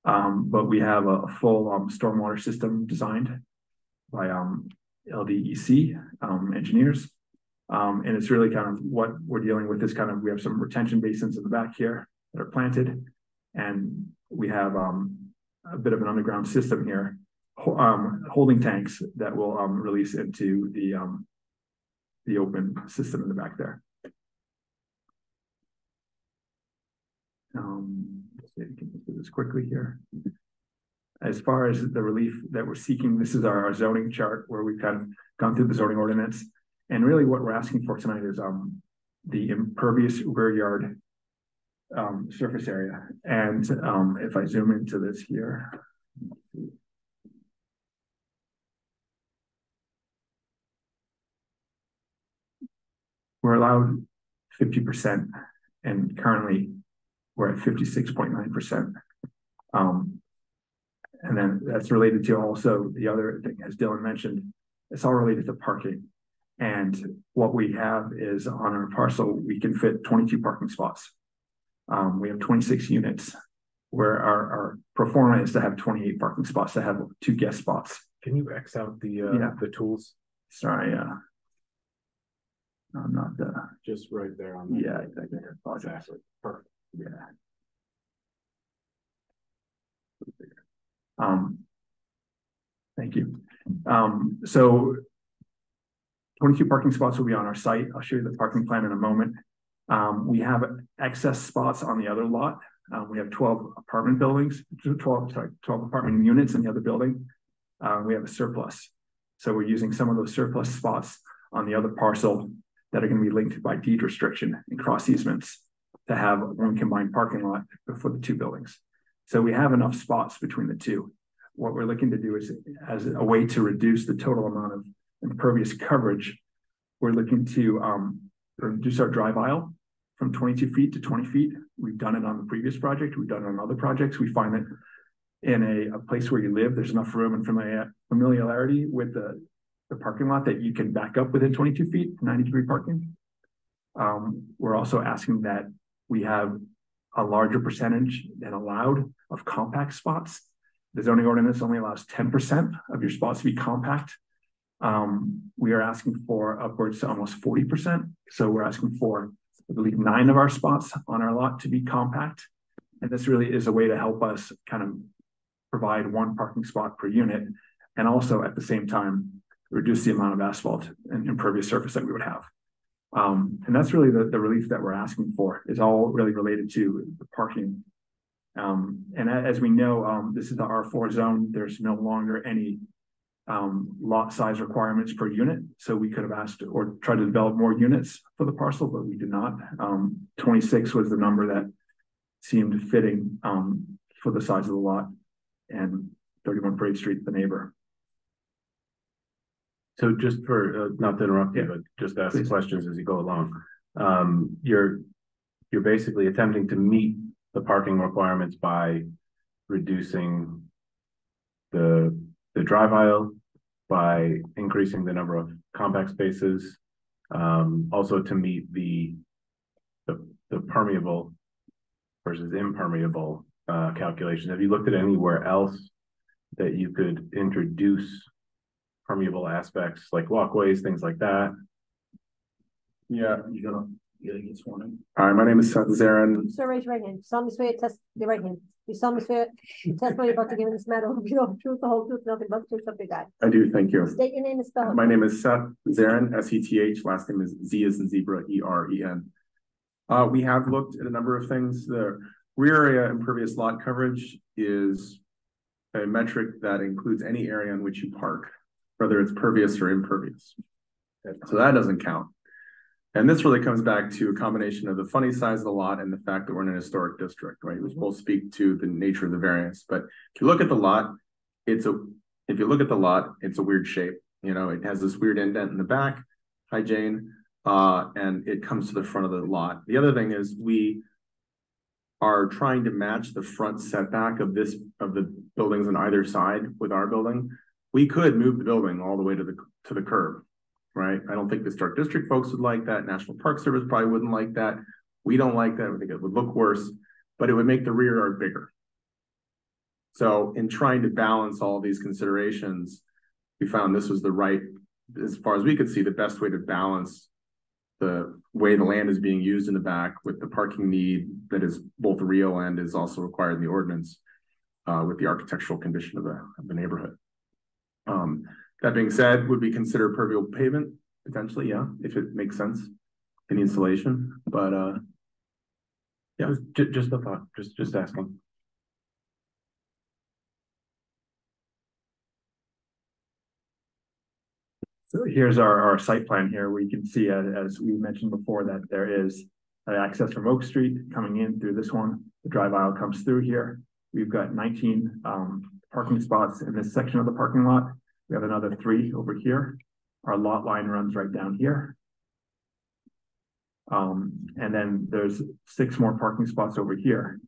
but we have a full stormwater system designed by LDEC engineers. And it's really kind of what we're dealing with is kind of, we have some retention basins in the back here that are planted, and we have a bit of an underground system here, holding tanks that will release into the open system in the back there. Let's see if we can do this quickly here. As far as the relief that we're seeking, this is our zoning chart where we've kind of gone through the zoning ordinance. And really what we're asking for tonight is the impervious rear yard surface area. And if I zoom into this here, we're allowed 50%, and currently we're at 56.9%. And then that's related to also the other thing, as Dylan mentioned, it's all related to parking. And what we have is on our parcel, we can fit 22 parking spots. We have 26 units, where our pro forma is to have 28 parking spots, to have 2 guest spots. Can you X out the tools? Sorry, I'm not just right there on the exactly. Perfect. Yeah. Thank you. So 22 parking spots will be on our site. I'll show you the parking plan in a moment. We have excess spots on the other lot. We have 12 apartment buildings, 12 apartment units in the other building. We have a surplus. So we're using some of those surplus spots on the other parcel that are going to be linked by deed restriction and cross easements to have one combined parking lot for the 2 buildings. So we have enough spots between the 2. What we're looking to do is, as a way to reduce the total amount of impervious coverage, we're looking to reduce our drive aisle from 22 feet to 20 feet. We've done it on the previous project. We've done it on other projects. We find that in a place where you live, there's enough room and familiarity with the parking lot that you can back up within 22 feet, 90-degree parking. We're also asking that we have a larger percentage than allowed of compact spots. The zoning ordinance only allows 10% of your spots to be compact. We are asking for upwards to almost 40%. So we're asking for, I believe, 9 of our spots on our lot to be compact. And this really is a way to help us kind of provide 1 parking spot per unit, and also at the same time reduce the amount of asphalt and impervious surface that we would have. And that's really the relief that we're asking for, is all really related to the parking. And as we know, this is the R4 zone. There's no longer any lot size requirements per unit. So we could have asked or tried to develop more units for the parcel, but we did not. 26 was the number that seemed fitting for the size of the lot, and 31 Parade Street, the neighbor. So just for, not to interrupt you, but just ask questions as you go along. You're basically attempting to meet the parking requirements by reducing the drive aisle, by increasing the number of compact spaces, also to meet the permeable versus impermeable calculations. Have you looked at anywhere else that you could introduce permeable aspects, like walkways, things like that? Yeah, you're gonna get sworn in. All right, my name is Seth Zarin. Sir, raise your right hand. You solemnly swear to test the right hand. You solemnly swear the testimony about to give in this matter will be the truth, the whole truth, nothing but the truth, so be God. I do, thank you. State your name and spell it. My name is Seth Zarin, S-E-T-H. Last name is Z as in zebra, E-R-E-N. We have looked at a number of things. The rear area impervious lot coverage is a metric that includes any area in which you park, whether it's pervious or impervious. So that doesn't count. And this really comes back to a combination of the funny size of the lot and the fact that we're in a historic district, right? Which both speak to the nature of the variance. But if you look at the lot, it's a weird shape. You know, it has this weird indent in the back. Hi, Jane. And it comes to the front of the lot. The other thing is we are trying to match the front setback of the buildings on either side with our building. We could move the building all the way to the curb, right? I don't think the Historic District folks would like that. National Park Service probably wouldn't like that. We don't like that. We think it would look worse, but it would make the rear yard bigger. So in trying to balance all these considerations, we found this was the right, as far as we could see, the best way to balance the way the land is being used in the back with the parking need that is both real and is also required in the ordinance, with the architectural condition of the neighborhood. That being said, would we consider permeable pavement? Potentially, yeah, if it makes sense in the installation, but yeah. Just a thought, just asking. So here's our site plan here. We can see, as we mentioned before, that there is access from Oak Street coming in through this one. The drive aisle comes through here. We've got 19 parking spots in this section of the parking lot. We have another 3 over here. Our lot line runs right down here. And then there's 6 more parking spots over here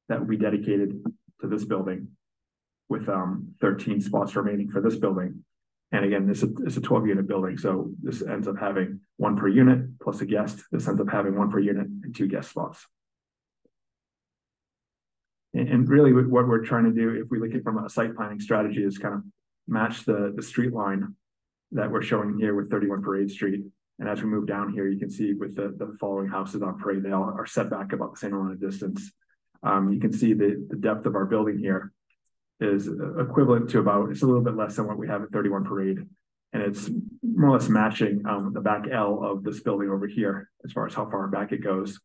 that will be dedicated to this building, with 13 spots remaining for this building. And again, this is a 12-unit building, so this ends up having 1 per unit plus a guest. This ends up having 1 per unit and 2 guest spots. And really what we're trying to do, if we look at it from a site planning strategy, is kind of match the street line that we're showing here with 31 Parade Street. And as we move down here, you can see with the following houses on Parade, they all are set back about the same amount of distance. You can see the depth of our building here is equivalent to about, it's a little bit less than what we have at 31 Parade. And it's more or less matching the back L of this building over here, as far as how far back it goes.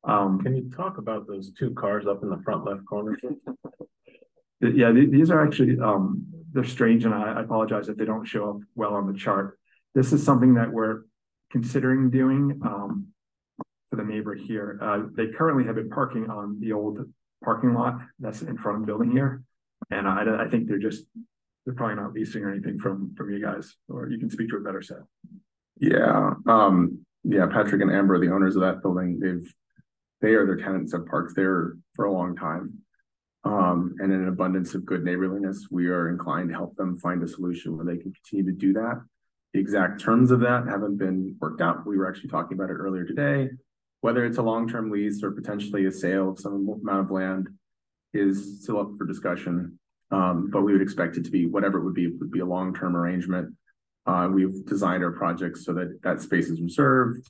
Can you talk about those 2 cars up in the front left corner? Yeah, these are actually, they're strange, and I apologize if they don't show up well on the chart. This is something that we're considering doing for the neighbor here. They currently have been parking on the old parking lot that's in front of the building here. And I think they're probably not leasing or anything from you guys, or you can speak to it better, Seth. Yeah. Yeah, Patrick and Amber, the owners of that building, their tenants have parked there for a long time. And in an abundance of good neighborliness, we are inclined to help them find a solution where they can continue to do that. The exact terms of that haven't been worked out. We were actually talking about it earlier today. Whether it's a long-term lease or potentially a sale of some amount of land is still up for discussion. But we would expect it to be whatever it would be a long-term arrangement. We've designed our projects so that that space is reserved,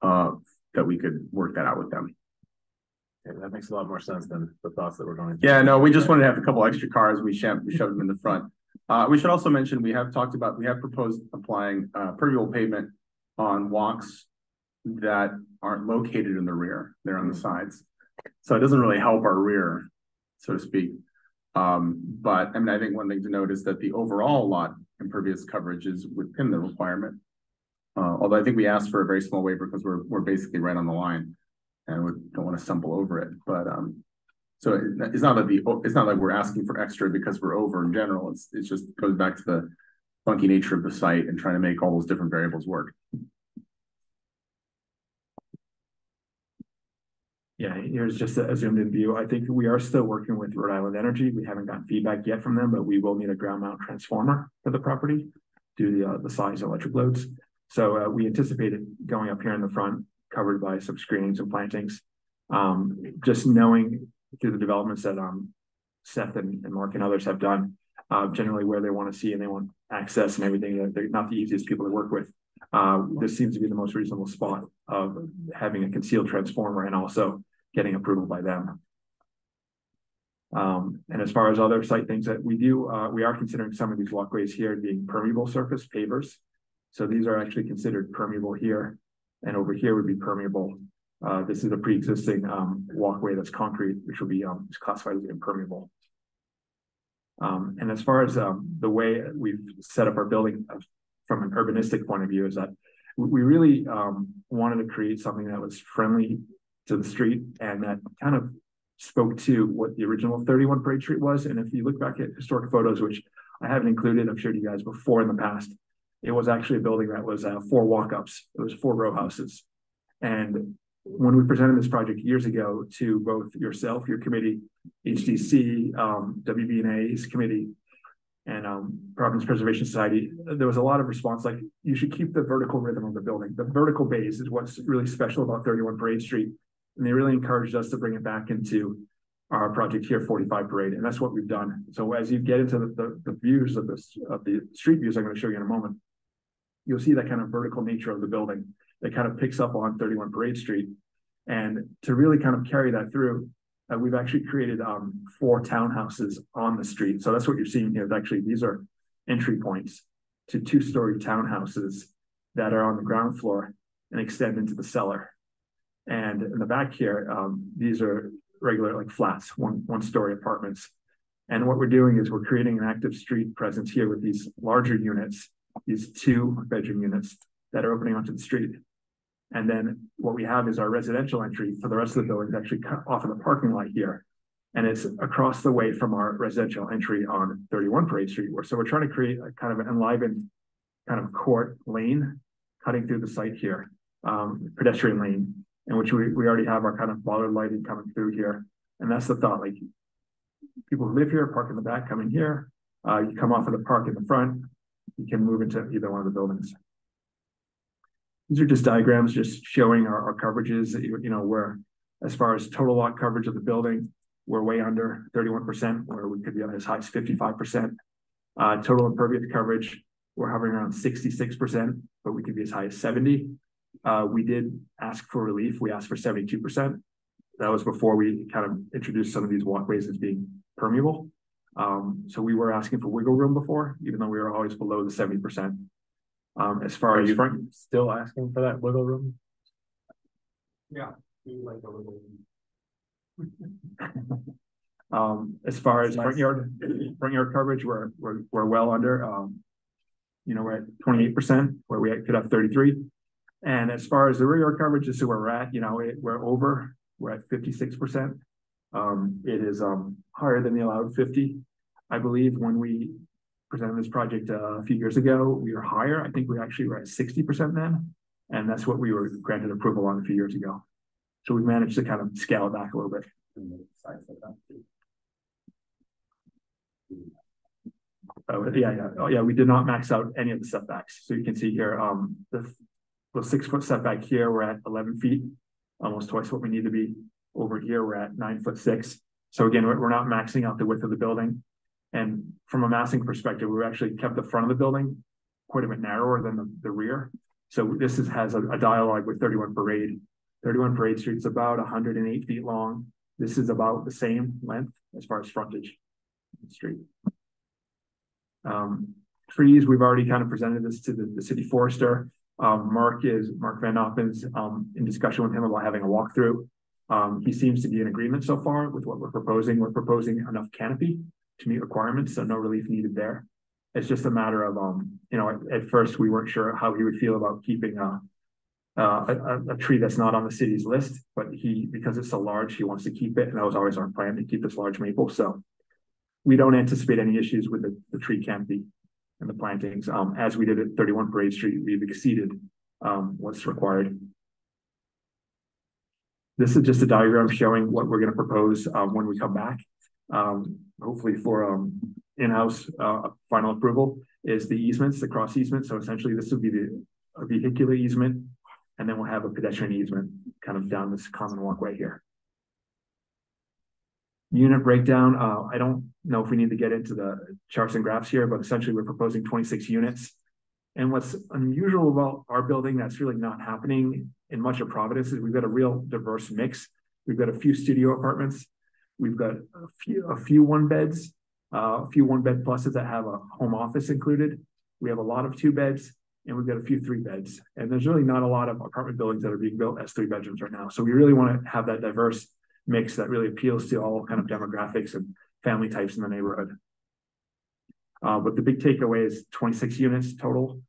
that we could work that out with them. Yeah, that makes a lot more sense than the thoughts that we're going to. Yeah, no, we just wanted to have a couple extra cars. We shoved them in the front. We should also mention, we have proposed applying permeable pavement on walks that aren't located in the rear. They're on the sides. So it doesn't really help our rear, so to speak. But I mean, I think one thing to note is that the overall lot impervious coverage is within the requirement. Although I think we asked for a very small waiver because we're basically right on the line and we don't want to stumble over it. But so it's not like we're asking for extra because we're over in general. It just goes back to the funky nature of the site and trying to make all those different variables work. Yeah, here's just a zoomed in view. I think we are still working with Rhode Island Energy. We haven't gotten feedback yet from them, but we will need a ground mount transformer for the property due to the size of electric loads. So we anticipated going up here in the front, covered by some screenings and plantings. Just knowing through the developments that Seth and Mark and others have done, generally where they want to see and they want access and everything, they're not the easiest people to work with. This seems to be the most reasonable spot of having a concealed transformer and also getting approval by them. And as far as other site things that we do, we are considering some of these walkways here being permeable surface pavers. So these are actually considered permeable here, and over here would be permeable. This is a pre-existing walkway that's concrete, which will be classified as impermeable. And as far as the way we've set up our building from an urbanistic point of view is that we really wanted to create something that was friendly to the street and that kind of spoke to what the original 31 Parade Street was. And if you look back at historic photos, which I haven't included, I've showed you guys before in the past, it was actually a building that was 4 walk-ups. It was 4 row houses. And when we presented this project years ago to both yourself, your committee, HDC, WB&A's committee, and Providence Preservation Society, there was a lot of response like, you should keep the vertical rhythm of the building. The vertical bays is what's really special about 31 Parade Street. And they really encouraged us to bring it back into our project here, 45 Parade. And that's what we've done. So as you get into the views of the street views I'm going to show you in a moment, you'll see that kind of vertical nature of the building that kind of picks up on 31 Parade Street. And to really kind of carry that through, we've actually created 4 townhouses on the street. So that's what you're seeing here. Actually, these are entry points to 2-story townhouses that are on the ground floor and extend into the cellar. And in the back here, these are regular like flats, one-story apartments. And what we're doing is we're creating an active street presence here with these larger units, these 2-bedroom units that are opening onto the street. And then what we have is our residential entry for the rest of the building is actually cut off of the parking lot here. And it's across the way from our residential entry on 31 Parade Street. So we're trying to create a kind of an enlivened kind of court lane cutting through the site here, pedestrian lane, in which we already have our kind of bollard lighting coming through here. And that's the thought, like people who live here, park in the back, come in here, you come off of the park in the front, you can move into either one of the buildings. These are just diagrams just showing our coverages, you know, where as far as total lot coverage of the building, we're way under 31%, where we could be as high as 55%. Total impervious coverage, we're hovering around 66%, but we could be as high as 70%. We did ask for relief. We asked for 72%. That was before we kind of introduced some of these walkways as being permeable. So we were asking for wiggle room before, even though we were always below the 70%. As far as front, still asking for that wiggle room? Yeah, we like a wiggle room. As far as front yard coverage, we're well under. You know, we're at 28%, where we could have 33. And as far as the rear yard coverage, this is where we're at. You know, we're over. We're at 56%. It is higher than the allowed 50. I believe when we presented this project a few years ago, we were higher. I think we actually were at 60% then, and that's what we were granted approval on a few years ago. So we managed to kind of scale it back a little bit. Yeah. We did not max out any of the setbacks. So you can see here, the 6-foot setback here, we're at 11 feet, almost twice what we need to be. Over here, we're at 9'6". So again, we're not maxing out the width of the building. And from a massing perspective, we actually kept the front of the building quite a bit narrower than the rear. So this has a dialogue with 31 Parade. 31 Parade Street is about 108 feet long. This is about the same length as far as frontage on the street. Trees, we've already kind of presented this to the city forester. Mark Van Oppen's in discussion with him about having a walkthrough. He seems to be in agreement so far with what we're proposing. We're proposing enough canopy to meet requirements, so no relief needed there. It's just a matter of, you know, at first we weren't sure how he would feel about keeping a tree that's not on the city's list, but because it's so large, he wants to keep it, and that was always our plan, to keep this large maple. So we don't anticipate any issues with the tree canopy and the plantings. As we did at 31 Parade Street, we've exceeded what's required. This is just a diagram showing what we're going to propose when we come back. Hopefully for in-house final approval is the easements, the cross easement. So essentially this will be a vehicular easement, and then we'll have a pedestrian easement kind of down this common walkway here. Unit breakdown, I don't know if we need to get into the charts and graphs here, but essentially we're proposing 26 units. And what's unusual about our building that's really not happening in much of Providence is we've got a real diverse mix. We've got a few studio apartments. We've got a few one beds, a few 1-bed pluses that have a home office included. We have a lot of 2 beds, and we've got a few 3 beds. And there's really not a lot of apartment buildings that are being built as 3 bedrooms right now. So we really want to have that diverse mix that really appeals to all kind of demographics and family types in the neighborhood. But the big takeaway is 26 units total,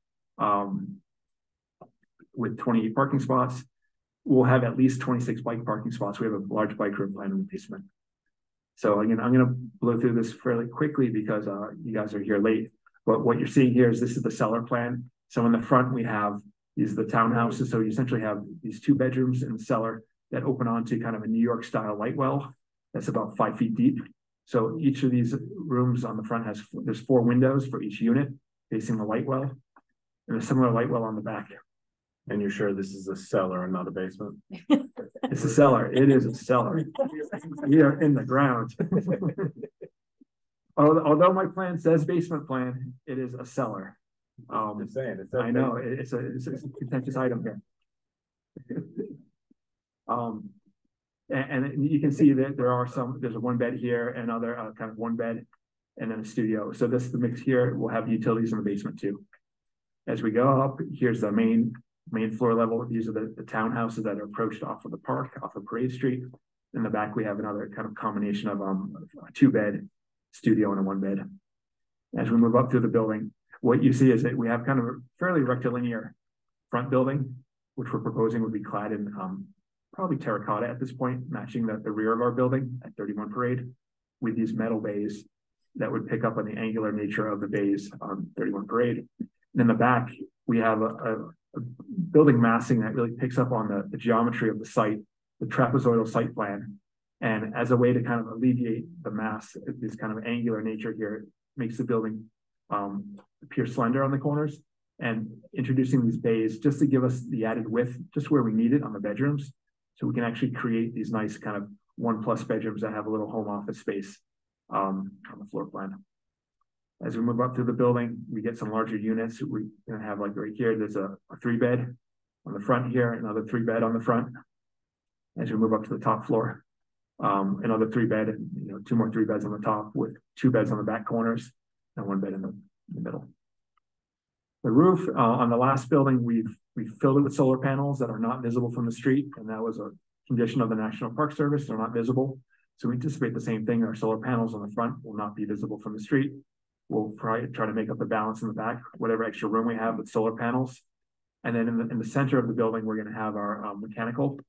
with 28 parking spots. We'll have at least 26 bike parking spots. We have a large bike room planned in the basement. So again, I'm going to blow through this fairly quickly because you guys are here late. But what you're seeing here is this is the cellar plan. So in the front, we have these the townhouses. So you essentially have these 2 bedrooms in the cellar that open onto kind of a New York style light well that's about 5 feet deep. So each of these rooms on the front there's 4 windows for each unit facing the light well, and a similar light well on the back. And you're sure this is a cellar and not a basement? It's a cellar. It is a cellar. We are in the ground. Although my plan says basement plan, it is a cellar. Just saying, I know it's a contentious item here. And you can see that there's a 1 bed here, and other kind of 1 bed, and then a studio. So this, the mix here, will have utilities in the basement too. As we go up, here's the main floor level. These are the townhouses that are approached off of the park, off of Parade Street. In the back, we have another kind of combination of a 2-bed studio and a 1 bed. As we move up through the building, what you see is that we have kind of a fairly rectilinear front building, which we're proposing would be clad in probably terracotta at this point, matching the rear of our building at 31 Parade, with these metal bays that would pick up on the angular nature of the bays on 31 Parade. And in the back, we have a building massing that really picks up on the geometry of the site, the trapezoidal site plan. And as a way to kind of alleviate the mass, this kind of angular nature here makes the building appear slender on the corners, and introducing these bays just to give us the added width just where we need it on the bedrooms. So we can actually create these nice kind of 1+ bedrooms that have a little home office space on the floor plan. As we move up through the building, we get some larger units. We're gonna have, like right here, there's a 3-bed on the front here, another 3-bed on the front. As we move up to the top floor, another 3-bed, and 2 more 3-beds on the top, with 2 beds on the back corners and 1 bed in the middle. The roof on the last building, we've filled it with solar panels that are not visible from the street, and that was a condition of the National Park Service. They're not visible. So we anticipate the same thing. Our solar panels on the front will not be visible from the street. We'll try to make up the balance in the back, whatever extra room we have with solar panels. And then in the center of the building, we're going to have our mechanical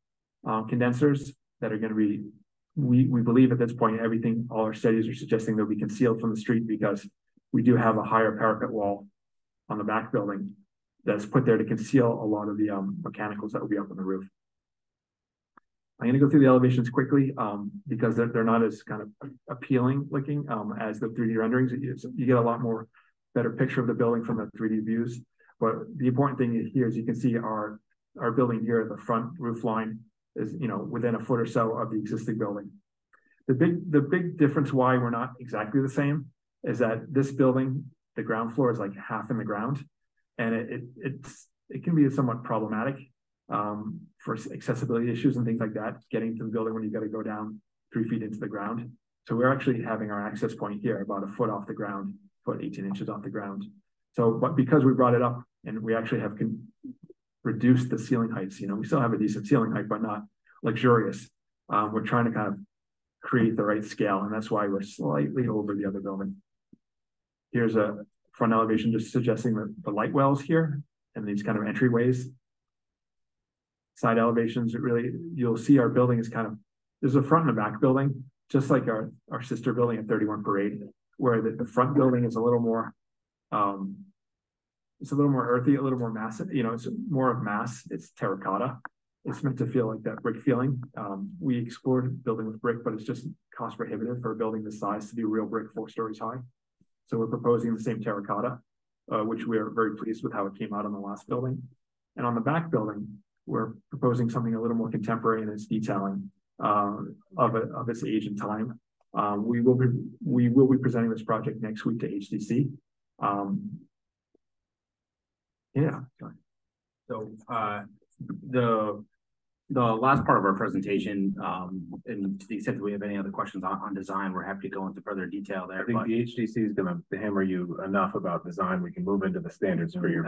condensers that are going to be, we believe at this point, all our studies are suggesting they'll be concealed from the street, because we do have a higher parapet wall on the back building that's put there to conceal a lot of the mechanicals that will be up on the roof. I'm going to go through the elevations quickly because they're not as kind of appealing looking as the 3D renderings. You get a lot more better picture of the building from the 3D views. But the important thing here is you can see our building here, the front roof line is within a foot or so of the existing building. The big difference why we're not exactly the same is that this building, the ground floor is like half in the ground, and it can be somewhat problematic for accessibility issues and things like that, getting to the building when you got to go down 3 feet into the ground. So we're actually having our access point here about a foot off the ground, foot 18 inches off the ground. So, but because we brought it up and we actually have reduced the ceiling heights, we still have a decent ceiling height, but not luxurious. We're trying to kind of create the right scale, and that's why we're slightly over the other building. Here's a front elevation just suggesting the light wells here and these kind of entryways. Side elevations, you'll see our building is there's a front and a back building, just like our sister building at 31 Parade, where the front building is a little more, it's a little more earthy, a little more massive, it's more of mass, it's terracotta. It's meant to feel like that brick feeling. We explored building with brick, but it's just cost prohibitive for a building this size to be real brick 4 stories high. So we're proposing the same terracotta, which we are very pleased with how it came out on the last building. And on the back building, we're proposing something a little more contemporary in its detailing of its age and time. We will be presenting this project next week to HDC. Yeah. So the last part of our presentation, and to the extent that we have any other questions on design, we're happy to go into further detail there. I think the HDC is going to hammer you enough about design. We can move into the standards for your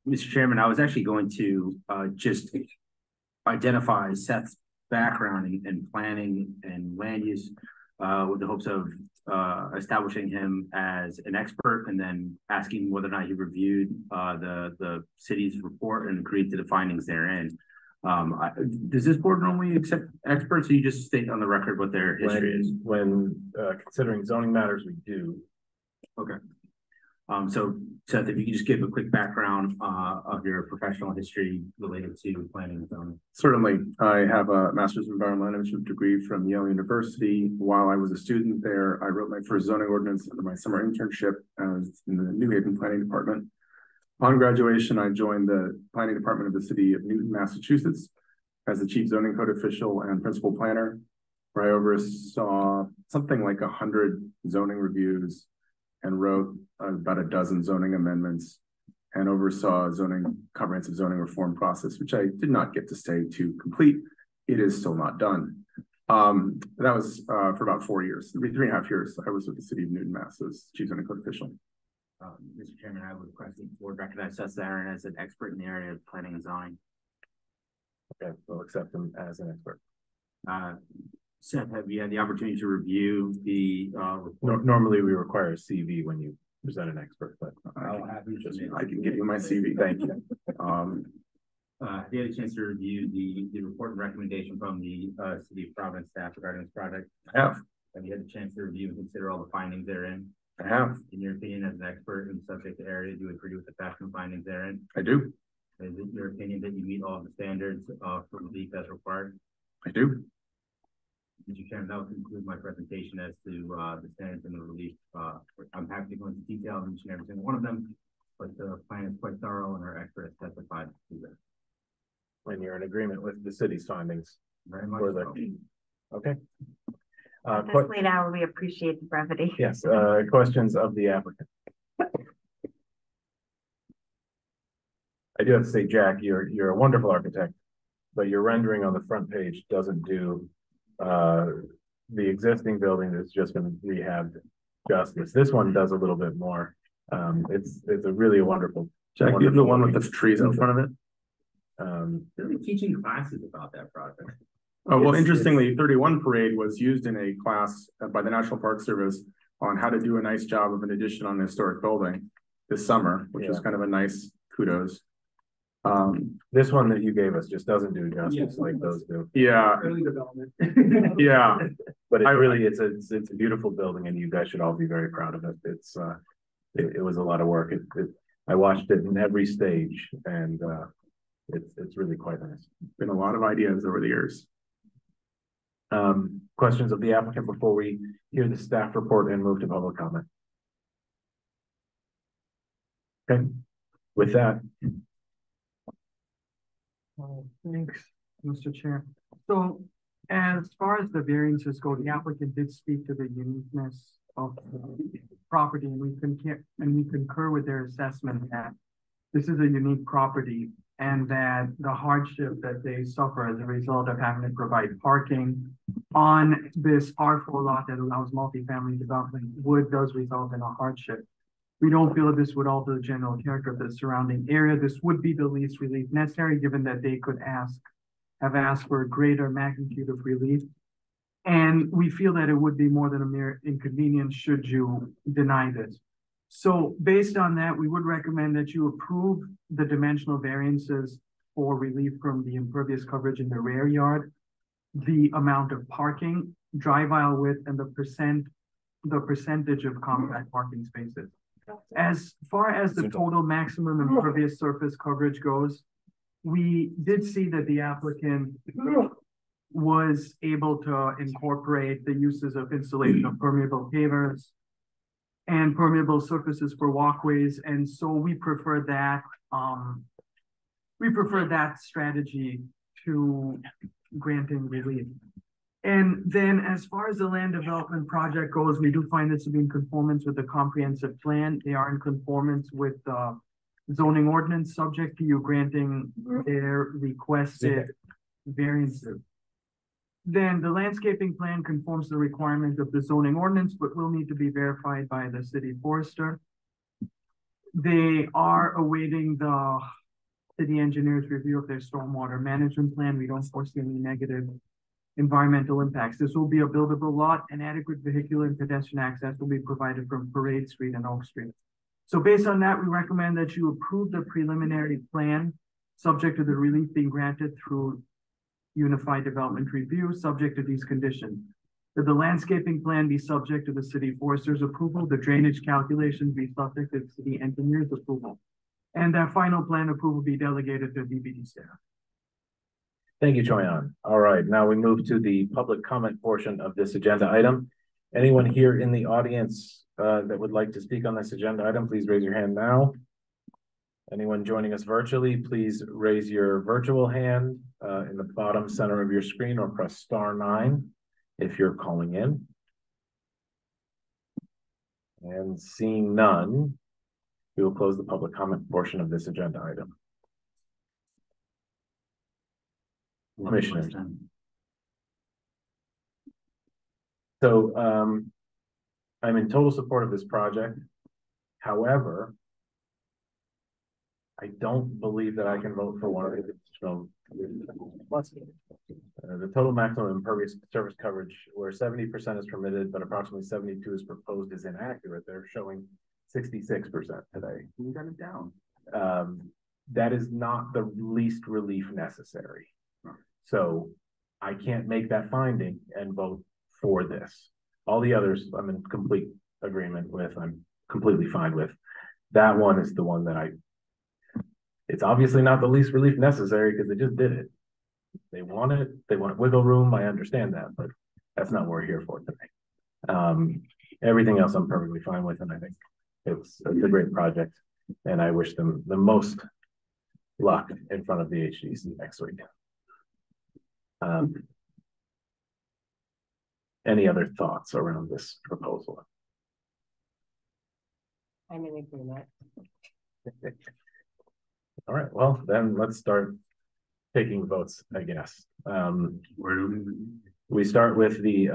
Mr. Chairman, I was actually going to just identify Seth's background in planning and land use with the hopes of establishing him as an expert, and then asking whether or not he reviewed the city's report and agreed to the findings therein. Does this board normally accept experts, or you just state on the record what their history is? When considering zoning matters, we do. Okay. So Seth, if you could just give a quick background of your professional history related to planning and zoning. Certainly. I have a master's of environmental management degree from Yale University. While I was a student there, I wrote my first zoning ordinance under my summer internship as in the New Haven Planning Department. Upon graduation, I joined the planning department of the city of Newton, Massachusetts as the chief zoning code official and principal planner, where I oversaw something like 100 zoning reviews and wrote about a dozen zoning amendments and oversaw comprehensive zoning reform process, which I did not get to stay to complete. It is still not done. That was for about 4 years, 3.5 years. I was with the city of Newton, Mass as chief zoning code official. Mr. Chairman, I would request the board recognize Seth Zarin as an expert in the area of planning and zoning. Okay, we'll accept him as an expert. Seth, have you had the opportunity to review the normally we require a CV when you present an expert, but I can give you my CV. Thank you. Have you had a chance to review the report and recommendation from the City of Providence staff regarding this project? I have. Have you had a chance to review and consider all the findings therein? I have. In your opinion, as an expert in the subject area, do you agree with the facts and findings therein? I do. Is it your opinion that you meet all of the standards for relief as required? I do. Mr. Chairman, that will conclude my presentation as to the standards and the relief. I'm happy to go into detail on each and every single one of them, but the plan is quite thorough and our expert has testified to that. When you're in agreement with the city's findings. Very much so. Okay. At this late hour, we appreciate the brevity. Yes, questions of the applicant. I do have to say, Jack, you're a wonderful architect, but your rendering on the front page doesn't do the existing building that's just been rehabbed justice. This one does a little bit more. It's a really wonderful. Jack, you have the one with the trees in front of it? They'll be teaching classes about that project. Oh, well, interestingly, 31 Parade was used in a class by the National Park Service on how to do a nice job of an addition on a historic building this summer, which is kind of a nice kudos. This one that you gave us just doesn't do justice like those do. Yeah. Early development. Yeah. But it's a beautiful building and you guys should all be very proud of it. It was a lot of work. I watched it in every stage and it's really quite nice. Been a lot of ideas over the years. Questions of the applicant before we hear the staff report and move to public comment? Okay, with that. Thanks, Mr. Chair. So as far as the variances go, the applicant did speak to the uniqueness of the property and we concur with their assessment that this is a unique property and that the hardship that they suffer as a result of having to provide parking on this R4 lot that allows multifamily development does result in a hardship. We don't feel that this would alter the general character of the surrounding area. This would be the least relief necessary, given that they could have asked for a greater magnitude of relief. And we feel that it would be more than a mere inconvenience should you deny this. So based on that, we would recommend that you approve the dimensional variances for relief from the impervious coverage in the rear yard, the amount of parking, drive aisle width, and the percentage of compact parking spaces. As far as the total maximum impervious surface coverage goes, we did see that the applicant was able to incorporate the uses of installation of permeable pavers and permeable surfaces for walkways, and so we prefer that strategy to granting relief. And then as far as the land development project goes, we do find this to be in conformance with the comprehensive plan. They are in conformance with the zoning ordinance, subject to you granting their requested variances. Then the landscaping plan conforms to the requirement of the zoning ordinance, but will need to be verified by the city forester. They are awaiting the city engineer's review of their stormwater management plan. We don't foresee any negative environmental impacts. This will be a buildable lot and adequate vehicular and pedestrian access will be provided from Parade Street and Oak Street. So based on that, we recommend that you approve the preliminary plan subject to the relief being granted through Unified Development Review, subject to these conditions. that the landscaping plan be subject to the city forester's approval, the drainage calculations be subject to the city engineer's approval, and that final plan approval be delegated to DPD staff. Thank you, Choyan. All right, now we move to the public comment portion of this agenda item. Anyone here in the audience that would like to speak on this agenda item, please raise your hand now. Anyone joining us virtually, please raise your virtual hand in the bottom center of your screen, or press *9 if you're calling in. And seeing none, we will close the public comment portion of this agenda item. Commissioners. So I'm in total support of this project. However, I don't believe that I can vote for one of the additional. The total maximum impervious surface coverage, where 70% is permitted, but approximately 72% is proposed, is inaccurate. They're showing 66% today. We got it down. That is not the least relief necessary. So I can't make that finding and vote for this. All the others I'm in complete agreement with. I'm completely fine with. That one is the one that it's obviously not the least relief necessary because they just did it. They want it. They want wiggle room. I understand that, but that's not what we're here for today. Everything else I'm perfectly fine with, and I think it's a great project, and I wish them the most luck in front of the HDC next week. Any other thoughts around this proposal? I'm in agreement. All right, well, then let's start taking votes, I guess. Where do we start with the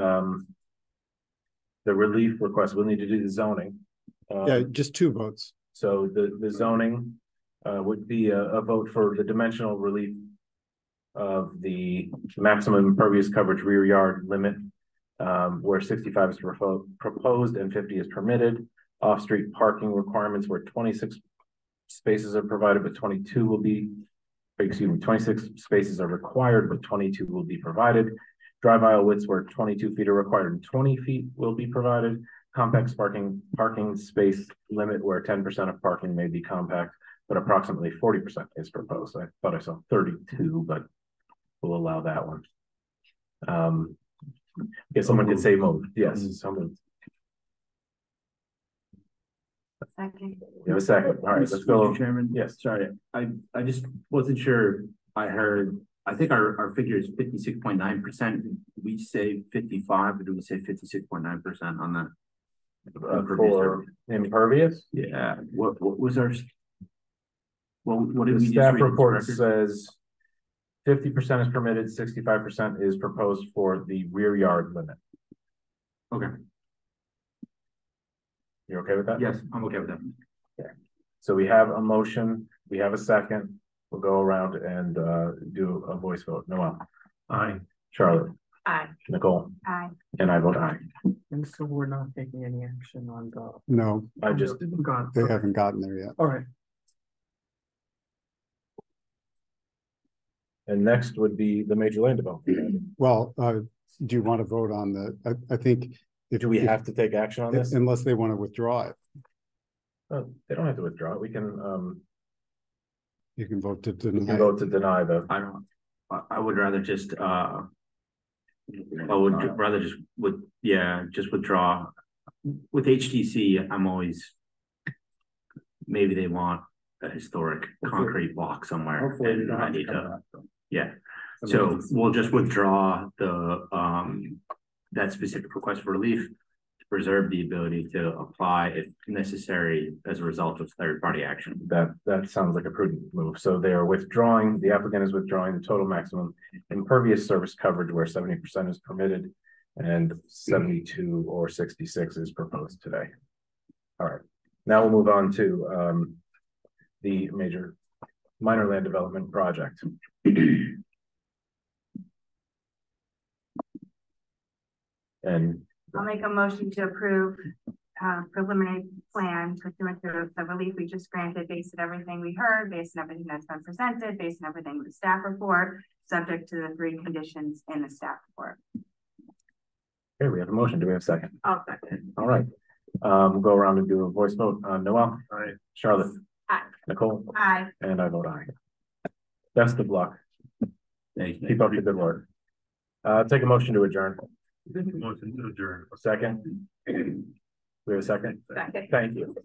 relief request. We'll need to do the zoning. Yeah, just 2 votes. So the zoning would be a vote for the dimensional relief of the maximum impervious coverage rear yard limit, where 65 is proposed and 50 is permitted. Off-street parking requirements where 26 spaces are provided, but 22 will be, 26 spaces are required, but 22 will be provided. Drive aisle widths where 22 feet are required and 20 feet will be provided. Compact parking space limit where 10% of parking may be compact, but approximately 40% is proposed. I thought I saw 32, but we'll allow that one. Guess someone could say move. Yes, someone. Second. You have a second. All right, let's go. Mr. Chairman. Yes. Sorry, I just wasn't sure. I think our figure is 56.9%. We say 55, or do we say 56.9% on that? For impervious? Yeah. What was our? Well, what did the we staff report says 50% is permitted, 65% is proposed for the rear yard limit. Okay. You're okay with that? Yes, I'm okay with that. Okay. So we have a motion, we have a second. We'll go around and do a voice vote. Noel. Aye. Charlotte. Aye. Nicole. Aye. And I vote aye. And so we're not taking any action on the. No, I just they haven't gotten there yet. All right. And next would be the major land development. Well, do you want to vote on the, I think. Do we have to take action on this? Unless they want to withdraw it. Oh, they don't have to withdraw it. We can, you can vote to deny. You can vote to deny the. I would rather just, I would rather just withdraw. With HTC, I'm always, maybe they want a historic concrete block somewhere. And I need to, yeah. So we'll just withdraw the, that specific request for relief to preserve the ability to apply if necessary as a result of third-party action. That sounds like a prudent move. So they are withdrawing, the applicant is withdrawing the total maximum impervious surface coverage where 70% is permitted and 72 or 66 is proposed today. All right, now we'll move on to the minor land development project. And I'll make a motion to approve preliminary plan pursuant to the relief we just granted, based on everything we heard, based on everything that's been presented, based on everything in the staff report, subject to the 3 conditions in the staff report. Okay, we have a motion. Do we have a second? I'll second. All right. We'll go around and do a voice vote. Noel? Aye. Charlotte? Aye. Nicole? Aye. And I vote aye. Best of luck. Keep up the good work. Take a motion to adjourn. Motion to adjourn. A second. We have a second? Second. Thank you.